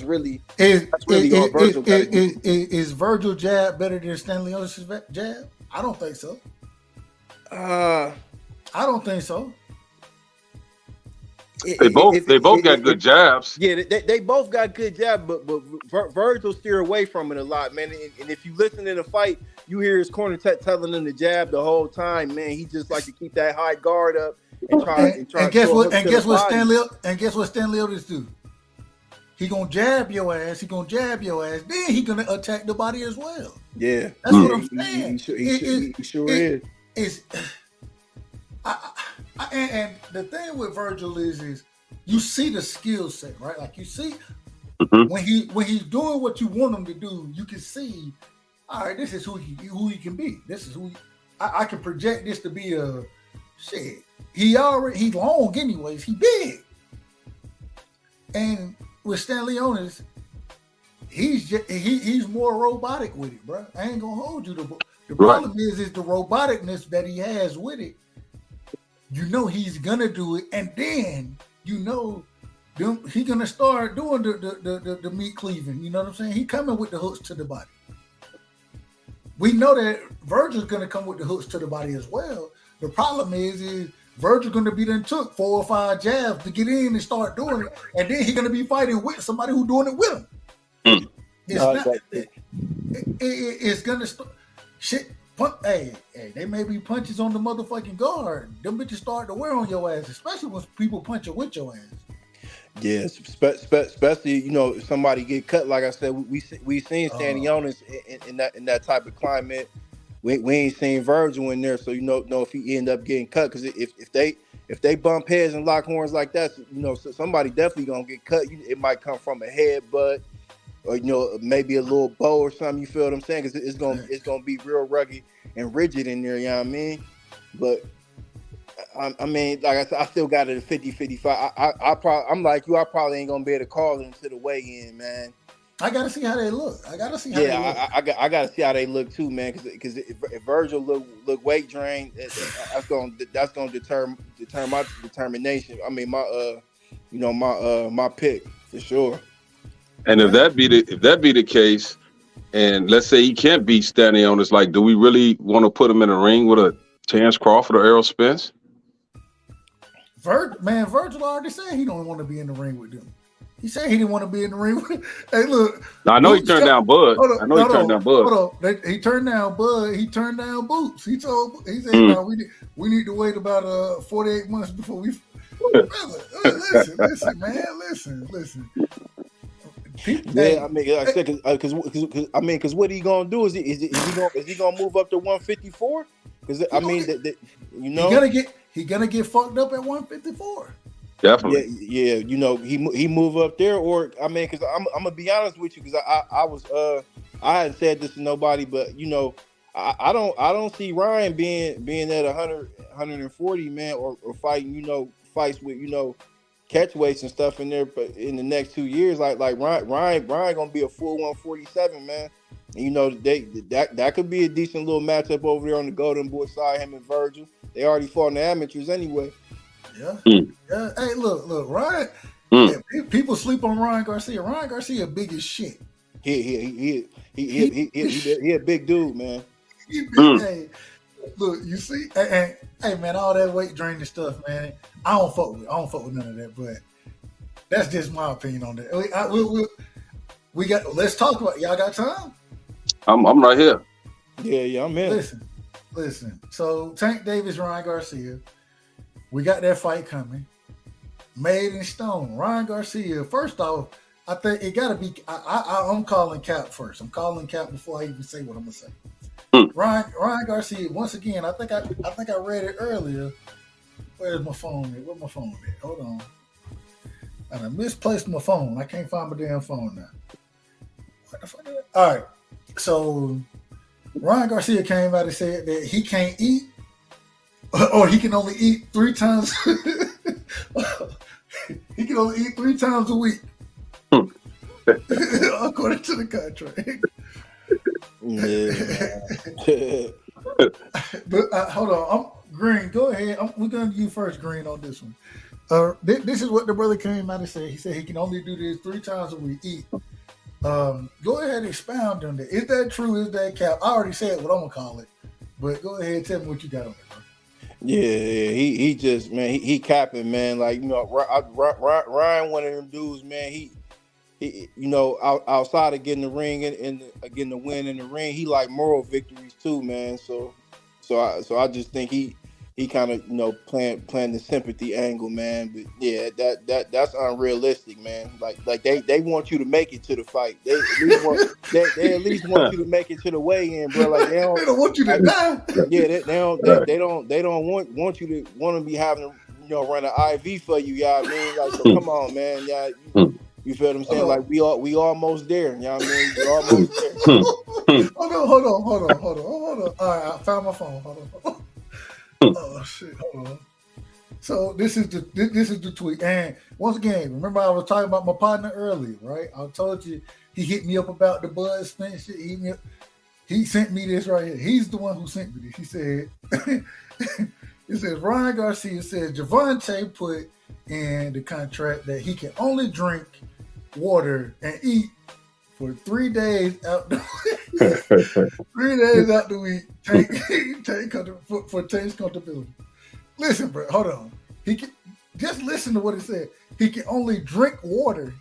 really all Virgil got to do. Is Virgil jab better than Stanley Otis' jab? I don't think so. I don't think so. They both got good jabs. Yeah, they both got good jabs, but Virgil steer away from it a lot, man. And if you listen to the fight, you hear his corner telling him to jab the whole time, man. He just like to keep that high guard up and try. And guess what Stanley Otis do? He gonna jab your ass. Then he gonna attack the body as well. Yeah, that's what I'm saying. He sure is. And the thing with Virgil is you see the skill set, right? Like you see when he's doing what you want him to do, you can see, all right, this is who he can be. This is who I can project this to be a shit. He's long anyways. He big, and with Stanley Otis, he's more robotic with it, bro. I ain't gonna hold you. The problem is the roboticness that he has with it. You know he's gonna do it, and then you know he's gonna start doing the meat cleaving. You know what I'm saying? He coming with the hooks to the body. We know that Virgil's gonna come with the hooks to the body as well. The problem is Virgil gonna be done took 4 or 5 jabs to get in and start doing it, and then he's gonna be fighting with somebody who's doing it with him. It's gonna start shit. Hey, they may be punches on the motherfucking guard. Them bitches start to wear on your ass, especially when people punch you with your ass. Yeah, especially, you know, if somebody get cut. Like I said, we seen Stanley Otis in that type of climate. We ain't seen Virgil in there, so you know if he end up getting cut, because if they bump heads and lock horns like that, you know, so somebody definitely gonna get cut. It might come from a headbutt, or you know, maybe a little bow or something. You feel what I'm saying? Because it's gonna be real rugged and rigid in there. You know what I mean? But I mean, like I said, I still got it at 50-50 fight. I'm like you. I probably ain't gonna be able to call it into the weigh-in, man. I gotta see how they look. I gotta see see how they look too, man. Because if Virgil look weight drained, that's gonna deter my determination. I mean, my pick for sure. And if that be the case, and let's say he can't beat Stanley Otis, like, do we really want to put him in a ring with a Terence Crawford or Errol Spence? Virgil already said he don't want to be in the ring with them. He said he didn't want to be in the ring with. Hey, look. Now, I know he turned down Bud. He turned down Bud. He turned down Boots. He said, no, we need to wait about 48 months before we. Listen, man. Listen. Yeah, I mean, like I said, because what he gonna do is he gonna move up to 154? Because I mean, you know, he gonna get fucked up at 154. Definitely. Yeah. You know, he move up there, or I mean, because I'm gonna be honest with you, because I hadn't said this to nobody, but you know, I don't see Ryan being at 100, 140, man, or fighting, you know, fights with, you know, catch weights and stuff in there, but in the next 2 years, like Ryan gonna be a full 147, man. And, you know, that could be a decent little matchup over there on the Golden Boy side, him and Virgil. They already fought in the amateurs anyway. Yeah. Hey, look, Ryan. Yeah, people sleep on Ryan Garcia. Ryan Garcia big as shit. He a big dude, man. Hey, look, you see, hey, man, all that weight draining stuff, man. I don't fuck with none of that. But That's just my opinion on that. We got. Let's talk about. Y'all got time? I'm right here. Yeah, I'm in. Listen. So Tank Davis, Ryan Garcia. We got that fight coming. Made in stone. Ryan Garcia. First off, I think it got to be. I'm calling Cap first. I'm calling Cap before I even say what I'm gonna say. Ryan Garcia. Once again, I think I read it earlier. Where's my phone at? Where's my phone at? Hold on. And I misplaced my phone. I can't find my damn phone now. What the fuck is that? All right. So Ryan Garcia came out and said that he can't eat, or he can only eat 3 times. He can only eat 3 times a week, according to the contract. Yeah. But hold on, Green. Go ahead. We're going to you first, Green, on this one. This is what the brother came out and said. He said he can only do this 3 times a week. Eat. Go ahead and expound on that. Is that true? Is that cap? I already said what I'm gonna call it, but go ahead and tell me what you got on it, bro. Yeah. He just, man, he capping, man. Like, you know, Ryan, one of them dudes, man. He you know, outside of getting the ring and getting the win in the ring, he like moral victories too, man. So I just think he kind of, you know, playing the sympathy angle, man. But yeah, that's unrealistic, man. Like they want you to make it to the fight. They at least want you to make it to the weigh-in, bro. Like they don't want you to die. Yeah, they don't want you to be having to, you know, run an IV for you, y'all. I mean, like, so come on, man, y'all. You feel what I'm saying? Like we almost there. You know what I mean? We're almost there. Hold on. All right, I found my phone. Hold on. Oh shit! Hold on. So this is the tweet. And once again, remember I was talking about my partner earlier, right? I told you he hit me up about the Bud Spence shit. He sent me this right here. He's the one who sent me this. He said, it says Ryan Garcia says Javante put in the contract that he can only drink water and eat for 3 days out the week. 3 days out the week. For Tank's comfortability. Listen, bro, hold on. He can just listen to what it said. He can only drink water,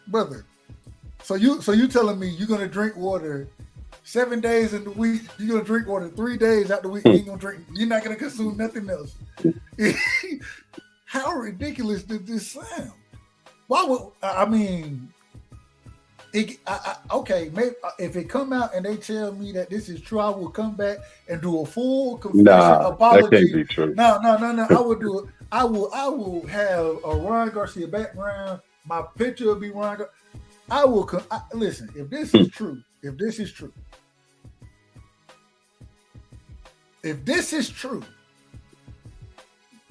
brother. So you telling me you're gonna drink water 7 days in the week? You're gonna drink water 3 days out the week? You're not gonna consume nothing else. How ridiculous did this sound? Why would I mean? Okay, maybe if it come out and they tell me that this is true, I will come back and do a full confession apology. That can't be true. No. I will do it. I will have a Ryan Garcia background. My picture will be Ryan. I will listen. If this is true, if this is true,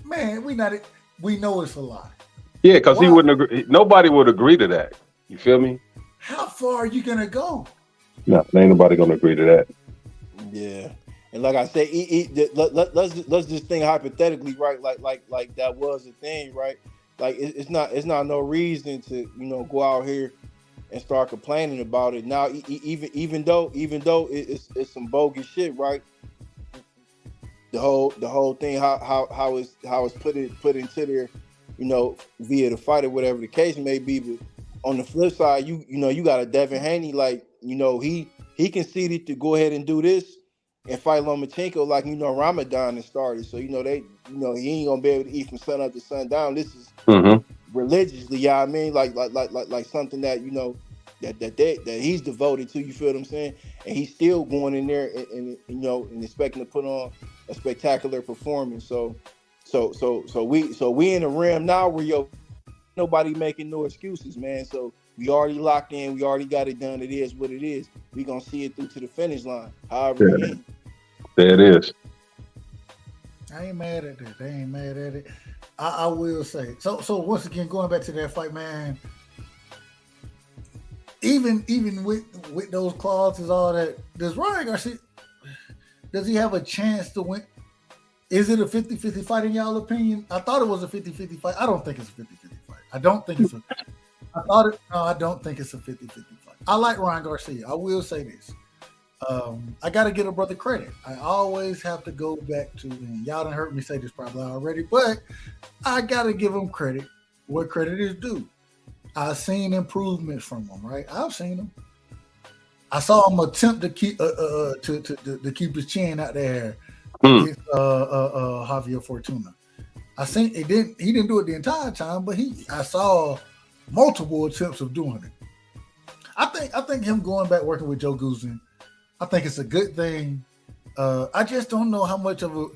man, we know it's a lie. Yeah, because he wouldn't agree. Nobody would agree to that. You feel me? How far are you gonna go? No, ain't nobody gonna agree to that. Yeah, and like I said, let's just think hypothetically, right? Like that was the thing, right? Like it's not no reason to, you know, go out here and start complaining about it. Now, even though it's some bogus shit, right? The whole thing, how it's put into there, you know, via the fight or whatever the case may be. But on the flip side, you know, you got a Devin Haney, like, you know, he conceded to go ahead and do this and fight Lomachenko, like, you know, Ramadan has started. So, you know, he ain't gonna be able to eat from sun up to sundown. This is religiously, yeah, I mean, like something that, you know, that he's devoted to. You feel what I'm saying? And he's still going in there and you know, and expecting to put on a spectacular performance. So we in the realm now where nobody making no excuses, man. So we already locked in. We already got it done. It is what it is. We gonna see it through to the finish line. However it ends. There it is. I ain't mad at that. They ain't mad at it. I will say. So once again, going back to that fight, man. Even with those clauses, all that, does Ryan Garcia, does he have a chance to win? Is it a 50-50 fight in y'all opinion? I thought it was a 50-50 fight. I don't think it's a 50-50 fight. I don't think it's a 50-50 fight. I like Ryan Garcia. I will say this. I got to give a brother credit. I always have to go back to, and y'all done heard me say this probably already, but I got to give him credit where credit is due. I've seen improvements from him. Right, I've seen him. I saw him attempt to keep to keep his chin out there Hmm. against Javier Fortuna. I think it didn't. He didn't do it the entire time, but I saw multiple attempts of doing it. I think him going back working with Joe Guzman, I think it's a good thing. I just don't know how much of a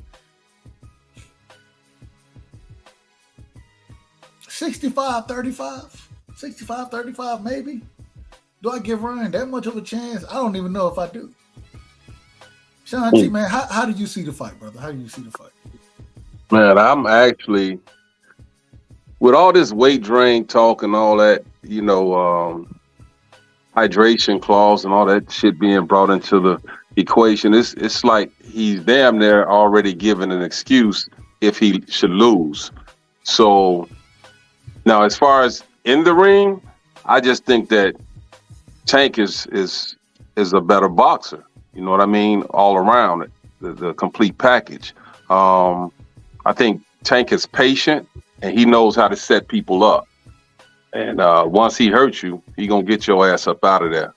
65-35, 65-35 maybe. Do I give Ryan that much of a chance? I don't even know if I do. Sean T, man, how do you see the fight, brother? How do you see the fight? Man, I'm actually with all this weight drain talk and all that, hydration clause and all that shit being brought into the equation. It's like he's damn near already given an excuse if he should lose. So now, as far as in the ring, I just think that Tank is a better boxer. You know what I mean? All around it, the complete package. I think Tank is patient and he knows how to set people up. And once he hurts you, he gonna get your ass up out of there.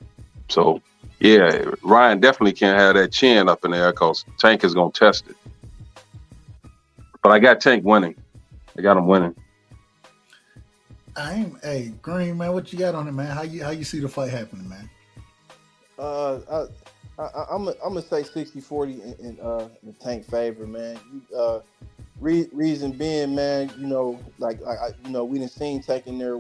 So yeah, Ryan definitely can't have that chin up in there because Tank is gonna test it. But I got Tank winning. I got him winning. Hey, Green, man, what you got on it, man? How you see the fight happening, man? I'm gonna say 60-40 in Tank favor, man. Reason being, man, we done seen Tank in there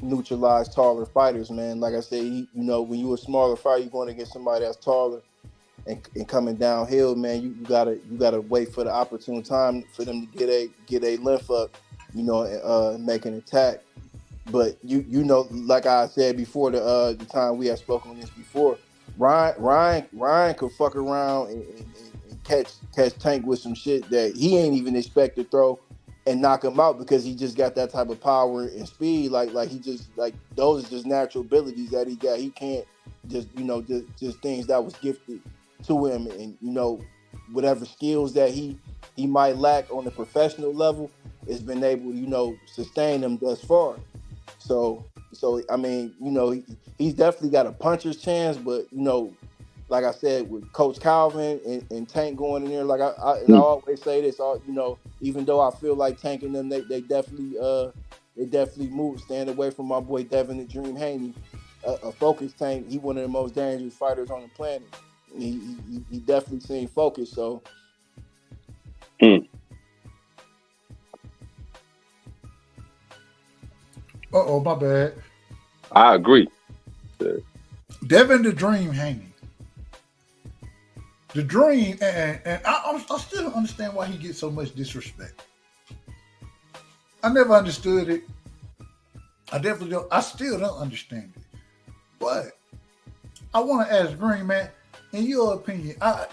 neutralize taller fighters, man. Like I said, when you a smaller fighter, you're going against somebody that's taller and coming downhill, man. You gotta wait for the opportune time for them to get a length up, and make an attack. But like I said before, the time we had spoken on this before, Ryan could fuck around and catch Tank with some shit that he ain't even expect to throw and knock him out because he just got that type of power and speed. Like he just those are just natural abilities that he got. He can't just things that was gifted to him, and whatever skills that he might lack on the professional level has been able to sustain him thus far. So I mean, he's definitely got a puncher's chance, but like I said, with Coach Calvin and Tank going in there, like I always say this, even though I feel like Tank and them, they definitely move, stand away from my boy Devin the Dream Haney, a focused Tank. He one of the most dangerous fighters on the planet. He definitely seemed focused. So. My bad. I agree. Devin the Dream Haney. The Dream, and I still don't understand why he gets so much disrespect. I never understood it. I definitely don't. I still don't understand it. But I want to ask Green, man, in your opinion, I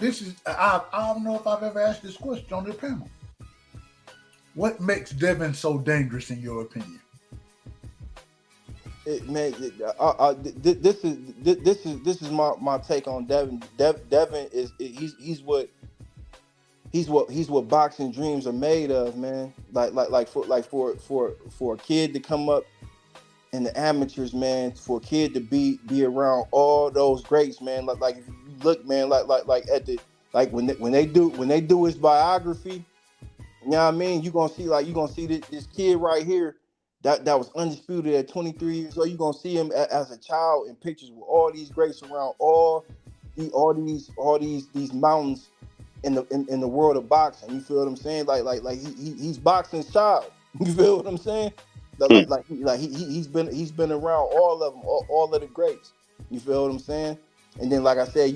don't know if I've ever asked this question on the panel. What makes Devin so dangerous in your opinion? This is my take on Devin. Devin is he's what boxing dreams are made of, man. For a kid to come up in the amateurs, man, for a kid to be around all those greats, man. Like if you look, man, when they do his biography, you know what I mean? You're gonna see this kid right here that was undisputed at 23 years old. You're gonna see him as a child in pictures with all these greats around all these mountains in the world of boxing. You feel what I'm saying? Like he's boxing's child. You feel what I'm saying? He's been around all of them, all of the greats. You feel what I'm saying? And then, like I said,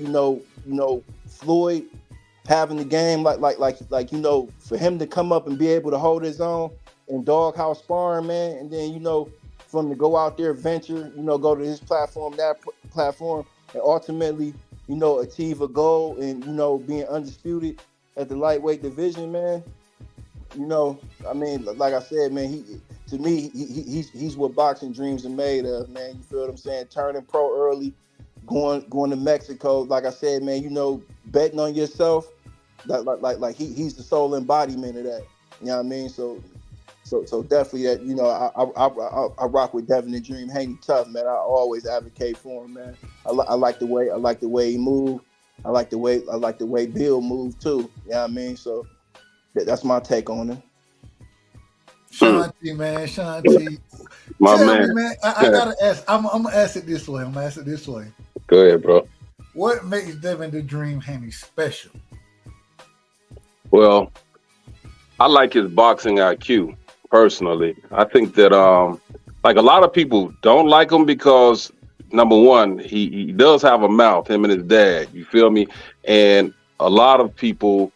Floyd having the game, for him to come up and be able to hold his own in doghouse sparring, man, and then for him to go out there, venture, go to his platform, that platform, and ultimately, achieve a goal and being undisputed at the lightweight division, man. I mean, like I said, man, he's what boxing dreams are made of, man. You feel what I'm saying? Turning pro early, going to Mexico, like I said, man. Betting on yourself, he's the sole embodiment of that. You know what I mean? So So definitely that, you know, I rock with Devin and Dream Haney tough, man. I always advocate for him, man. I like the way he move. I like the way Bill moved too. You know what I mean? So that's my take on it. Sean T, man, Sean T. My Tell man. me, man, I gotta ask. I'm gonna ask it this way. Go ahead, bro. What makes Devin the Dream Haney special? Well, I like his boxing IQ personally. I think that like a lot of people don't like him because number one, he does have a mouth, him and his dad. You feel me? And a lot of people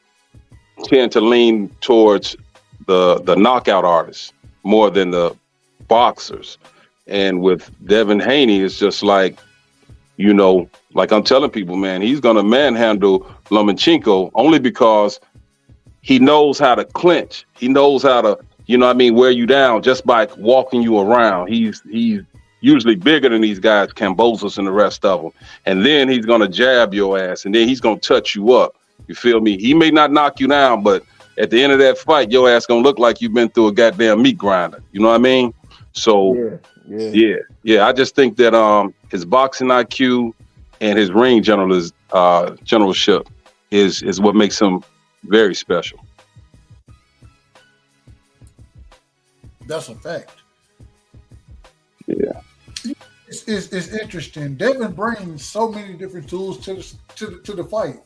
tend to lean towards the knockout artists more than the boxers. And with Devin Haney, it's just like, you know, like I'm telling people, man, he's gonna manhandle Lomachenko only because he knows how to clinch. He knows how to, you know what I mean, wear you down just by walking you around. He's usually bigger than these guys, Cambosos and the rest of them. And then he's gonna jab your ass, and then he's gonna touch you up. You feel me? He may not knock you down, but at the end of that fight, your ass gonna look like you've been through a goddamn meat grinder. You know what I mean? So yeah. I just think that his boxing IQ and his ring generalship is what makes him very special. That's a fact. Yeah. It's interesting. Devin brings so many different tools to the fight,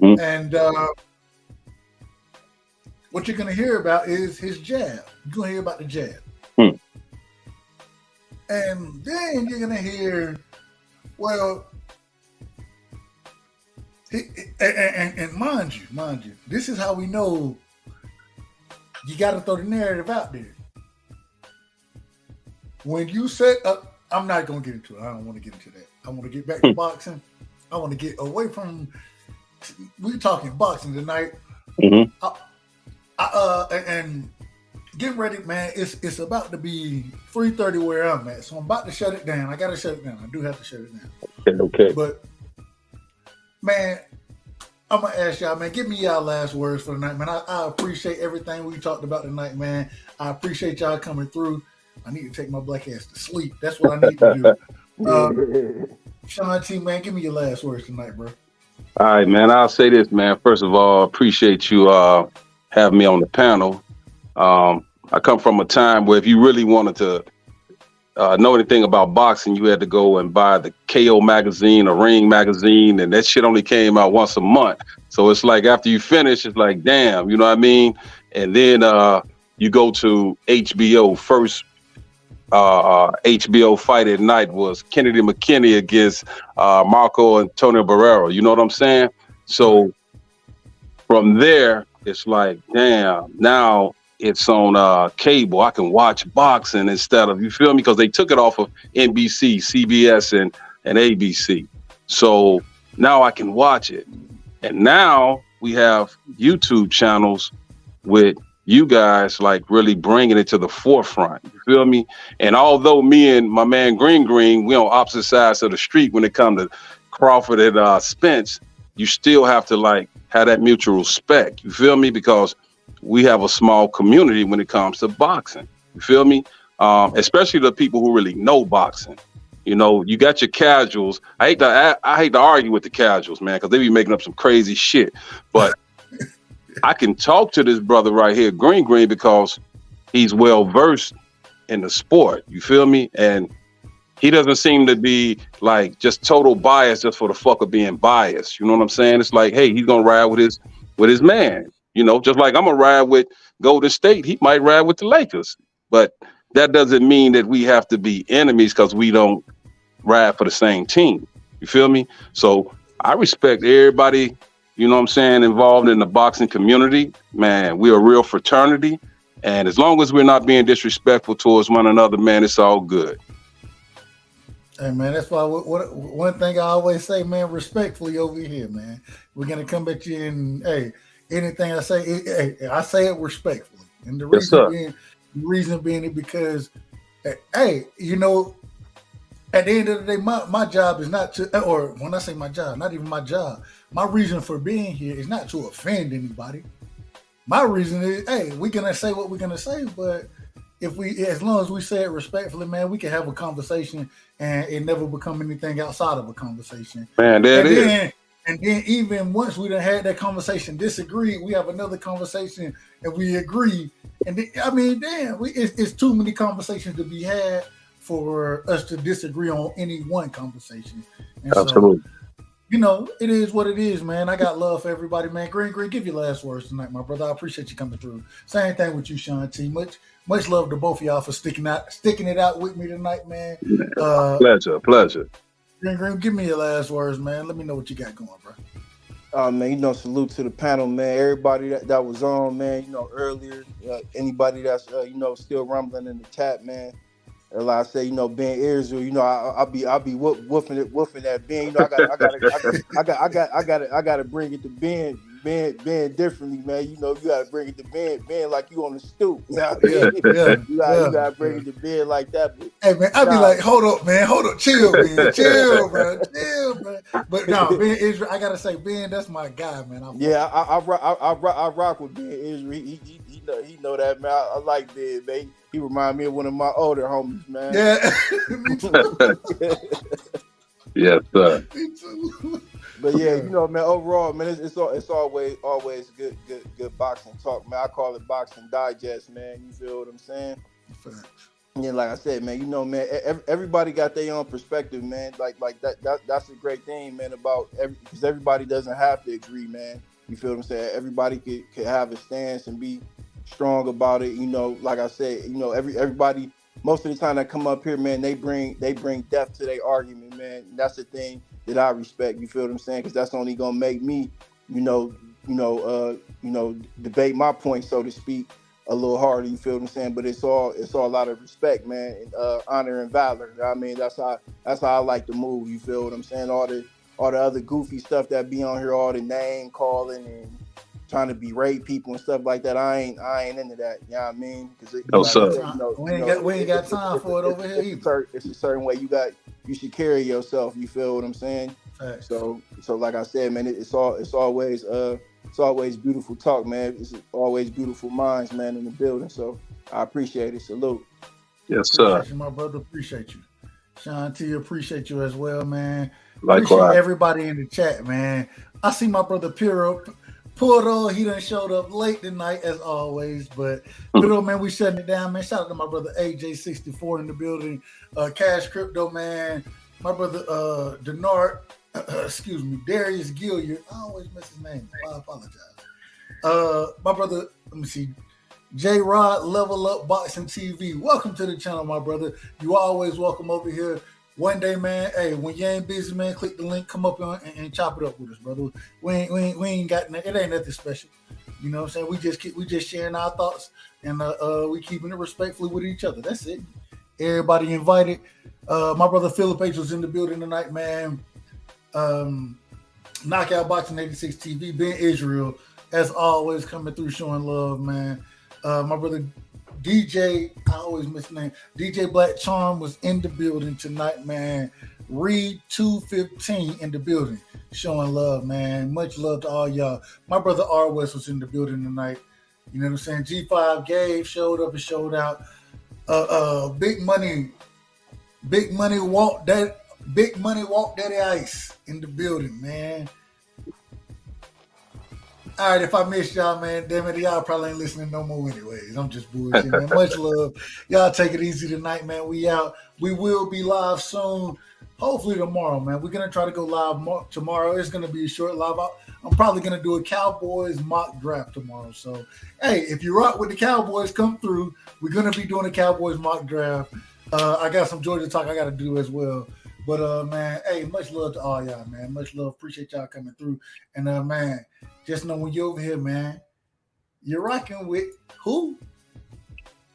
and what you're gonna hear about is his jab. You're gonna hear about the jab, and then you're gonna hear, well, and mind you, this is how we know you got to throw the narrative out there. When you set up, I'm not going to get into it. I don't want to get into that. I want to get back to boxing. I want to get away from, we're talking boxing tonight. And get ready, man. It's about to be 3:30 where I'm at. So I'm about to shut it down. I got to shut it down. I do have to shut it down. Okay. But, man, I'm going to ask y'all, man, give me y'all last words for the night, man. I appreciate everything we talked about tonight, man. I appreciate y'all coming through. I need to take my black ass to sleep. That's what I need to do. Sean T, man, give me your last words tonight, bro. All right, man. I'll say this, man. First of all, appreciate you having me on the panel. I come from a time where if you really wanted to know anything about boxing, you had to go and buy the KO magazine or Ring magazine, and that shit only came out once a month. So it's like after you finish, it's like, damn, you know what I mean? And then you go to HBO. First HBO fight at night was Kennedy McKinney against Marco Antonio Barrero. You know what I'm saying? So from there, it's like, damn, now it's on cable. I can watch boxing instead of, you feel me? Because they took it off of NBC, CBS, and ABC. So now I can watch it. And now we have YouTube channels with you guys like really bringing it to the forefront. You feel me? And although me and my man Green, we on opposite sides of the street when it comes to Crawford and Spence, you still have to like have that mutual respect. You feel me? Because we have a small community when it comes to boxing. You feel me? Especially the people who really know boxing. You know, you got your casuals. I hate to argue with the casuals, man, because they be making up some crazy shit. But I can talk to this brother right here, Green, because he's well versed in the sport. You feel me? And he doesn't seem to be like just total bias just for the fuck of being biased. You know what I'm saying? It's like, hey, he's gonna ride with his man. You know, just like I'm gonna ride with Golden State, he might ride with the Lakers. But that doesn't mean that we have to be enemies because we don't ride for the same team. You feel me? So I respect everybody, you know what I'm saying, involved in the boxing community. Man, we're a real fraternity. And as long as we're not being disrespectful towards one another, man, it's all good. Hey, man, that's why one thing I always say, man, respectfully over here, man. We're going to come at you and, hey, anything I say, I say it respectfully. And the reason being because, hey, you know, at the end of the day, my job is not to, or when I say my job, not even my job, my reason for being here is not to offend anybody. My reason is, hey, we're gonna say what we're gonna say, but as long as we say it respectfully, man, we can have a conversation and it never become anything outside of a conversation. Man, there it is. And then even once we done had that conversation, disagree, we have another conversation and we agree. And then, I mean, damn, it's too many conversations to be had for us to disagree on any one conversation. And Absolutely. So, you know, it is what it is, man. I got love for everybody, man. Green, give your last words tonight, my brother. I appreciate you coming through. Same thing with you, Sean T. Much love to both of y'all for sticking it out with me tonight, man. Pleasure. Green, give me your last words, man. Let me know what you got going, bro. Man, you know, salute to the panel, man. Everybody that was on, man. You know, earlier, anybody that's you know, still rumbling in the chat, man. Like I say, you know, Ben Israel, you know, I'll be woofing that Ben. You know, I gotta bring it to Ben differently, man. You know, you gotta bring it to Ben like you on the stoop. You know what I mean? You gotta bring it to Ben like that. But, hey man, I be like, hold up, chill, man, chill, man. But no, Ben Israel, I gotta say, Ben, that's my guy, man. I rock with Ben Israel. He know that, man. I like Ben, man. He remind me of one of my older homies, man. Yeah, me too. Yes, sir. Me too. But yeah, you know, man. Overall, man, it's always good boxing talk, man. I call it boxing digest, man. You feel what I'm saying? Yeah, like I said, man. You know, man. Everybody got their own perspective, man. Like that's a great thing, man. Because everybody doesn't have to agree, man. You feel what I'm saying? Everybody could have a stance and be strong about it. You know, like I said, you know, everybody. Most of the time that come up here, man, they bring depth to their argument, man. And that's the thing that I respect. You feel what I'm saying? Because that's only gonna make me, debate my point, so to speak, a little harder. You feel what I'm saying? But it's all a lot of respect, man, and honor and valor. I mean, that's how I like to move. You feel what I'm saying? All the other goofy stuff that be on here, all the name calling and trying to berate people and stuff like that. I ain't into that. You know what I mean? We ain't got time for it over here either. It's a certain way you should carry yourself. You feel what I'm saying? Right. So like I said, man, it's always beautiful talk, man. It's always beautiful minds, man, in the building. So I appreciate it. Salute. Yes, sir. Appreciate you, my brother. Appreciate you. Sean T, appreciate you as well, man. Likewise. Appreciate everybody in the chat, man. I see my brother Piero pulled on. He done showed up late tonight as always, but man, we shutting it down, man. Shout out to my brother AJ64 in the building, Cash Crypto, man. My brother Denard, Darius Gilliard. I always miss his name. I apologize. My brother, let me see, J Rod, Level Up Boxing TV. Welcome to the channel, my brother. You always welcome over here. One day, man, hey, when you ain't busy, man, click the link, come up and chop it up with us, brother. We ain't got it ain't nothing special. You know what I'm saying? We just sharing our thoughts and we keeping it respectfully with each other. That's it. Everybody invited. My brother Philip H was in the building tonight, man. Knockout Boxing 86 TV, Ben Israel, as always, coming through showing love, man. My brother DJ, I always miss the name. DJ Black Charm was in the building tonight, man. Reed 215 in the building, showing love, man. Much love to all y'all. My brother R West was in the building tonight. You know what I'm saying? G5 Gabe showed up and showed out. Big money walk Daddy Ice in the building, man. All right, if I missed y'all, man, damn it, y'all probably ain't listening no more anyways. I'm just bullshitting, man. Much love. Y'all take it easy tonight, man. We out. We will be live soon. Hopefully tomorrow, man. We're going to try to go live tomorrow. It's going to be a short live. I'm probably going to do a Cowboys mock draft tomorrow. So, hey, if you rock with the Cowboys, come through. We're going to be doing a Cowboys mock draft. I got some Georgia talk I got to do as well. But, man, hey, much love to all y'all, man. Much love. Appreciate y'all coming through. And, man, just know when you're over here, man, you're rocking with who?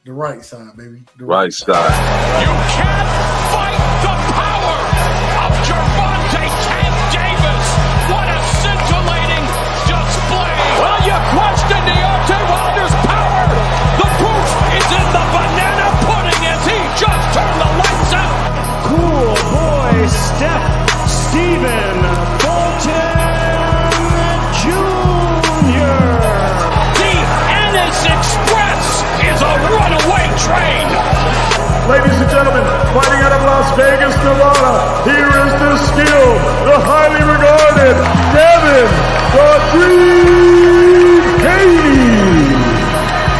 The right side, baby. The right side. You can't fight the power of Gervonta Tank Davis. What a scintillating display. Well, you question Deontay Wilder's power. The proof is in the banana pudding as he just turned the lights out. Cool boy Steph Stephen Bolton Jr. The train. Ladies and gentlemen, fighting out of Las Vegas, Nevada, here is the skilled, the highly regarded Devin the Dream Haney.